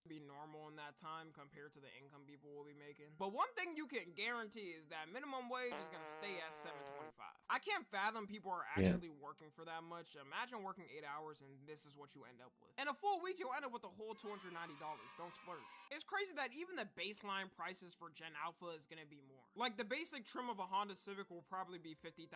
Be normal in that time compared to the income people will be making. But one thing you can guarantee is that minimum wage is gonna stay at $7.25. I can't fathom people are actually working for that much. Imagine working 8 hours and this is what you end up with. In a full week, you'll end up with a whole $290. Don't splurge. It's crazy that even the baseline prices for Gen Alpha is gonna be more. Like the basic trim of a Honda Civic will probably be $50,000.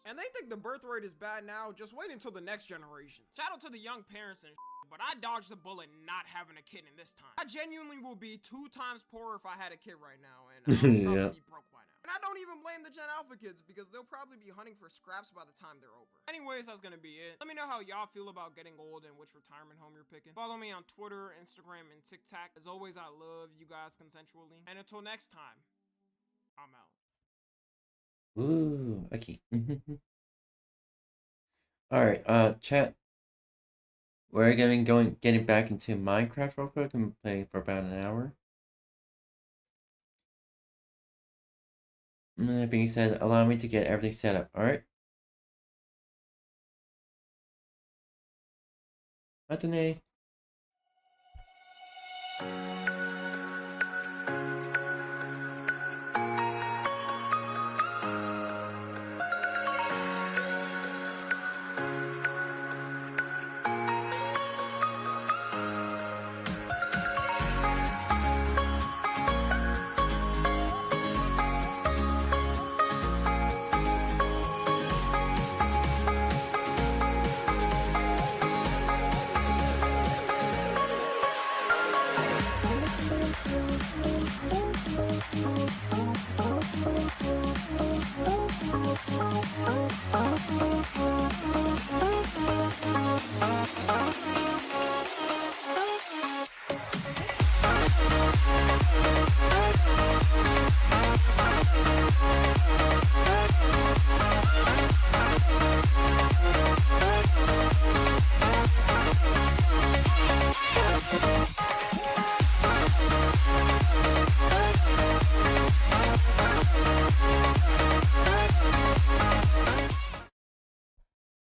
And they think the birth rate is bad now, just wait until the next generation. Shout out to the young parents and but I dodged the bullet not having a kid in this time. I genuinely will be 2 times poorer if I had a kid right now, and I'll probably be broke by now. And I don't even blame the Gen Alpha kids, because they'll probably be hunting for scraps by the time they're over. Anyways, that's gonna be it. Let me know how y'all feel about getting old and which retirement home you're picking. Follow me on Twitter, Instagram, and TikTok. As always, I love you guys consensually. And until next time, I'm out. Ooh, okay. Alright, chat. We're getting back into Minecraft real quick and play for about an hour. That being said, allow me to get everything set up, alright? Matinee.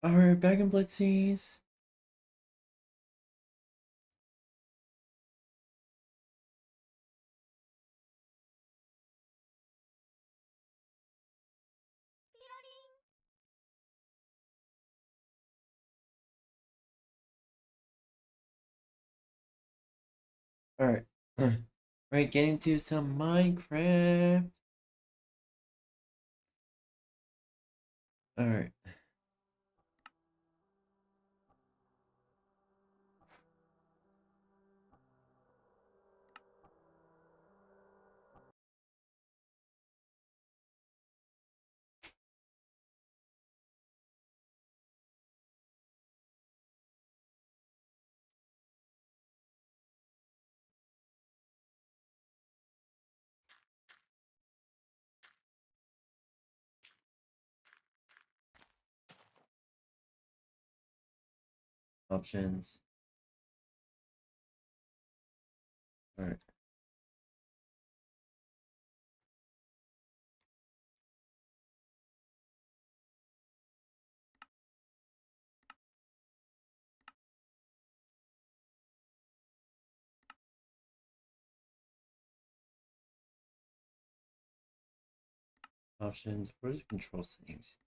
Alright, back in Blitzies. Alright. Right, getting to some Minecraft. Alright. Options. Alright. Options. What are the control settings?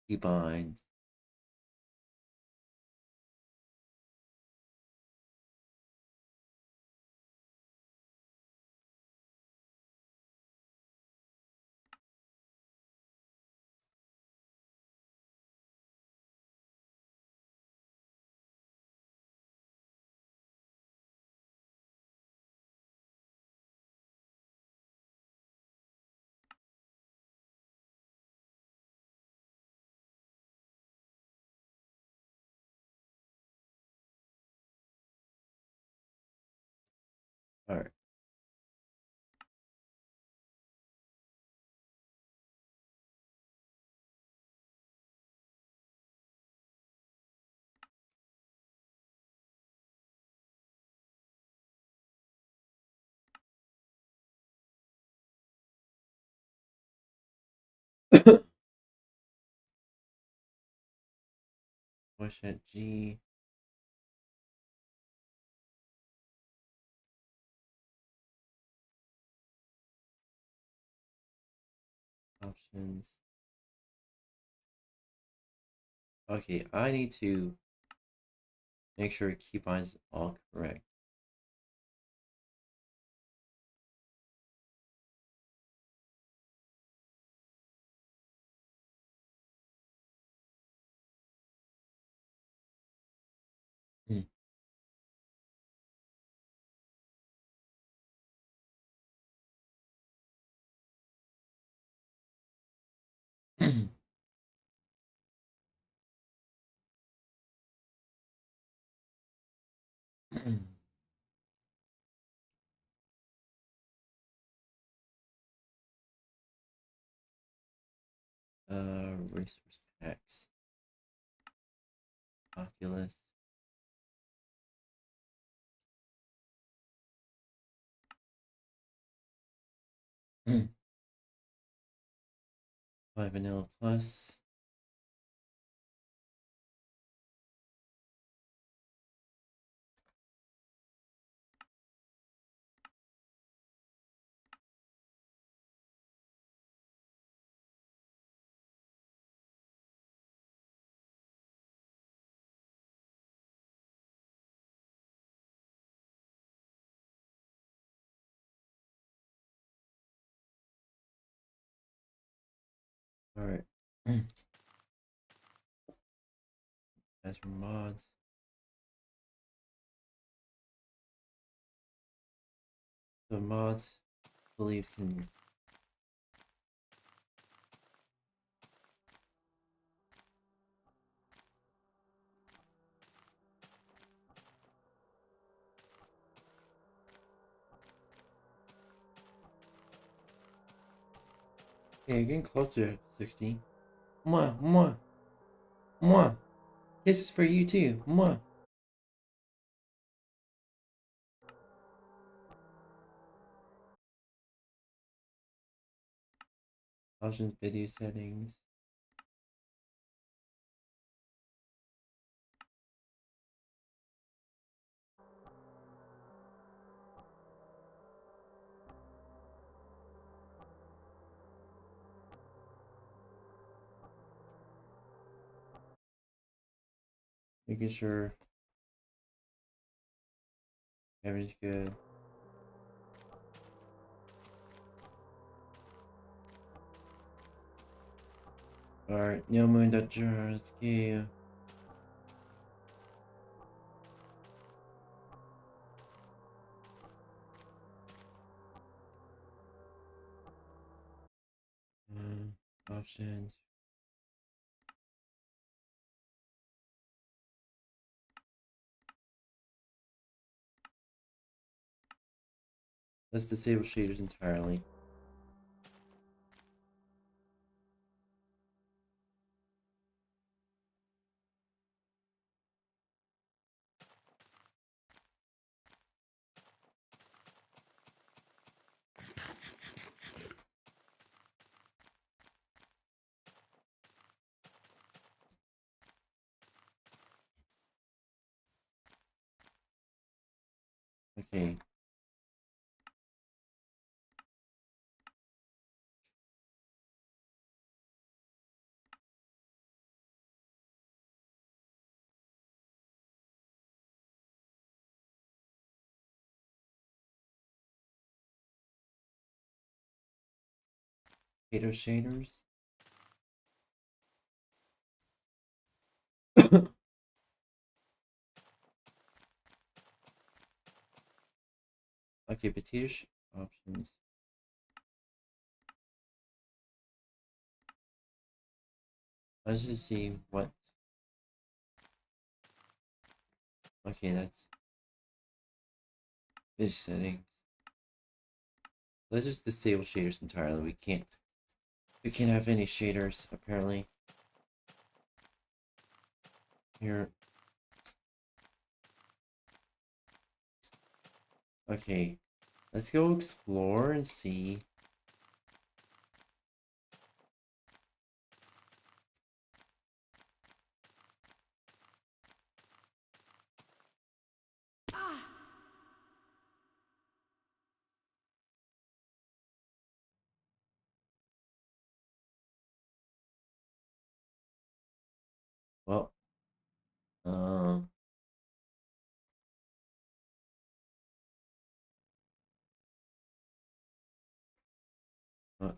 Keybinds. Alright. Push at G. Options. Okay, I need to make sure keybinds is all correct. Resource packs. Oculus. By Vanilla Plus. Alright. As for mods. The mods, I believe, can yeah, you're getting closer to 60. Mwah, mwah. Mwah. Kisses for you too. Mwah. Options, video settings. Making sure everything's good. Alright, no moon that jars give. Options. Let's disable shaders entirely. Okay. Potato shaders. Okay, potato options. Let's just see what. Okay, that's fish settings. Let's just disable shaders entirely. We can't have any shaders apparently. Here. Okay. Let's go explore and see. Well, um, uh,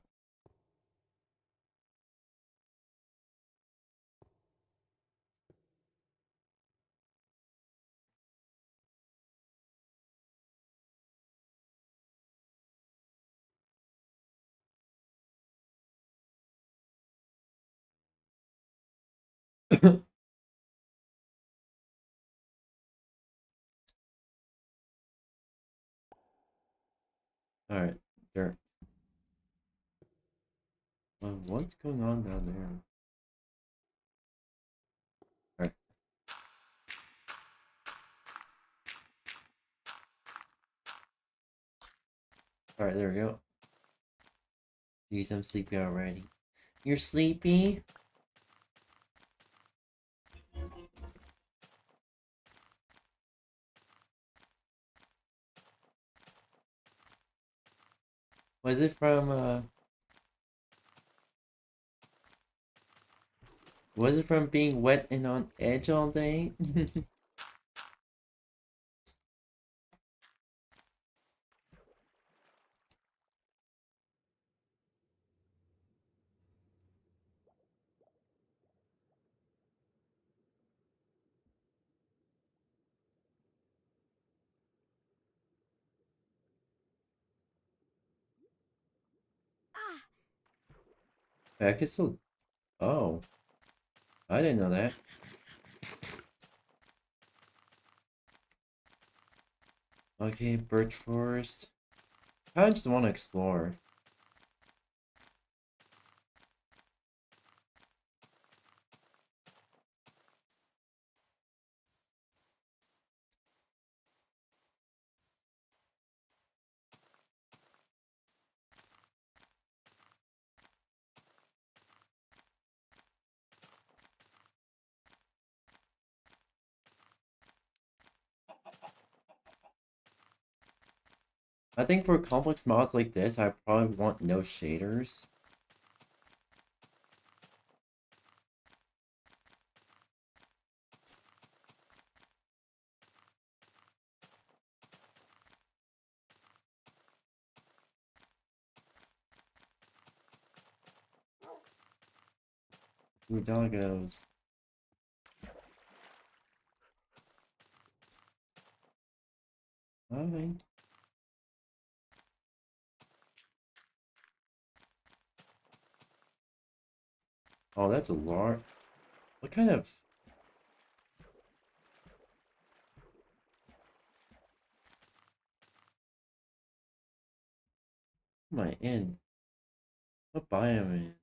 all right, dirt. What's going on down there? All right. All right, there we go. Jeez, I'm sleepy already. You're sleepy? Was it from was it from being wet and on edge all day? I could still. Oh, I didn't know that. Okay, birch forest. I just want to explore. I think for complex mods like this, I probably want no shaders. Ooh, doggos. Alright. Oh, that's a lot. What kind of... Am I in? What biome am I in?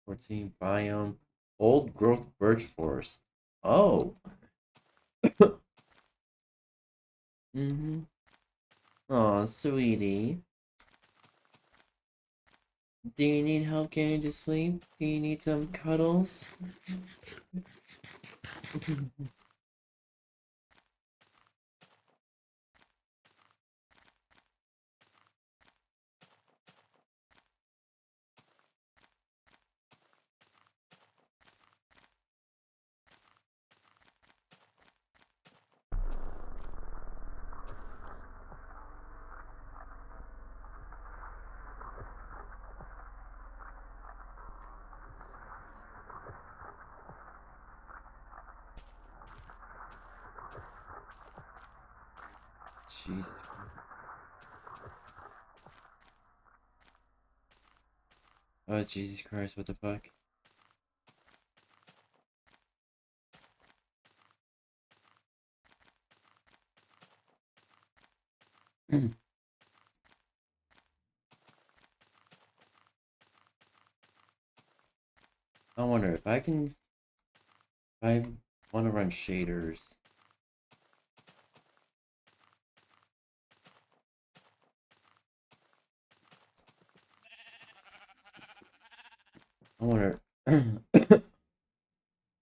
'14 biome. Old growth birch forest. Oh. Mm-hmm. Aw, sweetie. Do you need help getting to sleep? Do you need some cuddles? Jeez. Oh, Jesus Christ, what the fuck? I wonder if I can... If I want to run shaders. I wonder...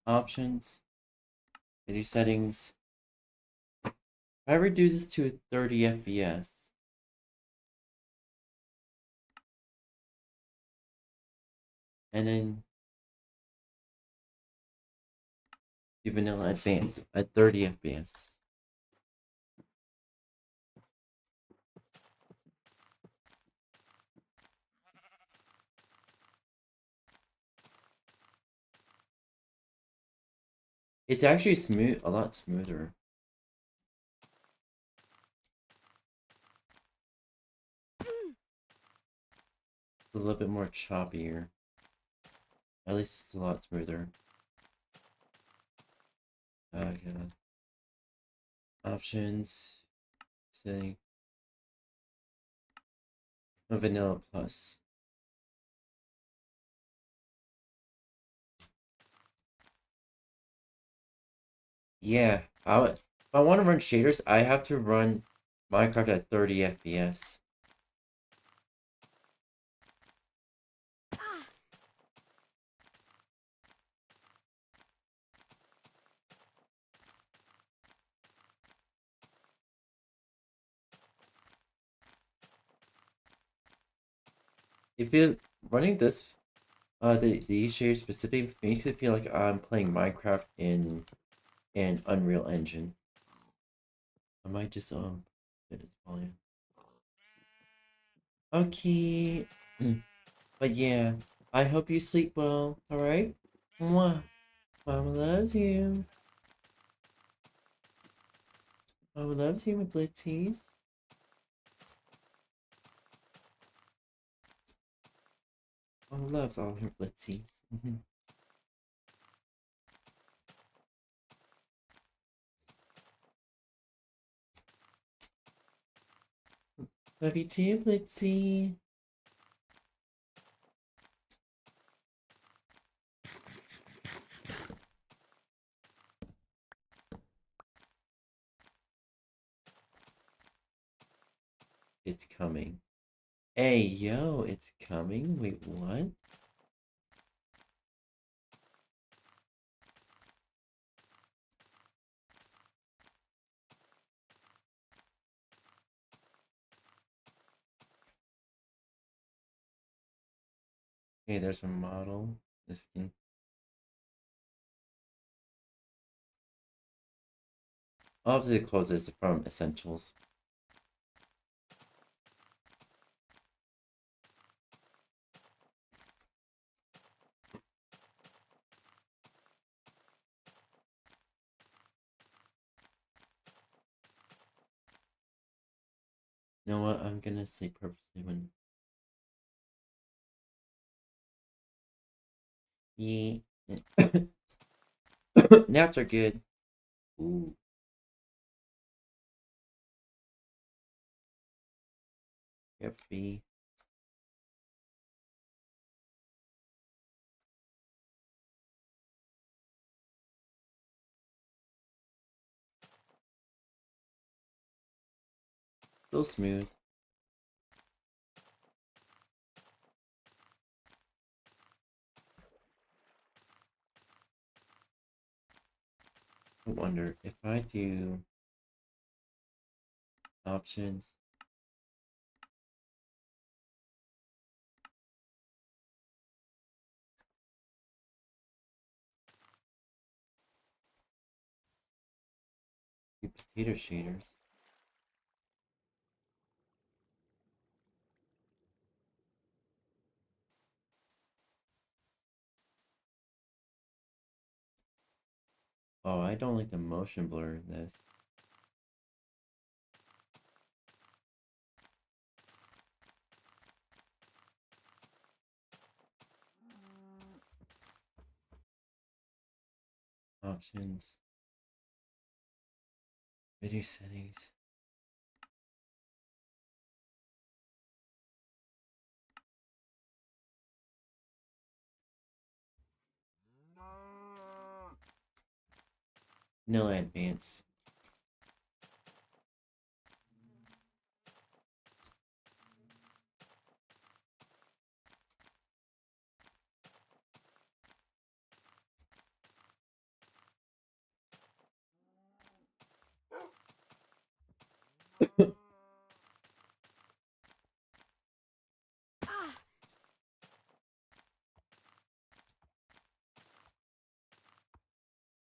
Options. Video settings. If I reduce this to 30 FPS. And then... do vanilla advanced at 30 FPS. It's actually smooth, a lot smoother. A little bit more choppier. At least it's a lot smoother. Yeah. Options. Setting. Vanilla plus. Yeah, if I want to run shaders, I have to run Minecraft at 30 FPS. If you're running this, these shaders specifically makes it feel like I'm playing Minecraft in an Unreal Engine. I might just get its volume. Okay. But yeah, I hope you sleep well, alright? Mwah. Mama loves you. Mama loves you, my blitzies. Mama loves all her blitzies. Love you too, Blitzy. It's coming. Hey, yo, it's coming. Wait, what? Okay, there's a model. This can... obviously the clothes is from Essentials. You know what? I'm gonna say purposely when... yeah. Naps are good. Ooh. Yep, B. So smooth. I wonder if I do options. Potato shaders. Oh, I don't like the motion blur in this. Options. Video settings. No advanced.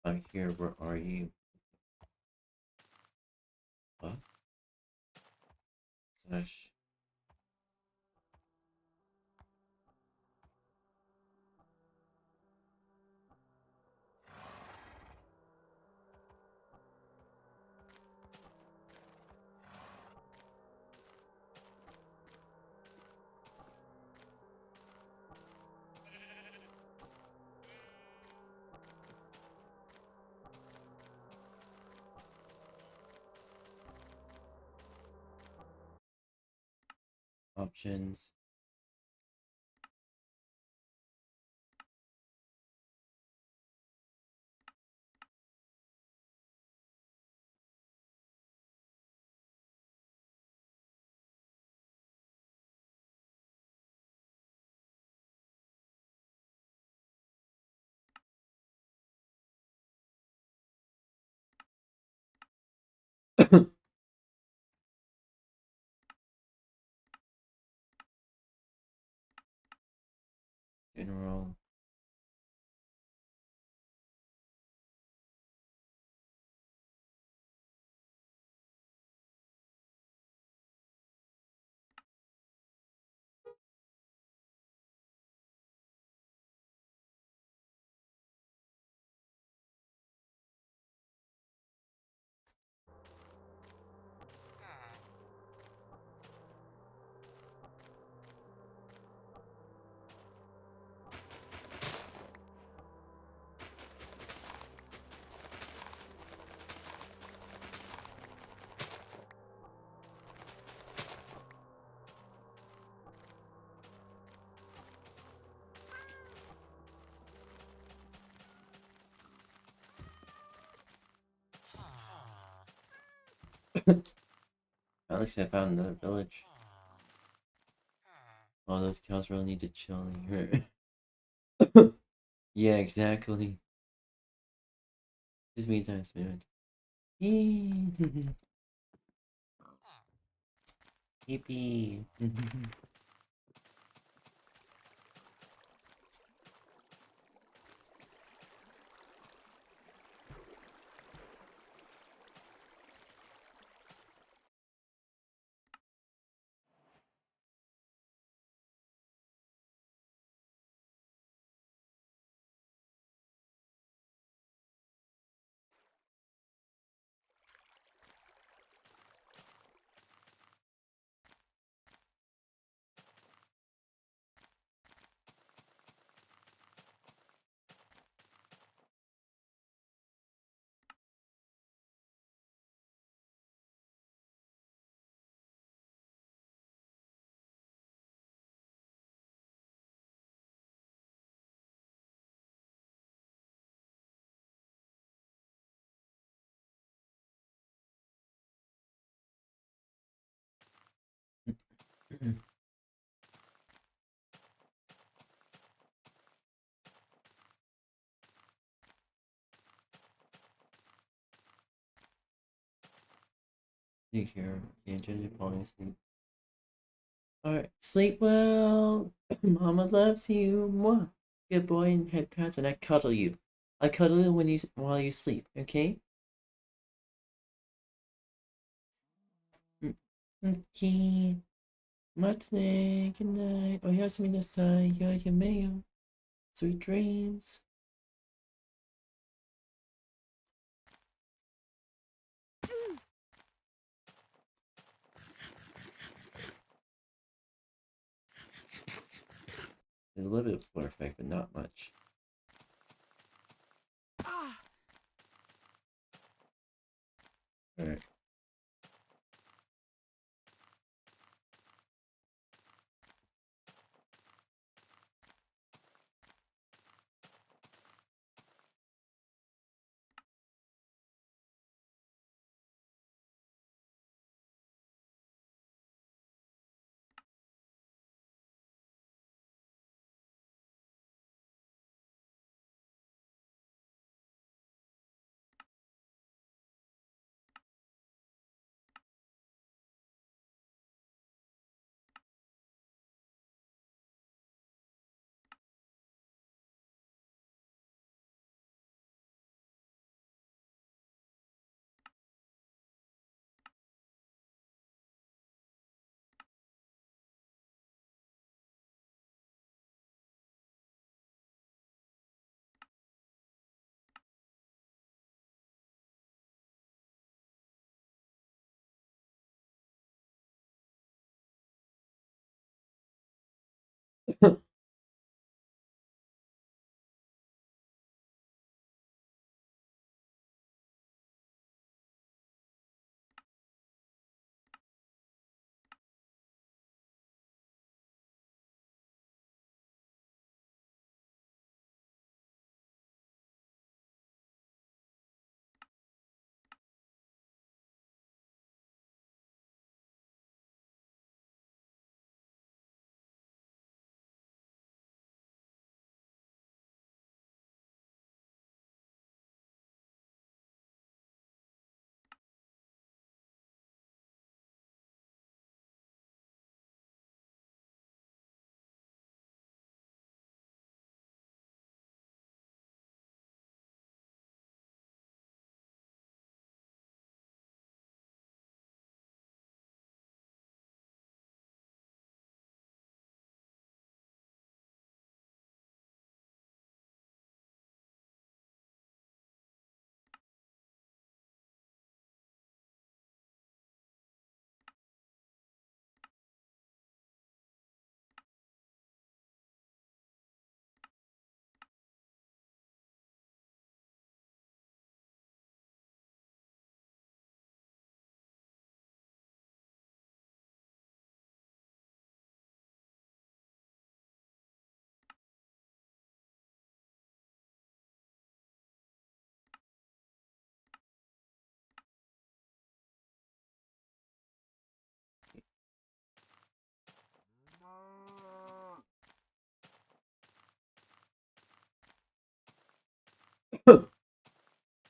I'm here, where are you? What? Slash. Options. General. Alex, I found another village. Oh, those cows really need to chill here. Yeah, exactly. Just me times, man. Yippee. Take care. Can't judge you falling asleep. Alright, sleep well. Mama loves you. Mwah. Good boy and head pats, and I cuddle you. I cuddle you while you sleep, okay? Okay. Matane, good night. Oyasumi nasai, 𝙂𝙚𝙣𝙚. Sweet dreams. A little bit of flare effect, but not much. Alright.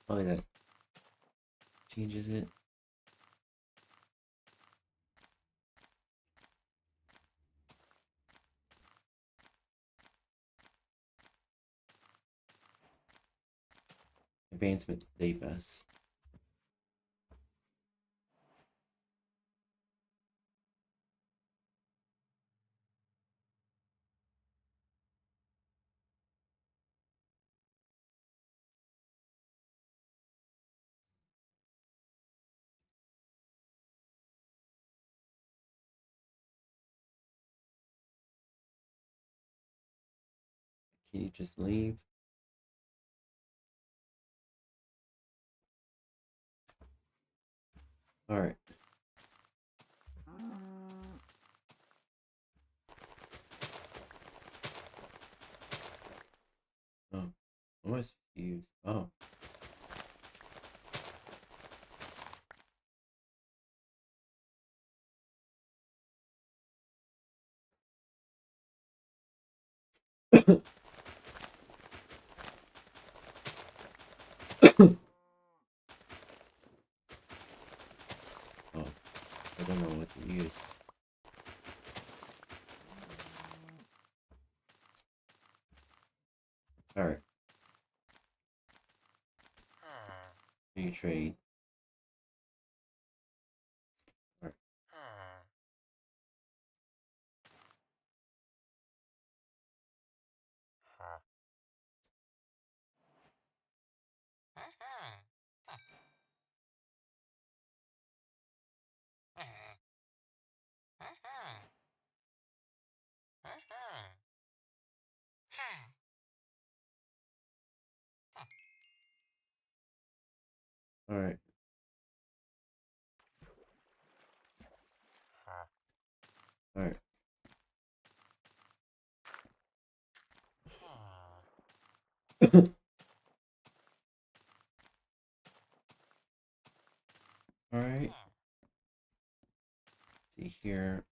Oh, that changes it. Advancement day bus. Can you just leave? Alright. Oh, what am I supposed to use? Oh. Oh. use. Alright. You trade. Alright. Alright. Alright. Alright. See here.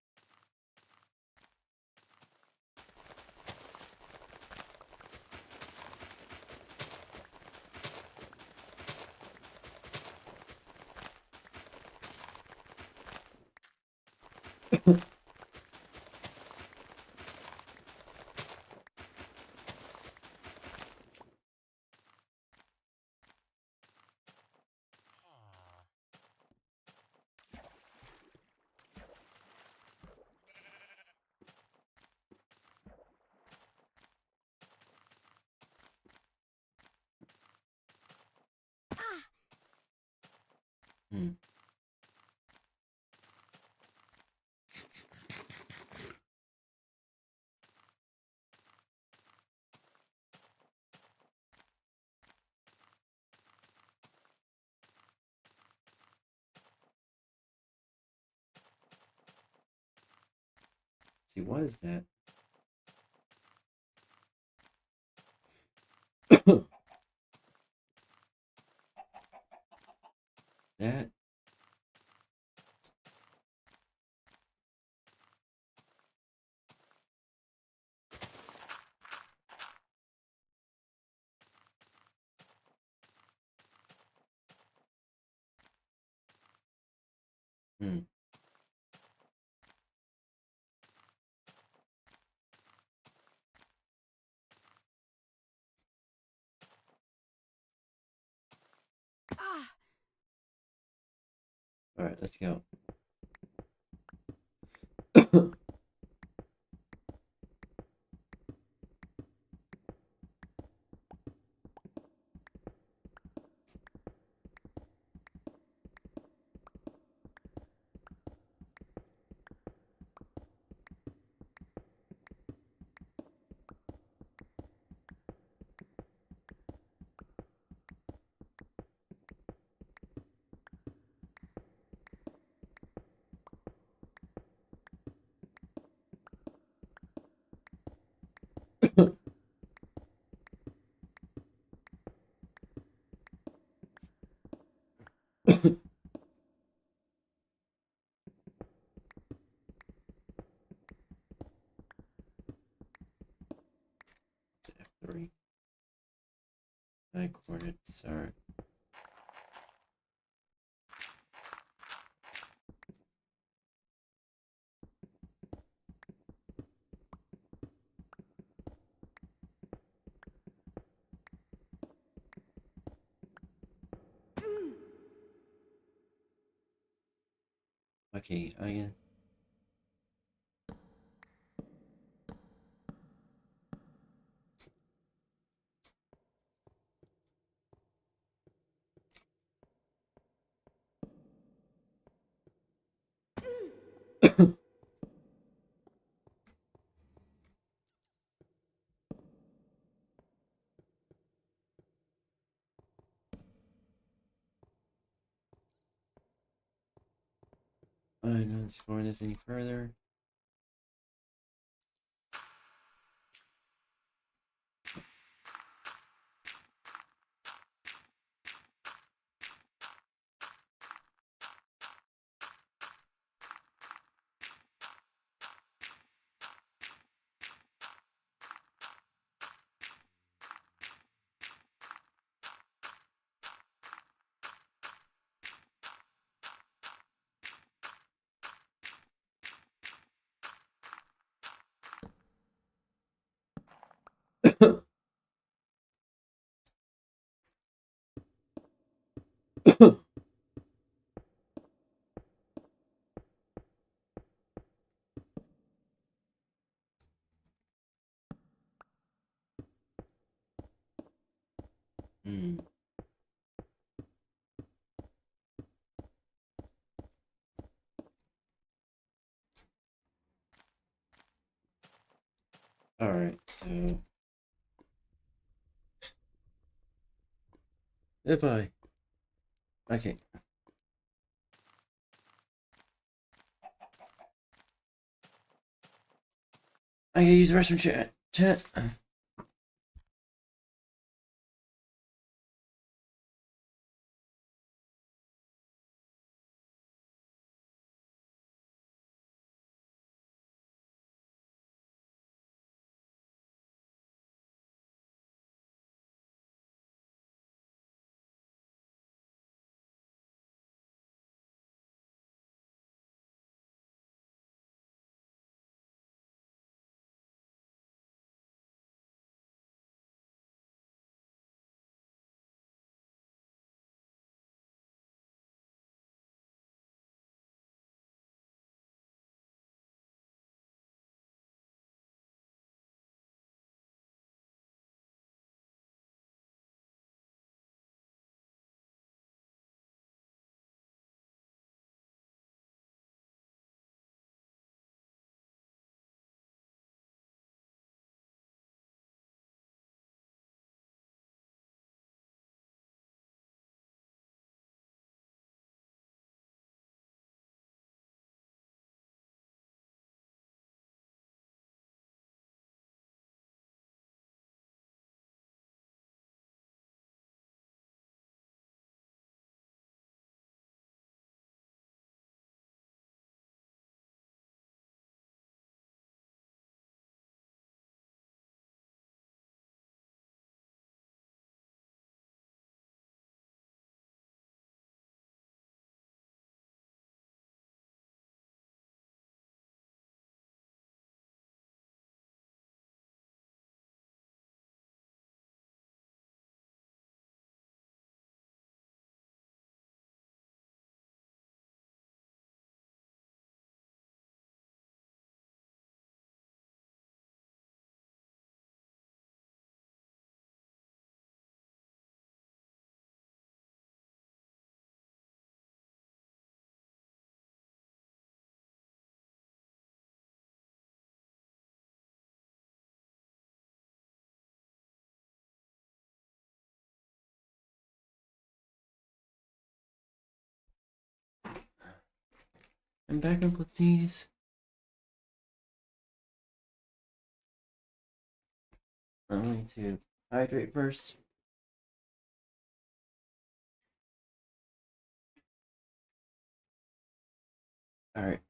Hmm. See, what is that? That. Hmm. Alright, let's go. F3. 9 coordinates. Alright. Okay, I I'm not exploring this any further. Alright, so... Goodbye. Okay. I gotta use the restroom chat. I'm back on Platines. I'm going to hydrate first. Alright.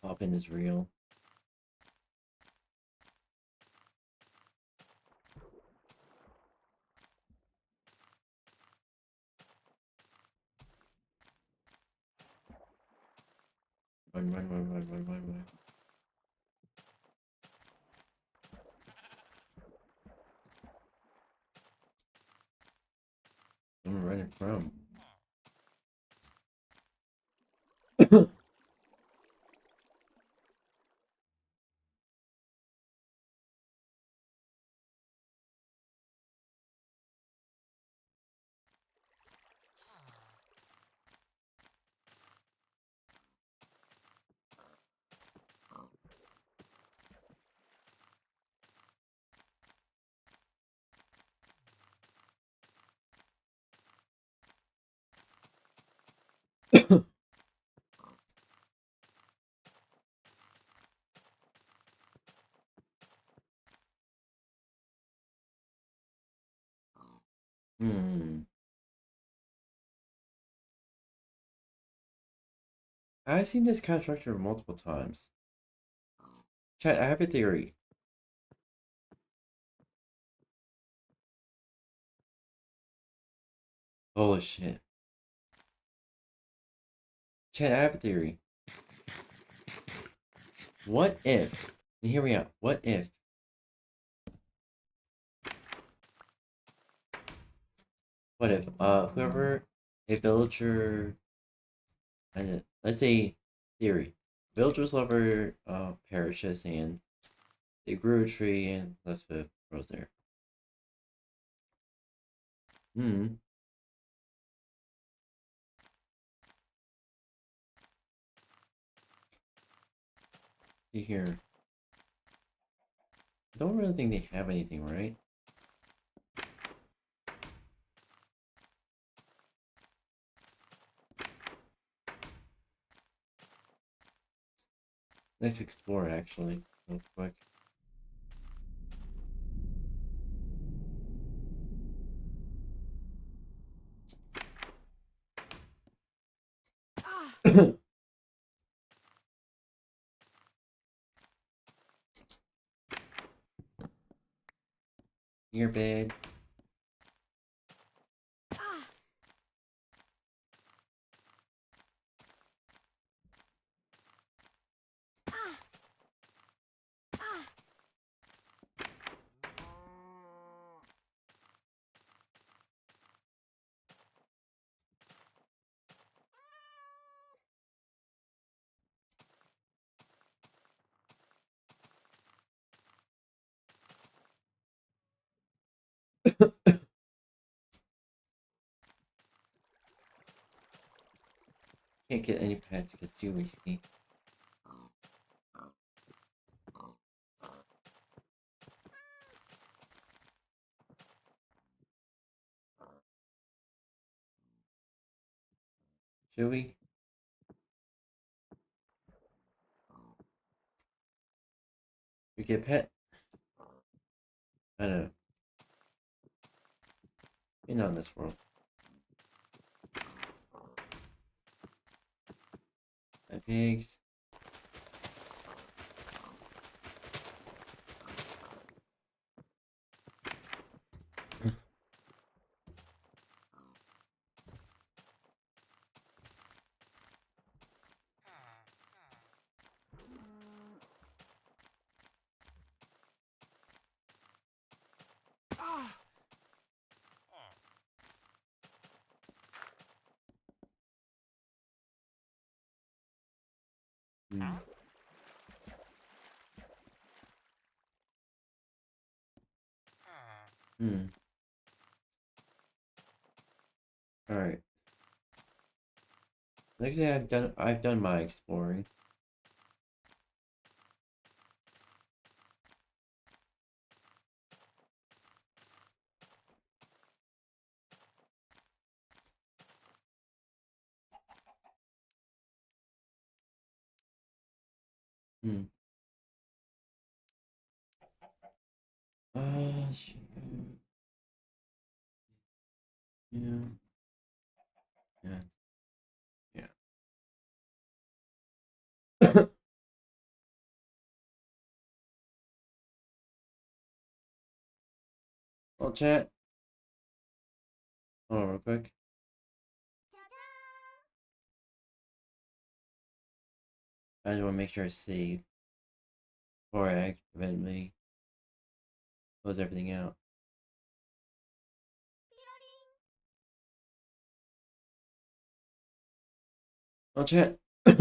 Poppin is real. Run, run, run, run, run, run, run. I'm running from. I've seen this kind of structure multiple times. Chat, I have a theory. Holy shit. Chat, I have a theory. What if, and hear me out, what if whoever a villager, let's say theory, villagers lover perishes and they grew a tree and left the rose there. See here. I don't really think they have anything, right? Let's explore actually, real quick. Your bed. Can't get any pets because too risky. Should we? We get pet? I don't know. You're not in this world. My pigs. Alright. Next thing I've done my exploring. Shit. Yeah. Yeah. Yeah. Well, chat. Hold on real quick. I just want to make sure I save before I accidentally close everything out. Well, chat. I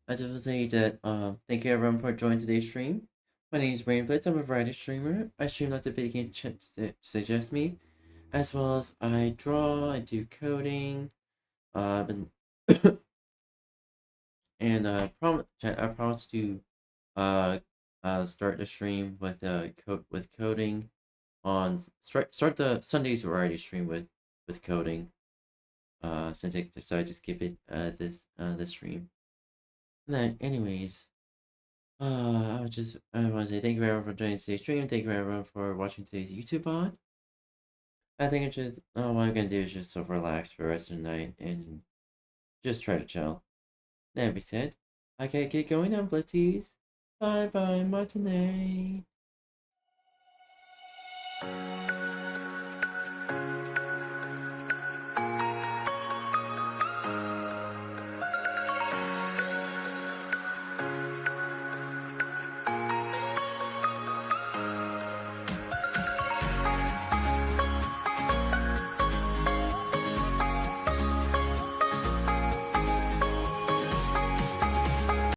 just want to say that thank you everyone for joining today's stream. My name is Rainblitz. I'm a variety streamer. I stream lots of video games suggest me, as well as I draw, I do coding, and I promise to start the stream with coding on start the Sunday's variety stream with coding. Since I decided to skip it this stream. And then, anyways, I want to say thank you everyone for joining today's stream. Thank you everyone for watching today's YouTube VOD. I think it's just what I'm gonna do is just so relax for the rest of the night and just try to chill. That being said, I gotta get going on Blitzies. Bye bye, matinee.